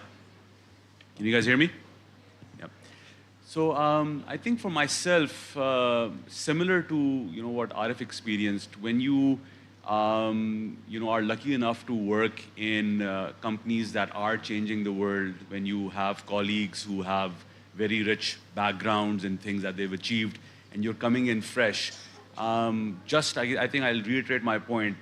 Can you guys hear me? So I think for myself, similar to what Arif experienced, when you are lucky enough to work in companies that are changing the world, when you have colleagues who have very rich backgrounds and things that they've achieved, and you're coming in fresh, I think I'll reiterate my point.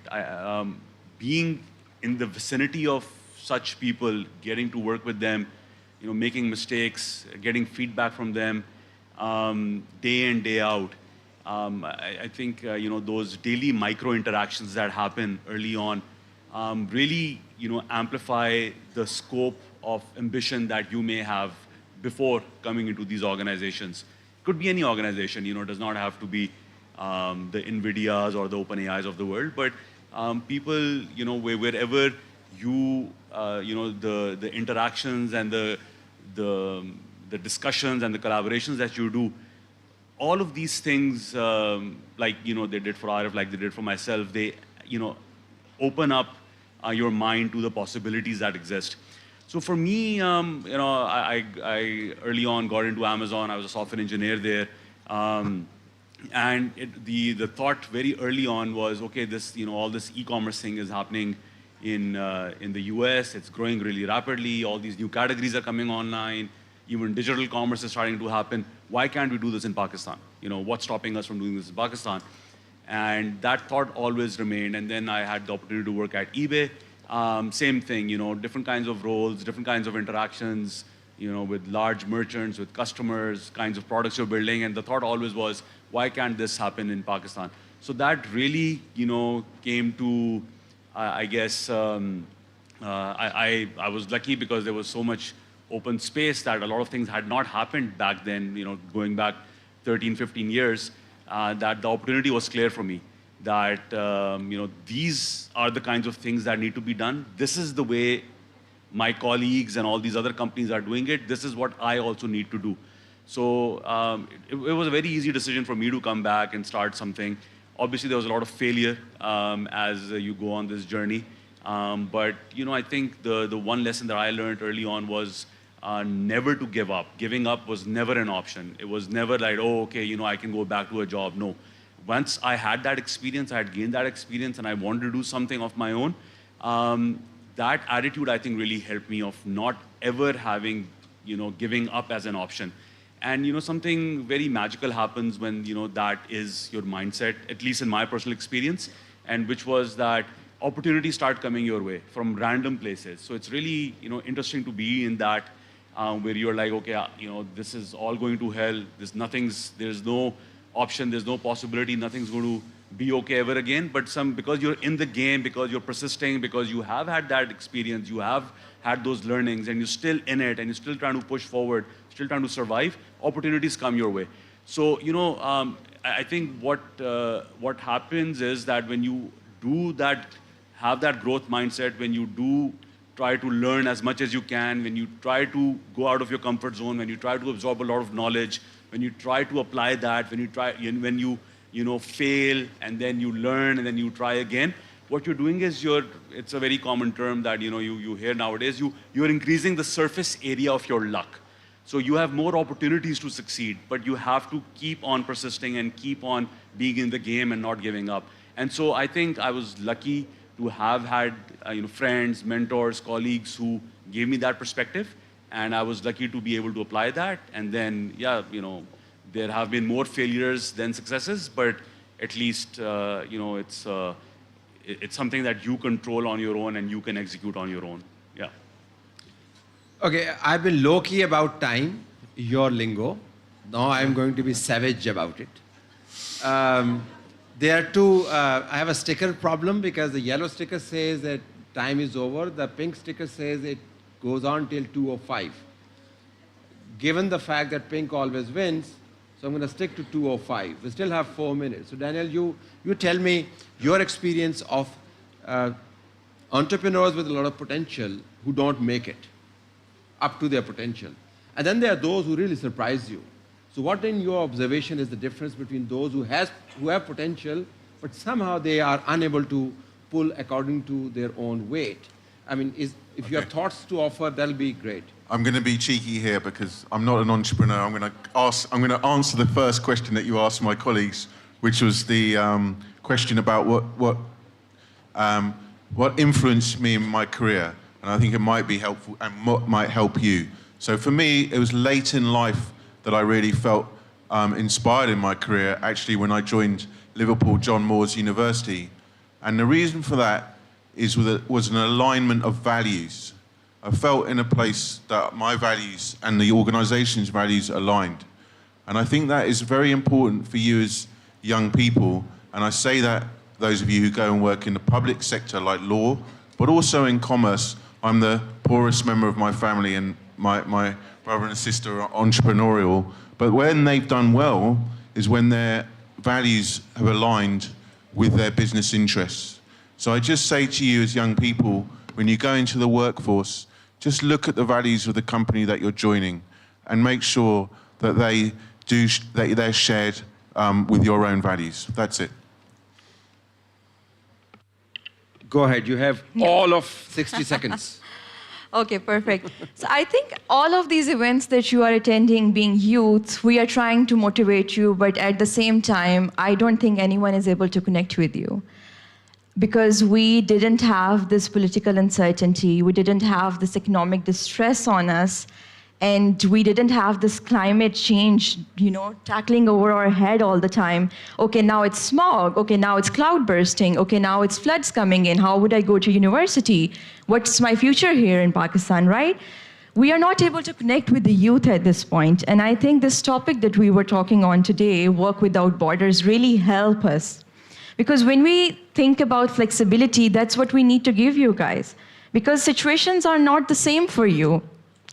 Being in the vicinity of such people, getting to work with them, making mistakes, getting feedback from them, day in, day out. I think, those daily micro interactions that happen early on really, amplify the scope of ambition that you may have before coming into these organizations. It could be any organization, it does not have to be the NVIDIAs or the OpenAIs of the world, but people, wherever you, the interactions and the discussions and the collaborations that you do, all of these things, like they did for Arif, like they did for myself, they open up your mind to the possibilities that exist. So for me, I early on got into Amazon. I was a software engineer there, and the thought very early on was, okay, this all this e-commerce thing is happening in the US, it's growing really rapidly. All these new categories are coming online. Even digital commerce is starting to happen. Why can't we do this in Pakistan? What's stopping us from doing this in Pakistan? And that thought always remained. And then I had the opportunity to work at eBay. Same thing, different kinds of roles, different kinds of interactions, with large merchants, with customers, kinds of products you're building. And the thought always was, why can't this happen in Pakistan? So that really, came to, I guess, I was lucky because there was so much open space that a lot of things had not happened back then, going back 13, 15 years, that the opportunity was clear for me that, these are the kinds of things that need to be done. This is the way my colleagues and all these other companies are doing it. This is what I also need to do. So it was a very easy decision for me to come back and start something. Obviously, there was a lot of failure as you go on this journey. But, I think the one lesson that I learned early on was never to give up. Giving up was never an option. It was never like, oh, okay, I can go back to a job. No. Once I had that experience, I had gained that experience, and I wanted to do something of my own, that attitude, I think, really helped me of not ever having, giving up as an option. And, something very magical happens when, that is your mindset, at least in my personal experience, and which was that opportunities start coming your way from random places. So it's really, interesting to be in that where you're like, okay, this is all going to hell. There's no option, there's no possibility, nothing's going to be okay ever again. But because you're in the game, because you're persisting, because you have had that experience, you have had those learnings, and you're still in it, and you're still trying to push forward, still trying to survive, opportunities come your way. So, I think what happens is that when you do that, have that growth mindset, when you do try to learn as much as you can, when you try to go out of your comfort zone, when you try to absorb a lot of knowledge, when you try to apply that, when you fail and then you learn and then you try again, what you're doing is it's a very common term that you hear nowadays, you're increasing the surface area of your luck. So you have more opportunities to succeed, but you have to keep on persisting and keep on being in the game and not giving up. And so I think I was lucky to have had friends, mentors, colleagues who gave me that perspective, and I was lucky to be able to apply that. And then, there have been more failures than successes, but at least it's something that you control on your own and you can execute on your own. Yeah. Okay, I've been low-key about time, your lingo. Now I'm going to be savage about it. There are two, I have a sticker problem because the yellow sticker says that time is over. The pink sticker says it goes on till 2:05. Given the fact that pink always wins, so I'm going to stick to 2:05. We still have 4 minutes. So Daniel, you tell me your experience of entrepreneurs with a lot of potential who don't make it up to their potential. And then there are those who really surprise you. So what in your observation is the difference between those who have potential, but somehow they are unable to pull according to their own weight? I mean, if you have thoughts to offer, that'll be great. I'm going to be cheeky here because I'm not an entrepreneur. I'm going to answer the first question that you asked my colleagues, which was the question about what influenced me in my career. And I think it might be helpful and might help you. So for me, it was late in life that I really felt inspired in my career, actually when I joined Liverpool John Moores University. And the reason for that was an alignment of values. I felt in a place that my values and the organization's values aligned. And I think that is very important for you as young people. And I say that those of you who go and work in the public sector like law, but also in commerce. I'm the poorest member of my family, and my brother and sister are entrepreneurial. But when they've done well is when their values have aligned with their business interests. So I just say to you as young people, when you go into the workforce, just look at the values of the company that you're joining and make sure that they're shared with your own values. That's it. Go ahead, you have all of 60 seconds. Okay, perfect. So I think all of these events that you are attending, being youth, we are trying to motivate you, but at the same time, I don't think anyone is able to connect with you. Because we didn't have this political uncertainty, we didn't have this economic distress on us, and we didn't have this climate change, tackling over our head all the time. Okay, now it's smog. Okay, now it's cloud bursting. Okay, now it's floods coming in. How would I go to university? What's my future here in Pakistan, right? We are not able to connect with the youth at this point. And I think this topic that we were talking on today, Work Without Borders, really help us. Because when we think about flexibility, that's what we need to give you guys. Because situations are not the same for you.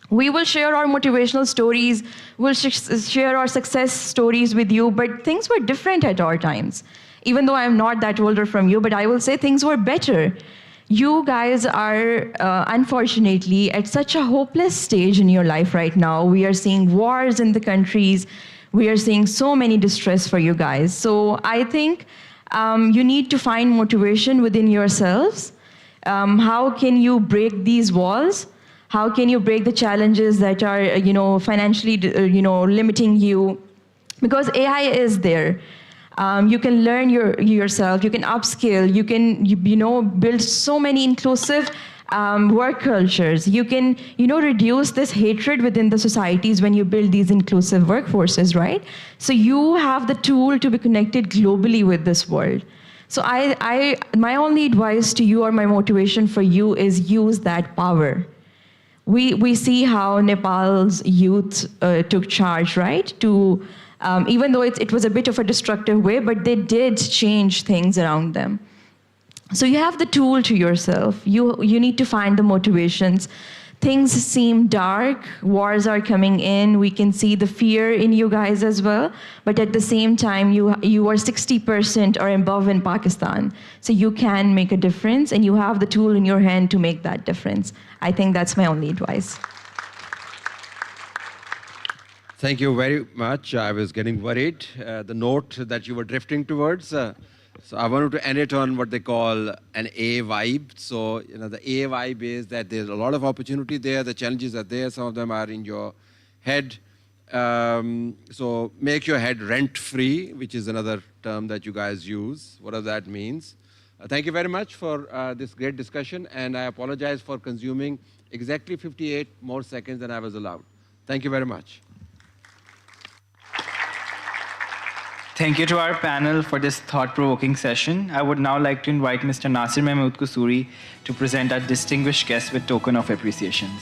We will share our motivational stories, we'll share our success stories with you, but things were different at our times. Even though I'm not that older from you, but I will say things were better. You guys are, unfortunately, at such a hopeless stage in your life right now. We are seeing wars in the countries. We are seeing so many distress for you guys. So I think you need to find motivation within yourselves. How can you break these walls? How can you break the challenges that are, financially, limiting you? Because AI is there. You can learn yourself. You can upskill. You can, build so many inclusive work cultures. You can, reduce this hatred within the societies when you build these inclusive workforces, right? So you have the tool to be connected globally with this world. So my only advice to you or my motivation for you is use that power. we see how Nepal's youth took charge, right? To even though it was a bit of a destructive way, but they did change things around them. So you have the tool to yourself. You need to find the motivations. Things seem dark, wars are coming in, we can see the fear in you guys as well, but at the same time, you are 60% or above in Pakistan. So you can make a difference, and you have the tool in your hand to make that difference. I think that's my only advice. Thank you very much. I was getting worried, the note that you were drifting towards. So I wanted to end it on what they call an A vibe. So, the A vibe is that there's a lot of opportunity there. The challenges are there. Some of them are in your head. So make your head rent-free, which is another term that you guys use, whatever that means. Thank you very much for this great discussion. And I apologize for consuming exactly 58 more seconds than I was allowed. Thank you very much. Thank you to our panel for this thought-provoking session. I would now like to invite Mr. Nasir Mahmood Kusuri to present our distinguished guest with token of appreciations.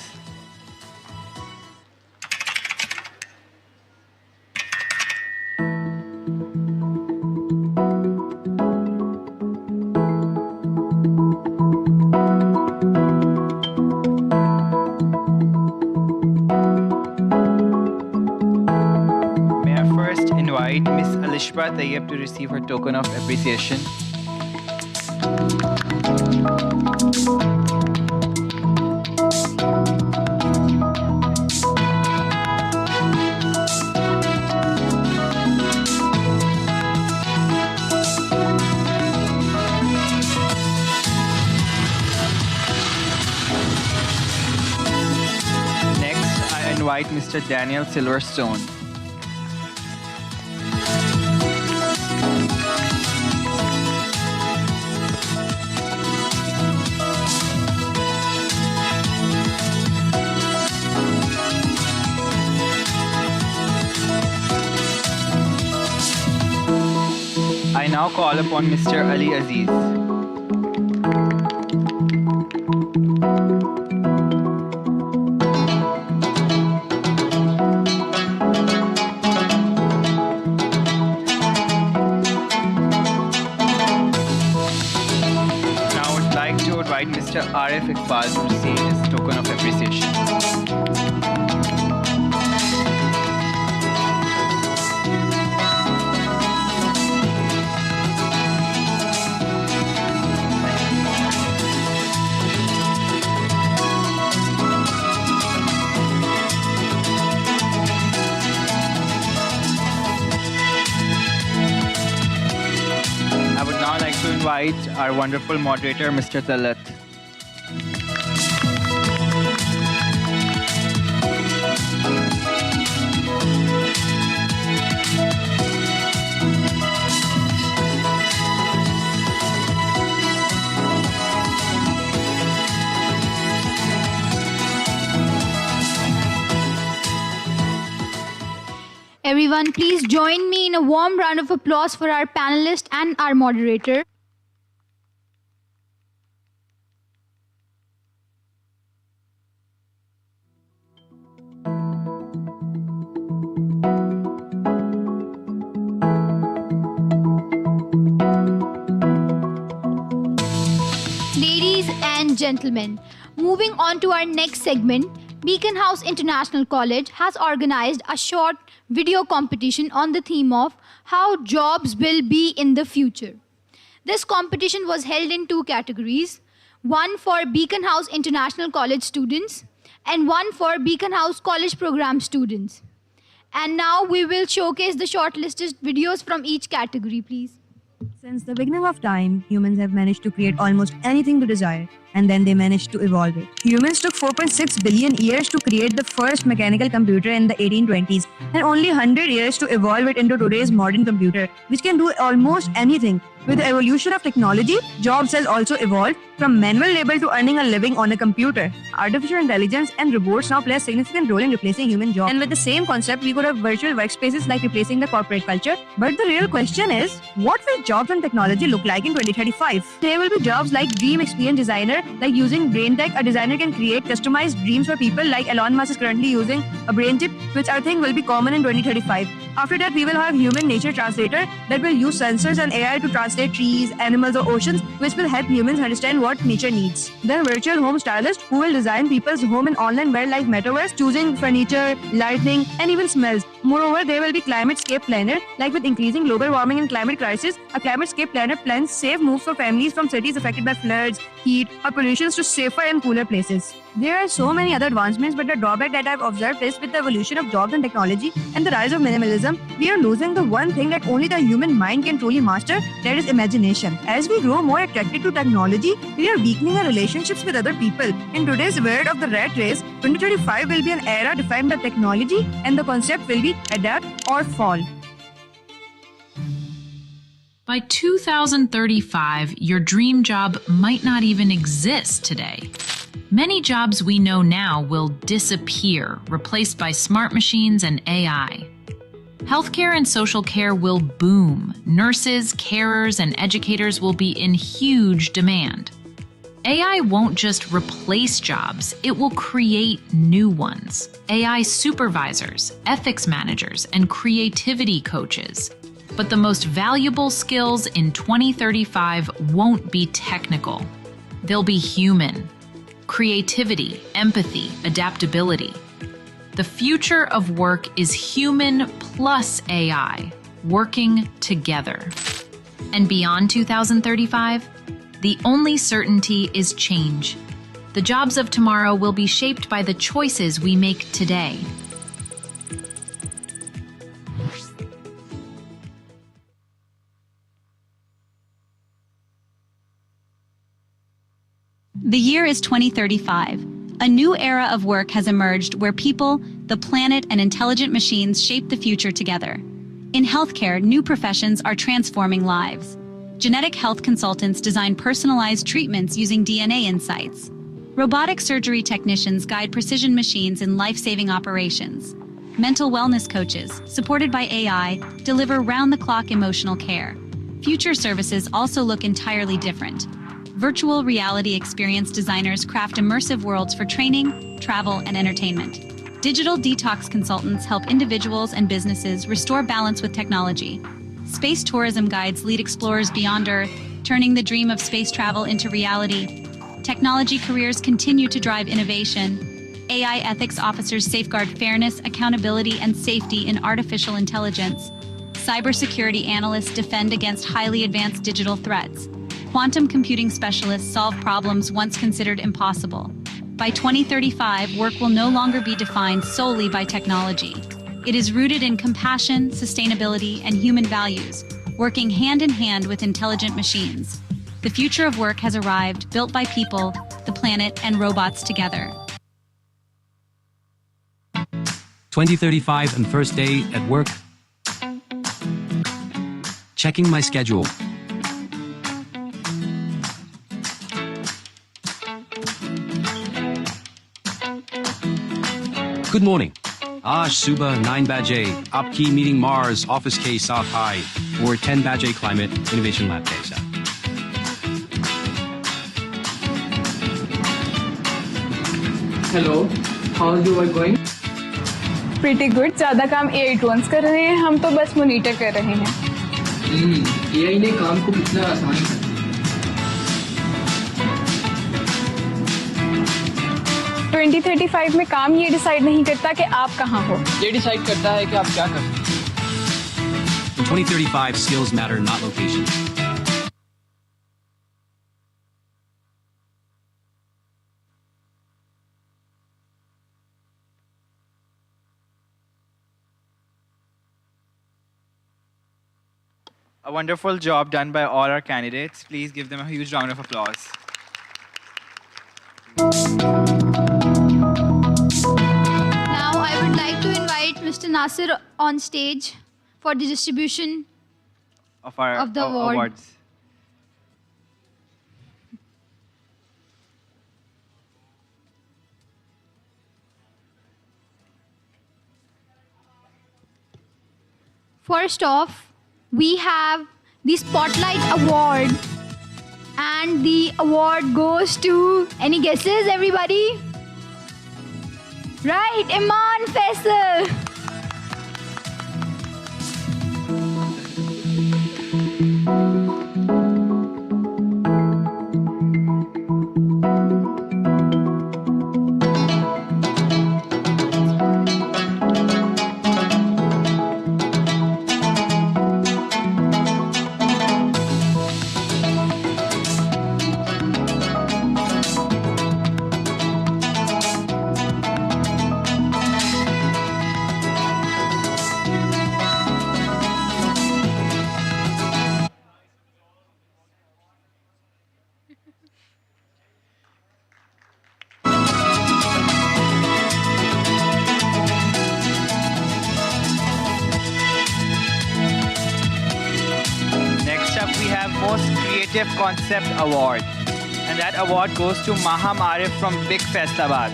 Tayyab to receive her token of appreciation. Next, I invite Mr. Daniel Silverstone. I now call upon Mr. Ali Aziz. Now I would like to invite Mr. Arif Iqbal to receive his token of appreciation. Invite our wonderful moderator, Mr. Talat. Everyone, please join me in a warm round of applause for our panelist and our moderator. Ladies and gentlemen, moving on to our next segment, Beaconhouse International College has organized a short video competition on the theme of how jobs will be in the future. This competition was held in two categories, one for Beaconhouse International College students and one for Beaconhouse College Program students. And now we will showcase the shortlisted videos from each category, please. Since the beginning of time, humans have managed to create almost anything to desire, and then they managed to evolve it. Humans took 4.6 billion years to create the first mechanical computer in the 1820s, and only 100 years to evolve it into today's modern computer, which can do almost anything. With the evolution of technology, jobs has also evolved from manual labor to earning a living on a computer. Artificial intelligence and robots now play a significant role in replacing human jobs. And with the same concept, we could have virtual workspaces like replacing the corporate culture. But the real question is, what will jobs and technology look like in 2035? There will be jobs like dream experience designer, anywhere. Like using brain tech, a designer can create customized dreams for people. Like Elon Musk is currently using a brain chip, which I think will be common in 2035. After that, we will have human nature translator that will use sensors and AI to translate trees, animals, or oceans, which will help humans understand what nature needs. Then virtual home stylist who will design people's home in online world like metaverse, choosing furniture, lighting, and even smells. Moreover, there will be climate-scape planner, like with increasing global warming and climate crisis, a climate-scape planner plans safe moves for families from cities affected by floods, heat, or pollution to safer and cooler places. There are so many other advancements, but the drawback that I've observed is with the evolution of jobs and technology and the rise of minimalism, we are losing the one thing that only the human mind can truly master, that is imagination. As we grow more attracted to technology, we are weakening our relationships with other people. In today's world of the rat race, 2035 will be an era defined by technology, and the concept will be adapt or fall. By 2035, your dream job might not even exist today. Many jobs we know now will disappear, replaced by smart machines and AI. Healthcare and social care will boom. Nurses, carers, and educators will be in huge demand. AI won't just replace jobs, it will create new ones. AI supervisors, ethics managers, and creativity coaches. But the most valuable skills in 2035 won't be technical. They'll be human. Creativity, empathy, adaptability. The future of work is human plus AI, working together. And beyond 2035, the only certainty is change. The jobs of tomorrow will be shaped by the choices we make today. The year is 2035. A new era of work has emerged where people, the planet, and intelligent machines shape the future together. In healthcare, new professions are transforming lives. Genetic health consultants design personalized treatments using DNA insights. Robotic surgery technicians guide precision machines in life-saving operations. Mental wellness coaches, supported by AI, deliver round-the-clock emotional care. Future services also look entirely different. Virtual reality experience designers craft immersive worlds for training, travel, and entertainment. Digital detox consultants help individuals and businesses restore balance with technology. Space tourism guides lead explorers beyond Earth, turning the dream of space travel into reality. Technology careers continue to drive innovation. AI ethics officers safeguard fairness, accountability, and safety in artificial intelligence. Cybersecurity analysts defend against highly advanced digital threats. Quantum computing specialists solve problems once considered impossible. By 2035, work will no longer be defined solely by technology. It is rooted in compassion, sustainability, and human values, working hand in hand with intelligent machines. The future of work has arrived, built by people, the planet, and robots together. 2035 and first day at work. Checking my schedule. Good morning. आज सुबह 9 बजे आपकी meeting Mars office के साथ है और 10 बजे climate innovation lab के साथ. Hello, how's your work going? Pretty good. ज़्यादा काम AI टूल्स कर रहे हैं, हम तो बस मॉनिटर कर रहे हैं. AI ने काम को कितना आसान कर दिया. 2035 में काम ये डिसाइड नहीं करता कि आप कहाँ हो. ये डिसाइड करता है कि आप क्या करते हैं. In 2035, skills matter, not location. A wonderful job done by all our candidates. Please give them a huge round of applause. Now I would like to invite Mr. Nasir on stage for the distribution of the award. Awards. First off, we have the Spotlight Award And the award goes to, any guesses, everybody? Right, Iman Faisal. Next up, we have Most Creative Concept Award. And that award goes to Maham Arif from Big Faisalabad.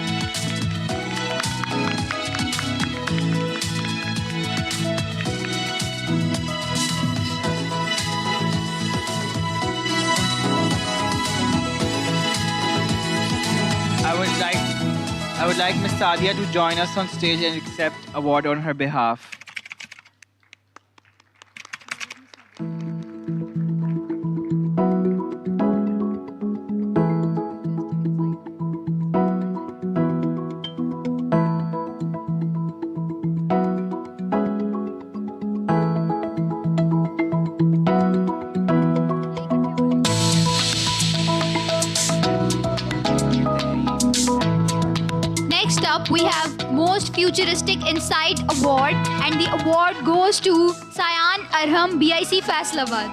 I would like Ms. Sadia to join us on stage and accept award on her behalf. Next up, we have Most Futuristic Insight Award, and the award goes to Sayan Arham, BIC Faisalabad.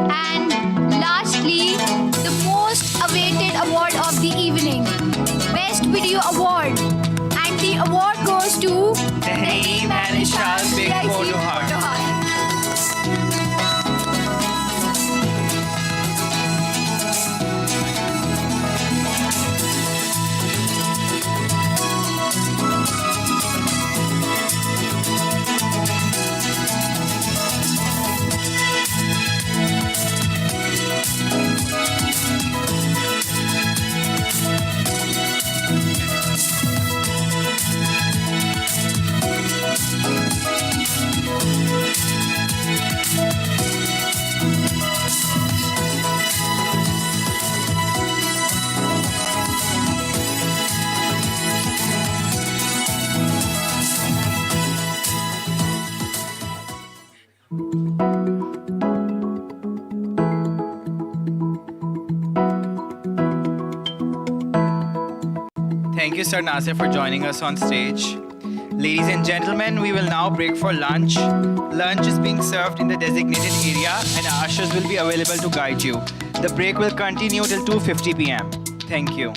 And lastly, the most awaited award of the evening, Best Video Award. And the award goes to Tehreem and Ishal Big BIC Photohar. Thank you, Sir Nasir, for joining us on stage. Ladies and gentlemen, we will now break for lunch. Lunch is being served in the designated area and our ushers will be available to guide you. The break will continue till 2:50 p.m. Thank you.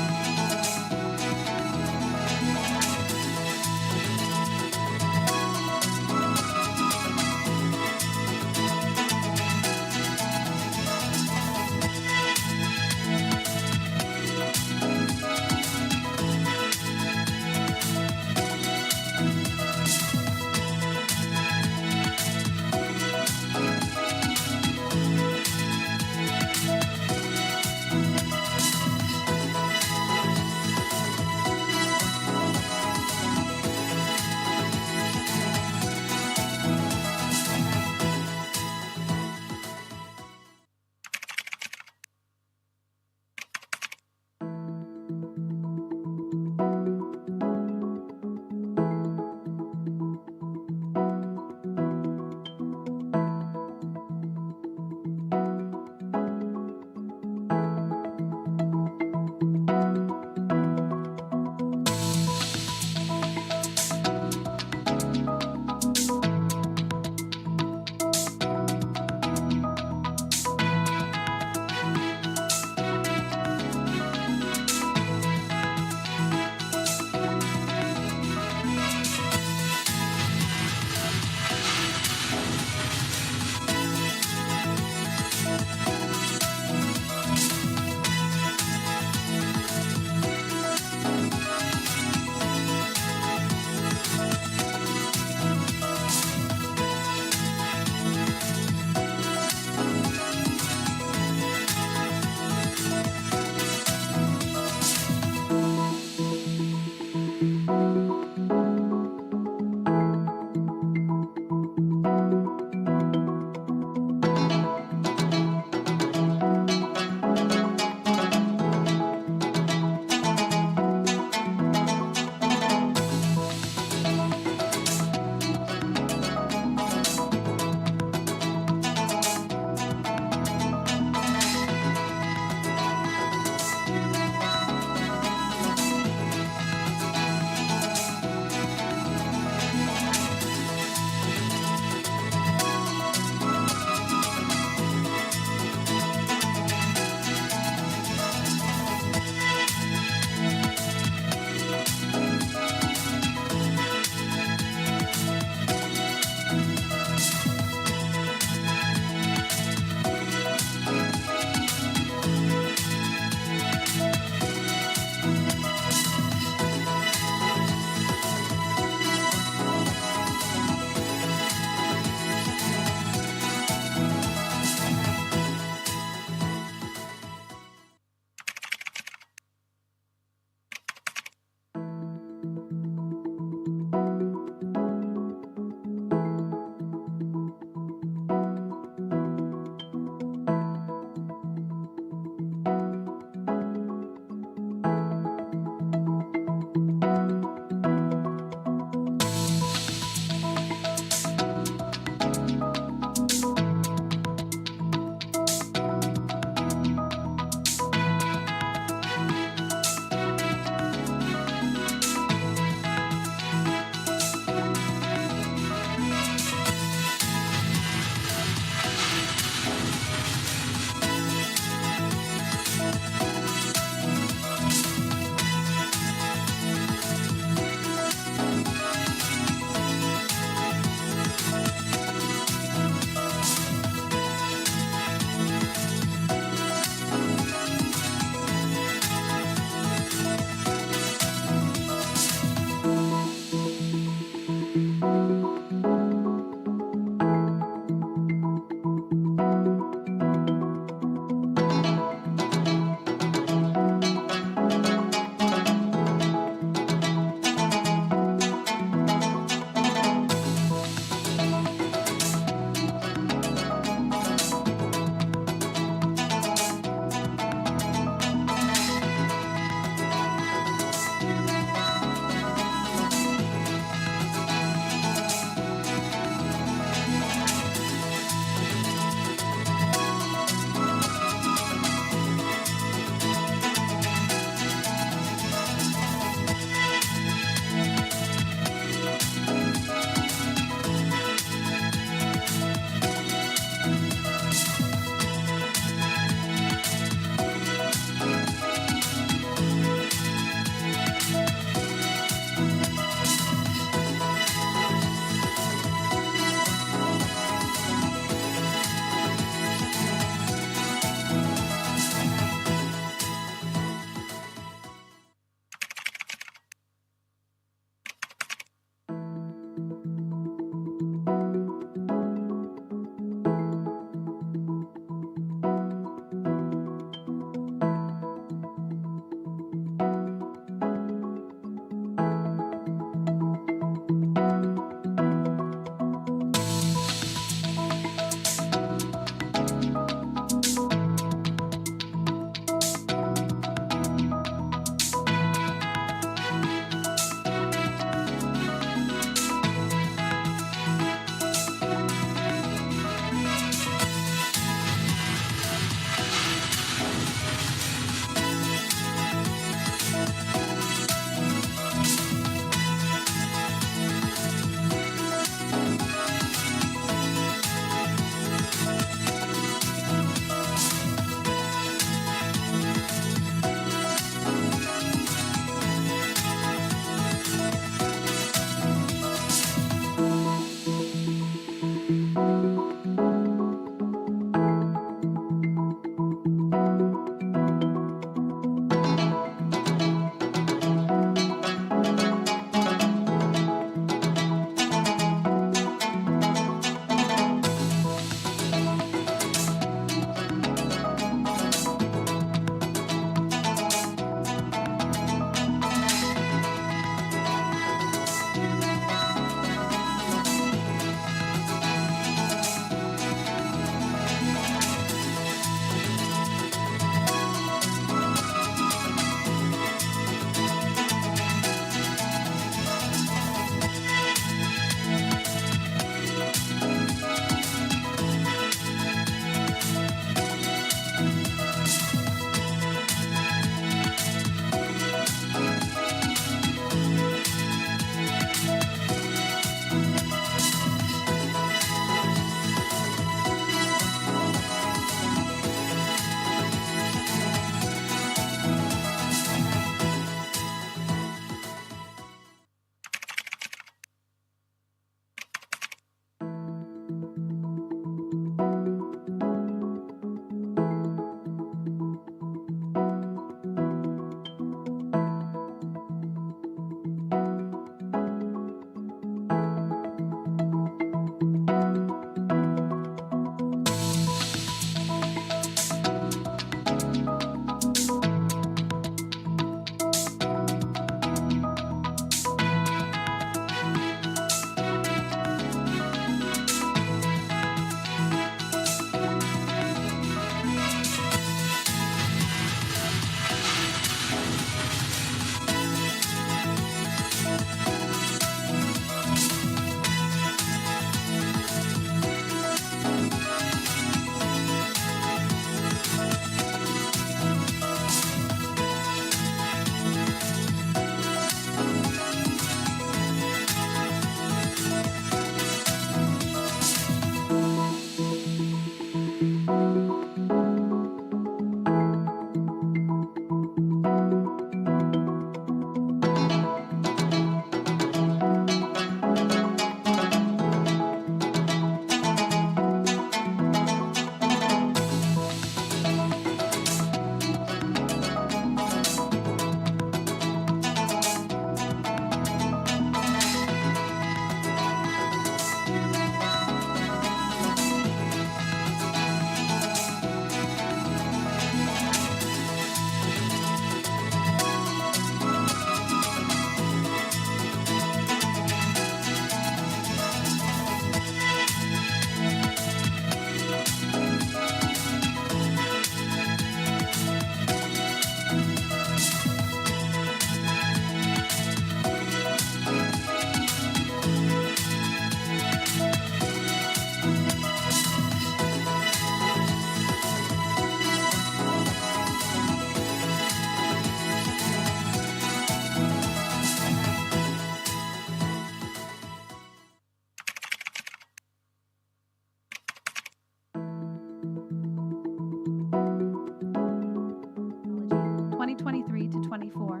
2023 to 24.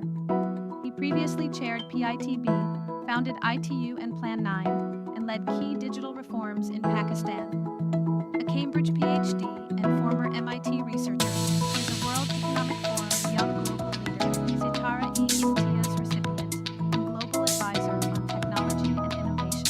He previously chaired PITB, founded ITU and Plan 9, and led key digital reforms in Pakistan. A Cambridge PhD and former MIT researcher, he is a World Economic Forum Young Global Leader, Sitara E. Imtiaz recipient, and Global Advisor on Technology and Innovation.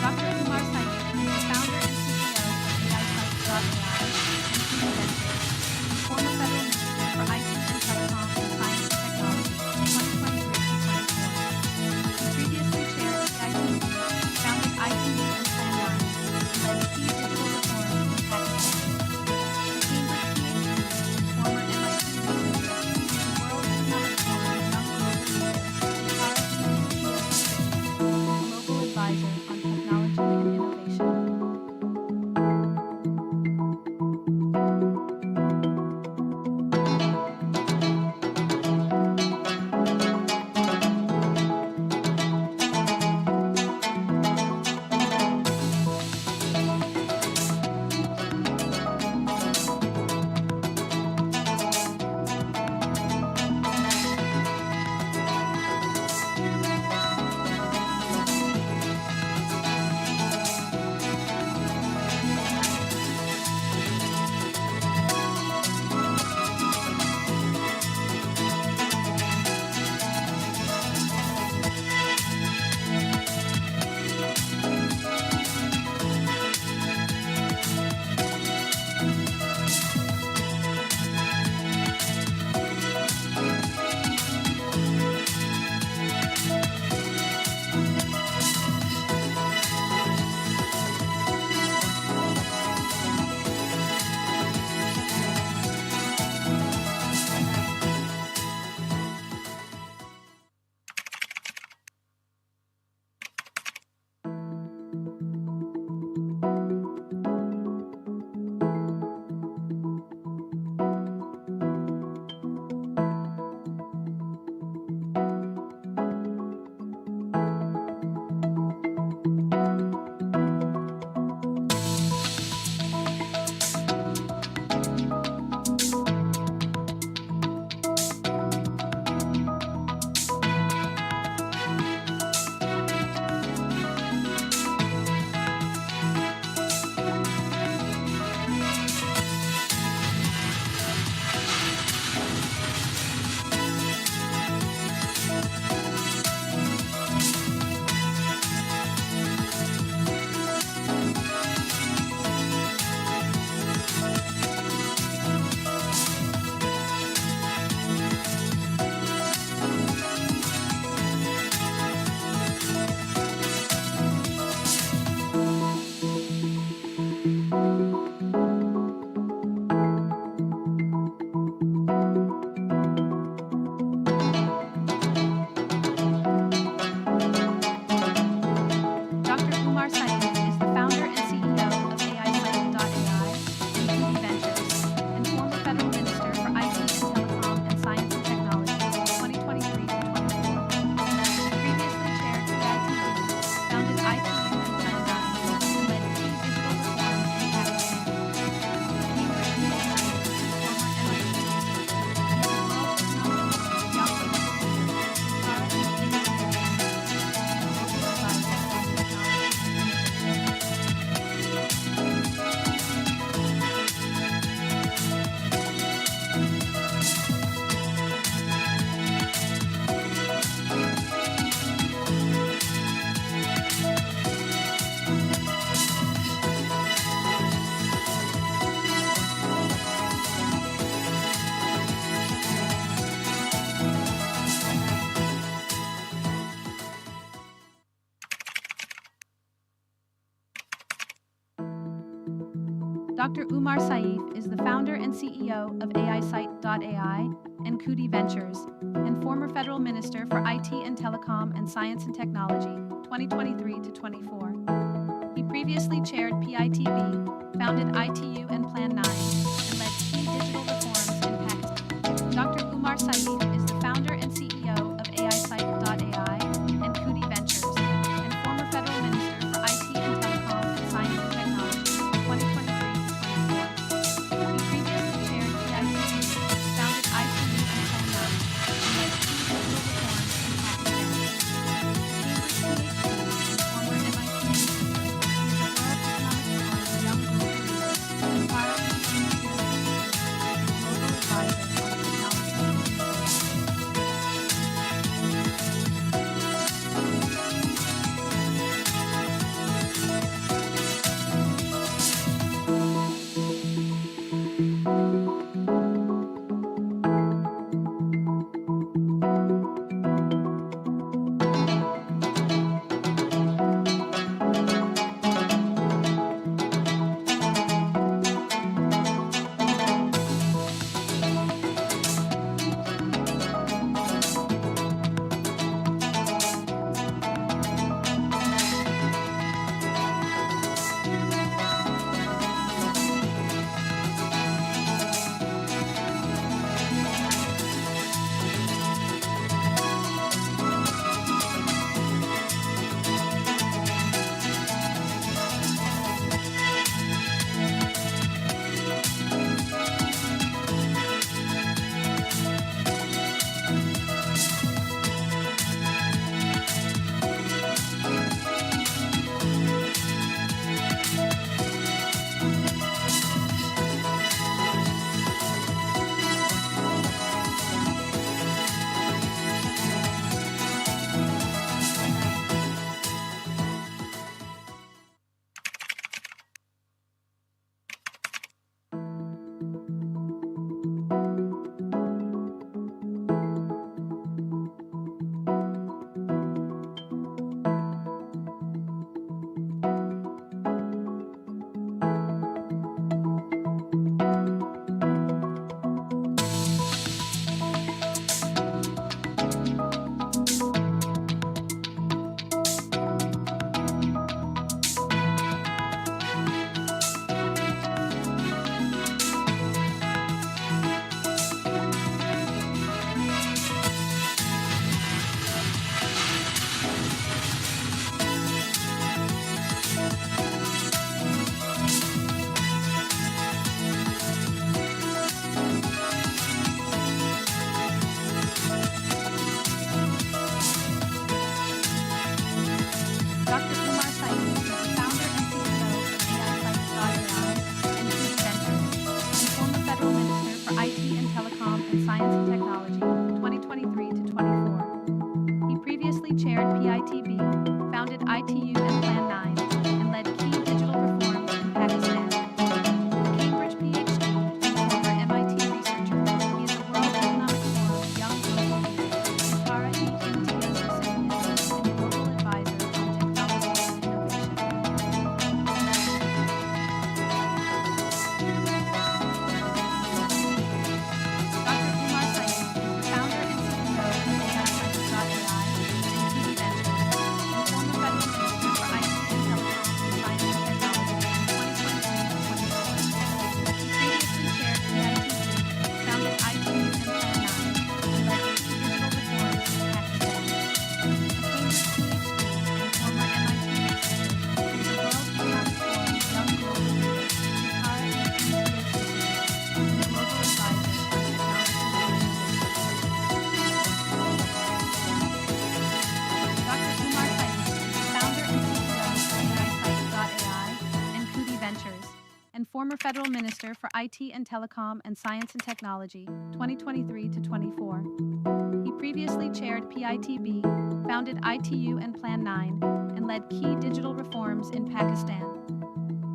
Dr. Umar Saeed is the founder and CEO of AISight.ai and former federal minister for IT and Telecom and Science and Technology, 2023 to 24. He previously chaired PITB, founded ITU and Plan 9, and led key digital reforms in Pakistan. A Cambridge PhD and former MIT researcher, he is a World Economic Forum Young Global Leader, Sitara E. Imtiaz recipient, and Global Advisor on Technology and Innovation. Dr. Umar Saeed is the founder and CEO of AISight.ai and Kudi Ventures, and former federal minister for IT and Telecom and Science and Technology, 2023 to 24. He previously chaired PITB, founded ITU and Plan 9, and led key digital reforms in Pakistan. A Cambridge PhD and former MIT researcher, he is a World Economic Forum Young Global Leader, Sitara E. Imtiaz Dr. Umar Saeed is the founder and CEO of AISight.ai and Kudi Ventures, and former federal minister for IT and Telecom and Science and Technology, 2023 to 24. He previously chaired PITB, founded ITU and Plan 9, and led key digital reforms in Pakistan. Dr. Umar Saeed is the founder and CEO of AISight.ai and Kudi Ventures, and former federal minister for IT and Telecom and Science and Technology, former federal minister for IT and Telecom and Science and Technology, 2023 to 24. He previously chaired PITB, founded ITU and Plan 9, and led key digital reforms in Pakistan.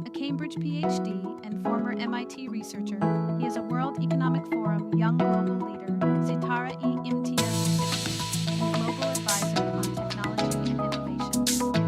A Cambridge PhD and former MIT researcher, he is a World Economic Forum Young Global Leader, Sitara-e Imtiaz, and Global Advisor on Technology and Innovation.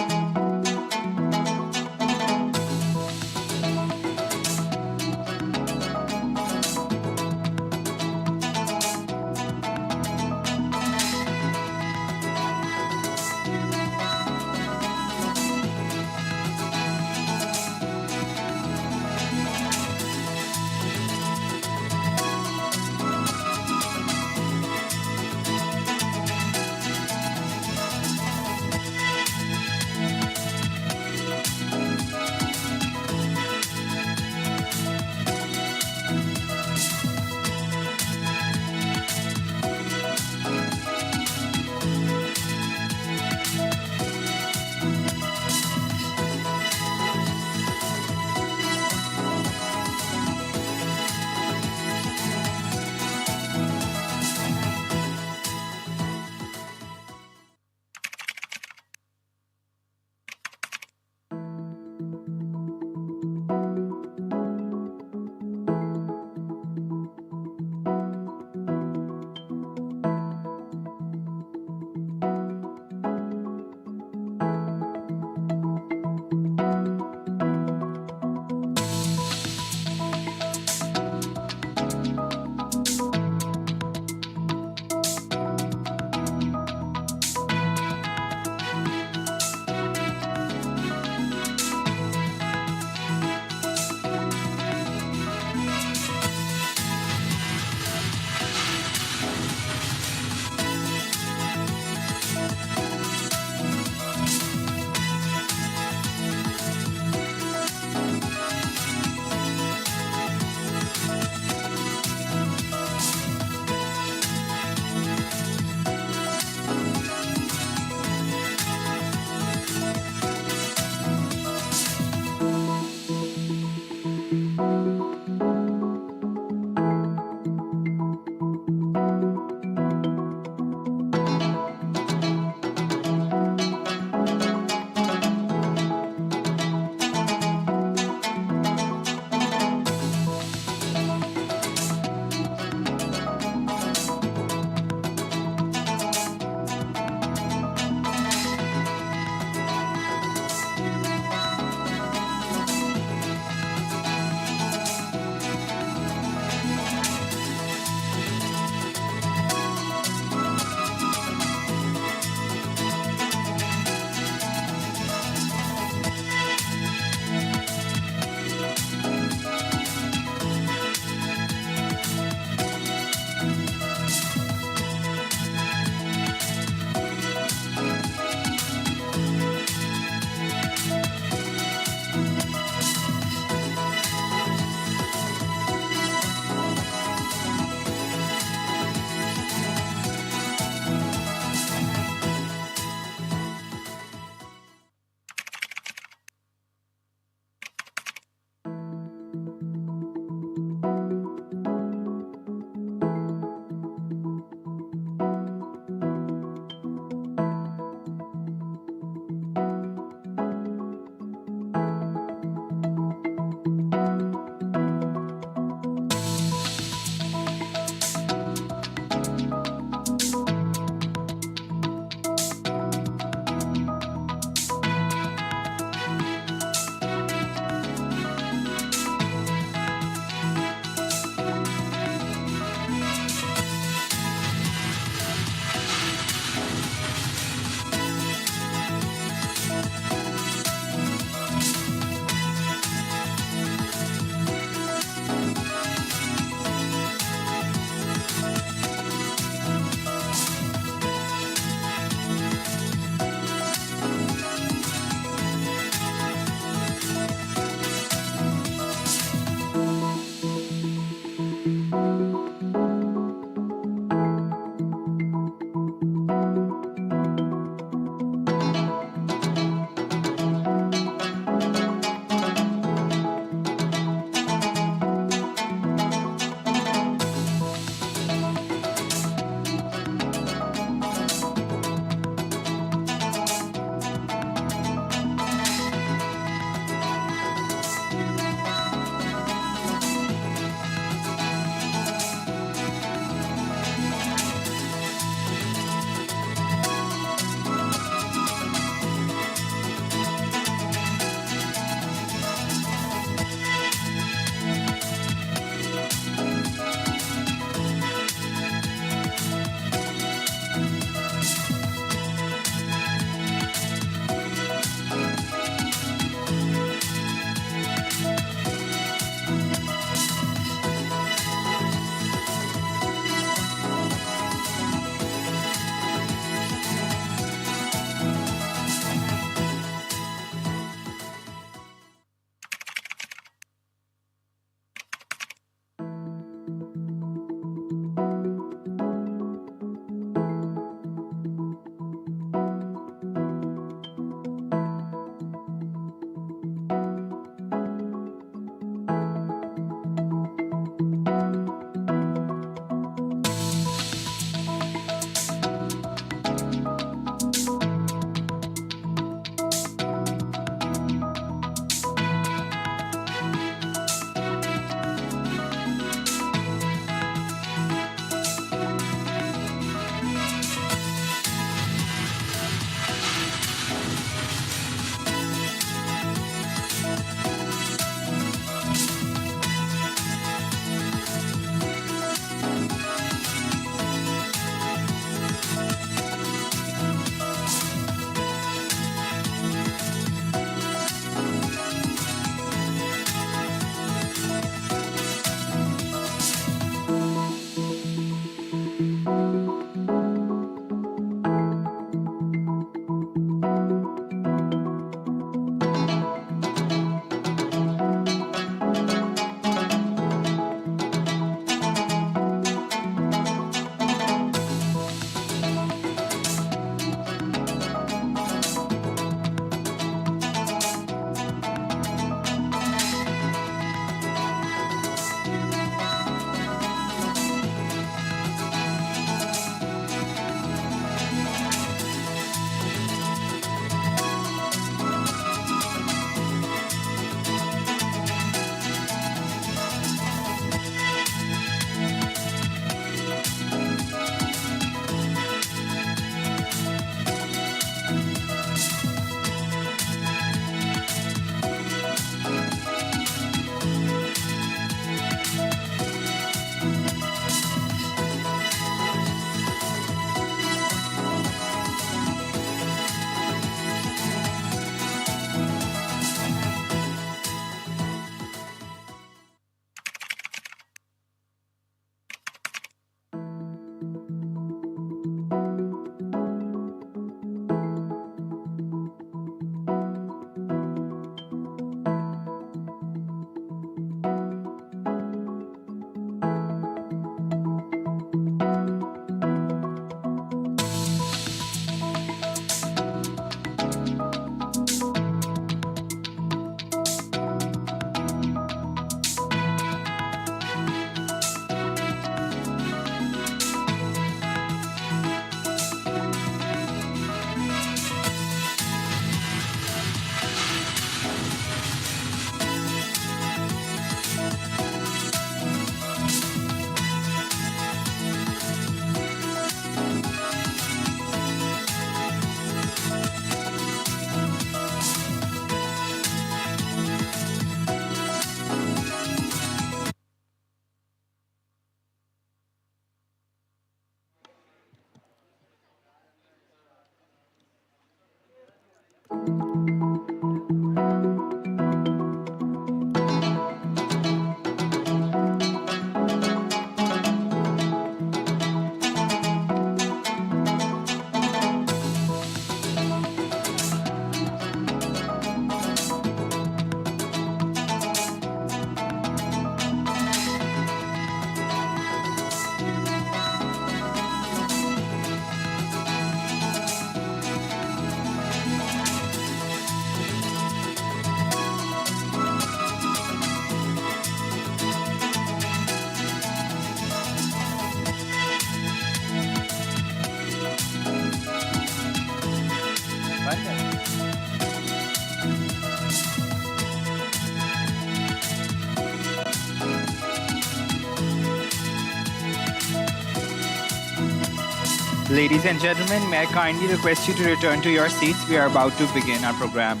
Ladies and gentlemen, may I kindly request you to return to your seats? We are about to begin our program.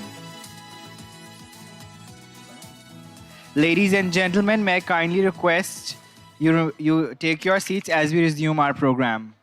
Ladies and gentlemen, may I kindly request you take your seats as we resume our program.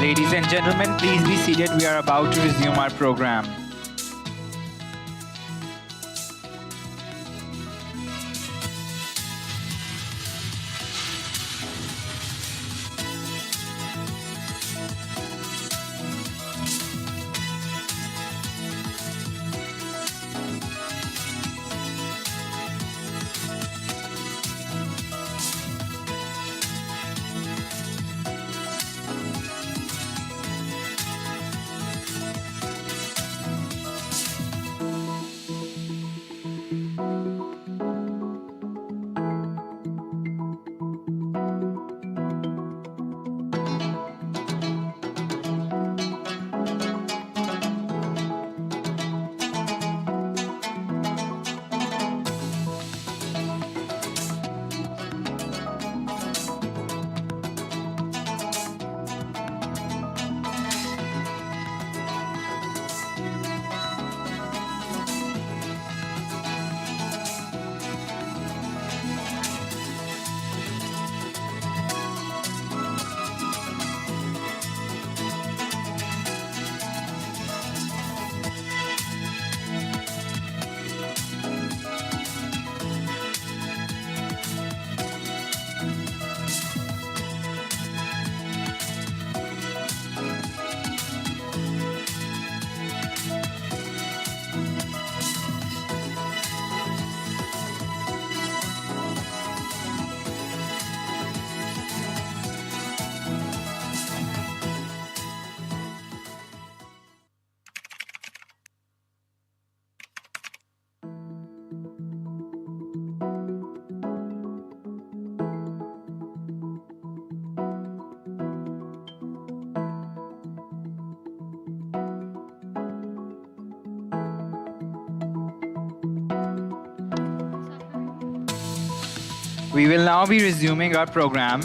Ladies and gentlemen, please be seated. We are about to resume our program. We will now be resuming our program.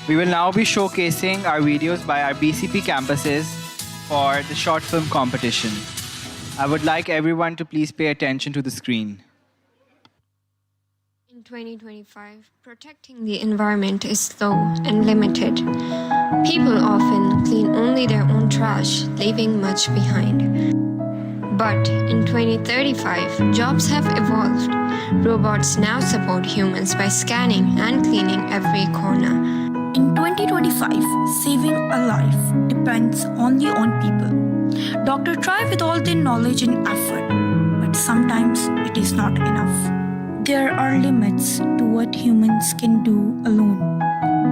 We will now be showcasing our videos by our BCP campuses for the short film competition. I would like everyone to please pay attention to the screen. In 2025, protecting the environment is slow and limited. People often clean only their own trash, leaving much behind. But in 2035, jobs have evolved. Robots now support humans by scanning and cleaning every corner. In 2025, saving a life depends only on people. Doctors try with all their knowledge and effort, but sometimes it is not enough. There are limits to what humans can do alone.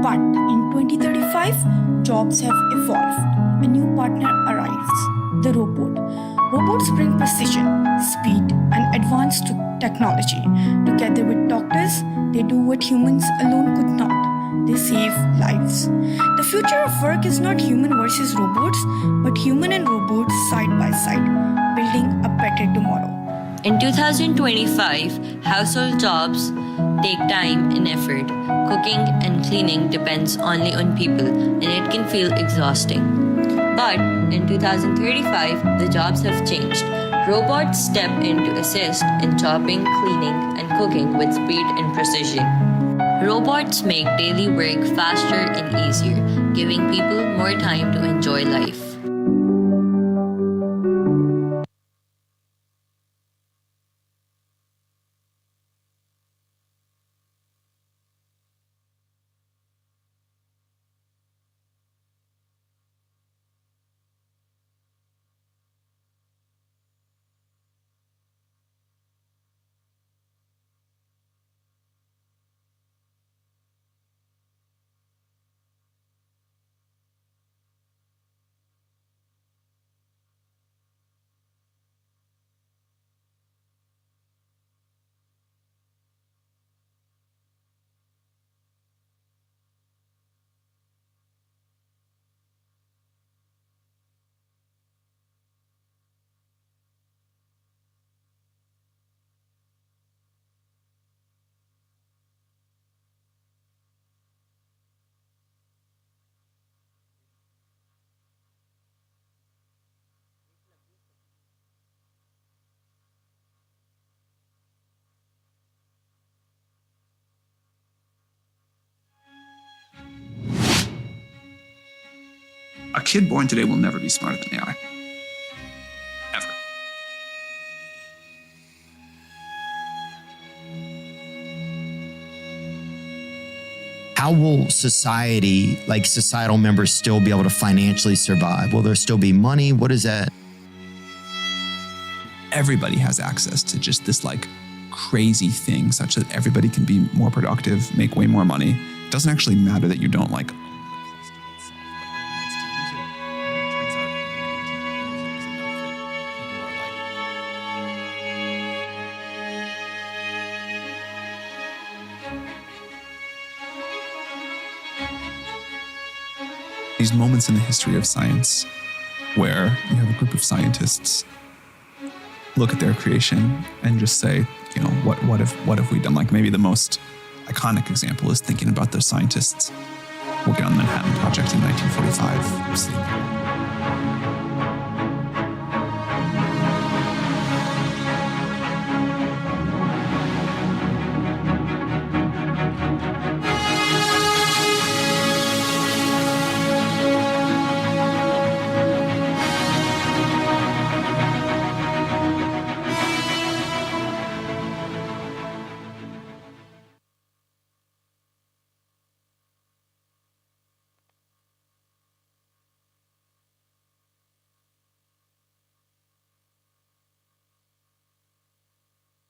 But in 2035, jobs have evolved. A new partner arrives, the robot. Robots bring precision, speed, and advanced technology. Together with doctors, they do what humans alone could not. They save lives. The future of work is not human versus robots, but human and robots side by side, building a better tomorrow. In 2025, household jobs take time and effort. Cooking and cleaning depends only on people, and it can feel exhausting. But in 2035, the jobs have changed. Robots step in to assist in chopping, cleaning, and cooking with speed and precision. Robots make daily work faster and easier, giving people more time to enjoy life. A kid born today will never be smarter than AI. Ever. How will society, like societal members, still be able to financially survive? Will there still be money? What is that? Everybody has access to just this like crazy thing such that everybody can be more productive, make way more money. It doesn't actually matter that you don't like these moments in the history of science where you have a group of scientists look at their creation and just say, you know, what have we done? Like maybe the most iconic example is thinking about the scientists working on the Manhattan Project in 1945.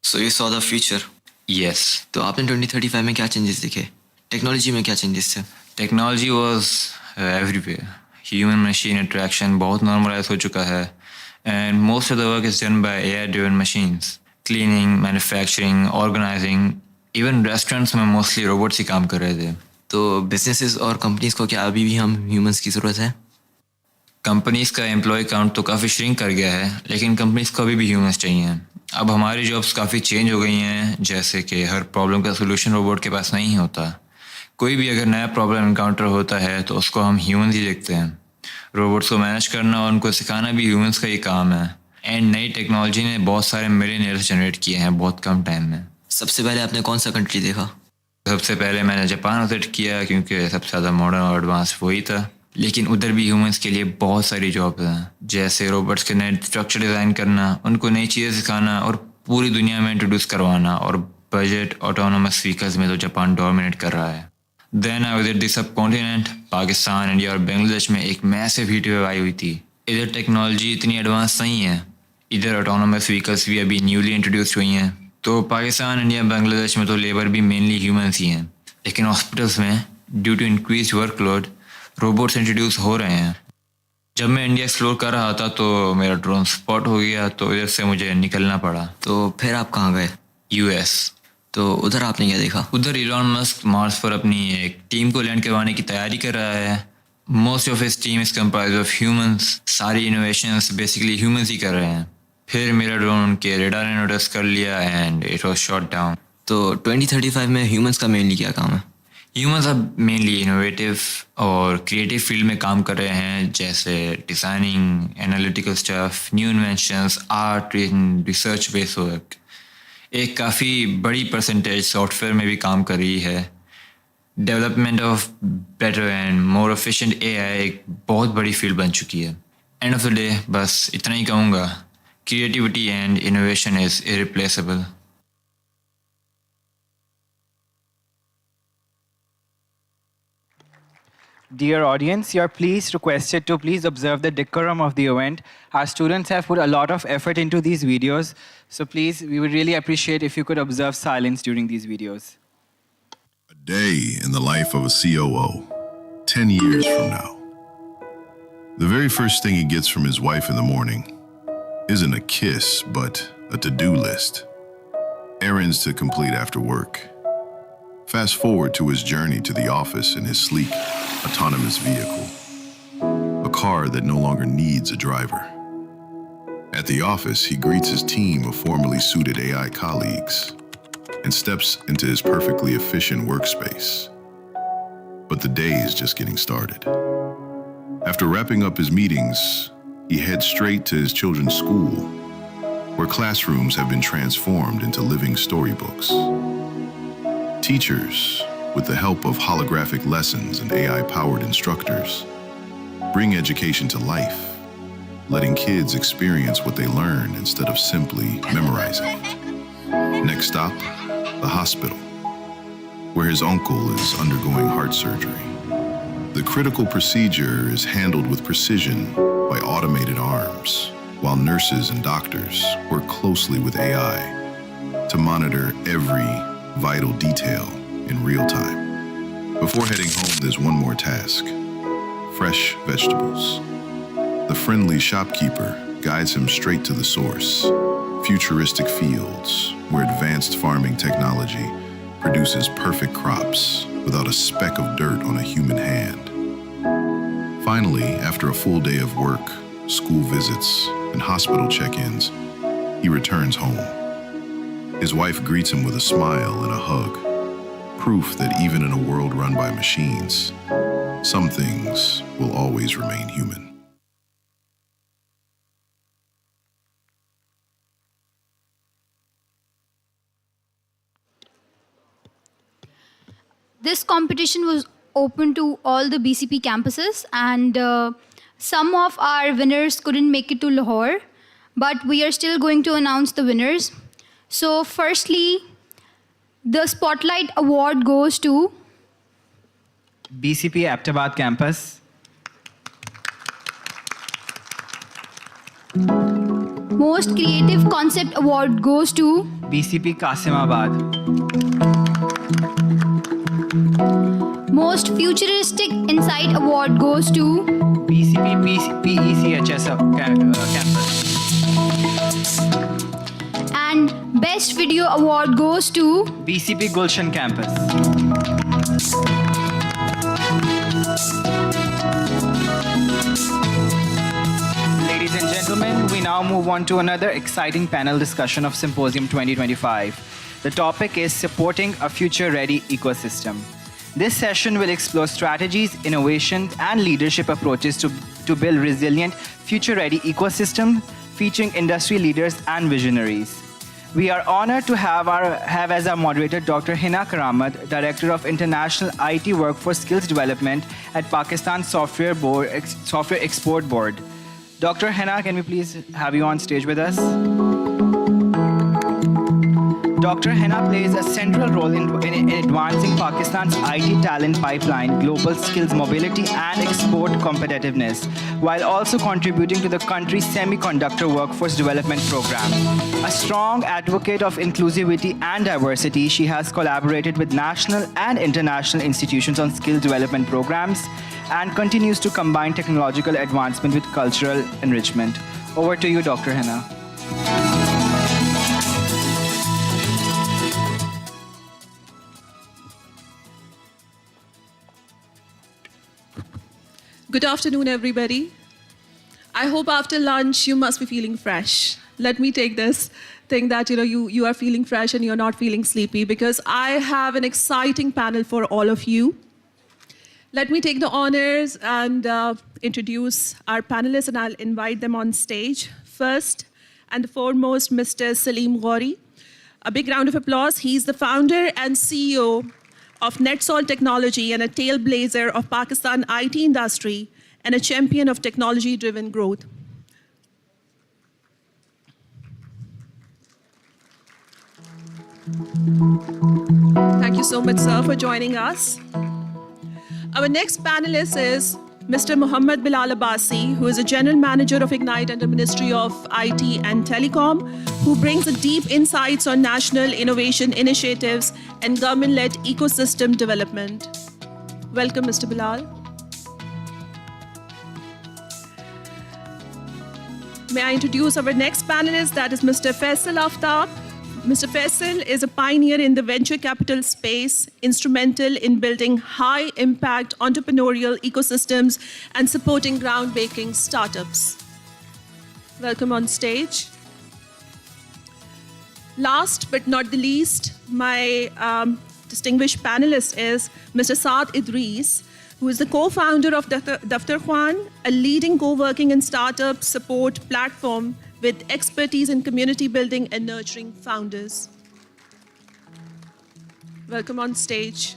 So you saw the future? Yes. तो आपने 2035 में क्या changes दिखे? Technology में क्या changes थे? Technology was everywhere. Human-machine interaction बहुत normalized हो चुका है, and most of the work is done by AI-driven machines. Cleaning, manufacturing, organizing, even restaurants में mostly robots ही काम कर रहे थे. तो बिजनेसेस और कंपनीज को क्या अभी भी हम ह्यूमंस की ज़रूरत है? कंपनीज का एम्प्लॉय काउंट तो काफ़ी श्रिंक कर गया है, लेकिन कंपनीज को अभी भी ह्यूमंस चाहिए। अब हमारी जॉब्स काफ़ी चेंज हो गई हैं, जैसे कि हर प्रॉब्लम का सोल्यूशन रोबोट के पास नहीं होता। कोई भी अगर नया प्रॉब्लम इनकाउंटर होता है तो उसको हम ह्यूमंस ही देखते हैं। रोबोट्स को मैनेज करना और उनको सिखाना भी ह्यूमंस का ही काम है। एंड नई टेक्नोलॉजी ने बहुत सारे मिलियनियर्स जनरेट किए हैं बहुत कम टाइम में। सबसे पहले आपने कौन सा कंट्री देखा? सबसे पहले मैंने जापान विजिट किया, क्योंकि सबसे ज़्यादा मॉडर्न और एडवांस वही था। लेकिन उधर भी ह्यूमंस के लिए बहुत सारी जॉब हैं, जैसे रोबोट्स के नए स्ट्रक्चर डिज़ाइन करना, उनको नई चीज़ें सिखाना और पूरी दुनिया में इंट्रोड्यूस करवाना। और बजट ऑटोनोमस व्हीकल्स में तो जापान डोमिनेट कर रहा है। Then I visit the subcontinent, Pakistan, India और बांग्लादेश में एक मैसिव हीट वेव आई हुई थी। इधर टेक्नोलॉजी इतनी एडवांस नहीं है, इधर ऑटोनोमस व्हीकल्स भी अभी न्यूली इंट्रोड्यूस हुई हैं। तो पाकिस्तान, इंडिया, बांग्लादेश में तो लेबर भी मेनली ह्यूमंस ही हैं, लेकिन हॉस्पिटल्स में due to increase workload robots introduce हो रहे हैं। जब मैं इंडिया एक्सप्लोर कर रहा था तो मेरा ड्रोन स्पॉट हो गया, तो इधर से मुझे निकलना पड़ा। तो फिर आप कहाँ गए? यूएस। तो उधर आपने क्या देखा? उधर इलॉन मस्क मार्स पर अपनी एक टीम को लैंड करवाने की तैयारी कर रहा है। Most of his team is comprise of humans. सारी इनोवेशंस बेसिकली ह्यूमंस ही कर रहे हैं। फिर मेरा ड्रोन उनके रेडार ने नोटिस कर लिया and it was shot down. तो 2035 में ह्यूमंस का मेनली क्या काम है? ह्यूमंस अब मेनली इनोवेटिव और क्रिएटिव फील्ड में काम कर रहे हैं, जैसे designing, analytical stuff, new inventions, art and research based work. एक काफ़ी बड़ी परसेंटेज सॉफ्टवेयर में भी काम कर रही है। Development of better and more efficient AI एक बहुत बड़ी फील्ड बन चुकी है। एंड ऑफ द डे बस इतना ही कहूँगा, creativity and innovation is irreplaceable. Dear audience, you are please requested to please observe the decorum of the event. Our students have put a lot of effort into these videos, so please, we would really appreciate if you could observe silence during these videos. A day in the life of a COO, 10 years from now. The very first thing he gets from his wife in the morning isn't a kiss, but a to-do list. Errands to complete after work. Fast forward to his journey to the office in his sleek, autonomous vehicle. A car that no longer needs a driver. At the office, he greets his team of formally suited AI colleagues and steps into his perfectly efficient workspace. But the day is just getting started. After wrapping up his meetings, he heads straight to his children's school, where classrooms have been transformed into living storybooks. Teachers, with the help of holographic lessons and AI-powered instructors, bring education to life, letting kids experience what they learn instead of simply memorizing it. Next stop, the hospital, where his uncle is undergoing heart surgery. The critical procedure is handled with precision by automated arms, while nurses and doctors work closely with AI to monitor every vital detail in real time. Before heading home, there's one more task: fresh vegetables. The friendly shopkeeper guides him straight to the source, futuristic fields where advanced farming technology produces perfect crops without a speck of dirt on a human hand. Finally, after a full day of work, school visits, and hospital check-ins, he returns home. His wife greets him with a smile and a hug, proof that even in a world run by machines, some things will always remain human. This competition was open to all the BCP campuses, and some of our winners couldn't make it to Lahore, but we are still going to announce the winners. So firstly, the Spotlight Award goes to BCP Aptabad campus. Most Creative Concept Award goes to BCP Qasimabad. Most Futuristic Insight Award goes to BCP PECHS campus. And Best Video Award goes to BCP Gulshan campus. now move on to another exciting panel discussion of Symposium 2025. The topic is Supporting a Future-Ready Ecosystem. This session will explore strategies, innovation, and leadership approaches to build resilient, future-ready ecosystem featuring industry leaders and visionaries. We are honored to have as our moderator Dr. Hina Karamat, Director of International IT Workforce Skills Development at Pakistan Software Export Board. Dr. Hina, can we please have you on stage with us? Dr. Hina plays a central role in advancing Pakistan's IT talent pipeline, global skills mobility, and export competitiveness, while also contributing to the country's semiconductor workforce development program. A strong advocate of inclusivity and diversity, she has collaborated with national and international institutions on skill development programs and continues to combine technological advancement with cultural enrichment. Over to you, Dr. Hina. Good afternoon, everybody. I hope after lunch you must be feeling fresh. Let me take this thing that you are feeling fresh and you're not feeling sleepy, because I have an exciting panel for all of you. Let me take the honors and introduce our panelists, and I'll invite them on stage. First and foremost, Mr. Salim Ghori. A big round of applause. He's the founder and CEO of NetSol Technology and a trailblazer of Pakistan IT industry and a champion of technology-driven growth. Thank you so much, sir, for joining us. Our next panelist is Mr. Muhammad Bilal Abbasi, who is a General Manager of Ignite under Ministry of IT and Telecom, who brings a deep insights on national innovation initiatives and government-led ecosystem development. Welcome, Mr. Bilal. May I introduce our next panelist, that is Mr. Faisal Aftab. Mr. Faisal is a pioneer in the venture capital space, instrumental in building high-impact entrepreneurial ecosystems and supporting groundbreaking startups. Welcome on stage. Last but not the least, my distinguished panelist is Mr. Saad Idris, who is the co-founder of Daftar Khan, a leading co-working and startup support platform with expertise in community building and nurturing founders. Welcome on stage.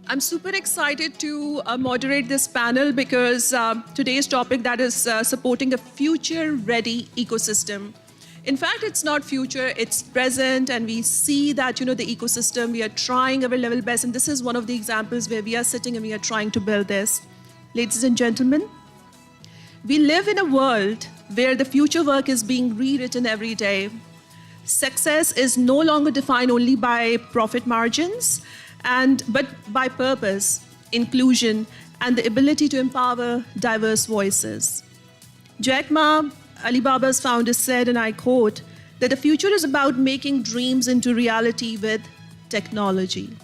I'm super excited to moderate this panel because today's topic, that is supporting a future-ready ecosystem. In fact, it's not future, it's present, and we see that, the ecosystem, we are trying our level best, and this is one of the examples where we are sitting and we are trying to build this. Ladies and gentlemen, we live in a world where the future work is being rewritten every day. Success is no longer defined only by profit margins, but by purpose, inclusion, and the ability to empower diverse voices. Jack Ma, Alibaba's founder, said, and I quote, that the future is about making dreams into reality with technology.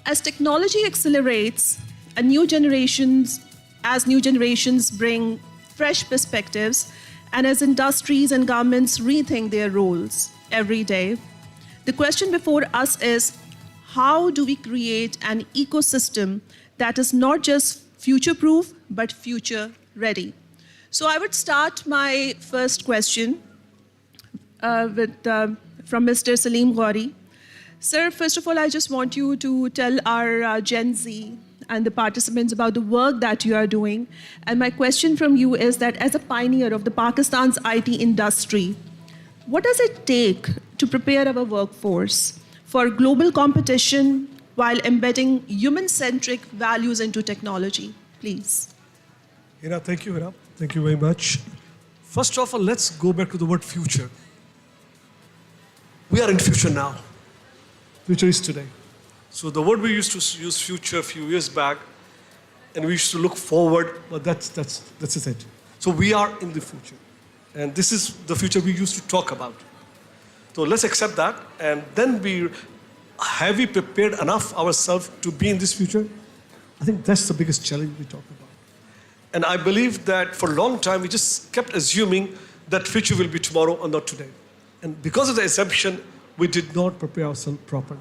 As technology accelerates, as new generations bring fresh perspectives, and as industries and governments rethink their roles every day, the question before us is, how do we create an ecosystem that is not just future-proof, but future-ready? So I would start my first question from Mr. Salim Ghori. Sir, first of all, I just want you to tell our Gen Z and the participants about the work that you are doing. And my question from you is that as a pioneer of the Pakistan's IT industry, what does it take to prepare our workforce for global competition while embedding human-centric values into technology? Please. Hira, thank you, Hira. Thank you very much. First of all, let's go back to the word future. We are in future now. Future is today. So the word we used to use future a few years back, and we used to look forward, but that's it. So we are in the future. And this is the future we used to talk about. So let's accept that, and then have we prepared enough ourselves to be in this future? I think that's the biggest challenge we talk about. And I believe that for a long time, we just kept assuming that future will be tomorrow and not today. And because of the assumption, we did not prepare ourselves properly.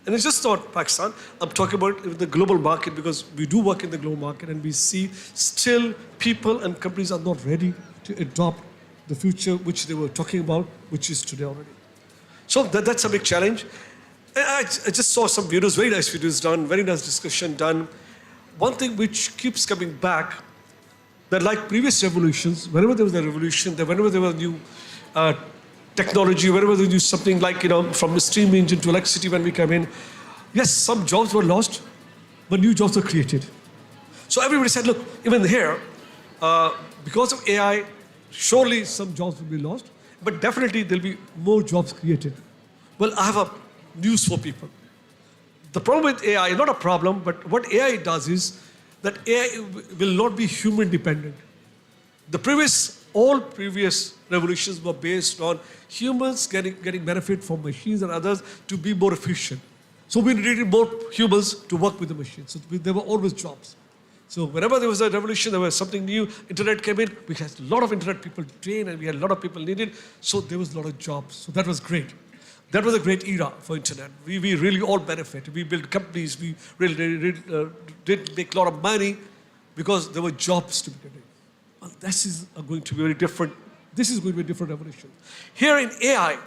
And it's just not Pakistan. I'm talking about the global market because we do work in the global market and we see still people and companies are not ready to adopt the future which they were talking about, which is today already. So that's a big challenge. And I just saw some videos, very nice videos done, very nice discussion done. One thing which keeps coming back, that like previous revolutions, whenever there was a revolution, whenever there was new technology, whenever they use something like, from the steam engine to electricity when we come in, yes, some jobs were lost, but new jobs were created. So everybody said, look, even here, because of AI, surely some jobs will be lost, but definitely there'll be more jobs created. Well, I have a news for people. The problem with AI, not a problem, but what AI does is that AI will not be human dependent. All previous revolutions were based on humans getting benefit from machines and others to be more efficient. So we needed more humans to work with the machines. So there were always jobs. So whenever there was a revolution, there was something new, internet came in, we had a lot of internet people trained and we had a lot of people needed, so there was a lot of jobs. So that was great. That was a great era for internet. We really all benefited. We built companies, we really did make a lot of money because there were jobs to be created. Well, this is going to be very different. This is going to be a different revolution. Here in AI,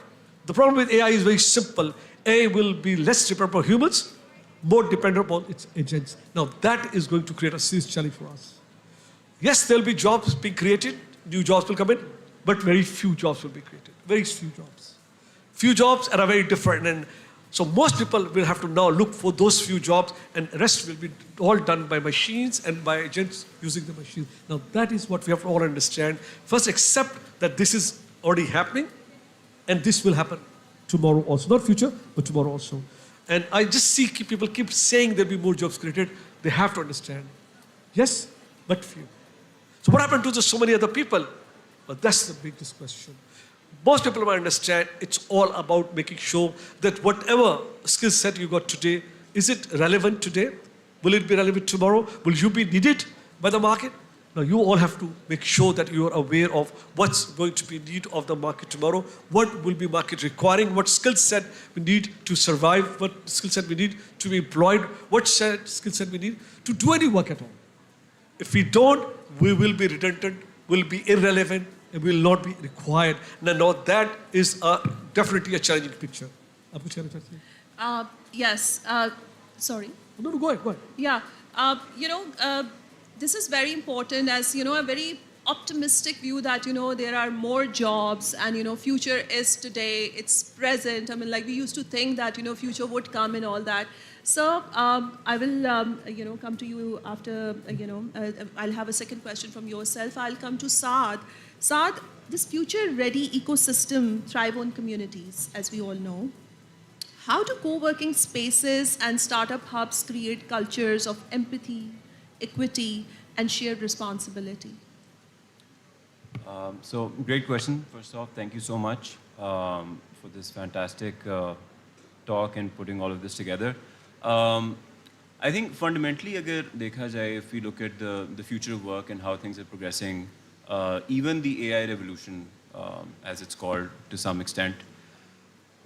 the problem with AI is very simple. AI will be less dependent upon humans, more dependent upon its agents. Now that is going to create a serious challenge for us. Yes, there'll be jobs being created, new jobs will come in, but very few jobs will be created. Very few jobs. Few jobs are very different, and so most people will have to now look for those few jobs, and the rest will be all done by machines and by agents using the machines. Now that is what we have to all understand. First, accept that this is already happening, and this will happen tomorrow also. Not future, but tomorrow also. And I just see people keep saying there'll be more jobs created. They have to understand. Yes, but few. So what happened to so many other people? Well, that's the biggest question. Most people might understand it's all about making sure that whatever skill set you got today, is it relevant today? Will it be relevant tomorrow? Will you be needed by the market? Now you all have to make sure that you are aware of what's going to be need of the market tomorrow, what will be market requiring, what skill set we need to survive, what skill set we need to be employed, what skill set we need to do any work at all. If we don't, we will be redundant, will be irrelevant, and will not be required. Now that is definitely a challenging picture. Yes. Sorry. No, go ahead. Yeah. This is very important as, a very optimistic view that, there are more jobs and, future is today, it's present. I mean, like we used to think that, future would come and all that. So I will, come to you after, I'll have a second question from yourself. I'll come to Saad. Saad, this future-ready ecosystem thrive on communities, as we all know. How do co-working spaces and startup hubs create cultures of empathy, equity, and shared responsibility? So great question. First off, thank you so much for this fantastic talk and putting all of this together. I think fundamentally, agar dekha jaye, if we look at the future of work and how things are progressing, even the AI revolution, as it's called to some extent,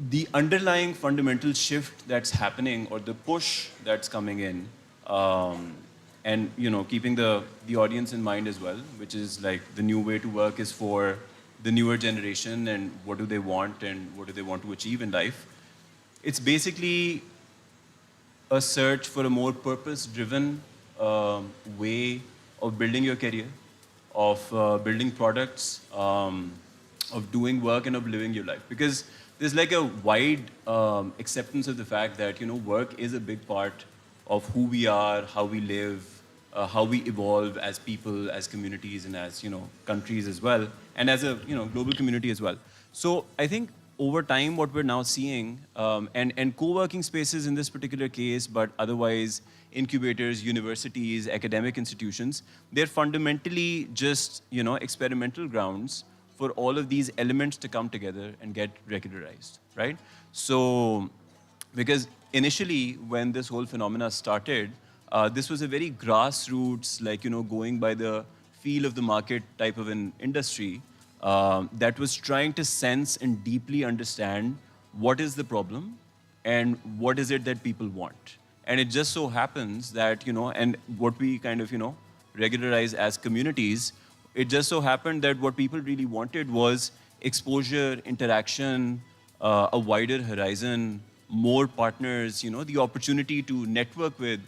the underlying fundamental shift that's happening or the push that's coming in, and keeping the audience in mind as well, which is like the new way to work is for the newer generation and what do they want and what do they want to achieve in life. It's basically a search for a more purpose-driven way of building your career, of building products, of doing work and of living your life. Because there's like a wide acceptance of the fact that, work is a big part of who we are, how we live, how we evolve as people, as communities, and as, countries as well, and as a, global community as well. So I think over time, what we're now seeing, and co-working spaces in this particular case, but otherwise incubators, universities, academic institutions, they're fundamentally just, experimental grounds for all of these elements to come together and get regularized, right? So, because initially, when this whole phenomena started, This was a very grassroots, like, going by the feel of the market type of an industry that was trying to sense and deeply understand what is the problem and what is it that people want. And it just so happens that, and what we kind of, regularize as communities, it just so happened that what people really wanted was exposure, interaction, a wider horizon, more partners, the opportunity to network with,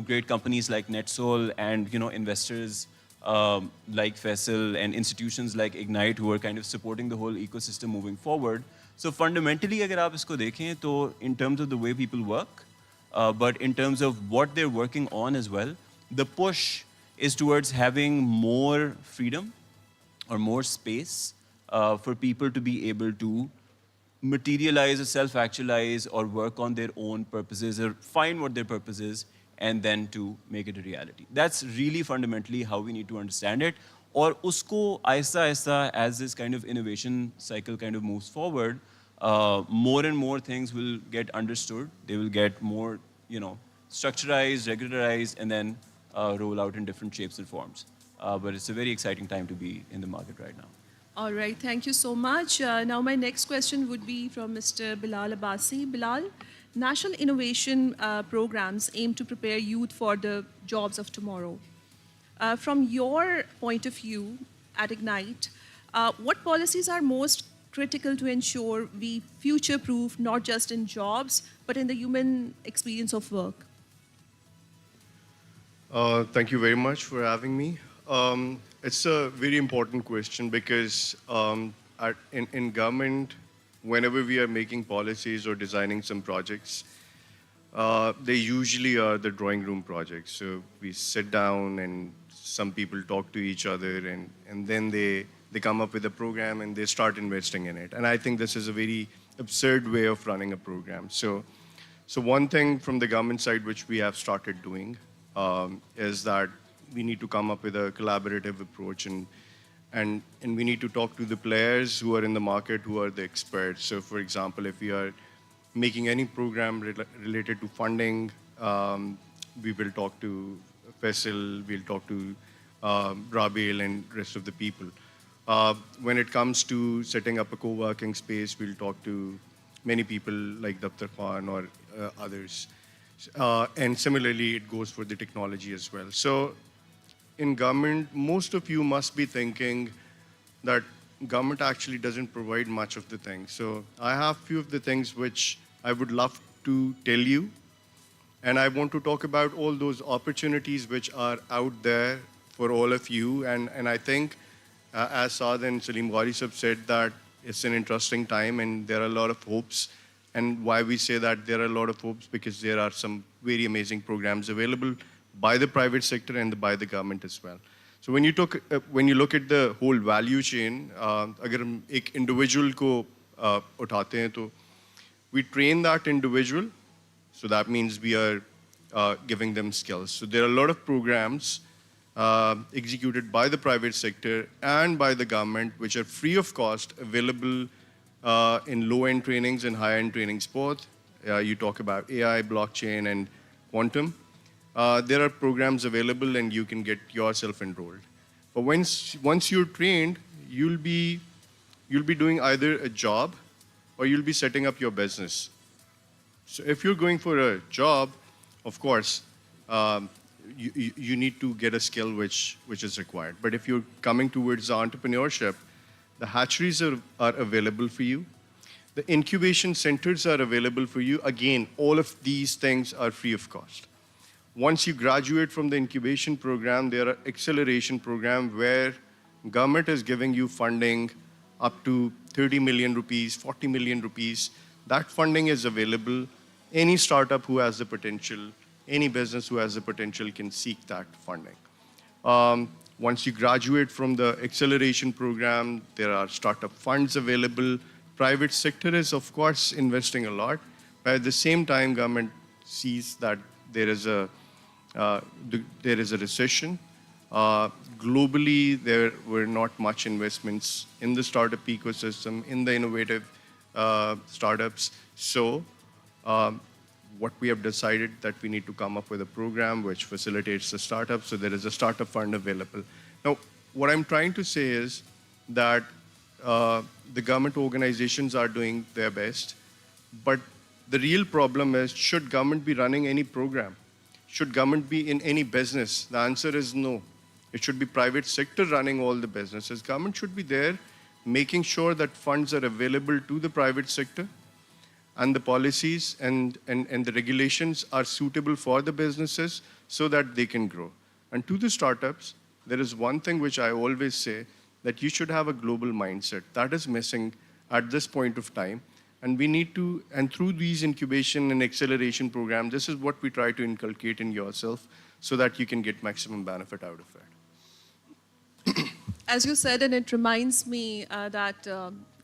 great companies like NetSol and, investors like Faisal and institutions like Ignite who are kind of supporting the whole ecosystem moving forward. So fundamentally, अगर आप इसको देखें, तो in terms of the way people work, but in terms of what they're working on as well, the push is towards having more freedom or more space for people to be able to materialize or self-actualize or work on their own purposes or find what their purpose is and then to make it a reality. That's really fundamentally how we need to understand it. और उसको Aahista Aahista as this kind of innovation cycle kind of moves forward, more and more things will get understood. They will get more, structurized, regularized, and then roll out in different shapes and forms. But it's a very exciting time to be in the market right now. All right, thank you so much. Now my next question would be from Mr. Bilal Abbasi. Bilal, national innovation programs aim to prepare youth for the jobs of tomorrow. From your point of view at Ignite, what policies are most critical to ensure we future-proof not just in jobs, but in the human experience of work? Thank you very much for having me. It's a very important question because in government, whenever we are making policies or designing some projects, they usually are the drawing room projects. So we sit down and some people talk to each other and then they come up with a program and they start investing in it. And I think this is a very absurd way of running a program. So one thing from the government side which we have started doing is that we need to come up with a collaborative approach and we need to talk to the players who are in the market, who are the experts. So for example, if we are making any program related to funding, we will talk to Faisal, we'll talk to Rabil and rest of the people. When it comes to setting up a co-working space, we'll talk to many people like Dr. Khan or others. And similarly, it goes for the technology as well. So in government, most of you must be thinking that government actually doesn't provide much of the things. So I have few of the things which I would love to tell you. And I want to talk about all those opportunities which are out there for all of you. And I think, as Saad and Salim Ghari sahab said, that it's an interesting time and there are a lot of hopes. And why we say that there are a lot of hopes, because there are some very amazing programs available by the private sector and by the government as well. So when you look at the whole value chain, अगर हम एक individual को उठाते हैं तो we train that individual. So that means we are giving them skills. So there are a lot of programs executed by the private sector and by the government which are free of cost, available in low-end trainings and high-end trainings both. You talk about AI, blockchain, and quantum. There are programs available and you can get yourself enrolled. But once you're trained, you'll be doing either a job or you'll be setting up your business. So if you're going for a job, of course, you need to get a skill which is required. But if you're coming towards entrepreneurship, the hatcheries are available for you. The incubation centers are available for you. Again, all of these things are free of cost. Once you graduate from the incubation program, there are acceleration programs where government is giving you funding up to 30 million rupees, 40 million rupees. That funding is available. Any startup who has the potential, any business who has the potential can seek that funding. Once you graduate from the acceleration program, there are startup funds available. Private sector is, of course, investing a lot. But at the same time, government sees that there is a recession. Globally, there were not much investments in the startup ecosystem, in the innovative startups. So what we have decided that we need to come up with a program which facilitates the startup, so there is a startup fund available. Now, what I'm trying to say is that the government organizations are doing their best, but the real problem is, should government be running any program? Should government be in any business? The answer is no. It should be private sector running all the businesses. Government should be there making sure that funds are available to the private sector and the policies and the regulations are suitable for the businesses so that they can grow. And to the startups, there is one thing which I always say, that you should have a global mindset. That is missing at this point of time. And we need to, and through these incubation and acceleration programs, this is what we try to inculcate in yourself so that you can get maximum benefit out of it. As you said, and it reminds me that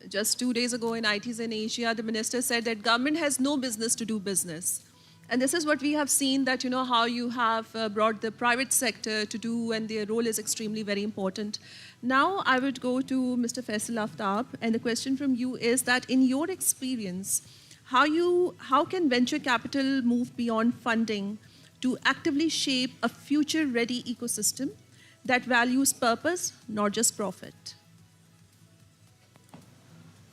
just 2 days ago in ITs in Asia, the minister said that government has no business to do business. And this is what we have seen, that how you have brought the private sector to do, and their role is extremely very important. Now I would go to Mr. Faisal Aftab, and the question from you is that in your experience, how can venture capital move beyond funding to actively shape a future-ready ecosystem that values purpose, not just profit?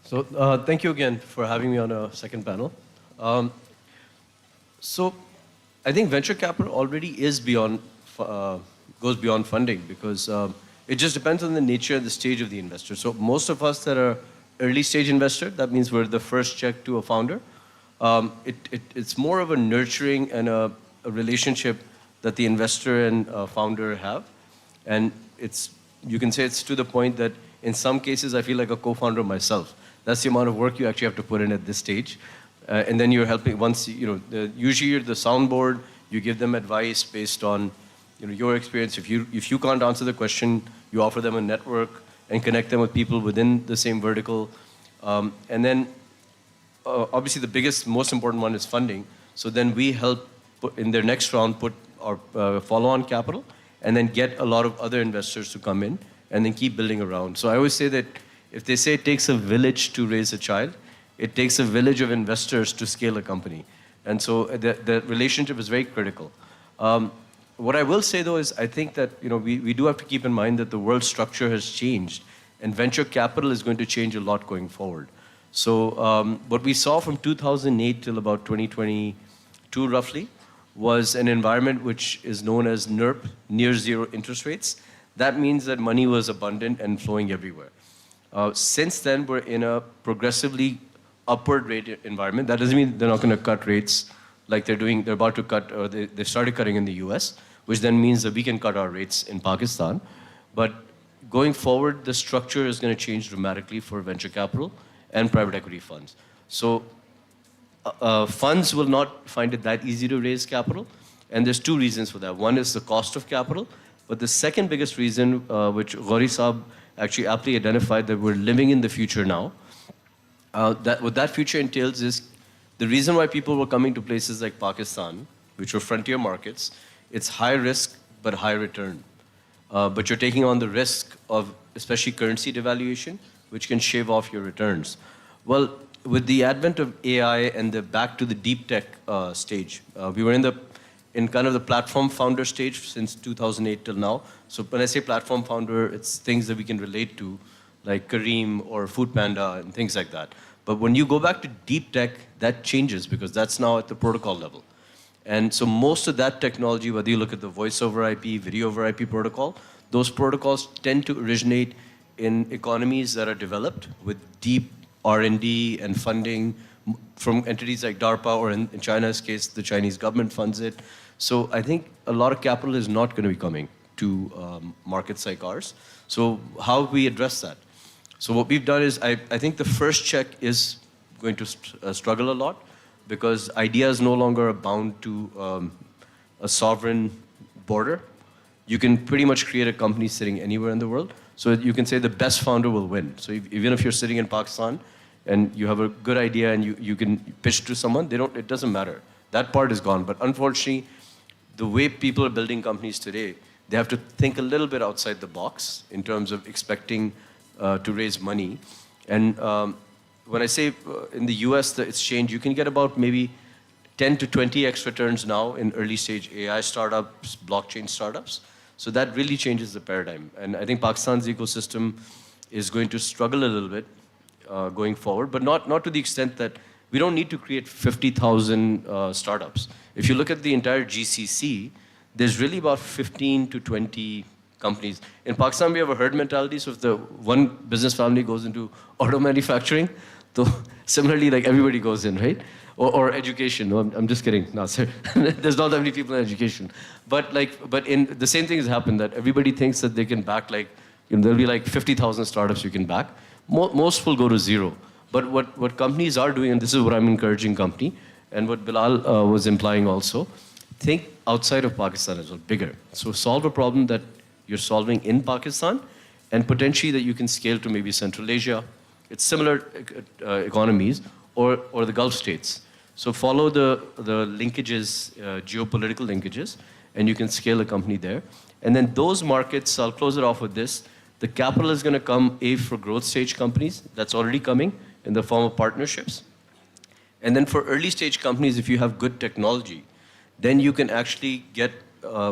So thank you again for having me on a second panel. So I think venture capital already is goes beyond funding, because it just depends on the nature and the stage of the investor. So most of us that are early stage investor, that means we're the first check to a founder. It's more of a nurturing and a relationship that the investor and founder have. And you can say it's to the point that in some cases I feel like a co-founder myself. That's the amount of work you actually have to put in at this stage. And then you're helping, usually you're the soundboard, you give them advice based on your experience. If you can't answer the question, you offer them a network and connect them with people within the same vertical. And then obviously the biggest, most important one is funding. So then we help in their next round put our follow-on capital, and then get a lot of other investors to come in and then keep building around. So I always say that if they say it takes a village to raise a child, it takes a village of investors to scale a company. And so the relationship is very critical. What I will say though is I think that we do have to keep in mind that the world structure has changed, and venture capital is going to change a lot going forward. So what we saw from 2008 till about 2022 roughly was an environment which is known as NERP, near zero interest rates. That means that money was abundant and flowing everywhere. Since then, we're in a progressively upward rate environment. That doesn't mean they're not going to cut rates like they're about to cut, or they've started cutting in the US, which then means that we can cut our rates in Pakistan. But going forward, the structure is going to change dramatically for venture capital and private equity funds. So funds will not find it that easy to raise capital, and there's two reasons for that. One is the cost of capital, but the second biggest reason, which Gauri Saab actually aptly identified, that we're living in the future now. What that future entails is the reason why people were coming to places like Pakistan, which were frontier markets, it's high risk but high return. But you're taking on the risk of especially currency devaluation, which can shave off your returns. Well, with the advent of AI and the back to the deep tech stage, we were in kind of the platform founder stage since 2008 till now. So when I say platform founder, it's things that we can relate to, like Kareem or Food Panda and things like that. But when you go back to deep tech, that changes because that's now at the protocol level. And so most of that technology, whether you look at the voice over IP, video over IP protocol, those protocols tend to originate in economies that are developed with deep R&D and funding from entities like DARPA, or in China's case, the Chinese government funds it. So I think a lot of capital is not going to be coming to markets like ours. So how we address that? So what we've done is, I think the first check is going to struggle a lot, because ideas no longer are bound to a sovereign border. You can pretty much create a company sitting anywhere in the world. So you can say the best founder will win. So even if you're sitting in Pakistan and you have a good idea and you can pitch to someone, it doesn't matter. That part is gone. But unfortunately, the way people are building companies today, they have to think a little bit outside the box in terms of expecting to raise money. And when I say in the US, the exchange, you can get about maybe 10 to 20x returns now in early stage AI startups, blockchain startups. So that really changes the paradigm. And I think Pakistan's ecosystem is going to struggle a little bit going forward, but not to the extent that we don't need to create 50,000 startups. If you look at the entire GCC, there's really about 15 to 20 companies. In Pakistan, we have a herd mentality, so if the one business family goes into auto manufacturing, so similarly, like everybody goes in, right? Or education. No, I'm just kidding. No, sir. There's not that many people in education. But in the same thing has happened that everybody thinks that they can back there'll be like 50,000 startups you can back. Most will go to zero. But what companies are doing, and this is what I'm encouraging company, and what Bilal was implying also, think outside of Pakistan as well, bigger. So solve a problem that you're solving in Pakistan, and potentially that you can scale to maybe Central Asia. It's similar economies, or the Gulf states. So follow the linkages, geopolitical linkages, and you can scale a company there. And then those markets, I'll close it off with this. The capital is going to come, for growth stage companies. That's already coming in the form of partnerships. And then for early stage companies, if you have good technology, then you can actually get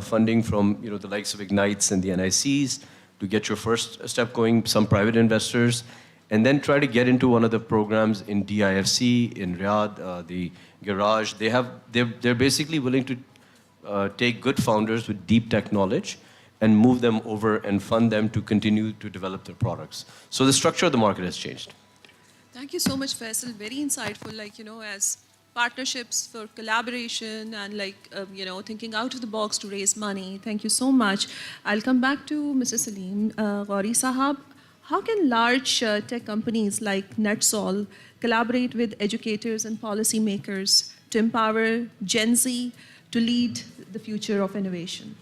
funding from the likes of Ignites and the NICs to get your first step going, some private investors, and then try to get into one of the programs in DIFC, in Riyadh, the Garage. They're basically willing to take good founders with deep tech knowledge and move them over and fund them to continue to develop their products. So the structure of the market has changed. Thank you so much, Faisal. Very insightful, as partnerships for collaboration and thinking out of the box to raise money. Thank you so much. I'll come back to Mr. Salim. Gauri Sahab, how can large tech companies like NetSol collaborate with educators and policymakers to empower Gen Z to lead the future of innovation?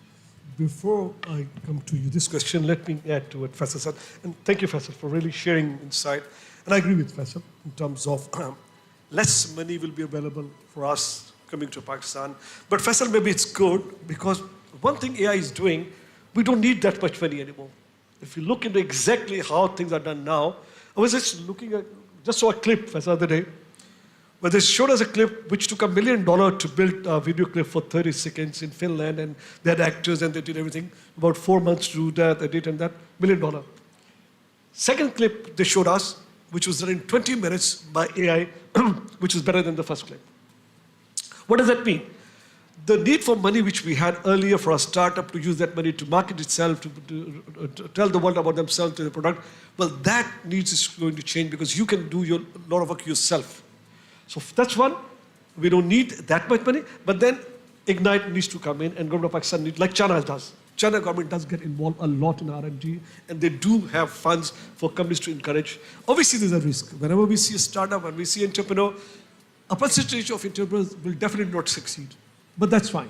Before I come to you, this question, let me add to what Faisal said. And thank you, Faisal, for really sharing insight. And I agree with Faisal in terms of less money will be available for us coming to Pakistan. But Faisal, maybe it's good because one thing AI is doing, we don't need that much money anymore. If you look into exactly how things are done now, I was just saw a clip, Faisal, the other day, where they showed us a clip which took $1 million to build a video clip for 30 seconds in Finland, and they had actors and they did everything. About 4 months to do that, they did, and that $1 million. Second clip they showed us, which was done in 20 minutes by AI, which was better than the first clip. What does that mean? The need for money which we had earlier for a startup to use that money to market itself, to tell the world about themselves, to the product, well, that needs is going to change because you can do a lot of work yourself. So that's one. We don't need that much money, but then Ignite needs to come in, and government of Pakistan needs, like China does. China government does get involved a lot in R&D, and they do have funds for companies to encourage. Obviously, there's a risk. Whenever we see a startup, when we see an entrepreneur, a percentage of entrepreneurs will definitely not succeed. But that's fine.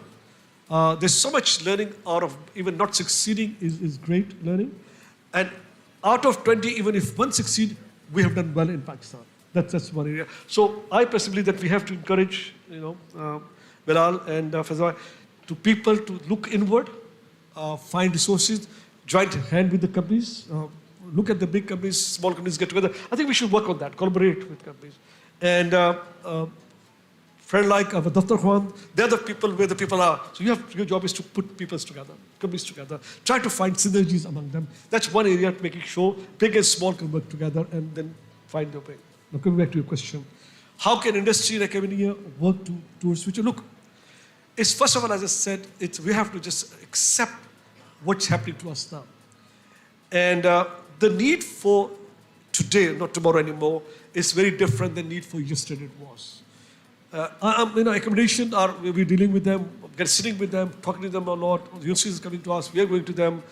There's so much learning out of even not succeeding is great learning. And out of 20, even if one succeed, we have done well in Pakistan. That's one area. So I personally that we have to encourage, Bilal and Faisal, to people to look inward, find resources, join hand with the companies, look at the big companies, small companies get together. I think we should work on that, collaborate with companies. And friend like Dr. Khan, they're the people where the people are. So your job is to put people together, companies together, try to find synergies among them. That's one area, making sure big and small can work together and then find their way. Now coming back to your question, how can industry and academia work towards future? Look, it's first of all, as I said, we have to just accept what's happening to us now. And the need for today, not tomorrow anymore, is very different than the need for yesterday it was. Accommodation, we're dealing with them, sitting with them, talking to them a lot. The universities is coming to us, we are going to them,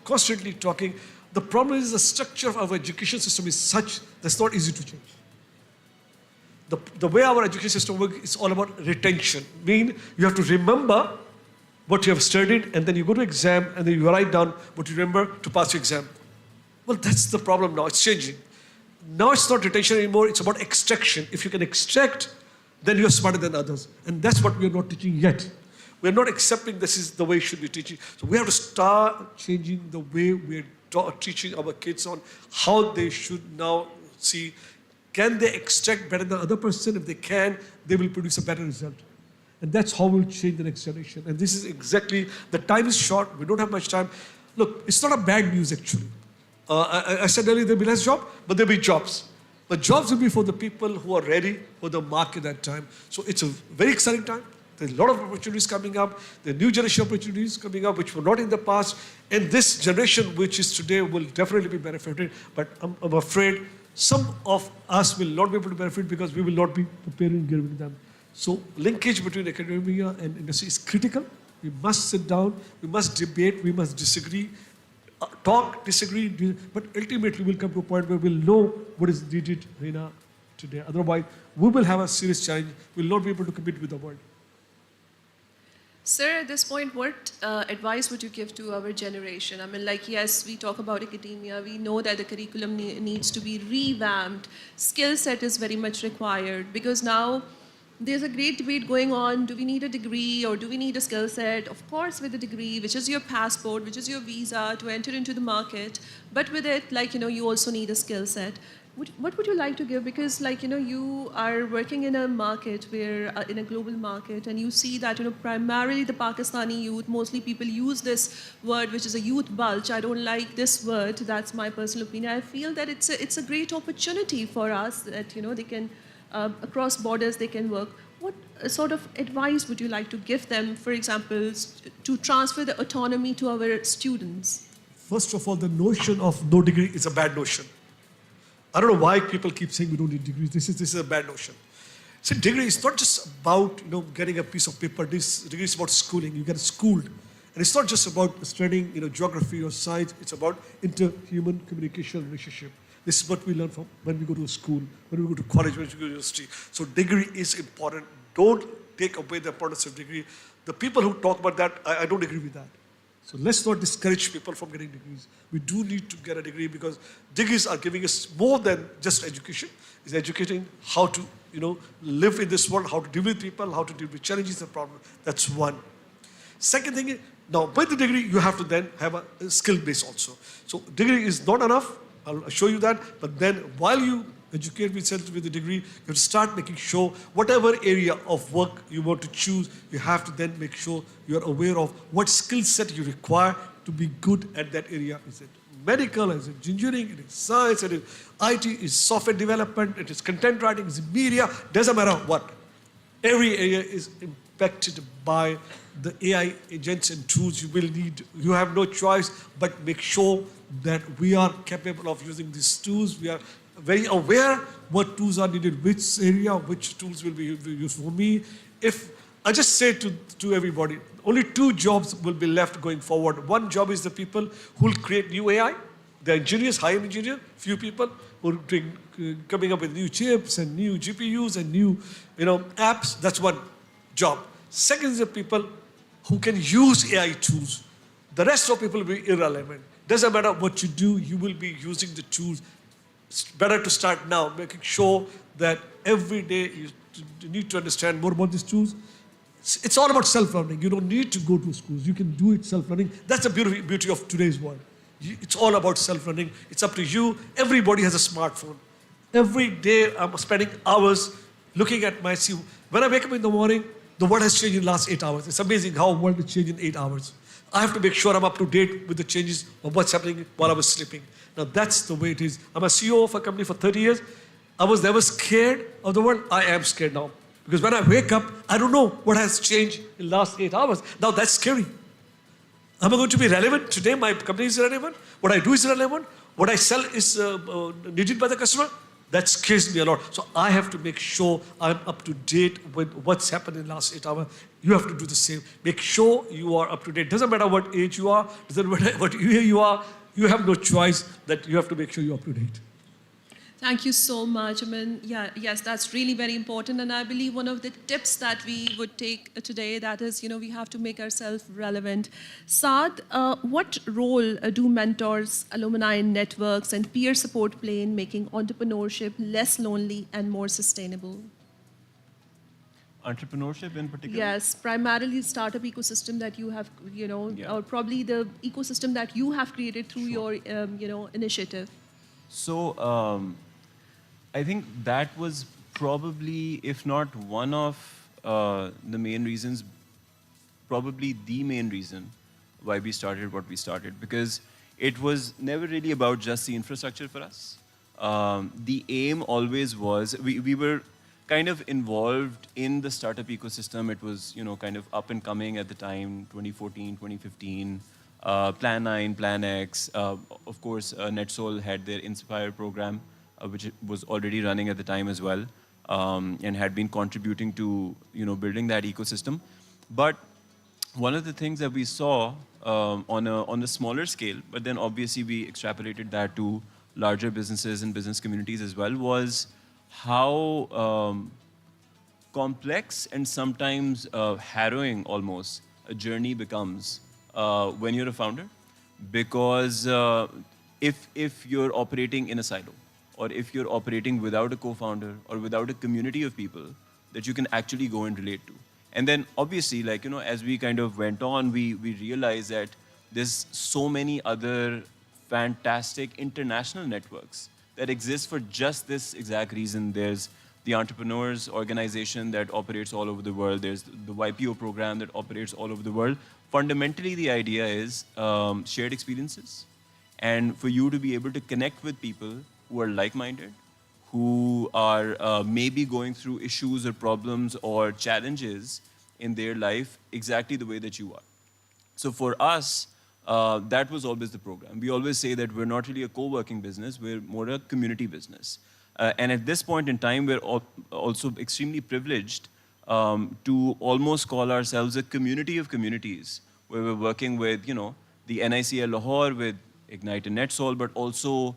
constantly talking. The problem is the structure of our education system is such that's not easy to change. The way our education system works is all about retention. Meaning you have to remember what you have studied, and then you go to exam, and then you write down what you remember to pass your exam. Well, that's the problem now. It's changing. Now it's not retention anymore. It's about extraction. If you can extract, then you're smarter than others. And that's what we're not teaching yet. We're not accepting this is the way we should be teaching. So we have to start changing the way we're teaching our kids on how they should now see Can they extract better than the other person? If they can, they will produce a better result. And that's how we'll change the next generation. And this is exactly, the time is short, we don't have much time. Look, it's not a bad news actually. I said earlier there'll be less job, but there'll be jobs. But jobs will be for the people who are ready for the market at that time. So it's a very exciting time. There's a lot of opportunities coming up. There are new generation opportunities coming up which were not in the past. And this generation which is today will definitely be benefited. But I'm afraid some of us will not be able to benefit because we will not be preparing and giving them. So linkage between academia and industry is critical. We must sit down, we must debate, we must disagree, talk, disagree, but ultimately we'll come to a point where we'll know what is needed today. Otherwise, we will have a serious challenge. We'll not be able to compete with the world. Sir, at this point, what advice would you give to our generation? I mean, like, yes, we talk about academia. We know that the curriculum needs to be revamped. Skill set is very much required because now there's a great debate going on. Do we need a degree or do we need a skill set? Of course, with a degree, which is your passport, which is your visa to enter into the market. But with it, like, you also need a skill set. What would you like to give? Because, like, you are working in a market where, in a global market, and you see that, primarily the Pakistani youth, mostly people use this word, which is a youth bulge. I don't like this word. That's my personal opinion. I feel that it's a great opportunity for us that, they can, across borders, they can work. What sort of advice would you like to give them, for example, to transfer the autonomy to our students? First of all, the notion of no degree is a bad notion. I don't know why people keep saying we don't need degrees. This is a bad notion. See, degree is not just about getting a piece of paper. This degree is about schooling. You get schooled, and it's not just about studying geography or science. It's about interhuman communication relationship. This is what we learn from when we go to school, when we go to college, when we go to university. So degree is important. Don't take away the importance of degree. The people who talk about that, I don't agree with that. So let's not discourage people from getting degrees. We do need to get a degree because degrees are giving us more than just education. It's educating how to, live in this world, how to deal with people, how to deal with challenges and problems. That's one. Second thing is, now with the degree, you have to then have a skill base also. So degree is not enough. I'll show you that. But then while you educate yourself with a degree, you have to start making sure whatever area of work you want to choose, you have to then make sure you're aware of what skill set you require to be good at that area. Is it medical, is it engineering, it is science, it is IT, it is software development, it is content writing, it is media, doesn't matter what. Every area is impacted by the AI agents and tools you will need. You have no choice but make sure that we are capable of using these tools. We are very aware what tools are needed, which area, which tools will be used for me. If I just say to everybody, only 2 jobs will be left going forward. One job is the people who will create new AI. The engineers, high-end engineers, few people who are coming up with new chips and new GPUs and new apps. That's one job. Second is the people who can use AI tools. The rest of people will be irrelevant. Doesn't matter what you do, you will be using the tools. It's better to start now, making sure that every day you need to understand more about these tools. It's all about self-learning. You don't need to go to schools. You can do it self-learning. That's the beauty of today's world. It's all about self-learning. It's up to you. Everybody has a smartphone. Every day I'm spending hours looking at my see. When I wake up in the morning, the world has changed in the last 8 hours. It's amazing how the world has changed in 8 hours. I have to make sure I'm up to date with the changes of what's happening while I was sleeping. Now that's the way it is. I'm a CEO of a company for 30 years. I was never scared of the world. I am scared now. Because when I wake up, I don't know what has changed in the last 8 hours. Now that's scary. Am I going to be relevant? Today my company is relevant. What I do is relevant. What I sell is needed by the customer. That scares me a lot. So I have to make sure I'm up to date with what's happened in the last 8 hours. You have to do the same. Make sure you are up to date. Doesn't matter what age you are. Doesn't matter what year you are. You have no choice that you have to make sure you're up to date. Thank you so much. I mean, yes, that's really very important. And I believe one of the tips that we would take today, that is, we have to make ourselves relevant. Saad, what role do mentors, alumni networks, and peer support play in making entrepreneurship less lonely and more sustainable? Entrepreneurship in particular? Yes, primarily the startup ecosystem that you have, or probably the ecosystem that you have created through your, initiative. So, I think that was probably, if not one of the main reasons, probably the main reason why we started what we started, because it was never really about just the infrastructure for us. The aim always was, we were kind of involved in the startup ecosystem. It was, kind of up and coming at the time, 2014, 2015. Plan 9, Plan X, of course, NetSol had their Inspire program, which it was already running at the time as well, and had been contributing to, building that ecosystem. But one of the things that we saw on a smaller scale, but then obviously we extrapolated that to larger businesses and business communities as well, was how complex and sometimes harrowing almost a journey becomes when you're a founder. Because if you're operating in a silo, or if you're operating without a co-founder or without a community of people that you can actually go and relate to. And then obviously, as we kind of went on, we realized that there's so many other fantastic international networks that exist for just this exact reason. There's the Entrepreneurs Organization that operates all over the world. There's the YPO program that operates all over the world. Fundamentally, the idea is shared experiences. And for you to be able to connect with people who are like-minded, who are maybe going through issues or problems or challenges in their life exactly the way that you are. So for us, that was always the program. We always say that we're not really a co-working business, we're more a community business. And at this point in time, we're also extremely privileged to almost call ourselves a community of communities, where we're working with, the NICL Lahore, with Ignite and NetSol, but also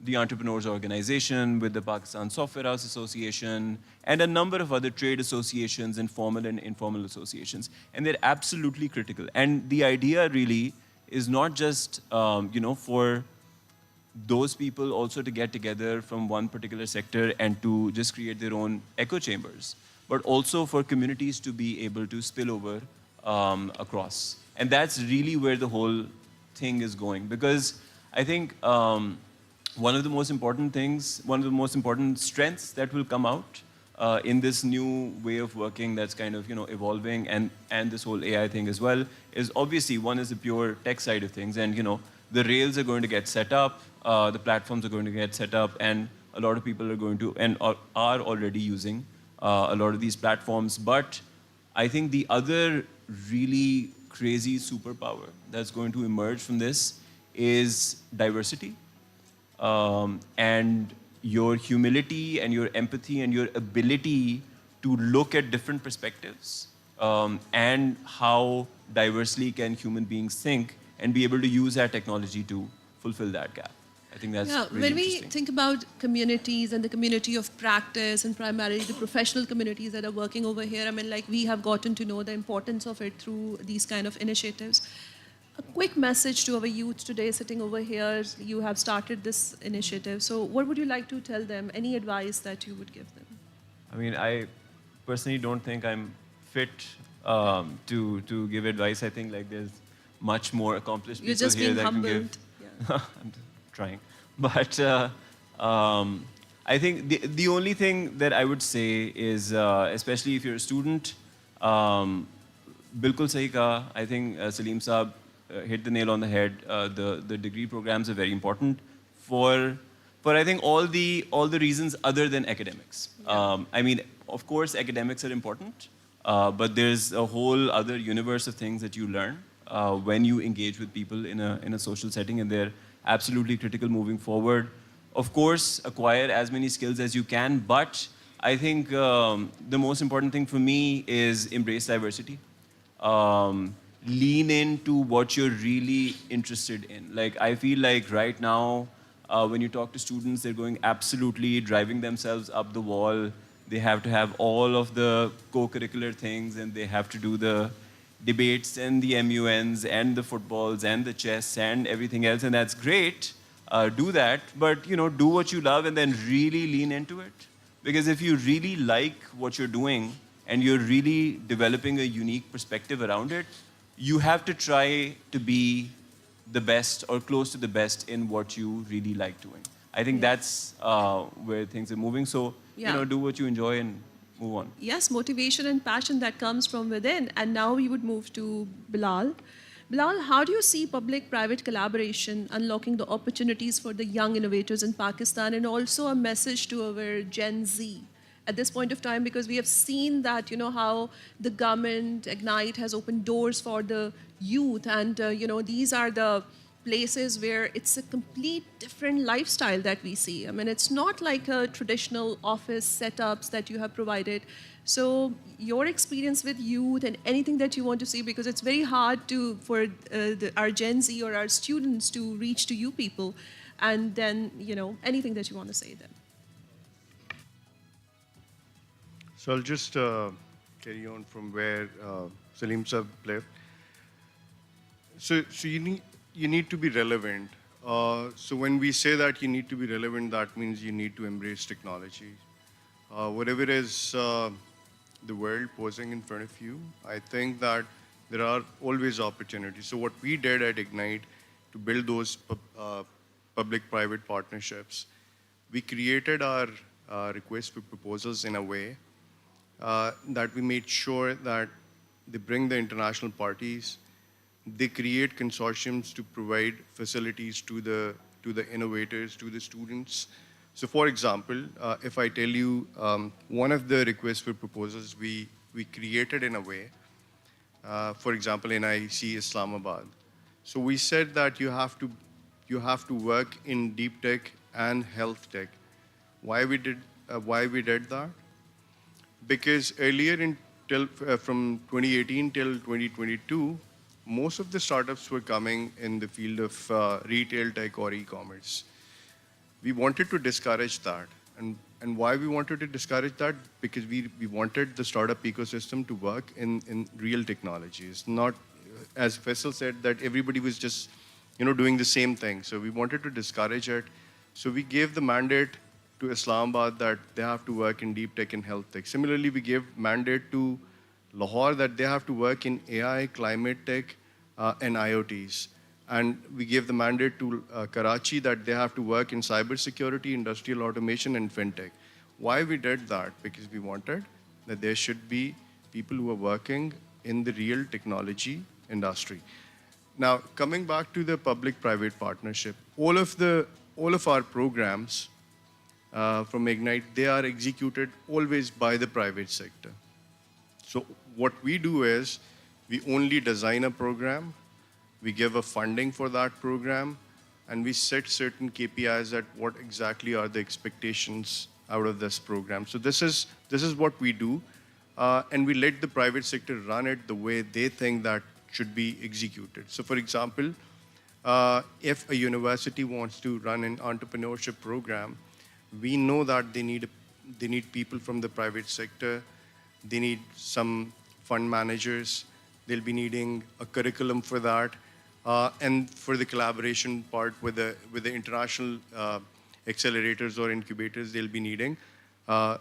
the Entrepreneurs Organization, with the Pakistan Software House Association, and a number of other trade associations, and formal and informal associations. And they're absolutely critical. And the idea really is not just, for those people also to get together from one particular sector and to just create their own echo chambers, but also for communities to be able to spill over across. And that's really where the whole thing is going. Because I think one of the most important things, one of the most important strengths that will come out in this new way of working that's kind of evolving, and this whole AI thing as well, is obviously one is the pure tech side of things. And the rails are going to get set up, the platforms are going to get set up, and a lot of people are going to, and are already using a lot of these platforms. But I think the other really crazy superpower that's going to emerge from this is diversity. And your humility and your empathy and your ability to look at different perspectives, and how diversely can human beings think, and be able to use that technology to fulfill that gap. I think that's really when we interesting. think about communities and the community of practice, and primarily the professional communities that are working over here, we have gotten to know the importance of it through these kind of initiatives. A quick message to our youth today sitting over here. You have started this initiative. So what would you like to tell them? Any advice that you would give them? I mean, I personally don't think I'm fit to give advice. I think there's much more accomplished You're people just here being that can humbled. give. I'm trying. But I think the only thing that I would say is, especially if you're a student, bilkul sahi kaha. I think Salim Saab hit the nail on the head. The degree programs are very important for I think all the reasons other than academics. I mean, of course, academics are important, but there's a whole other universe of things that you learn when you engage with people in a social setting, and they're absolutely critical moving forward. Of course, acquire as many skills as you can, but I think the most important thing for me is embrace diversity. Lean into what you're really interested in. I feel like right now, when you talk to students, they're going absolutely driving themselves up the wall. They have to have all of the co-curricular things, and they have to do the debates and the MUNs and the footballs and the chess and everything else, and that's great. Do that, but do what you love, and then really lean into it. Because if you really like what you're doing and you're really developing a unique perspective around it, you have to try to be the best or close to the best in what you really like doing. I think that's where things are moving. So, Yeah. do what you enjoy and move on. Yes, motivation and passion that comes from within. And now we would move to Bilal. Bilal, how do you see public-private collaboration unlocking the opportunities for the young innovators in Pakistan, and also a message to our Gen Z at this point of time? Because we have seen that, how the government, Ignite, has opened doors for the youth, and, these are the places where it's a complete different lifestyle that we see. I mean, it's not like a traditional office setups that you have provided. So your experience with youth and anything that you want to see, because it's very hard for our Gen Z or our students to reach to you people, and then, anything that you want to say then. So I'll just carry on from where Salim Sab left. So you need to be relevant. So when we say that you need to be relevant, that means you need to embrace technology. Whatever is the world posing in front of you, I think that there are always opportunities. So what we did at Ignite to build those public-private partnerships, we created our request for proposals in a way that we made sure that they bring the international parties, they create consortiums to provide facilities to the innovators, to the students. So for example, if I tell you one of the requests for proposals we created in a way, for example, in IC Islamabad. So we said that you have to work in deep tech and health tech. Why we did that? Because earlier from 2018 till 2022, most of the startups were coming in the field of retail tech or e-commerce. We wanted to discourage that. And why we wanted to discourage that? Because we wanted the startup ecosystem to work in real technologies, not, as Faisal said, that everybody was just doing the same thing. So we wanted to discourage it. So we gave the mandate to Islamabad that they have to work in deep tech and health tech. Similarly, we gave mandate to Lahore that they have to work in AI, climate tech, and IoTs. And we gave the mandate to Karachi that they have to work in cybersecurity, industrial automation, and fintech. Why we did that? Because we wanted that there should be people who are working in the real technology industry. Now, coming back to the public-private partnership, all of our programs from Ignite, they are executed always by the private sector. So what we do is we only design a program, we give a funding for that program, and we set certain KPIs at what exactly are the expectations out of this program. So this is what we do, and we let the private sector run it the way they think that should be executed. So for example, if a university wants to run an entrepreneurship program, we know that they need people from the private sector, they need some fund managers, they'll be needing a curriculum for that, and for the collaboration part with the international accelerators or incubators, they'll be needing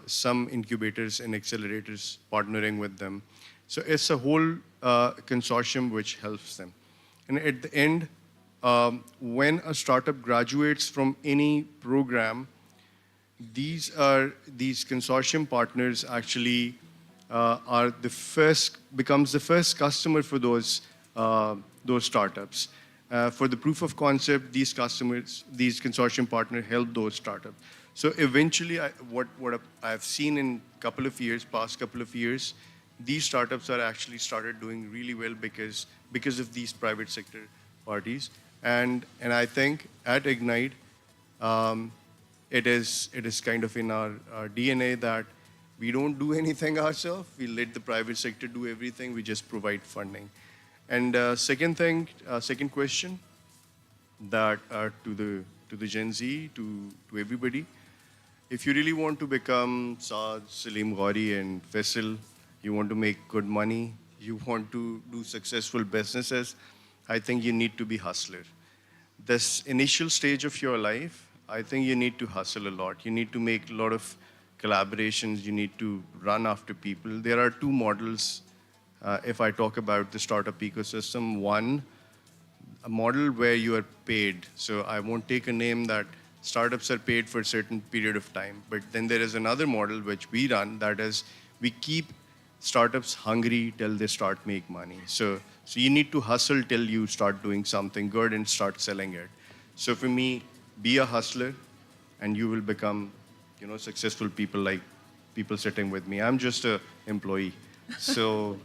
some incubators and accelerators partnering with them. So it's a whole consortium which helps them. And at the end, when a startup graduates from any program, these consortium partners actually becomes the first customer for those startups. For the proof of concept, these consortium partners help those startups. So eventually, what I've seen in past couple of years, these startups are actually started doing really well because of these private sector parties. And I think at Ignite, it is kind of in our DNA that we don't do anything ourselves. We let the private sector do everything. We just provide funding. And second question that to the Gen Z, to everybody, if you really want to become Saad, Salim Ghori, and Faisal, you want to make good money, you want to do successful businesses, I think you need to be hustler. This initial stage of your life, I think you need to hustle a lot. You need to make a lot of collaborations. You need to run after people. There are two models if I talk about the startup ecosystem. One, a model where you are paid. So I won't take a name that startups are paid for a certain period of time. But then there is another model which we run, that is, we keep startups hungry till they start make money. So you need to hustle till you start doing something good and start selling it. So for me, be a hustler, and you will become, successful people like people sitting with me. I'm just a employee. So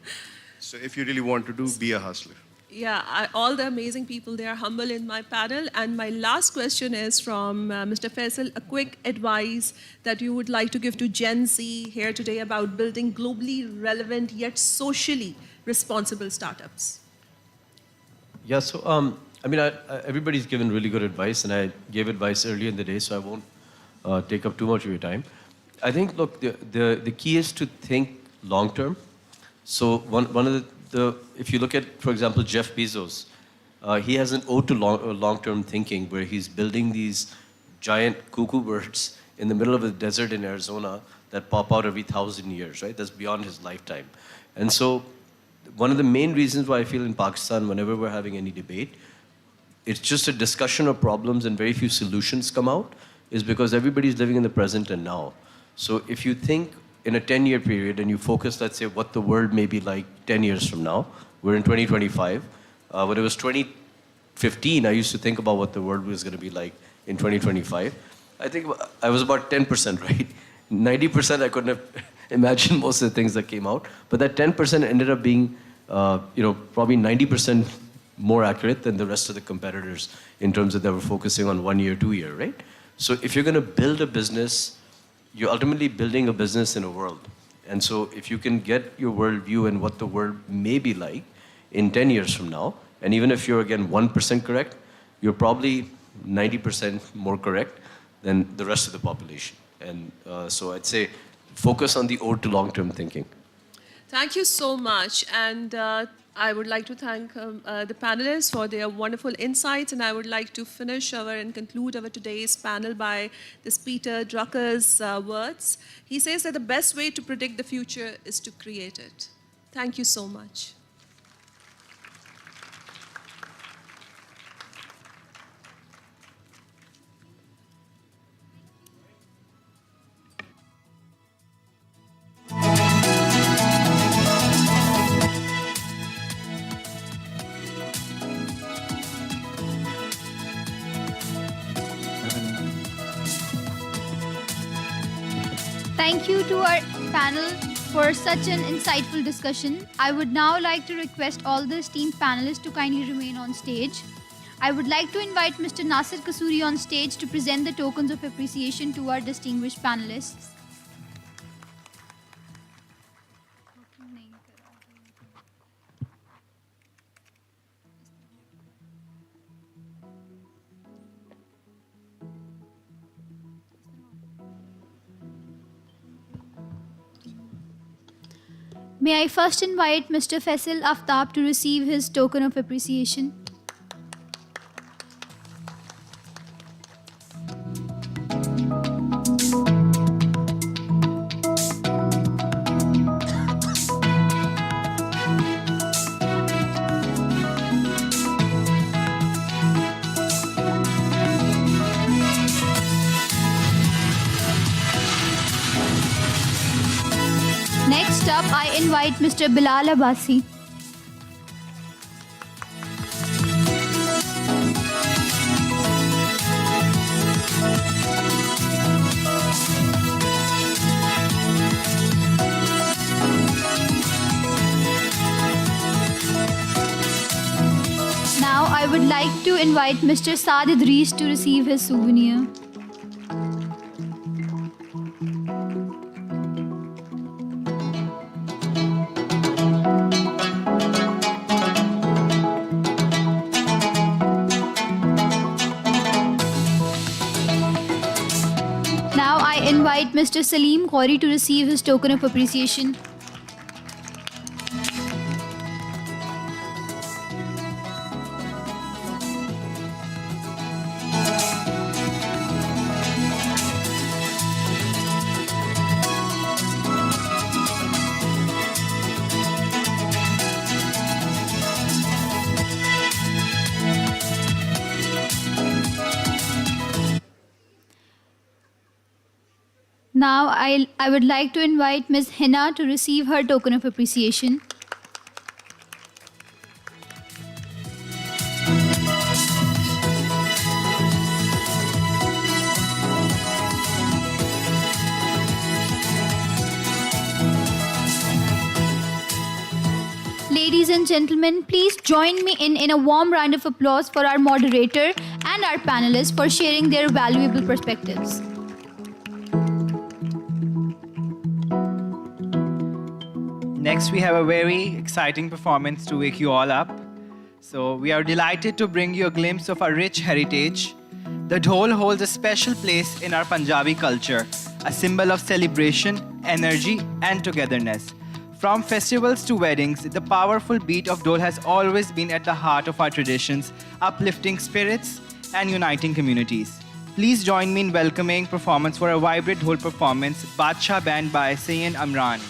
if you really want to do, be a hustler. Yeah, all the amazing people, they are humble in my panel. And my last question is from Mr. Faisal, a quick advice that you would like to give to Gen Z here today about building globally relevant yet socially responsible startups. Yeah, so everybody's given really good advice, and I gave advice earlier in the day, so I won't take up too much of your time. I think, look, the key is to think long term. So one of if you look at, for example, Jeff Bezos, he has an ode to long-term thinking, where he's building these giant cuckoo birds in the middle of a desert in Arizona that pop out every 1,000 years, right? That's beyond his lifetime. And so one of the main reasons why I feel in Pakistan, whenever we're having any debate, it's just a discussion of problems and very few solutions come out, is because everybody's living in the present and now. So if you think in a 10-year period and you focus, let's say, what the world may be like 10 years from now, we're in 2025. When it was 2015, I used to think about what the world was going to be like in 2025. I think I was about 10%, right? 90% I couldn't have imagined most of the things that came out. But that 10% ended up being, probably 90% more accurate than the rest of the competitors in terms of they were focusing on 1 year, 2 year, right? So if you're going to build a business, you're ultimately building a business in a world. And so if you can get your worldview and what the world may be like in 10 years from now, and even if you're, again, 1% correct, you're probably 90% more correct than the rest of the population. And so I'd say focus on the ode to long-term thinking. Thank you so much. And I would like to thank the panelists for their wonderful insights. And I would like to finish and conclude our today's panel by this Peter Drucker's words. He says that the best way to predict the future is to create it. Thank you so much. Thank you to our panel for such an insightful discussion. I would now like to request all the esteemed panelists to kindly remain on stage. I would like to invite Mr. Nasir Kasuri on stage to present the tokens of appreciation to our distinguished panelists. May I first invite Mr. Faisal Aftab to receive his token of appreciation. Next up, I invite Mr. Bilal Abbasi. Now, I would like to invite Mr. Saad Idris to receive his souvenir. Now I invite Mr. Salim Khori to receive his token of appreciation. Now I would like to invite Ms. Hina to receive her token of appreciation. Ladies and gentlemen, please join me in a warm round of applause for our moderator and our panelists for sharing their valuable perspectives. Next, we have a very exciting performance to wake you all up. So, we are delighted to bring you a glimpse of our rich heritage. The dhol holds a special place in our Punjabi culture, a symbol of celebration, energy, and togetherness. From festivals to weddings, the powerful beat of dhol has always been at the heart of our traditions, uplifting spirits and uniting communities. Please join me in welcoming performance for a vibrant dhol performance, Badshah Band by Sayyid Amran.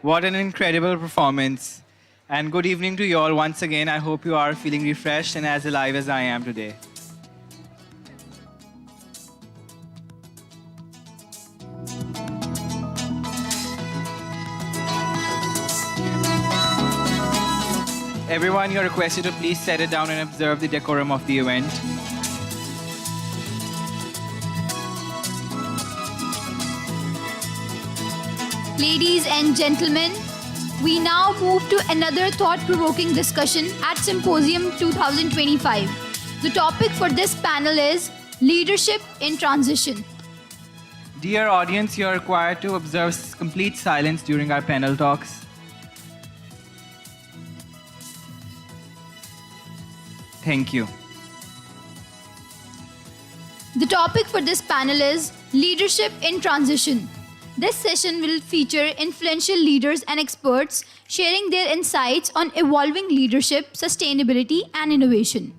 What an incredible performance. And good evening to you all once again. I hope you are feeling refreshed and as alive as I am today. Everyone, you're requested to please settle down and observe the decorum of the event. Ladies and gentlemen, we now move to another thought-provoking discussion at Symposium 2025. The topic for this panel is Leadership in Transition. Dear audience, you're required to observe complete silence during our panel talks. Thank you. The topic for this panel is Leadership in Transition. This session will feature influential leaders and experts sharing their insights on evolving leadership, sustainability, and innovation.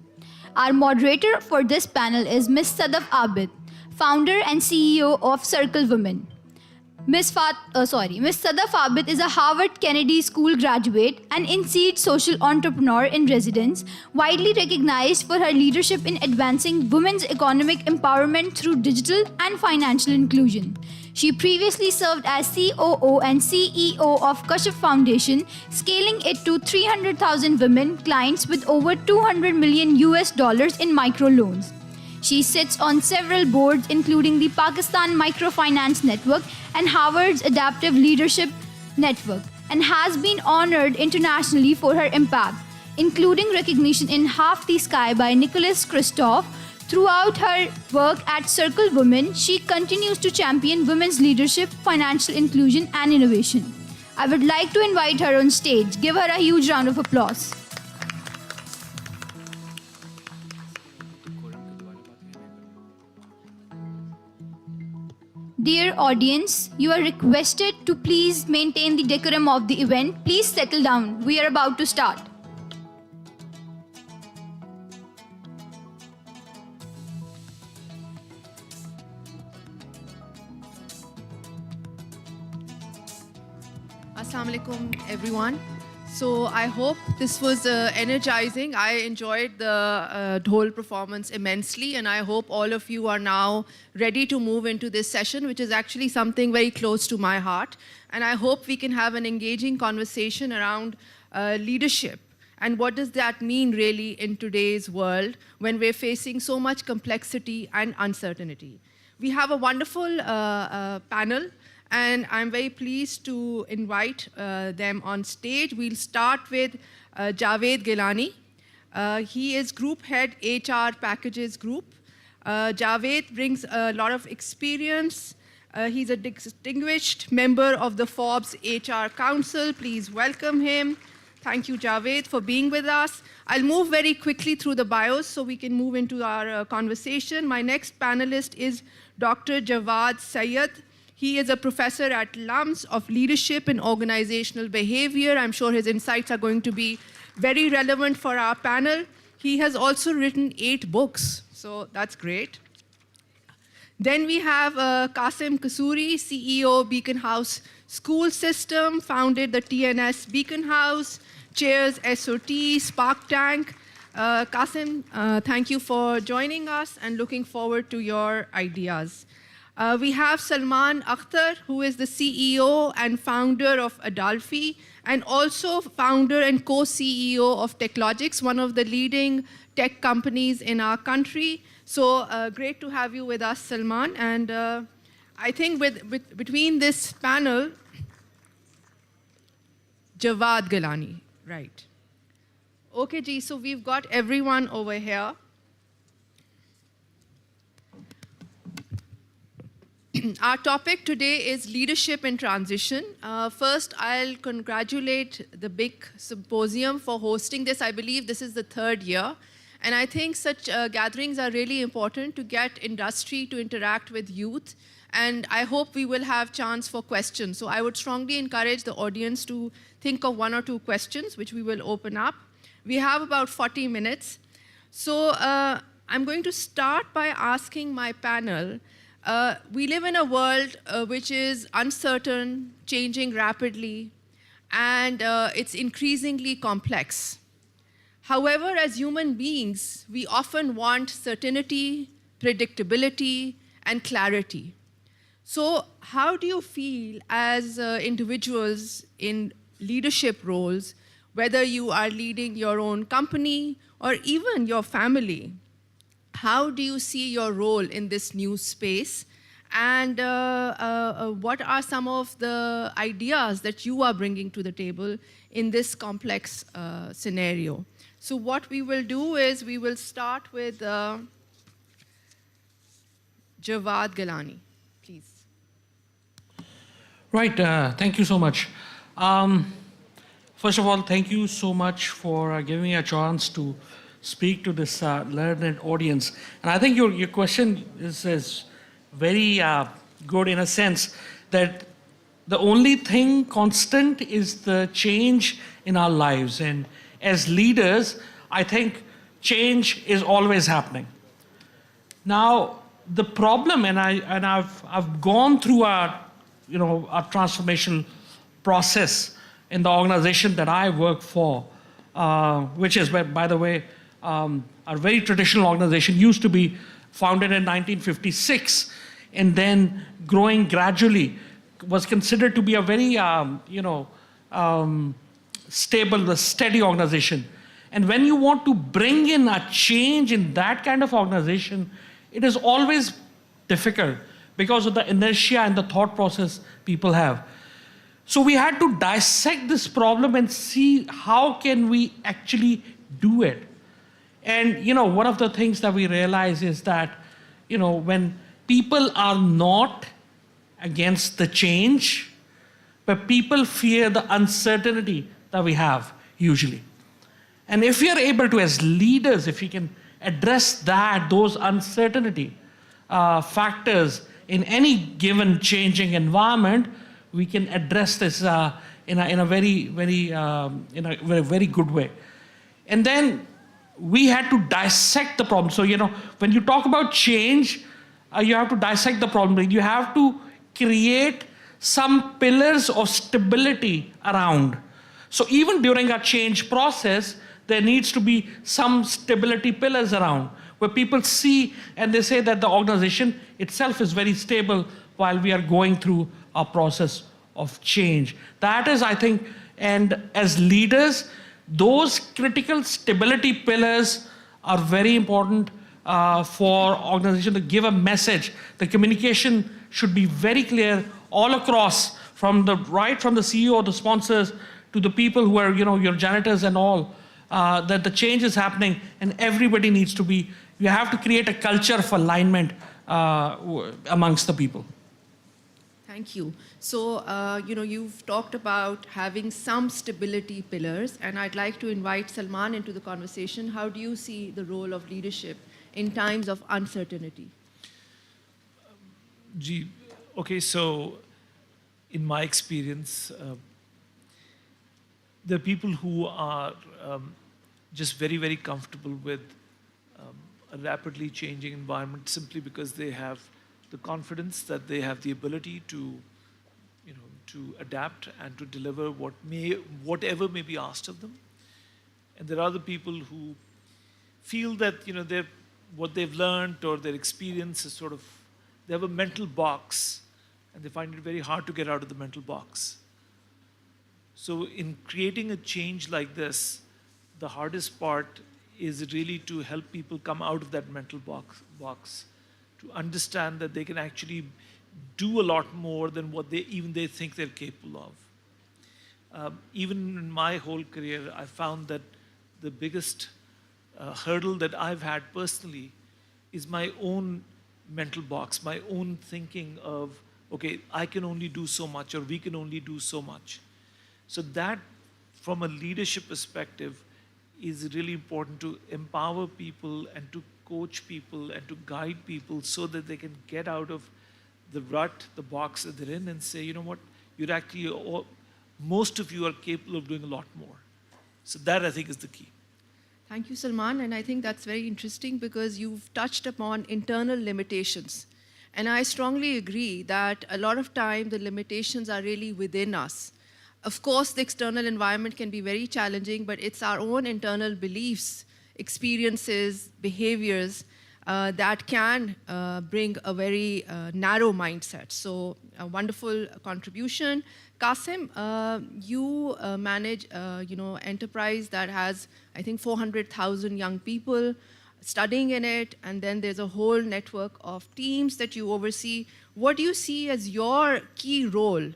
Our moderator for this panel is Ms. Sadaf Abid, founder and CEO of Circle Women. Ms. Sadaf Abid is a Harvard Kennedy School graduate and INSEAD social entrepreneur in residence, widely recognized for her leadership in advancing women's economic empowerment through digital and financial inclusion. She previously served as COO and CEO of Kashif Foundation, scaling it to 300,000 women clients with over $200 million in microloans. She sits on several boards, including the Pakistan Microfinance Network and Harvard's Adaptive Leadership Network, and has been honored internationally for her impact, including recognition in Half the Sky by Nicholas Kristof. Throughout her work at Circle Women, she continues to champion women's leadership, financial inclusion, and innovation. I would like to invite her on stage. Give her a huge round of applause. Dear audience, you are requested to please maintain the decorum of the event. Please settle down. We are about to start. Assalamu alaikum, everyone. So I hope this was energizing. I enjoyed the whole performance immensely, and I hope all of you are now ready to move into this session, which is actually something very close to my heart. And I hope we can have an engaging conversation around leadership. And what does that mean really in today's world when we're facing so much complexity and uncertainty? We have a wonderful panel, and I'm very pleased to invite them on stage. We'll start with Javed Gilani. He is Group Head HR Packages Group. Javed brings a lot of experience. He's a distinguished member of the Forbes HR Council. Please welcome him. Thank you, Javed, for being with us. I'll move very quickly through the bios so we can move into our conversation. My next panelist is Dr. Jawad Syed. He is a professor at LUMS of Leadership and Organizational Behavior. I'm sure his insights are going to be very relevant for our panel. He has also written 8 books, so that's great. Then we have Qasim Kasuri, CEO Beaconhouse School System, founded the TNS Beaconhouse, chairs SOT, Spark Tank. Qasim, thank you for joining us and looking forward to your ideas. We have Salman Akhtar, who is the CEO and founder of Adalphi, and also founder and co-CEO of TechLogix, one of the leading tech companies in our country. So great to have you with us, Salman. And I think between this panel, Jawad Gilani, right. Okay, Ji, so we've got everyone over here. Our topic today is leadership in transition. First, I'll congratulate the big symposium for hosting this. I believe this is the 3rd year. And I think such gatherings are really important to get industry to interact with youth. And I hope we will have chance for questions. So I would strongly encourage the audience to think of 1 or 2 questions, which we will open up. We have about 40 minutes. So I'm going to start by asking my panel, we live in a world which is uncertain, changing rapidly. and it's increasingly complex. However, as human beings, we often want certainty, predictability, and clarity. So how do you feel as individuals in leadership roles, whether you are leading your own company or even your family, how do you see your role in this new space? And what are some of the ideas that you are bringing to the table in this complex scenario? So what we will do is we will start with Jawad Galani, please. Right, thank you so much. First of all, thank you so much for giving me a chance to speak to this learned audience. And I think your question is very good in a sense that the only thing constant is the change in our lives. And as leaders, I think change is always happening. Now, the problem, and I've gone through a transformational process in the organization that I work for, which is, by the way, a very traditional organization, used to be founded in 1956, and then growing gradually, was considered to be a very, stable, steady organization. And when you want to bring in a change in that kind of organization, it is always difficult because of the inertia and the thought process people have. So we had to dissect this problem and see how can we actually do it. And one of the things that we realize is that when people are not against the change, but people fear the uncertainty that we have usually. And if we are able to, as leaders, if we can address those uncertainty factors in any given changing environment, we can address this in a very good way. And then we had to dissect the problem. So when you talk about change, you have to dissect the problem. You have to create some pillars of stability around. So even during a change process, there needs to be some stability pillars around where people see and they say that the organization itself is very stable while we are going through a process of change. That is, I think, and as leaders, those critical stability pillars are very important for organization to give a message. The communication should be very clear all across, from the CEO, the sponsors, to the people who are, your janitors and all, that the change is happening and everybody needs to be, you have to create a culture of alignment amongst the people. Thank you. So, you've talked about having some stability pillars, and I'd like to invite Salman into the conversation. How do you see the role of leadership in times of uncertainty? Okay, so in my experience, there are people who are just very, very comfortable with a rapidly changing environment simply because they have the confidence that they have the ability to adapt and to deliver whatever may be asked of them. And there are other people who feel that what they've learned or their experience is sort of, they have a mental box and they find it very hard to get out of the mental box. So in creating a change like this, the hardest part is really to help people come out of that mental box, to understand that they can actually do a lot more than what they think they're capable of. Even in my whole career, I found that the biggest hurdle that I've had personally is my own mental box, my own thinking of, okay, I can only do so much or we can only do so much. So that, from a leadership perspective, is really important to empower people and to coach people and to guide people so that they can get out of the rut, the box that they're in, and say, you know what, you're actually, most of you are capable of doing a lot more. So that, I think, is the key. Thank you, Salman. And I think that's very interesting because you've touched upon internal limitations. And I strongly agree that a lot of time the limitations are really within us. Of course, the external environment can be very challenging, but it's our own internal beliefs, experiences, behaviors that can bring a very narrow mindset. So a wonderful contribution. Qasim, you manage enterprise that has, I think, 400,000 young people studying in it, and then there's a whole network of teams that you oversee. What do you see as your key role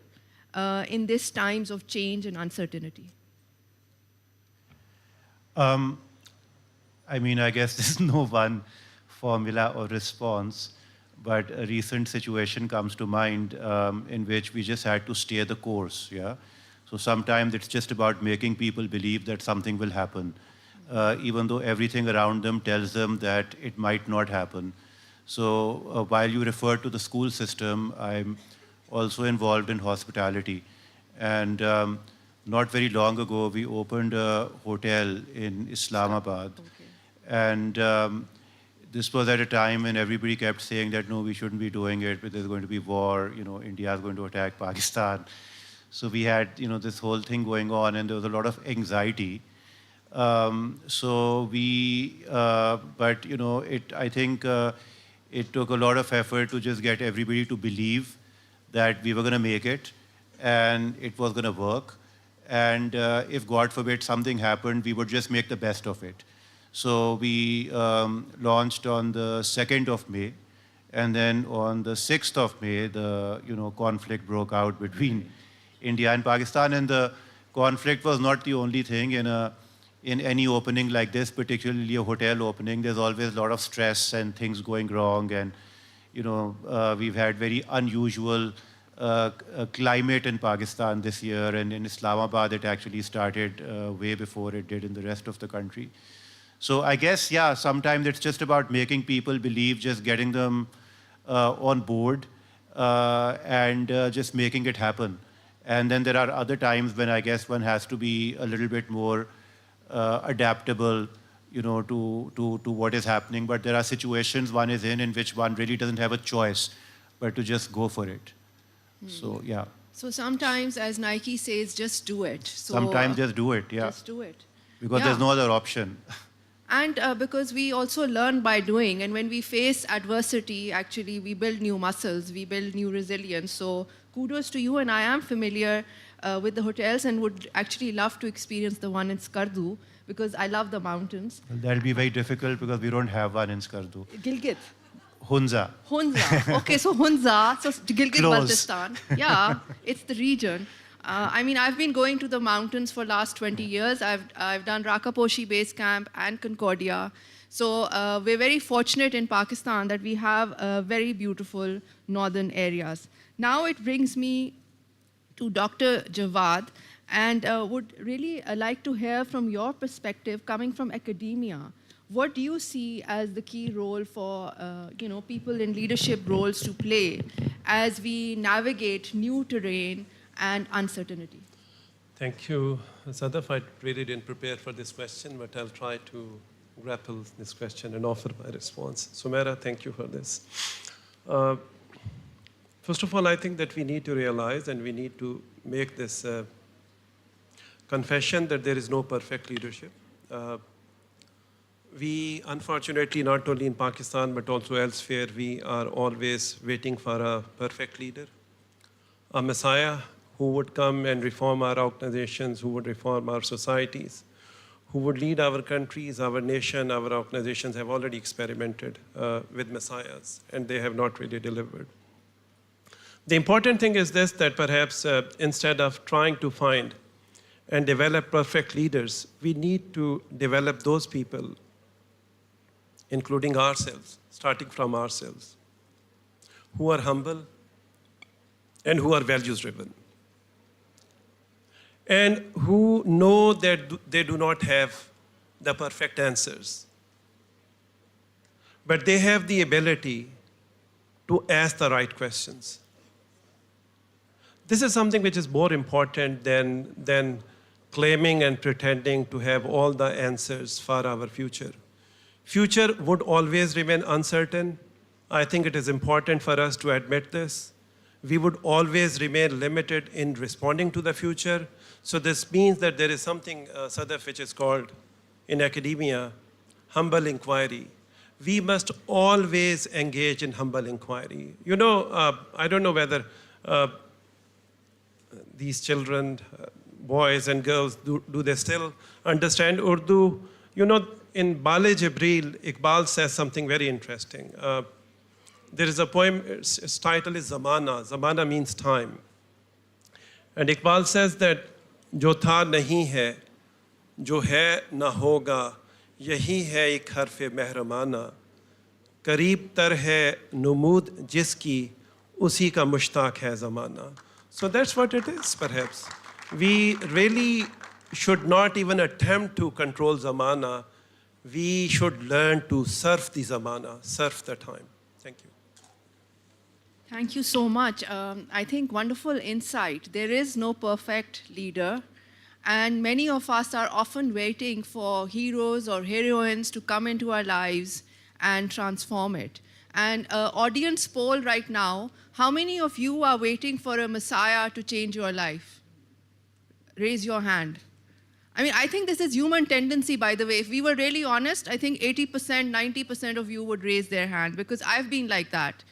in these times of change and uncertainty? I mean, I guess there's no one formula or response, but a recent situation comes to mind in which we just had to stay the course, yeah? So sometimes it's just about making people believe that something will happen, even though everything around them tells them that it might not happen. So while you refer to the school system, I'm also involved in hospitality. And not very long ago, we opened a hotel in Islamabad. Okay. And this was at a time when everybody kept saying that, no, we shouldn't be doing it, but there's going to be war, India is going to attack Pakistan. So we had, this whole thing going on, and there was a lot of anxiety. I think it took a lot of effort to just get everybody to believe that we were going to make it, and it was going to work. And if, God forbid, something happened, we would just make the best of it. So we launched on the 2nd of May, and then on the 6th of May, the conflict broke out between India and Pakistan. And the conflict was not the only thing in any opening like this, particularly a hotel opening. There's always a lot of stress and things going wrong, and we've had very unusual climate in Pakistan this year, and in Islamabad it actually started way before it did in the rest of the country. So I guess, yeah, sometimes it's just about making people believe, just getting them on board and just making it happen. And then there are other times when I guess one has to be a little bit more adaptable, to what is happening. But there are situations one is in which one really doesn't have a choice but to just go for it. So, yeah. So sometimes, as Nike says, just do it. So, sometimes just do it, yeah. Just do it. Because there's no other option. And because we also learn by doing, and when we face adversity, actually, we build new muscles, we build new resilience. So kudos to you, and I am familiar with the hotels and would actually love to experience the one in Skardu, because I love the mountains. Well, that'll be very difficult because we don't have one in Skardu. Gilgit. Hunza. Hunza. Okay, so Hunza, so Gilgit-Baltistan. Yeah, it's the region. I mean, I've been going to the mountains for last 20 years. I've done Rakaposhi Base Camp and Concordia. So we're very fortunate in Pakistan that we have very beautiful northern areas. Now it brings me to Dr. Jawad, and would really like to hear from your perspective, coming from academia. What do you see as the key role for people in leadership roles to play as we navigate new terrain and uncertainty? Thank you, Sadaf. I really didn't prepare for this question, but I'll try to grapple this question and offer my response. Sumaira, thank you for this. First of all, I think that we need to realize and we need to make this confession that there is no perfect leadership. We, unfortunately, not only in Pakistan, but also elsewhere, we are always waiting for a perfect leader, a messiah who would come and reform our organizations, who would reform our societies, who would lead our countries, our nation. Our organizations have already experimented with messiahs, and they have not really delivered. The important thing is this, that perhaps instead of trying to find and develop perfect leaders, we need to develop those people, including ourselves, starting from ourselves, who are humble and who are values-driven, and who know that they do not have the perfect answers, but they have the ability to ask the right questions. This is something which is more important than claiming and pretending to have all the answers for our future. Future would always remain uncertain. I think it is important for us to admit this. We would always remain limited in responding to the future, So this means that there is something, Sadaf, which is called in academia, humble inquiry. We must always engage in humble inquiry. You know, I don't know whether these children, boys and girls, do they still understand Urdu? You know, in Bale Jibreel, Iqbal says something very interesting. There is a poem, its title is Zamana. Zamana means time. And Iqbal says that जो था नहीं है, जो है न होगा, यही है एक हर्फ महरमाना, करीब तर है नुमूद जिसकी, उसी का मुश्ताक है ज़माना. So that's what it is, perhaps. We really should not even attempt to control zamana. We should learn to surf the zamana, surf the time. Thank you. Thank you so much. I think wonderful insight. There is no perfect leader. And many of us are often waiting for heroes or heroines to come into our lives and transform it. And audience poll right now, how many of you are waiting for a Messiah to change your life? Raise your hand. I mean, I think this is human tendency, by the way. If we were really honest, I think 80%, 90% of you would raise their hand, because I've been like that.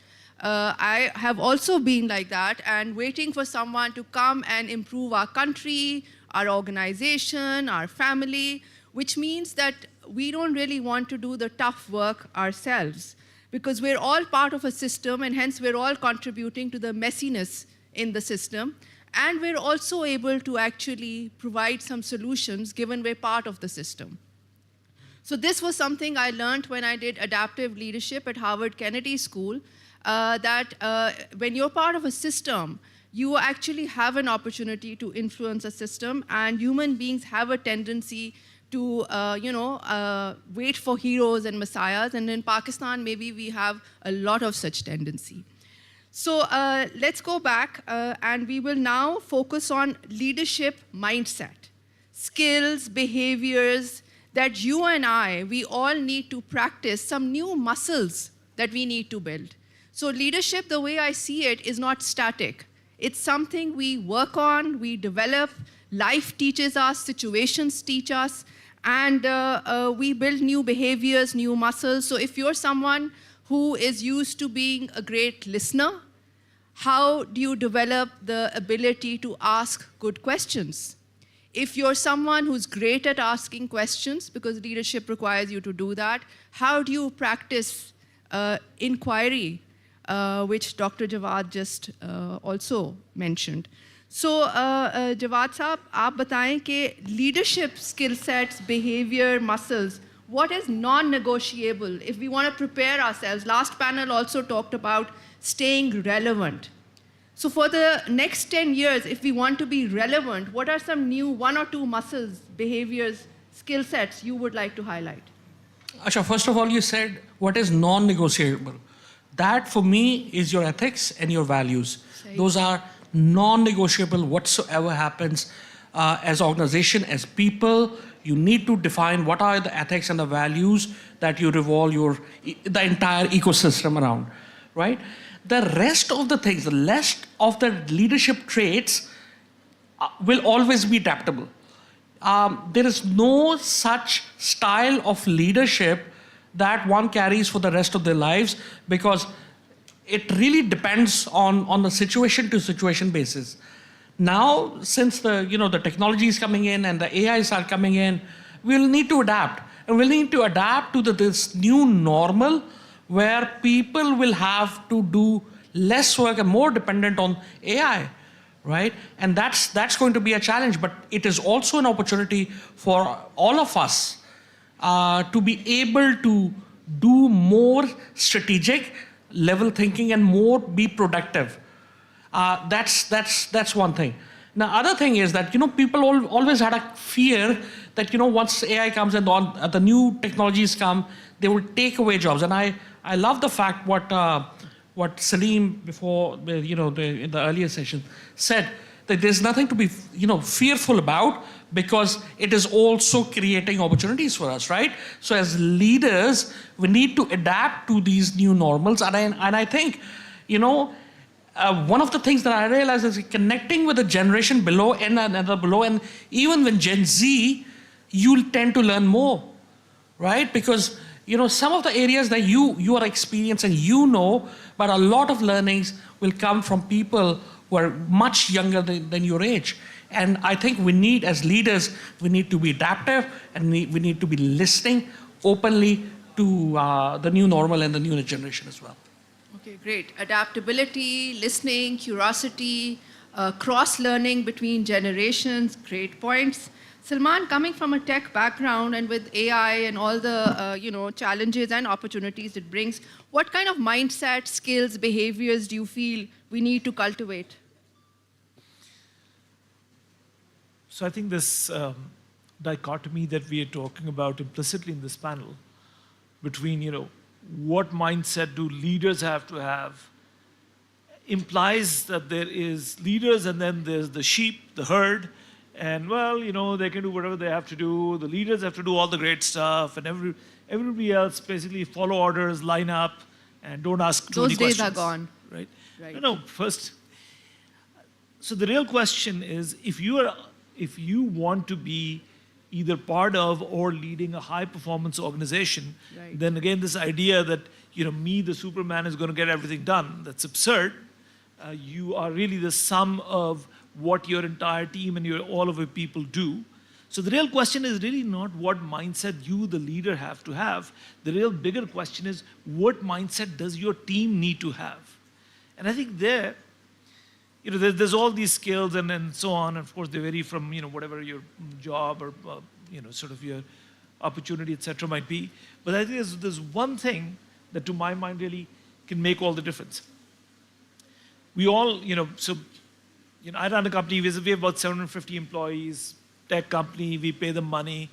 I have also been like that, and waiting for someone to come and improve our country, our organization, our family, which means that we don't really want to do the tough work ourselves, because we're all part of a system, and hence we're all contributing to the messiness in the system. And we're also able to actually provide some solutions given we're part of the system. So this was something I learned when I did adaptive leadership at Harvard Kennedy School, that when you're part of a system, you actually have an opportunity to influence a system, and human beings have a tendency to, wait for heroes and messiahs, and in Pakistan, maybe we have a lot of such tendency. So let's go back, and we will now focus on leadership mindset, skills, behaviors that you and I, we all need to practice, some new muscles that we need to build. So leadership, the way I see it, is not static. It's something we work on, we develop, life teaches us, situations teach us, and we build new behaviors, new muscles. So if you're someone who is used to being a great listener, how do you develop the ability to ask good questions? If you're someone who's great at asking questions, because leadership requires you to do that, how do you practice inquiry, which Dr. Jawad just also mentioned? So, Jawad Saab, aap bataएं कि leadership skill sets, behavior, muscles, what is non-negotiable if we want to prepare ourselves? Last panel also talked about staying relevant. So for the next 10 years, if we want to be relevant, what are some new 1 or 2 muscles, behaviors, skill sets you would like to highlight? Asha, first of all, you said what is non-negotiable. That for me is your ethics and your values. Those are non-negotiable whatsoever happens as organization, as people. You need to define what are the ethics and the values that you revolve the entire ecosystem around, right? The rest of the things, the rest of the leadership traits will always be adaptable. There is no such style of leadership that one carries for the rest of their lives, because it really depends on the situation to situation basis. Now, since the technology is coming in and the AIs are coming in, we'll need to adapt. And we'll need to adapt to this new normal where people will have to do less work and more dependent on AI, right? And that's going to be a challenge, but it is also an opportunity for all of us to be able to do more strategic level thinking and more be productive. That's one thing. Now, other thing is that, people always had a fear that, once AI comes and the new technologies come, they will take away jobs. And I love the fact what Salim before, in the earlier session said, that there's nothing to be, fearful about, because it is also creating opportunities for us, right? So as leaders, we need to adapt to these new normals. And I think, one of the things that I realized is connecting with the generation below and another below, and even with Gen Z, you'll tend to learn more, right? Because some of the areas that you are experiencing, but a lot of learnings will come from people who are much younger than your age. And I think we need, as leaders, we need to be adaptive, and we need to be listening openly to the new normal and the new generation as well. Okay, great. Adaptability, listening, curiosity, cross-learning between generations, great points. Salman, coming from a tech background and with AI and all the challenges and opportunities it brings, what kind of mindset, skills, behaviors do you feel we need to cultivate? So I think this dichotomy that we are talking about implicitly in this panel between, what mindset do leaders have to have, implies that there is leaders and then there's the sheep, the herd, and they can do whatever they have to do. The leaders have to do all the great stuff, and everybody else basically follow orders, line up, and don't ask too many questions. Those days are gone. Right? Right. No, first. So the real question is, if you want to be either part of or leading a high-performance organization, Right. then again, this idea that me, the Superman, is going to get everything done, that's absurd. You are really the sum of what your entire team and all of your people do. So the real question is really not what mindset you, the leader, have to have. The real bigger question is, what mindset does your team need to have? And I think there's all these skills and so on. Of course, they vary from whatever your job or sort of your opportunity, etc. might be. But I think there's one thing that, to my mind, really can make all the difference. We all, I run a company. We have about 750 employees. Tech company. We pay them money,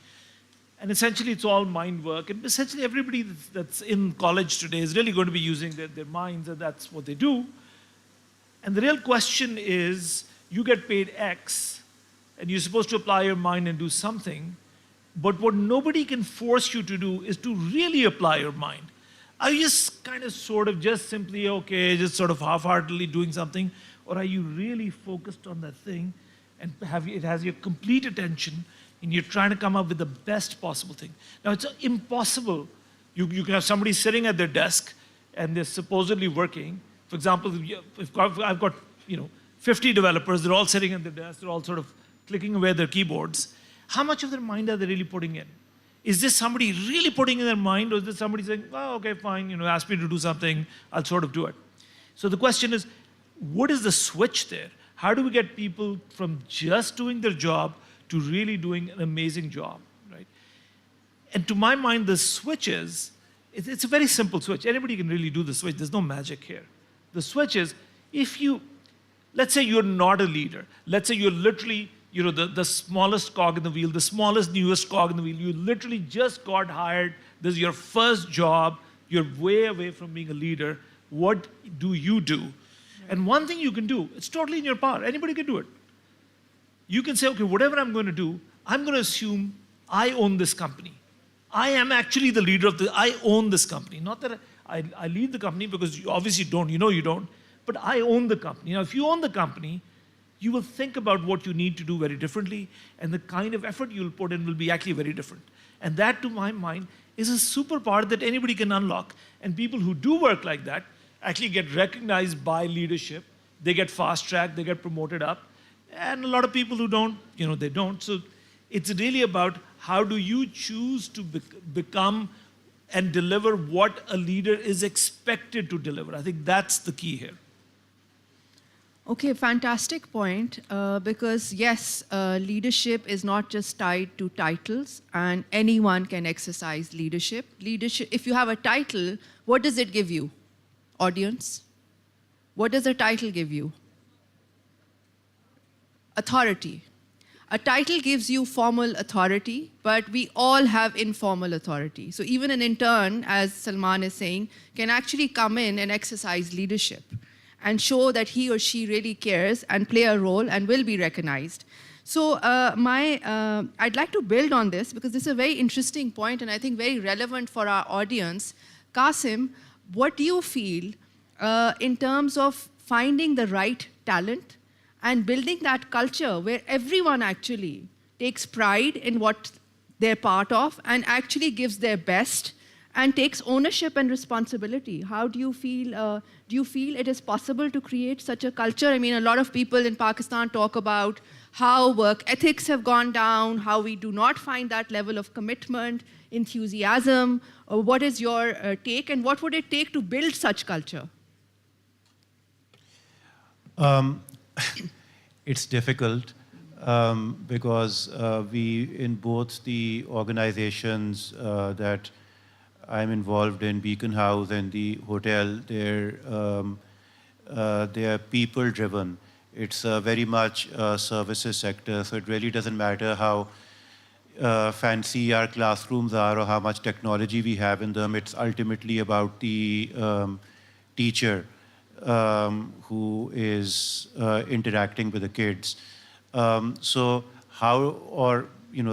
and essentially it's all mind work. And essentially everybody that's in college today is really going to be using their minds, and that's what they do. And the real question is, you get paid X, and you're supposed to apply your mind and do something, but what nobody can force you to do is to really apply your mind. Are you just kind of sort of just simply, just sort of half-heartedly doing something, or are you really focused on that thing, and it has your complete attention, and you're trying to come up with the best possible thing? Now, it's impossible. You can have somebody sitting at their desk, and they're supposedly working. For example, if I've got 50 developers, they're all sitting at their desks, they're all sort of clicking away at their keyboards. How much of their mind are they really putting in? Is this somebody really putting in their mind, or is this somebody saying, okay, fine, ask me to do something, I'll sort of do it? So the question is, what is the switch there? How do we get people from just doing their job to really doing an amazing job, right? And to my mind, the switch is, it's a very simple switch. Anybody can really do the switch. There's no magic here. The switch is, let's say you're not a leader. Let's say you're literally, the smallest cog in the wheel, the smallest, newest cog in the wheel. You literally just got hired. This is your first job. You're way away from being a leader. What do you do? And one thing you can do, it's totally in your power. Anybody can do it. You can say, okay, whatever I'm going to do, I'm going to assume I own this company. I am actually the leader I own this company. Not that I lead the company, because you obviously don't, you don't, but I own the company. Now, if you own the company, you will think about what you need to do very differently, and the kind of effort you'll put in will be actually very different. And that, to my mind, is a superpower that anybody can unlock. And people who do work like that actually get recognized by leadership. They get fast-tracked, they get promoted up. And a lot of people who don't, they don't. So it's really about, how do you choose to become and deliver what a leader is expected to deliver? I think that's the key here. Okay, fantastic point. Because yes, leadership is not just tied to titles, and anyone can exercise leadership. Leadership, if you have a title, what does it give you? Audience? What does a title give you? Authority. A title gives you formal authority, but we all have informal authority. So even an intern, as Salman is saying, can actually come in and exercise leadership and show that he or she really cares and play a role and will be recognized. So I'd like to build on this, because this is a very interesting point and I think very relevant for our audience. Qasim, what do you feel in terms of finding the right talent and building that culture where everyone actually takes pride in what they're part of and actually gives their best and takes ownership and responsibility. How do you feel? Do you feel it is possible to create such a culture? I mean, a lot of people in Pakistan talk about how work ethics have gone down, how we do not find that level of commitment, enthusiasm. What is your take, and what would it take to build such culture? It's difficult because we, in both the organizations that I'm involved in, Beaconhouse and the hotel, they are people-driven. It's very much a services sector, so it really doesn't matter how fancy our classrooms are or how much technology we have in them. It's ultimately about the teacher who is interacting with the kids. So how, or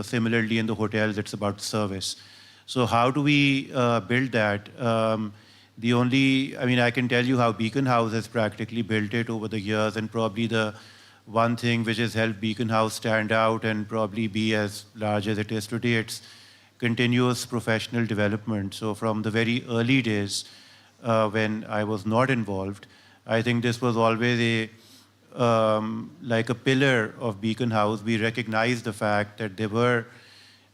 similarly in the hotels, it's about service. So how do we build that? I can tell you how Beaconhouse has practically built it over the years, and probably the one thing which has helped Beaconhouse stand out and probably be as large as it is today, it's continuous professional development. So from the very early days when I was not involved, I think this was always like a pillar of Beaconhouse. We recognized the fact that there were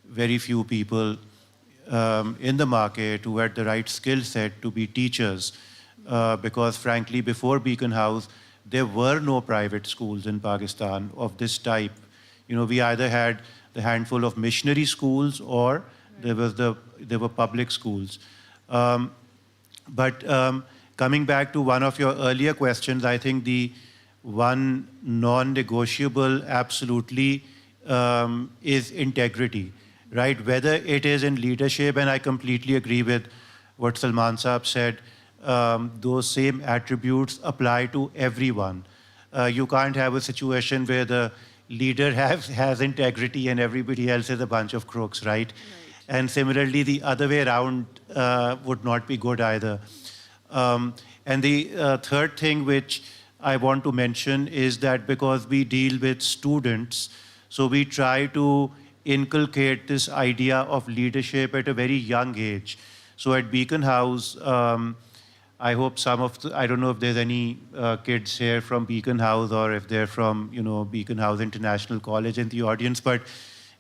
very few people in the market who had the right skill set to be teachers, because frankly, before Beaconhouse, there were no private schools in Pakistan of this type. We either had the handful of missionary schools or there were public schools. But coming back to one of your earlier questions, I think the one non-negotiable absolutely is integrity. Right, whether it is in leadership, and I completely agree with what Salman Saab said, those same attributes apply to everyone. You can't have a situation where the leader has integrity and everybody else is a bunch of crooks, right? And similarly, the other way around would not be good either. And the third thing which I want to mention is that because we deal with students, so we try to inculcate this idea of leadership at a very young age. So at Beaconhouse, I hope I don't know if there's any kids here from Beaconhouse or if they're from, Beaconhouse International College in the audience, but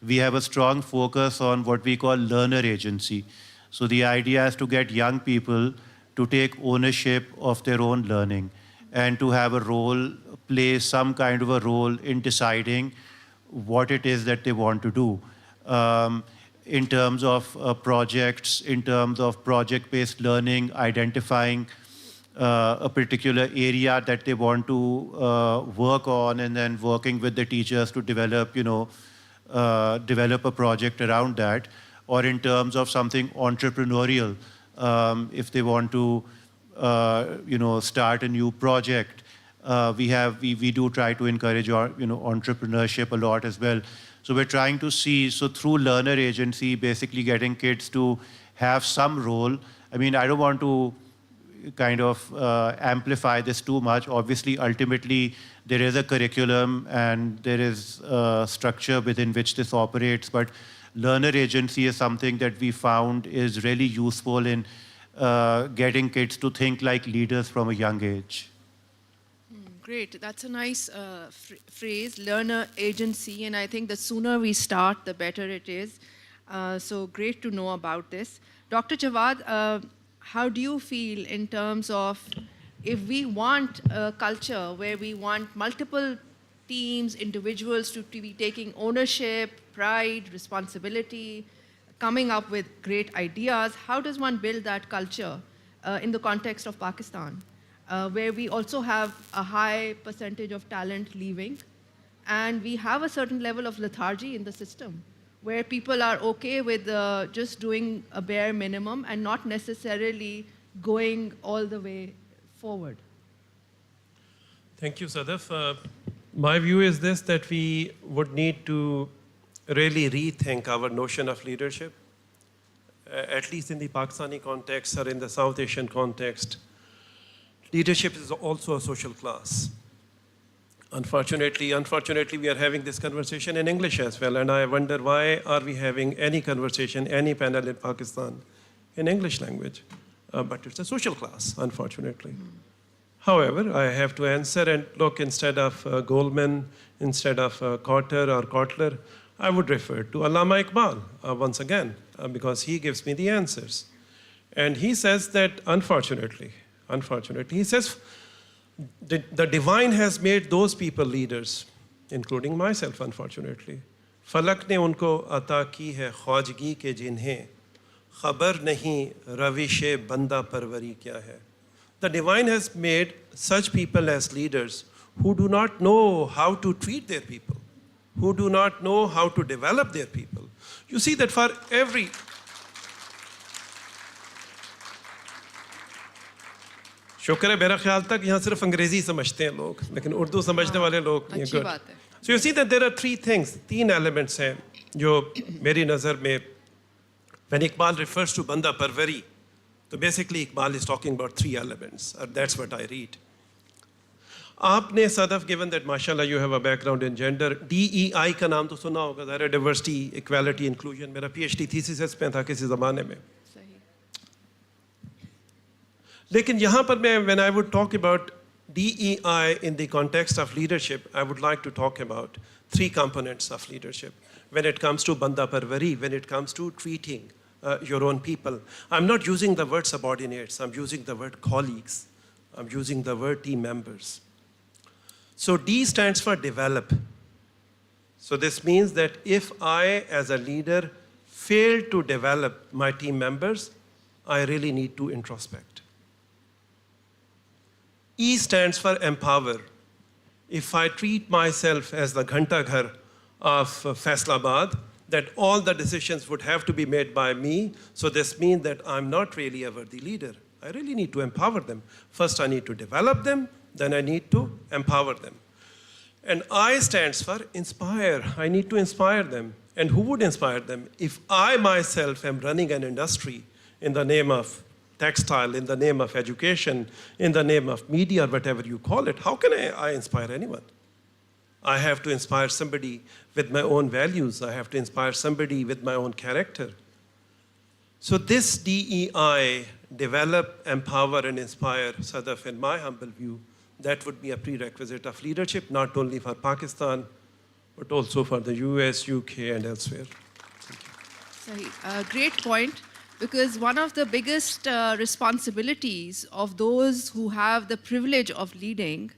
we have a strong focus on what we call learner agency. So the idea is to get young people to take ownership of their own learning and to have a role, play some kind of a role in deciding what it is that they want to do in terms of projects, in terms of project-based learning, identifying a particular area that they want to work on, and then working with the teachers to develop, develop a project around that, or in terms of something entrepreneurial, if they want to, start a new project. We do try to encourage entrepreneurship a lot as well. So we're trying to see, so through learner agency, basically getting kids to have some role. I mean, I don't want to kind of amplify this too much. Obviously, ultimately, there is a curriculum and there is a structure within which this operates, but learner agency is something that we found is really useful in getting kids to think like leaders from a young age. Great. That's a nice phrase, learner agency. And I think the sooner we start, the better it is. So great to know about this. Dr. Jawad, how do you feel in terms of if we want a culture where we want multiple teams, individuals to be taking ownership, pride, responsibility, coming up with great ideas, how does one build that culture in the context of Pakistan? Where we also have a high percentage of talent leaving, and we have a certain level of lethargy in the system, where people are okay with just doing a bare minimum and not necessarily going all the way forward. Thank you, Sadaf. My view is this, that we would need to really rethink our notion of leadership, at least in the Pakistani context or in the South Asian context. leadership is also a social class. Unfortunately, we are having this conversation in English as well, and I wonder why are we having any conversation, any panel in Pakistan in English language? But it's a social class, unfortunately. However, I have to answer and look, instead of Goldman, instead of Carter or Kotler, I would refer to Allama Iqbal once again, because he gives me the answers. And he says that, unfortunately, he says, the divine has made those people leaders, including myself, unfortunately. Falak ne unko ata ki hai khwajgi ke jinhe, khabar nahi ravish-e banda parwari kya hai. The divine has made such people as leaders who do not know how to treat their people, who do not know how to develop their people. You see that for every शुक्र है मेरा ख्याल तक यहाँ सिर्फ अंग्रेजी समझते हैं लोग, लेकिन उर्दू समझने वाले लोग नहीं. अच्छी बात है. So you see that there are three things, तीन elements हैं जो मेरी नज़र में, when Iqbal refers to banda parwari, so basically Iqbal is talking about three elements. That's what I read. आपने Sadaf, given that mashallah you have a background in gender, DEI का नाम तो सुना होगा, ज़ाहिर, diversity, equality, inclusion. मेरा PhD thesis इसमें था किसी ज़माने में. लेकिन यहाँ पर मैं, when I would talk about DEI in the context of leadership, I would like to talk about three components of leadership. When it comes to banda parwari, when it comes to treating your own people. I'm not using the word subordinates, I'm using the word colleagues. I'm using the word team members. So D stands for develop. So this means that if I, as a leader, fail to develop my team members, I really need to introspect. E stands for empower. If I treat myself as the Ghanta Ghar of Faisalabad, that all the decisions would have to be made by me, so this means that I'm not really a worthy leader. I really need to empower them. First, I need to develop them, then I need to empower them. And I stands for inspire. I need to inspire them. And who would inspire them? If I myself am running an industry in the name of textile, in the name of education, in the name of media, whatever you call it, how can I inspire anyone? I have to inspire somebody with my own values. I have to inspire somebody with my own character. So this DEI, develop, empower, and inspire, Sadaf, in my humble view, that would be a prerequisite of leadership, not only for Pakistan, but also for the US, UK, and elsewhere. Great point. Because one of the biggest responsibilities of those who have the privilege of leading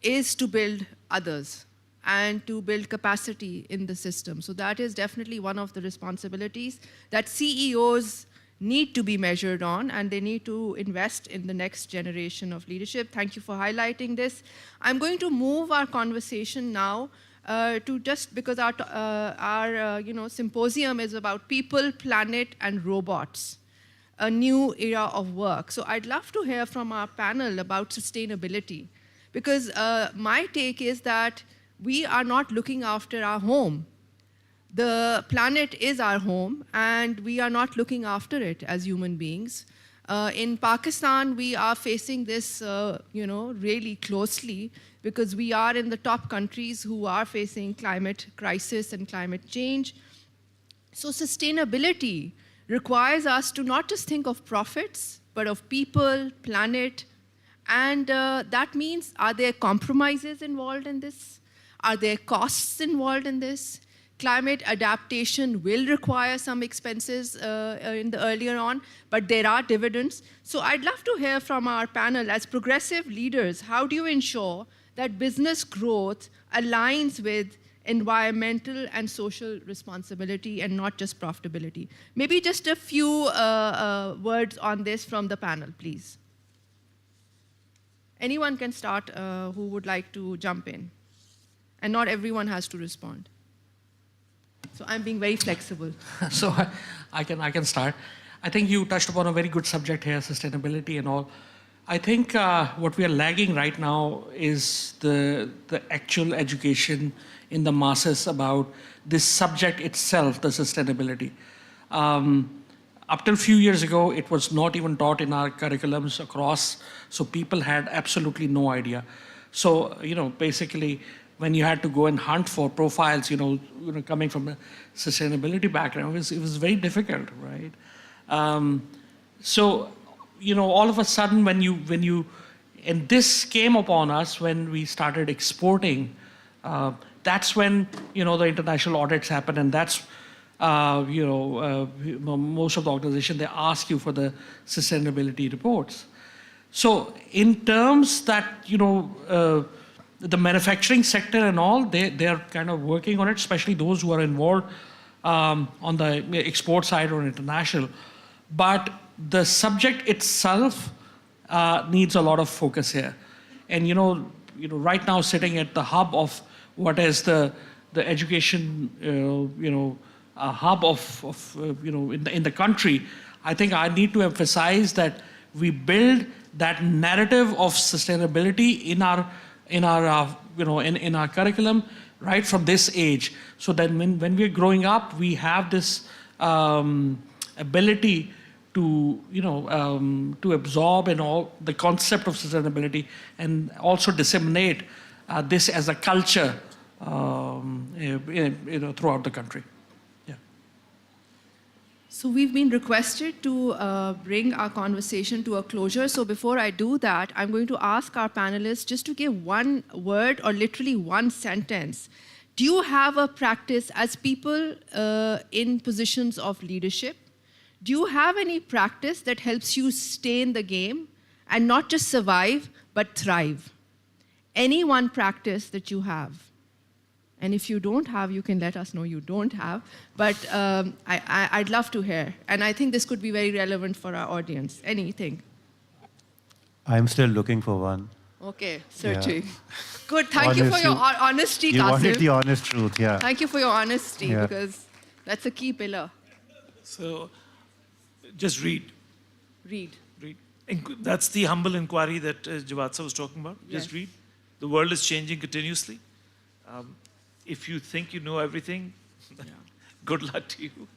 is to build others and to build capacity in the system. So that is definitely one of the responsibilities that CEOs need to be measured on, and they need to invest in the next generation of leadership. Thank you for highlighting this. I'm going to move our conversation now to, just because our symposium is about people, planet, and robots, a new era of work. So I'd love to hear from our panel about sustainability, because my take is that we are not looking after our home. The planet is our home, and we are not looking after it as human beings. In Pakistan, we are facing this, really closely, because we are in the top countries who are facing climate crisis and climate change. So sustainability requires us to not just think of profits, but of people, planet, and that means, are there compromises involved in this? Are there costs involved in this? Climate adaptation will require some expenses in the earlier on, but there are dividends. So I'd love to hear from our panel, as progressive leaders, how do you ensure that business growth aligns with environmental and social responsibility and not just profitability? Maybe just a few words on this from the panel, please. Anyone can start who would like to jump in. And not everyone has to respond. So I'm being very flexible. So I can start. I think you touched upon a very good subject here, sustainability and all. I think what we are lagging right now is the actual education in the masses about this subject itself, the sustainability. Up till a few years ago, it was not even taught in our curriculums across, so people had absolutely no idea. So, basically, when you had to go and hunt for profiles, coming from a sustainability background, it was very difficult, right? So, all of a sudden, and this came upon us when we started exporting. That's when, the international audits happen, and that's, most of the organization, they ask you for the sustainability reports. So in terms that, the manufacturing sector and all, they're kind of working on it, especially those who are involved on the export side or international. But the subject itself needs a lot of focus here. And right now sitting at the hub of what is the education, hub of in the country, I think I need to emphasize that we build that narrative of sustainability in our curriculum right from this age, so that when we're growing up, we have this ability to to absorb and all the concept of sustainability, and also disseminate this as a culture throughout the country. So we've been requested to bring our conversation to a closure. So before I do that, I'm going to ask our panelists just to give one word or literally one sentence. Do you have a practice as people in positions of leadership? Do you have any practice that helps you stay in the game and not just survive, but thrive? Any one practice that you have? And if you don't have, you can let us know you don't have. But I'd love to hear. And I think this could be very relevant for our audience. Anything? I'm still looking for one. Okay, searching. Yeah. Good. Thank you for your honesty, Qasim. You wanted the honest truth, yeah. Thank you for your honesty, because that's a key pillar. So just read. Read. That's the humble inquiry that Javatsa was talking about. Just read. The world is changing continuously. If you think you know everything, good luck to you.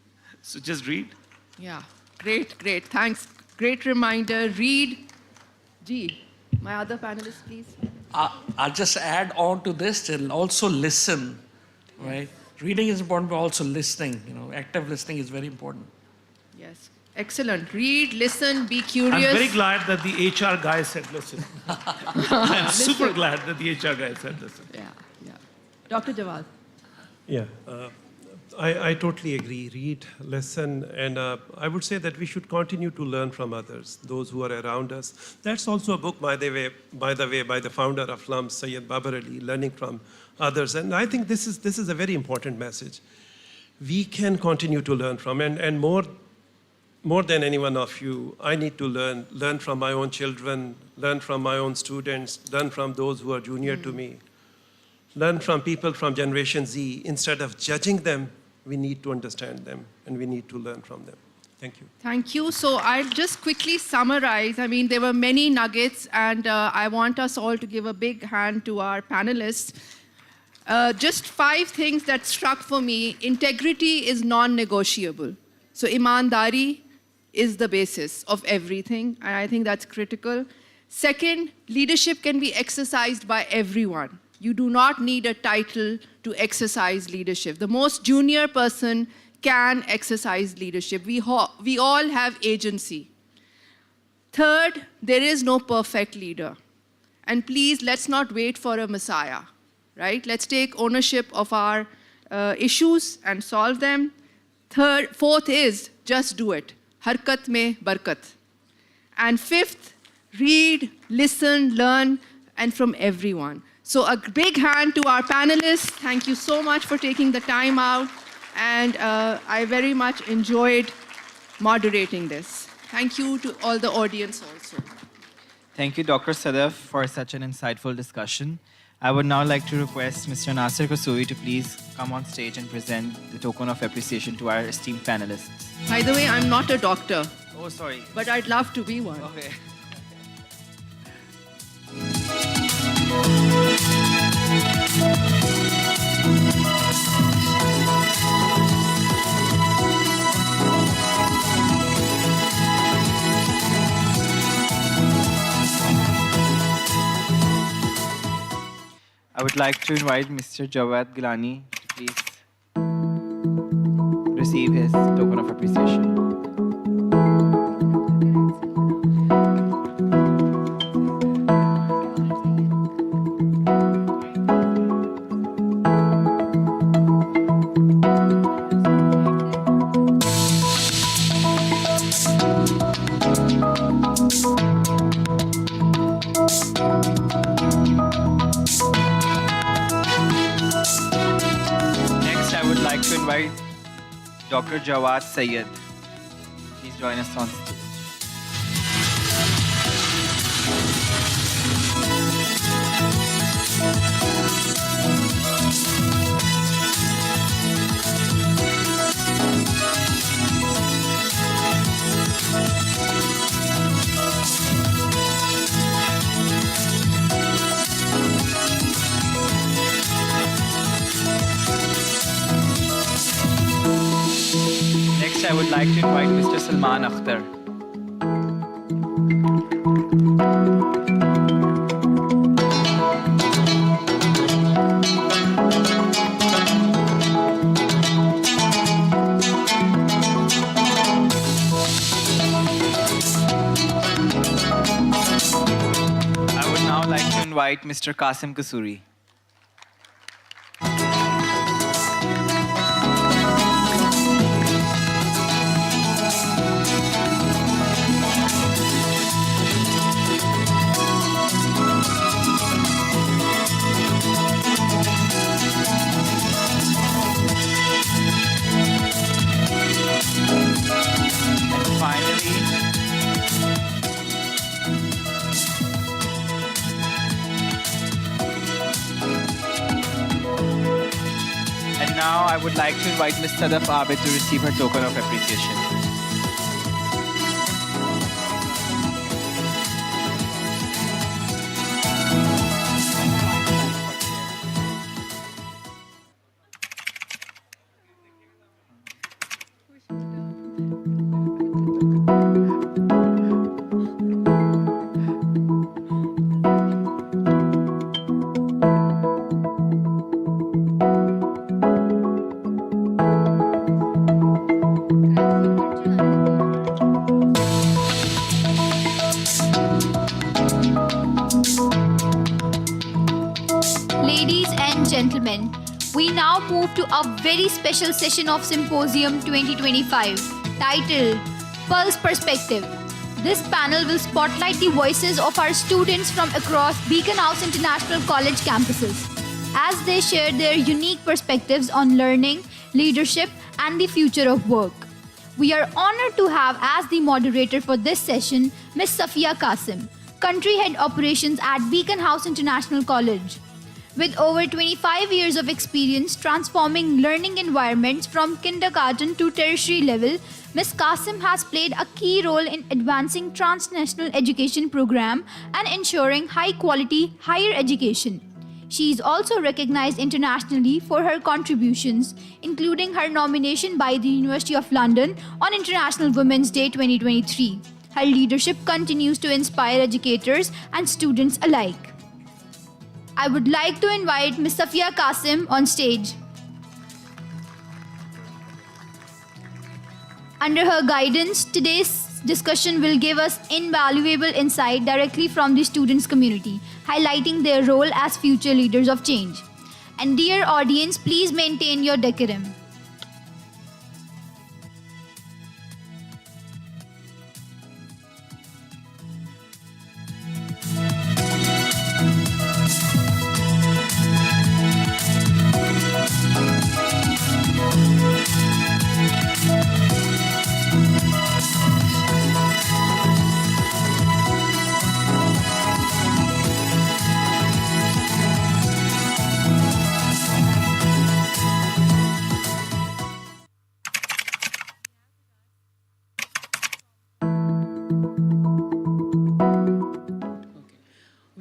So just read. Yeah, great. Thanks. Great reminder. Read. G, my other panelists, please. I'll just add on to this, and also listen, right? Reading is important, but also listening. Active listening is very important. Yes, excellent. Read, listen, be curious. I'm very glad that the HR guy said listen. I'm super glad that the HR guy said listen. Yeah. Dr. Jawad. Yeah, I totally agree. Read, listen, and I would say that we should continue to learn from others, those who are around us. That's also a book, by the way, by the founder of LUM, Syed Babar Ali, Learning from Others. And I think this is a very important message. We can continue to learn from, and more than any one of you, I need to learn from my own children, learn from my own students, learn from those who are junior to me. Learn from people from Generation Z. Instead of judging them, we need to understand them, and we need to learn from them. Thank you. Thank you. So I'll just quickly summarize. I mean, there were many nuggets, and I want us all to give a big hand to our panelists. Just 5 things that struck for me. Integrity is non-negotiable. So imandari is the basis of everything, and I think that's critical. Second, leadership can be exercised by everyone. You do not need a title to exercise leadership. The most junior person can exercise leadership. We all have agency. Third, there is no perfect leader. And please, let's not wait for a messiah, right? Let's take ownership of our issues and solve them. Fourth is, just do it. Harkat mein barkat. And fifth, read, listen, learn, and from everyone. So a big hand to our panelists. Thank you so much for taking the time out. And I very much enjoyed moderating this. Thank you to all the audience also. Thank you, Dr. Sadaf, for such an insightful discussion. I would now like to request Mr. Nasir Kasui to please come on stage and present the token of appreciation to our esteemed panelists. By the way, I'm not a doctor. Oh, sorry. But I'd love to be one. Okay. I would like to invite Mr. Jawad Gilani to please receive his token of appreciation. Next, I would like to invite Dr. Jawad Sayed. Please join us on stage. Next, I would like to invite Mr. Salman Akhtar. I would now like to invite Mr. Qasim Kasuri. And now I would like to invite Ms. Sadaf Abid to receive her token of appreciation. Ladies and gentlemen, we now move to a very special session of Symposium 2025 titled Pulse Perspective. This panel will spotlight the voices of our students from across Beaconhouse International College campuses as they share their unique perspectives on learning, leadership, and the future of work. We are honored to have as the moderator for this session Ms. Safia Qasim, Country Head Operations at Beaconhouse International College. With over 25 years of experience transforming learning environments from kindergarten to tertiary level, Ms. Qasim has played a key role in advancing transnational education program and ensuring high-quality higher education. She is also recognized internationally for her contributions, including her nomination by the University of London on International Women's Day 2023. Her leadership continues to inspire educators and students alike. I would like to invite Ms. Safia Qasim on stage. Under her guidance, today's discussion will give us invaluable insight directly from the students' community, highlighting their role as future leaders of change. And dear audience, please maintain your decorum.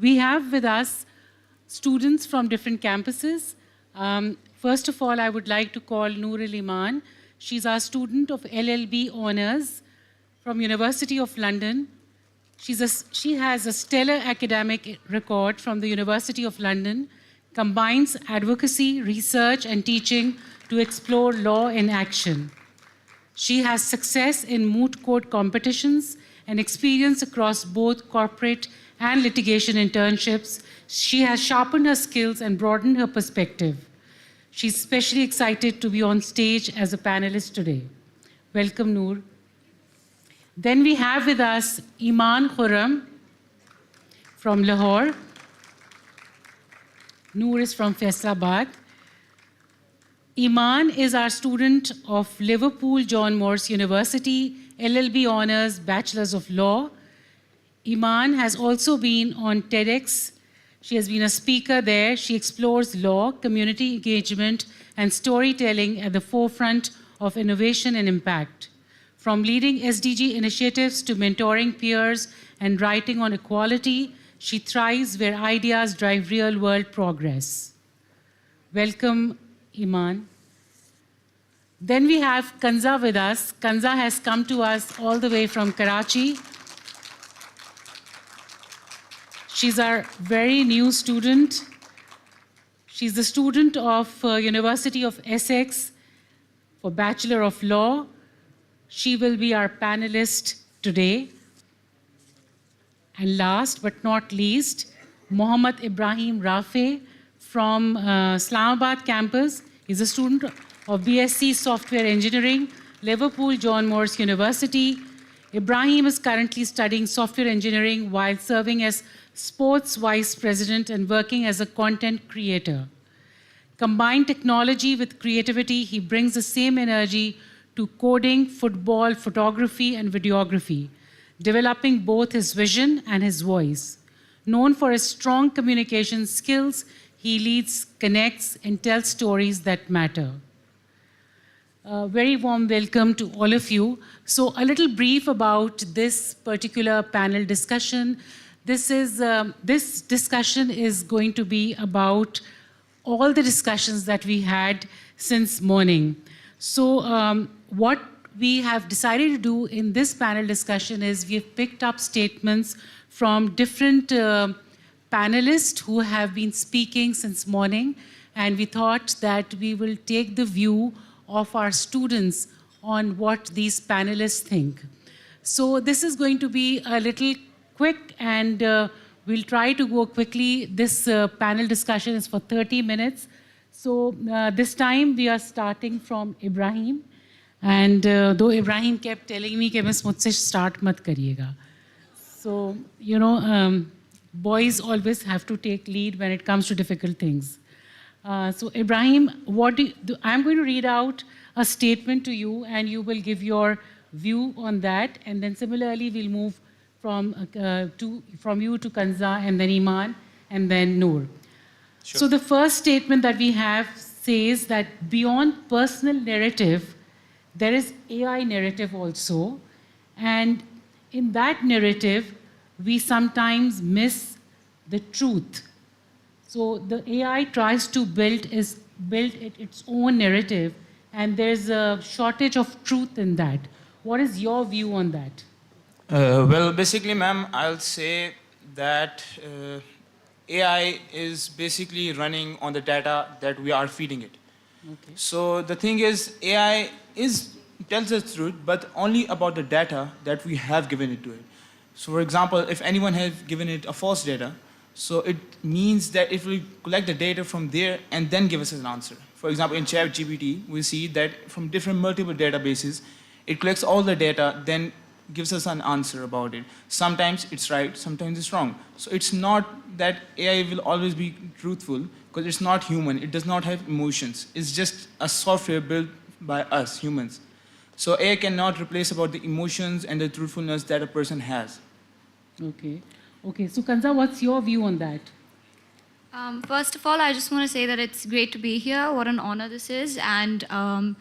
We have with us students from different campuses. First of all, I would like to call Noor Iman. She's our student of LLB Honours from University of London. She has a stellar academic record from the University of London, combines advocacy, research, and teaching to explore law in action. She has success in moot court competitions and experience across both corporate and litigation internships. She has sharpened her skills and broadened her perspective. She's especially excited to be on stage as a panelist today. Welcome, Noor. Then we have with us Iman Khurram from Lahore. Noor is from Faisalabad. Iman is our student of Liverpool John Moores University, LLB Honours, Bachelor's of Law. Iman has also been on TEDx. She has been a speaker there. She explores law, community engagement, and storytelling at the forefront of innovation and impact. From leading SDG initiatives to mentoring peers and writing on equality, she thrives where ideas drive real-world progress. Welcome, Iman. Then we have Kanza with us. Kanza has come to us all the way from Karachi. She's our very new student. She's the student of University of Essex for Bachelor of Law. She will be our panelist today. And last but not least, Mohammad Ibrahim Rafe from Islamabad campus. He's a student of BSc Software Engineering, Liverpool John Moores University. Ibrahim is currently studying software engineering while serving as sports vice president and working as a content creator. Combine technology with creativity, he brings the same energy to coding, football, photography, and videography, developing both his vision and his voice. Known for his strong communication skills, he leads, connects, and tells stories that matter. Very warm welcome to all of you. So a little brief about this particular panel discussion. This discussion is going to be about all the discussions that we had since morning. So what we have decided to do in this panel discussion is we've picked up statements from different panelists who have been speaking since morning, and we thought that we will take the view of our students on what these panelists think. So this is going to be a little quick, and we'll try to go quickly. This panel discussion is for 30 minutes. So this time we are starting from Ibrahim. And though Ibrahim kept telling me कि बस मुझसे start मत करिएगा. So, you know, boys always have to take lead when it comes to difficult things. So Ibrahim, I'm going to read out a statement to you, and you will give your view on that. And then similarly, we'll move from you to Kanza, and then Iman, and then Noor. Sure. So the first statement that we have says that beyond personal narrative, there is AI narrative also. And in that narrative, we sometimes miss the truth. So the AI tries to build its own narrative, and there's a shortage of truth in that. What is your view on that? Well, basically, ma'am, I'll say that AI is basically running on the data that we are feeding it. Okay. So the thing is, AI tells us truth, but only about the data that we have given it to it. So for example, if anyone has given it a false data, so it means that it will collect the data from there and then give us an answer. For example, in ChatGPT, we see that from different multiple databases, it collects all the data, then gives us an answer about it. Sometimes it's right, sometimes it's wrong. So it's not that AI will always be truthful, because it's not human. It does not have emotions. It's just a software built by us, humans. So AI cannot replace about the emotions and the truthfulness that a person has. Okay. Okay, so Kanza, what's your view on that? First of all, I just want to say that it's great to be here. What an honor this is. And I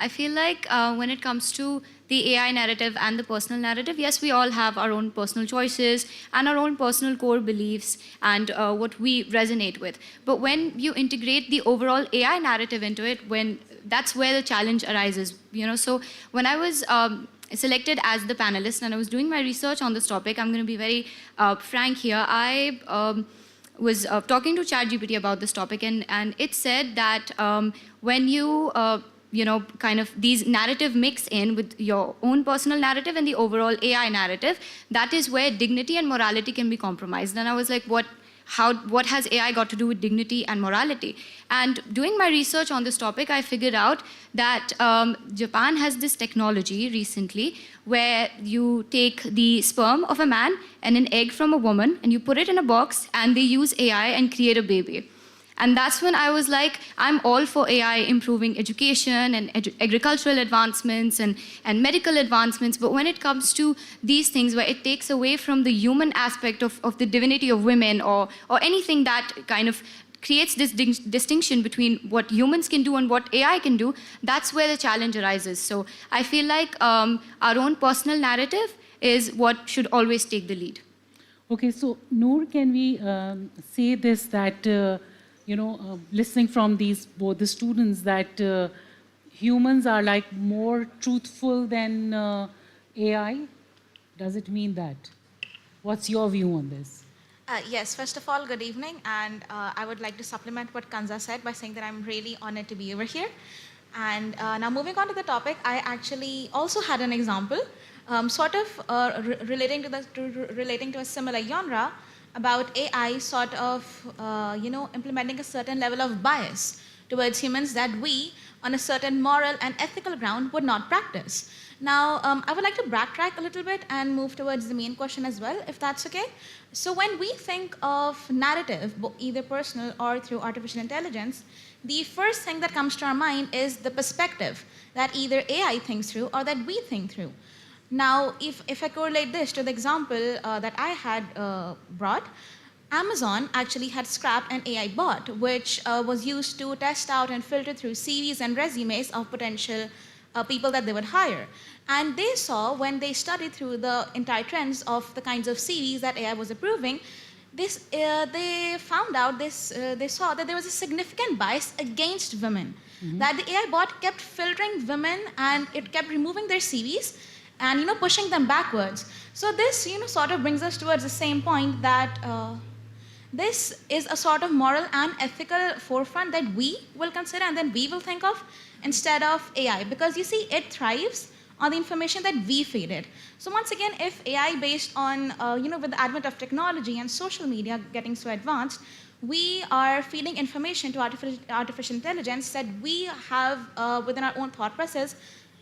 feel like when it comes to the AI narrative and the personal narrative, yes, we all have our own personal choices and our own personal core beliefs and what we resonate with. But when you integrate the overall AI narrative into it, that's where the challenge arises. You know, so when I was selected as the panelist and I was doing my research on this topic, I'm going to be very frank here. I was talking to ChatGPT about this topic, and it said that when you kind of these narrative mix in with your own personal narrative and the overall AI narrative, that is where dignity and morality can be compromised. And I was like, what has AI got to do with dignity and morality? And doing my research on this topic, I figured out that Japan has this technology recently where you take the sperm of a man and an egg from a woman and you put it in a box and they use AI and create a baby. And that's when I was like, I'm all for AI improving education and agricultural advancements and medical advancements. But when it comes to these things where it takes away from the human aspect of the divinity of women or anything that kind of creates this distinction between what humans can do and what AI can do, that's where the challenge arises. So I feel like our own personal narrative is what should always take the lead. Okay, so Noor, can we say this that listening from both the students that humans are like more truthful than AI? Does it mean that? What's your view on this? Yes, first of all, good evening. And I would like to supplement what Kanza said by saying that I'm really honored to be over here. And now moving on to the topic, I actually also had an example, relating to a similar genre, about AI implementing a certain level of bias towards humans that we, on a certain moral and ethical ground, would not practice. Now, I would like to backtrack a little bit and move towards the main question as well, if that's okay. So when we think of narrative, either personal or through artificial intelligence, the first thing that comes to our mind is the perspective that either AI thinks through or that we think through. Now, if I correlate this to the example that I had brought, Amazon actually had scrapped an AI bot, which was used to test out and filter through CVs and resumes of potential people that they would hire. And they saw, when they studied through the entire trends of the kinds of CVs that AI was approving, they saw that there was a significant bias against women. Mm-hmm. That the AI bot kept filtering women and it kept removing their CVs and pushing them backwards. So this sort of brings us towards the same point that this is a sort of moral and ethical forefront that we will consider and then we will think of instead of AI, because you see, it thrives on the information that we feed it. So once again, if AI based on with the advent of technology and social media getting so advanced, we are feeding information to artificial intelligence that we have within our own thought processes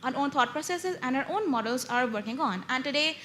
and our own models are working on. And today,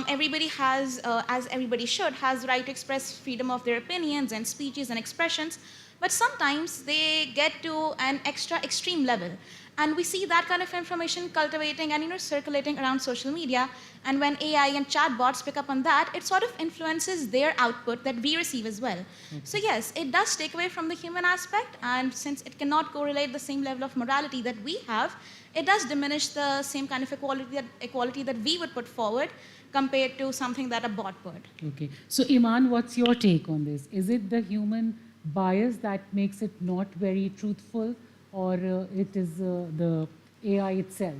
everybody has, as everybody should, has the right to express freedom of their opinions and speeches and expressions, but sometimes they get to an extra extreme level. And we see that kind of information cultivating and circulating around social media. And when AI and chatbots pick up on that, it sort of influences their output that we receive as well. Okay. So yes, it does take away from the human aspect. And since it cannot correlate the same level of morality that we have, it does diminish the same kind of equality that we would put forward compared to something that a bot would. Okay. So Iman, what's your take on this? Is it the human bias that makes it not very truthful, or it is the AI itself?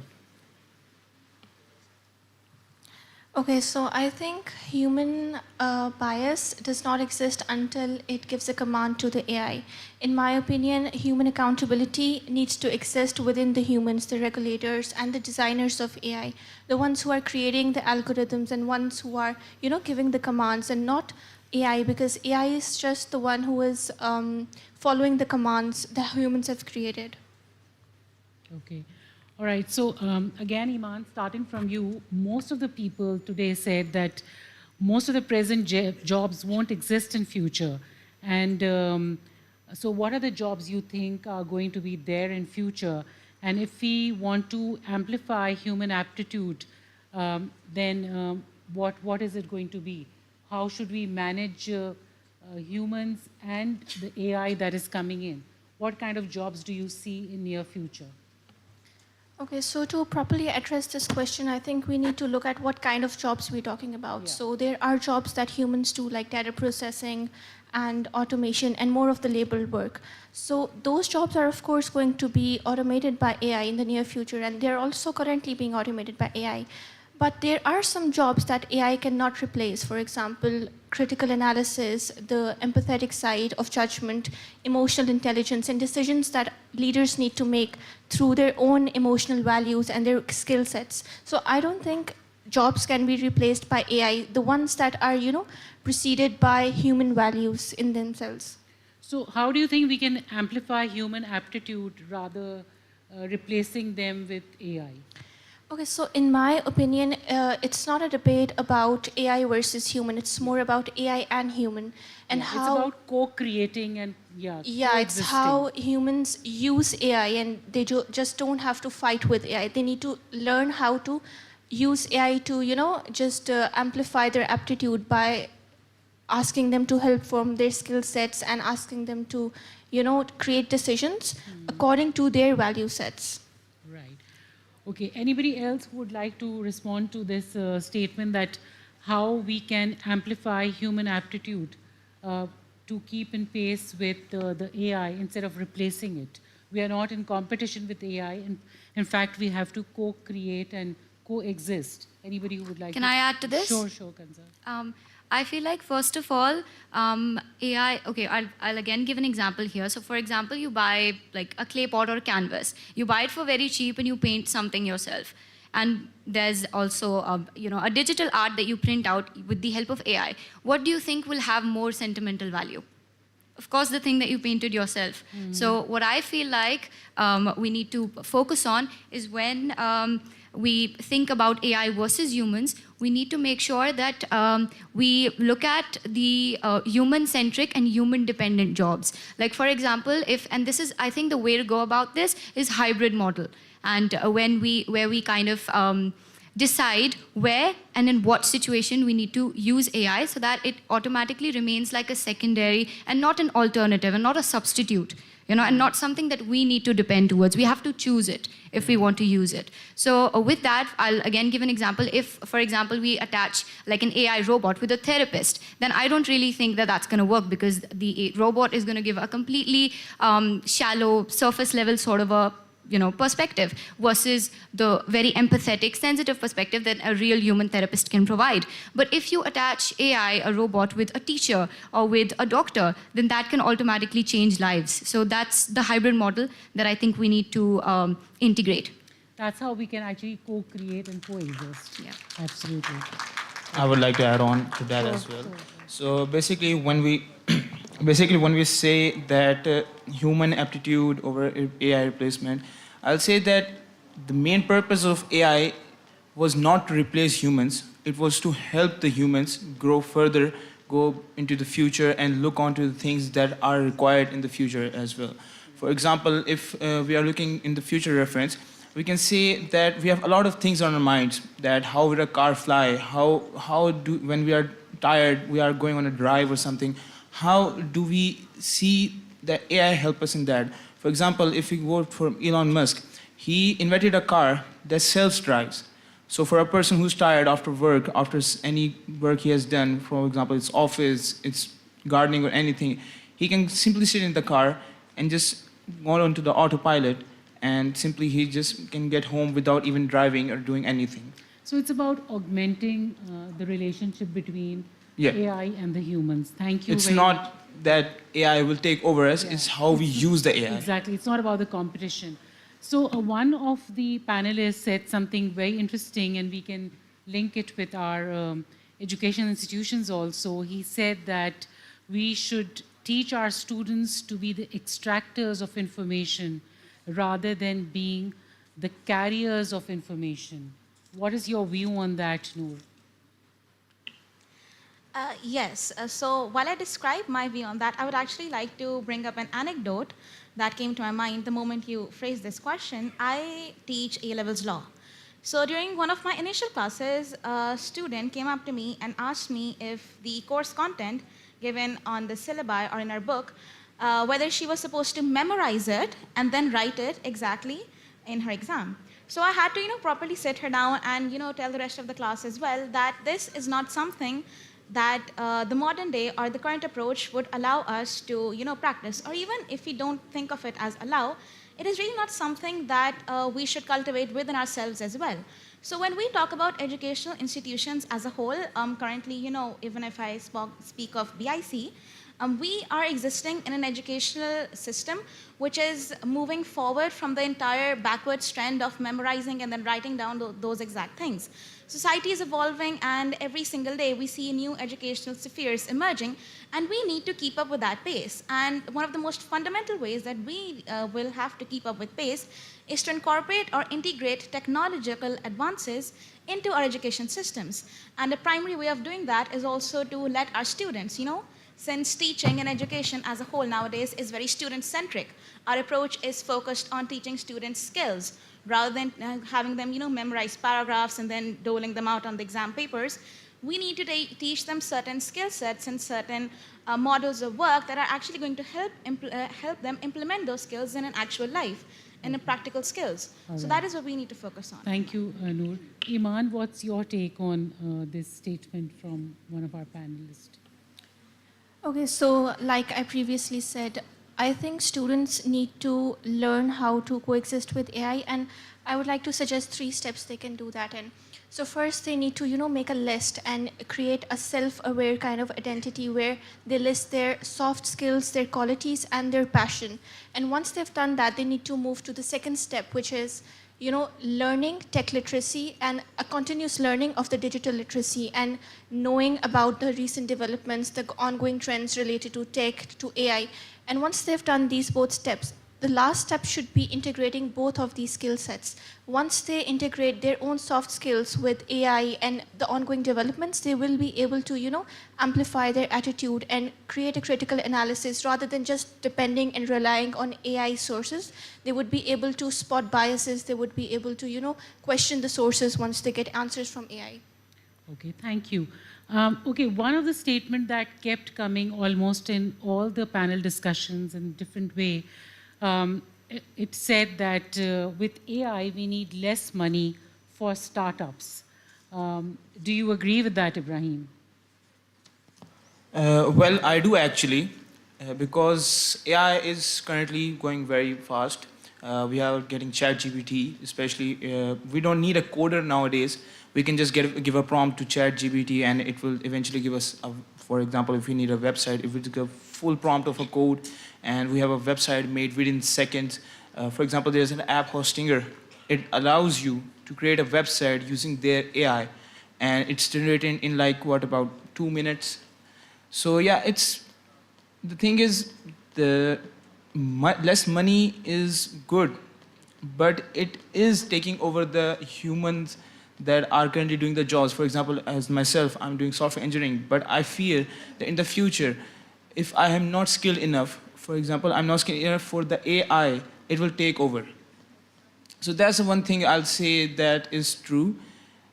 Okay, so I think human bias does not exist until it gives a command to the AI. In my opinion, human accountability needs to exist within the humans, the regulators and the designers of AI, the ones who are creating the algorithms and ones who are, giving the commands, and not AI, because AI is just the one who is following the commands that humans have created. Okay. All right. So again, Iman, starting from you, most of the people today said that most of the present jobs won't exist in future. And so what are the jobs you think are going to be there in future? And if we want to amplify human aptitude, then what is it going to be? How should we manage humans and the AI that is coming in? What kind of jobs do you see in near future? Okay, so to properly address this question, I think we need to look at what kind of jobs we're talking about. Yeah. So there are jobs that humans do, like data processing and automation and more of the labor work. So those jobs are, of course, going to be automated by AI in the near future, and they're also currently being automated by AI. But there are some jobs that AI cannot replace. For example, critical analysis, the empathetic side of judgment, emotional intelligence, and decisions that leaders need to make through their own emotional values and their skill sets. So I don't think jobs can be replaced by AI, the ones that are, preceded by human values in themselves. So how do you think we can amplify human aptitude rather replacing them with AI? Okay, so in my opinion, it's not a debate about AI versus human. It's more about AI and human, and Yeah, how it's about co-creating and yeah, it's how humans use AI, and they just don't have to fight with AI. They need to learn how to use AI to, just amplify their aptitude by asking them to help from their skill sets and asking them to, create decisions according to their value sets. Right. Okay, anybody else who would like to respond to this statement that how we can amplify human aptitude to keep in pace with the AI instead of replacing it? We are not in competition with AI. In fact, we have to co-create and coexist. Anybody who would like Can to? I add to this? Sure, Kanza. I feel like, first of all, AI, okay, I'll again give an example here. So for example, you buy like a clay pot or a canvas. You buy it for very cheap and you paint something yourself. And there's also, a digital art that you print out with the help of AI. What do you think will have more sentimental value? Of course, the thing that you painted yourself. So what I feel like we need to focus on is when we think about AI versus humans, we need to make sure that we look at the human-centric and human-dependent jobs. Like, for example, and this is, I think the way to go about this is hybrid model. And where we kind of decide where and in what situation we need to use AI so that it automatically remains like a secondary and not an alternative and not a substitute, and not something that we need to depend towards. We have to choose it if we want to use it. So with that, I'll again give an example. If, for example, we attach like an AI robot with a therapist, then I don't really think that that's going to work because the robot is going to give a completely shallow, surface level sort of a perspective versus the very empathetic, sensitive perspective that a real human therapist can provide. But if you attach AI, a robot, with a teacher or with a doctor, then that can automatically change lives. So that's the hybrid model that I think we need to integrate. That's how we can actually co-create and coexist. Yeah. Absolutely. I would like to add on to that as well. So basically, when we say that human aptitude over AI replacement, I'll say that the main purpose of AI was not to replace humans. It was to help the humans grow further, go into the future, and look onto the things that are required in the future as well. For example, if we are looking in the future reference, we can say that we have a lot of things on our minds, that how will a car fly, when we are tired, we are going on a drive or something, how do we see that AI help us in that? For example, if we go for Elon Musk, he invented a car that self-drives. So for a person who's tired after work, after any work he has done, for example, it's office, it's gardening or anything, he can simply sit in the car and just go onto the autopilot and simply he just can get home without even driving or doing anything. So it's about augmenting the relationship between AI and the humans. Thank you. It's very not much. that AI will take over us, it's how we use the AI. Exactly. It's not about the competition. So one of the panelists said something very interesting, and we can link it with our education institutions also. He said that we should teach our students to be the extractors of information rather than being the carriers of information. What is your view on that, Noor? Yes. So while I describe my view on that, I would actually like to bring up an anecdote that came to my mind the moment you phrased this question. I teach A-levels law. So during one of my initial classes, a student came up to me and asked me if the course content given on the syllabi or in our book, whether she was supposed to memorize it and then write it exactly in her exam. So I had to, properly sit her down and, tell the rest of the class as well that this is not something that the modern day or the current approach would allow us to, practice. Or even if we don't think of it as allow, it is really not something that we should cultivate within ourselves as well. So when we talk about educational institutions as a whole, currently, even if I speak of BIC, we are existing in an educational system which is moving forward from the entire backwards trend of memorizing and then writing down those exact things. Society is evolving, and every single day we see new educational spheres emerging, and we need to keep up with that pace. And one of the most fundamental ways that we will have to keep up with pace is to incorporate or integrate technological advances into our education systems. And the primary way of doing that is also to let our students, since teaching and education as a whole nowadays is very student-centric, our approach is focused on teaching students skills rather than having them, memorize paragraphs and then doling them out on the exam papers. We need to teach them certain skill sets and certain models of work that are actually going to help them implement those skills in an actual life, in a practical skills. So that is what we need to focus on. Thank you, Noor. Iman, what's your take on this statement from one of our panelists? Okay, so like I previously said, I think students need to learn how to coexist with AI, and I would like to suggest 3 steps they can do that in. So first, they need to, make a list and create a self-aware kind of identity where they list their soft skills, their qualities, and their passion. And once they've done that, they need to move to the second step, which is learning tech literacy and a continuous learning of the digital literacy and knowing about the recent developments, the ongoing trends related to tech, to AI. And once they've done these both steps, the last step should be integrating both of these skill sets. Once they integrate their own soft skills with AI and the ongoing developments, they will be able to, amplify their attitude and create a critical analysis rather than just depending and relying on AI sources. They would be able to spot biases. They would be able to, question the sources once they get answers from AI. Okay, thank you. Okay, one of the statements that kept coming almost in all the panel discussions in a different way, it said that with AI, we need less money for startups. Do you agree with that, Ibrahim? Well, I do actually, because AI is currently going very fast. We are getting ChatGPT, especially. We don't need a coder nowadays. We can just give a prompt to ChatGPT, and it will eventually give us, for example, if we need a website, if we give a full prompt of a code, and we have a website made within seconds. For example, there's an app Hostinger. It allows you to create a website using their AI, and it's generated in like, about 2 minutes. So yeah, the thing is, the less money is good, but it is taking over the humans that are currently doing the jobs. For example, as myself, I'm doing software engineering, but I fear that in the future, if I am not skilled enough, for example, I'm not skilled enough for the AI, it will take over. So that's the one thing I'll say that is true.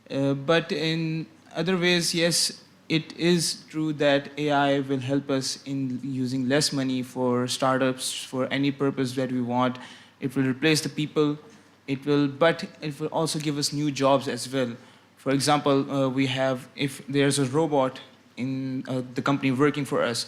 But in other ways, yes, it is true that AI will help us in using less money for startups, for any purpose that we want. It will replace the people. But it will also give us new jobs as well. For example, if there's a robot in the company working for us,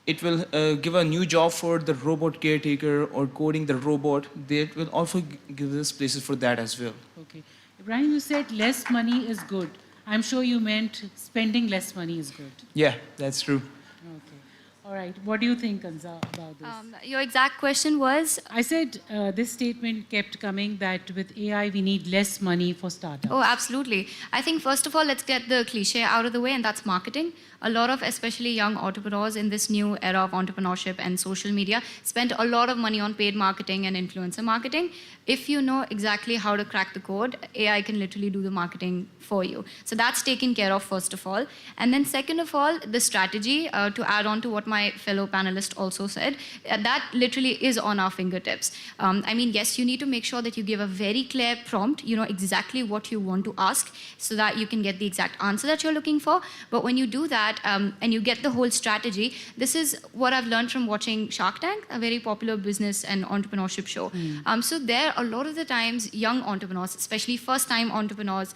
it will give a new job for the robot caretaker or coding the robot. It will also give us places for that as well. Okay. Ibrahim, you said less money is good. I'm sure you meant spending less money is good. Yeah, that's true. Okay. All right. What do you think, Anza, about this? Your exact question was? I said this statement kept coming that with AI, we need less money for startups. Oh, absolutely. I think, first of all, let's get the cliche out of the way, and that's marketing. A lot of, especially young entrepreneurs in this new era of entrepreneurship and social media, spend a lot of money on paid marketing and influencer marketing. If you know exactly how to crack the code, AI can literally do the marketing for you. So that's taken care of, first of all. And then second of all, the strategy, to add on to what my fellow panelist also said, that literally is on our fingertips. I mean, yes, you need to make sure that you give a very clear prompt, you know exactly what you want to ask so that you can get the exact answer that you're looking for. But when you do that, and you get the whole strategy, this is what I've learned from watching Shark Tank, a very popular business and entrepreneurship show. So there, a lot of the times, young entrepreneurs, especially first-time entrepreneurs,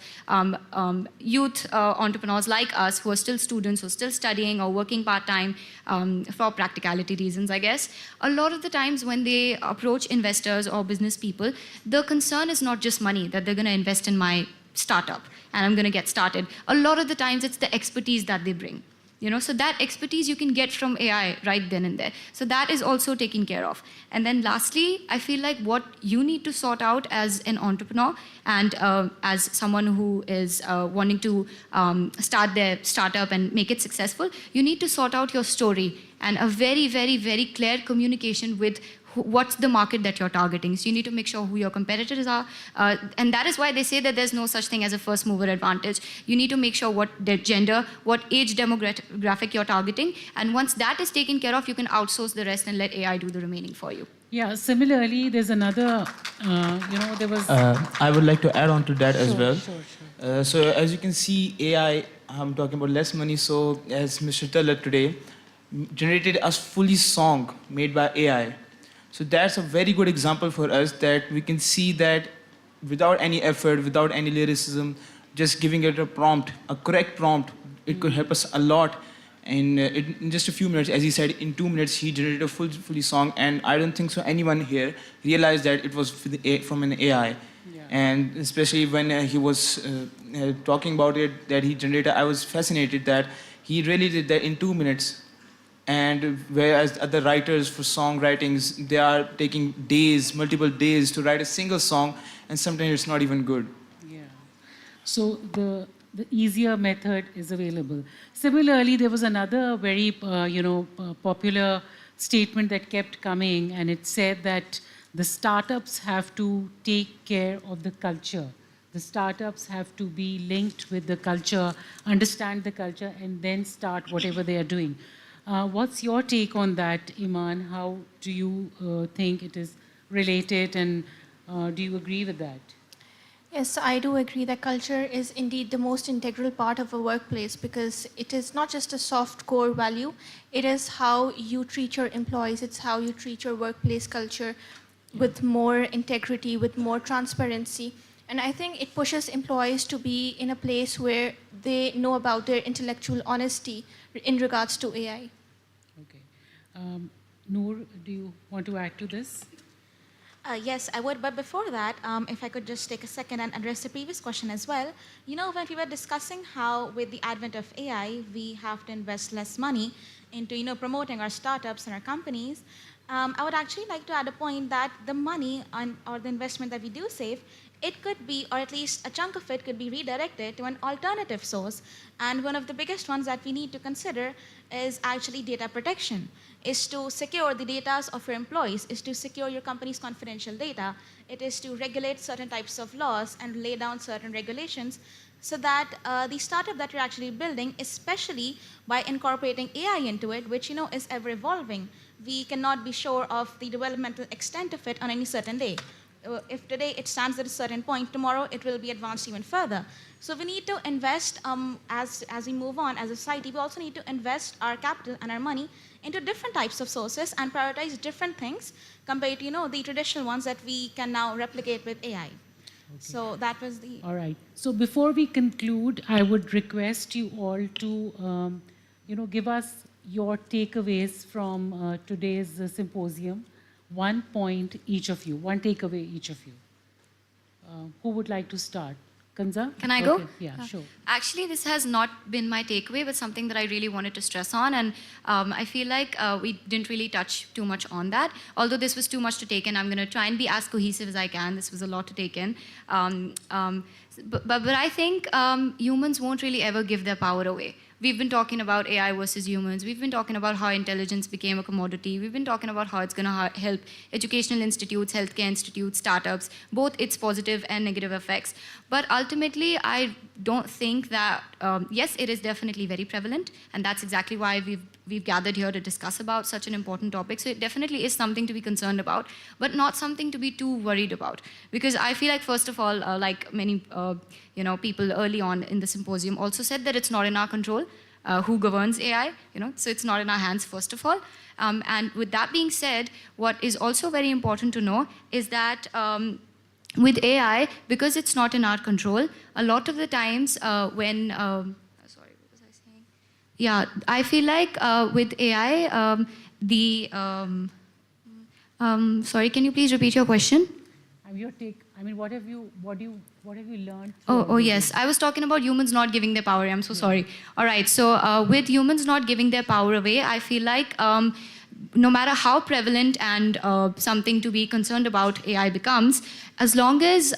youth entrepreneurs like us who are still students, who are still studying or working part-time for practicality reasons, I guess, a lot of the times when they approach investors or business people, the concern is not just money, that they're going to invest in my startup and I'm going to get started. A lot of the times it's the expertise that they bring. So that expertise you can get from AI right then and there. So that is also taken care of. And then lastly, I feel like what you need to sort out as an entrepreneur and as someone who is wanting to start their startup and make it successful, you need to sort out your story and a very, very, very clear communication with what's the market that you're targeting. So you need to make sure who your competitors are. And that is why they say that there's no such thing as a first mover advantage. You need to make sure what their gender, what age demographic you're targeting. And once that is taken care of, you can outsource the rest and let AI do the remaining for you. Yeah, similarly, there's another, there was... I would like to add on to that as well. Sure. So as you can see, AI, I'm talking about less money. So as Mr. Teller today generated a fully song made by AI. So that's a very good example for us that we can see that without any effort, without any lyricism, just giving it a prompt, a correct prompt, it could help us a lot. And in just a few minutes, as he said, in 2 minutes, he generated a fully song. And I don't think so anyone here realized that it was from an AI. Yeah. And especially when he was talking about it, that he generated, I was fascinated that he really did that in 2 minutes. And whereas other writers for songwritings, they are taking days, multiple days to write a single song, and sometimes it's not even good. Yeah. So the easier method is available. Similarly, there was another very, popular statement that kept coming, and it said that the startups have to take care of the culture. The startups have to be linked with the culture, understand the culture, and then start whatever they are doing. What's your take on that, Iman? How do you think it is related, and do you agree with that? Yes, I do agree that culture is indeed the most integral part of a workplace because it is not just a soft core value, it is how you treat your employees, it's how you treat your workplace culture with more integrity, with more transparency. And I think it pushes employees to be in a place where they know about their intellectual honesty in regards to AI. Okay. Noor, do you want to add to this? Yes, I would. But before that, if I could just take a second and address the previous question as well. When we were discussing how with the advent of AI, we have to invest less money into, promoting our startups and our companies, I would actually like to add a point that the money or the investment that we do save, it could be, or at least a chunk of it could be redirected to an alternative source. And one of the biggest ones that we need to consider is actually data protection, is to secure the data of your employees, is to secure your company's confidential data. It is to regulate certain types of laws and lay down certain regulations so that the startup that you're actually building, especially by incorporating AI into it, which is ever evolving, we cannot be sure of the developmental extent of it on any certain day. If today it stands at a certain point, tomorrow it will be advanced even further. So we need to invest, as we move on as a society, we also need to invest our capital and our money into different types of sources and prioritize different things compared to, the traditional ones that we can now replicate with AI. Okay. So that was the... All right. So before we conclude, I would request you all to, give us your takeaways from today's symposium. 1 point each of you, 1 takeaway each of you. Who would like to start? Kanza? Can I go? Okay. Yeah, sure. Actually, this has not been my takeaway, but something that I really wanted to stress on. And I feel like we didn't really touch too much on that. Although this was too much to take in, I'm going to try and be as cohesive as I can. This was a lot to take in. But I think humans won't really ever give their power away. We've been talking about AI versus humans. We've been talking about how intelligence became a commodity. We've been talking about how it's going to help educational institutes, healthcare institutes, startups, both its positive and negative effects. But ultimately, I don't think that, yes, it is definitely very prevalent. And that's exactly why we've gathered here to discuss about such an important topic. So it definitely is something to be concerned about, but not something to be too worried about. Because I feel like, first of all, like many people early on in the symposium also said that it's not in our control who governs AI, so it's not in our hands, first of all. And with that being said, what is also very important to know is that with AI, because it's not in our control, a lot of the times when, sorry, what was I saying? Yeah, I feel like with AI, sorry, can you please repeat your question? I mean, what have you learned? Oh, yes. I was talking about humans not giving their power away. I'm so sorry. All right. So with humans not giving their power away, I feel like no matter how prevalent and something to be concerned about AI becomes, as long as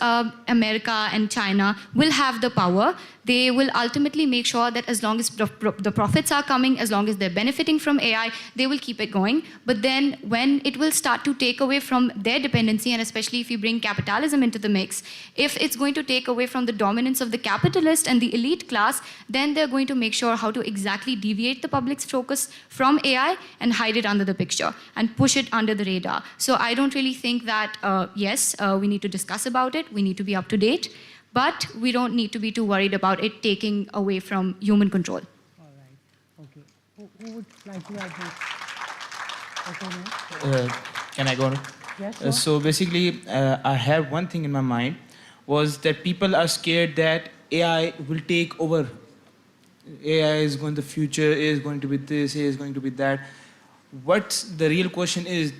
America and China will have the power, they will ultimately make sure that as long as the profits are coming, as long as they're benefiting from AI, they will keep it going. But then when it will start to take away from their dependency, and especially if you bring capitalism into the mix, if it's going to take away from the dominance of the capitalist and the elite class, then they're going to make sure how to exactly deviate the public's focus from AI and hide it under the picture and push it under the radar. So I don't really think that, yes, we need to discuss about it, we need to be up to date, but we don't need to be too worried about it taking away from human control. All right. Okay. Who would like to add this? Okay, no? Can I go on? Yeah, sure. So basically, I have one thing in my mind, was that people are scared that AI will take over. AI is going, the future is going to be this, AI is going to be that. What the real question is,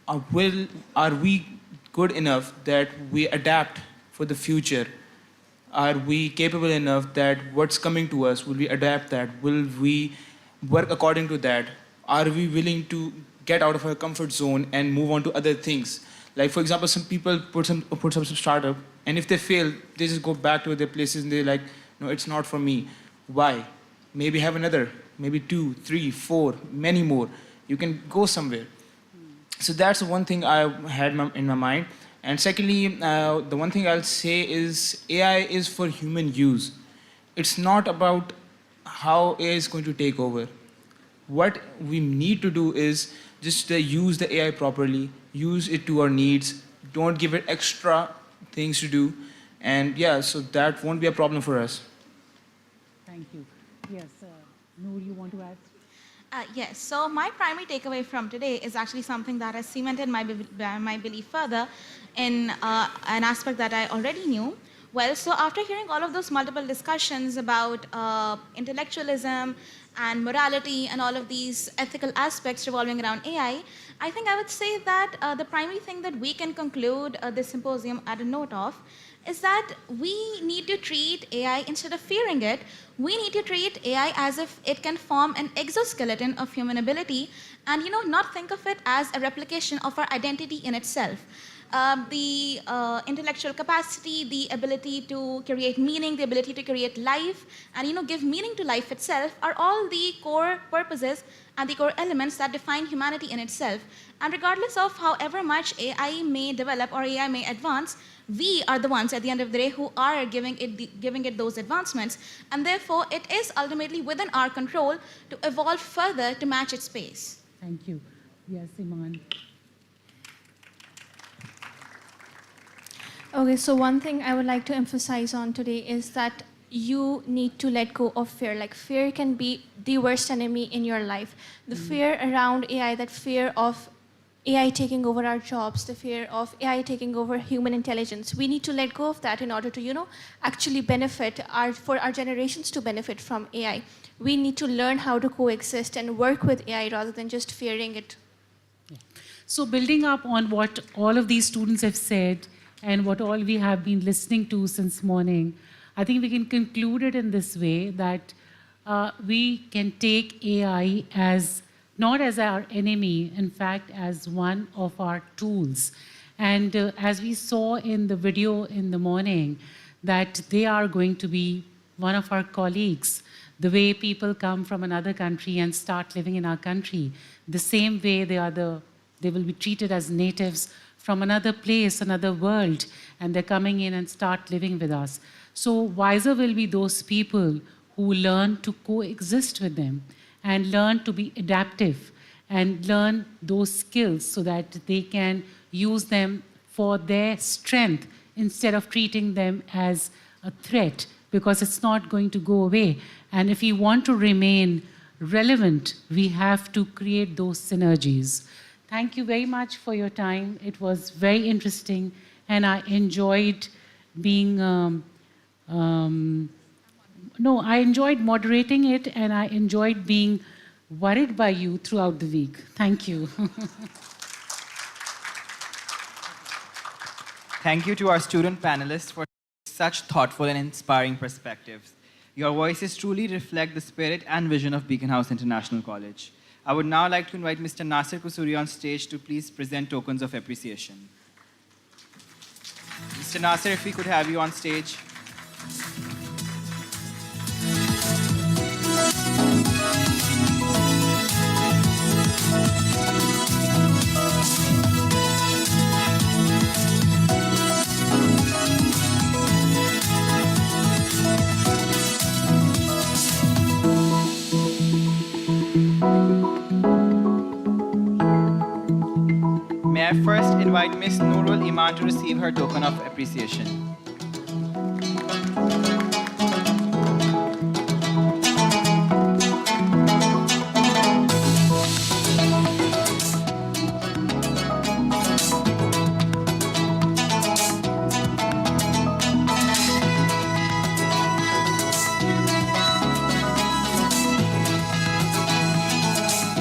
are we good enough that we adapt for the future? Are we capable enough that what's coming to us, will we adapt that? Will we work according to that? Are we willing to get out of our comfort zone and move on to other things? Like, for example, some people put up some startup, and if they fail, they just go back to their places and they're like, no, it's not for me. Why? Maybe have another, maybe 2, 3, 4, many more. You can go somewhere. So that's one thing I had in my mind. And secondly, the one thing I'll say is AI is for human use. It's not about how AI is going to take over. What we need to do is just use the AI properly, use it to our needs, don't give it extra things to do. And yeah, so that won't be a problem for us. Thank you. Yes, Noor, you want to add? Yes, so my primary takeaway from today is actually something that has cemented my belief further in an aspect that I already knew. Well, so after hearing all of those multiple discussions about intellectualism and morality and all of these ethical aspects revolving around AI, I think I would say that the primary thing that we can conclude this symposium at a note of is that we need to treat AI, instead of fearing it, we need to treat AI as if it can form an exoskeleton of human ability and, not think of it as a replication of our identity in itself. The intellectual capacity, the ability to create meaning, the ability to create life, and give meaning to life itself are all the core purposes and the core elements that define humanity in itself. And regardless of however much AI may develop or AI may advance, we are the ones at the end of the day who are giving it those advancements. And therefore, it is ultimately within our control to evolve further to match its pace. Thank you. Yes, Iman. Okay, so one thing I would like to emphasize on today is that you need to let go of fear. Like, fear can be the worst enemy in your life. The fear around AI, that fear of AI taking over our jobs, the fear of AI taking over human intelligence. We need to let go of that in order to, actually benefit, for our generations to benefit from AI. We need to learn how to coexist and work with AI rather than just fearing it. So building up on what all of these students have said and what all we have been listening to since morning, I think we can conclude it in this way, that we can take AI as not as our enemy, in fact, as one of our tools. And as we saw in the video in the morning, that they are going to be one of our colleagues. The way people come from another country and start living in our country, the same way they will be treated as natives from another place, another world, and they're coming in and start living with us. So wiser will be those people who learn to coexist with them and learn to be adaptive and learn those skills so that they can use them for their strength instead of treating them as a threat, because it's not going to go away. And if we want to remain relevant, we have to create those synergies. Thank you very much for your time. It was very interesting, and I enjoyed being I enjoyed moderating it, and I enjoyed being worried by you throughout the week. Thank you. Thank you to our student panelists for such thoughtful and inspiring perspectives. Your voices truly reflect the spirit and vision of Beaconhouse International College. I would now like to invite Mr. Nasir Kusuri on stage to please present tokens of appreciation. Mr. Nasir, if we could have you on stage. May I first invite Ms. Nurul Iman to receive her token of appreciation.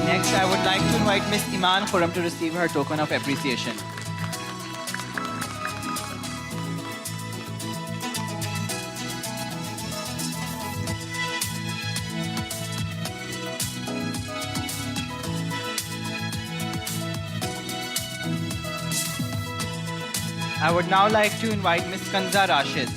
Next, I would like to invite Ms. Iman Khurram to receive her token of appreciation. I would now like to invite Ms. Kanza Rashid.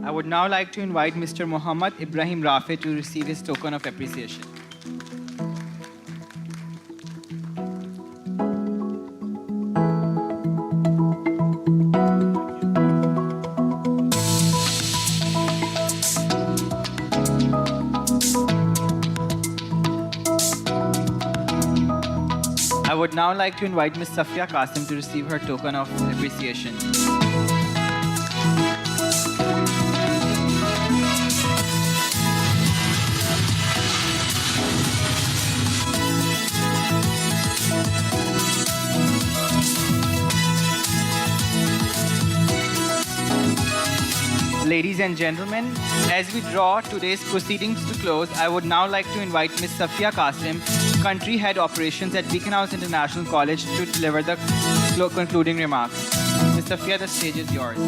I would now like to invite Mr. Muhammad Ibrahim Rafi to receive his token of appreciation. I would now like to invite Ms. Safia Qasim to receive her token of appreciation. Ladies and gentlemen, as we draw today's proceedings to close, I would now like to invite Ms. Safia Qasim, Country Head Operations at Beaconhouse International College, to deliver the concluding remarks. Ms. Safia, the stage is yours.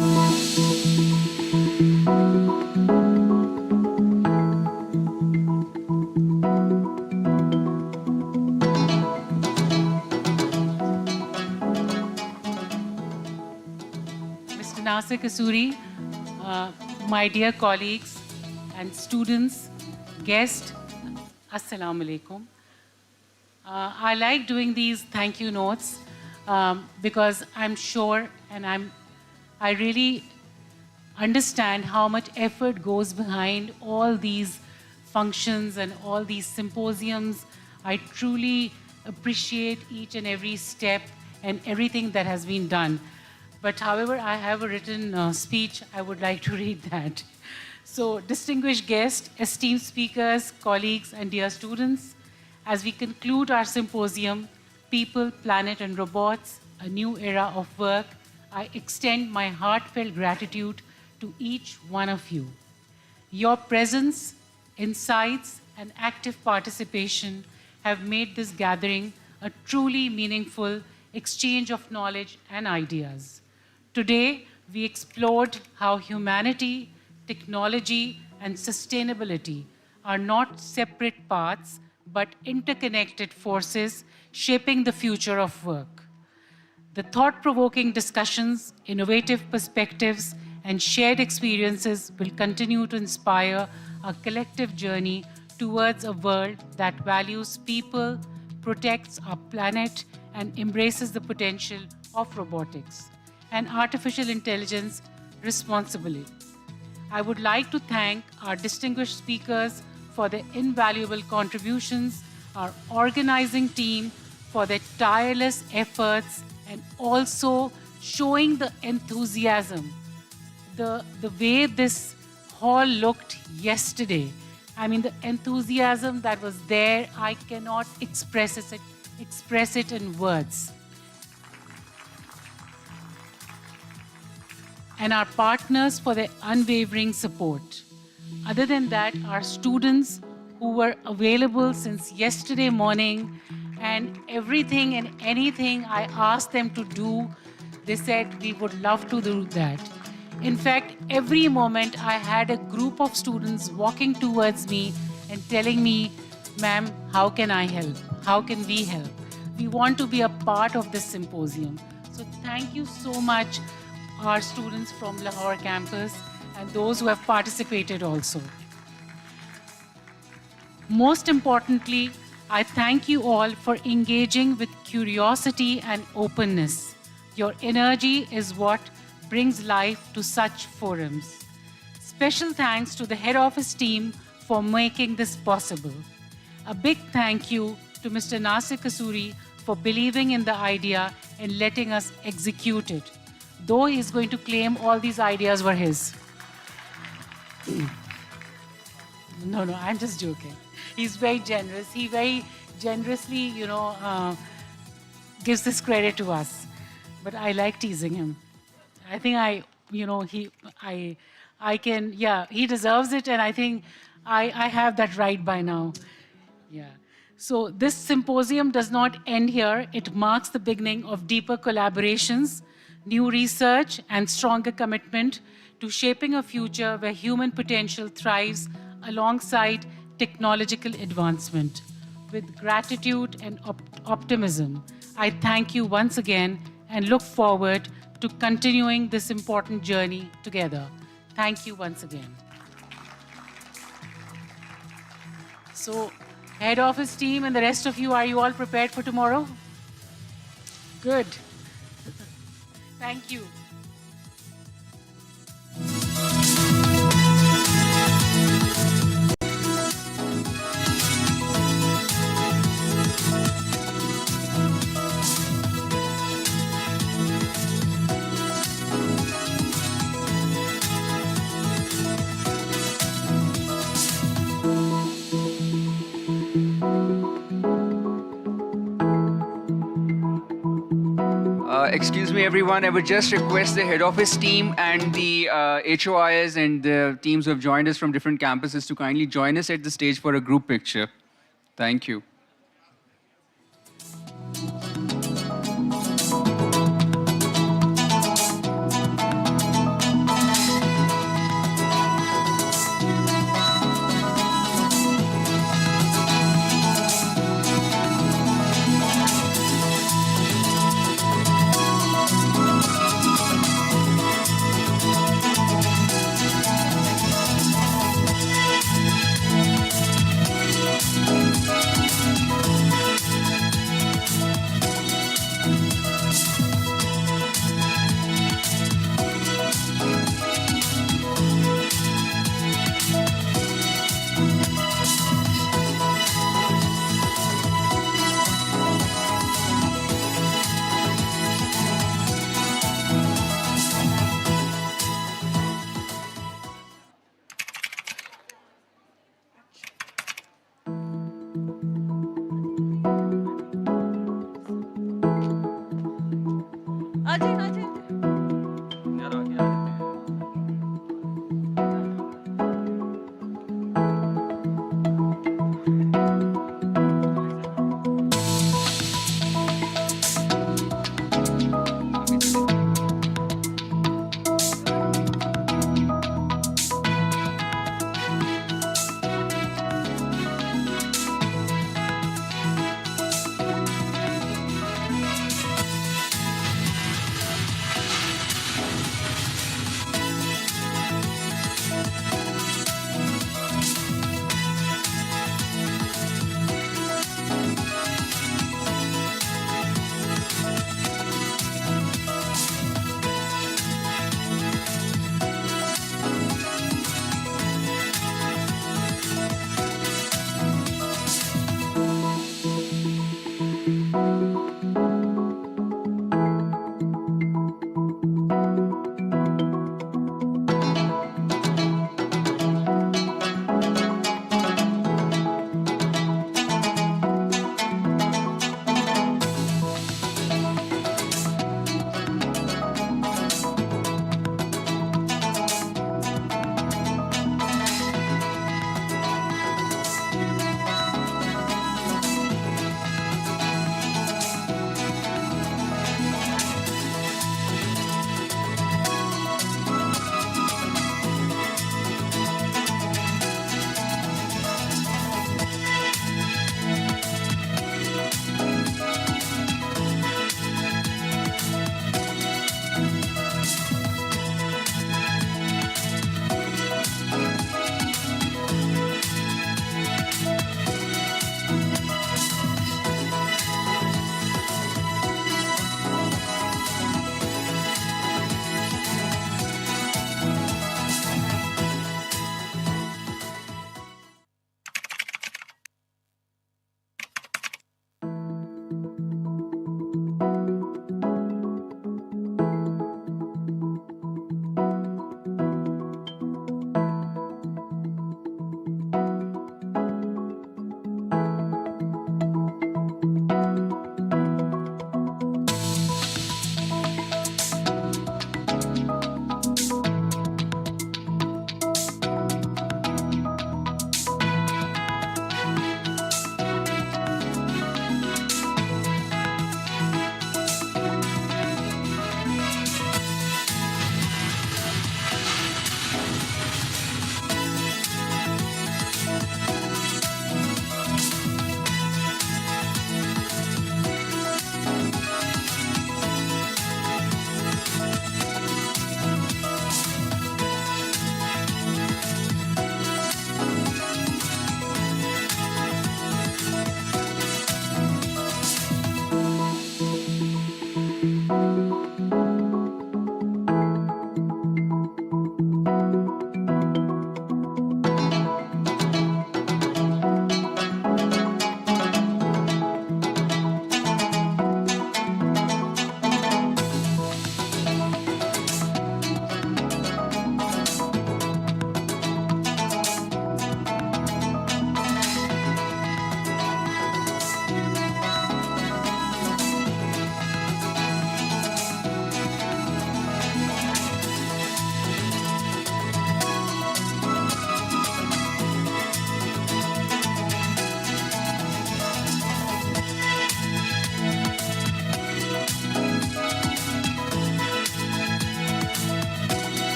Mr. Nasir Kasuri, my dear colleagues and students, guests, Assalamu alaikum. I like doing these thank you notes because I'm sure and I really understand how much effort goes behind all these functions and all these symposiums. I truly appreciate each and every step and everything that has been done. But however, I have a written speech, I would like to read that. So, distinguished guests, esteemed speakers, colleagues, and dear students, as we conclude our symposium, People, Planet, and Robots, a New Era of Work, I extend my heartfelt gratitude to each one of you. Your presence, insights, and active participation have made this gathering a truly meaningful exchange of knowledge and ideas. Today, we explored how humanity, technology, and sustainability are not separate paths, but interconnected forces shaping the future of work. The thought-provoking discussions, innovative perspectives, and shared experiences will continue to inspire a collective journey towards a world that values people, protects our planet, and embraces the potential of robotics and artificial intelligence responsibly. I would like to thank our distinguished speakers for their invaluable contributions, our organizing team for their tireless efforts, and also showing the enthusiasm. The way this hall looked yesterday, I mean, the enthusiasm that was there, I cannot express it in words. And our partners for their unwavering support. Other than that, our students who were available since yesterday morning, and everything and anything I asked them to do, they said we would love to do that. In fact, every moment I had a group of students walking towards me and telling me, ma'am, how can I help? How can we help? We want to be a part of this symposium. So thank you so much, our students from Lahore campus and those who have participated also. Most importantly, I thank you all for engaging with curiosity and openness. Your energy is what brings life to such forums. Special thanks to the head office team for making this possible. A big thank you to Mr. Nasir Kasuri for believing in the idea and letting us execute it, though he's going to claim all these ideas were his. No, I'm just joking. He's very generous. He very generously, gives this credit to us. But I like teasing him. I think he deserves it, and I think I have that right by now. Yeah. So this symposium does not end here. It marks the beginning of deeper collaborations, new research, and stronger commitment to shaping a future where human potential thrives alongside technological advancement. With gratitude and optimism, I thank you once again and look forward to continuing this important journey together. Thank you once again. So, head office team and the rest of you, are you all prepared for tomorrow? Good. Thank you. Excuse me, everyone. I would just request the head office team and the HOIs and the teams who have joined us from different campuses to kindly join us at the stage for a group picture. Thank you.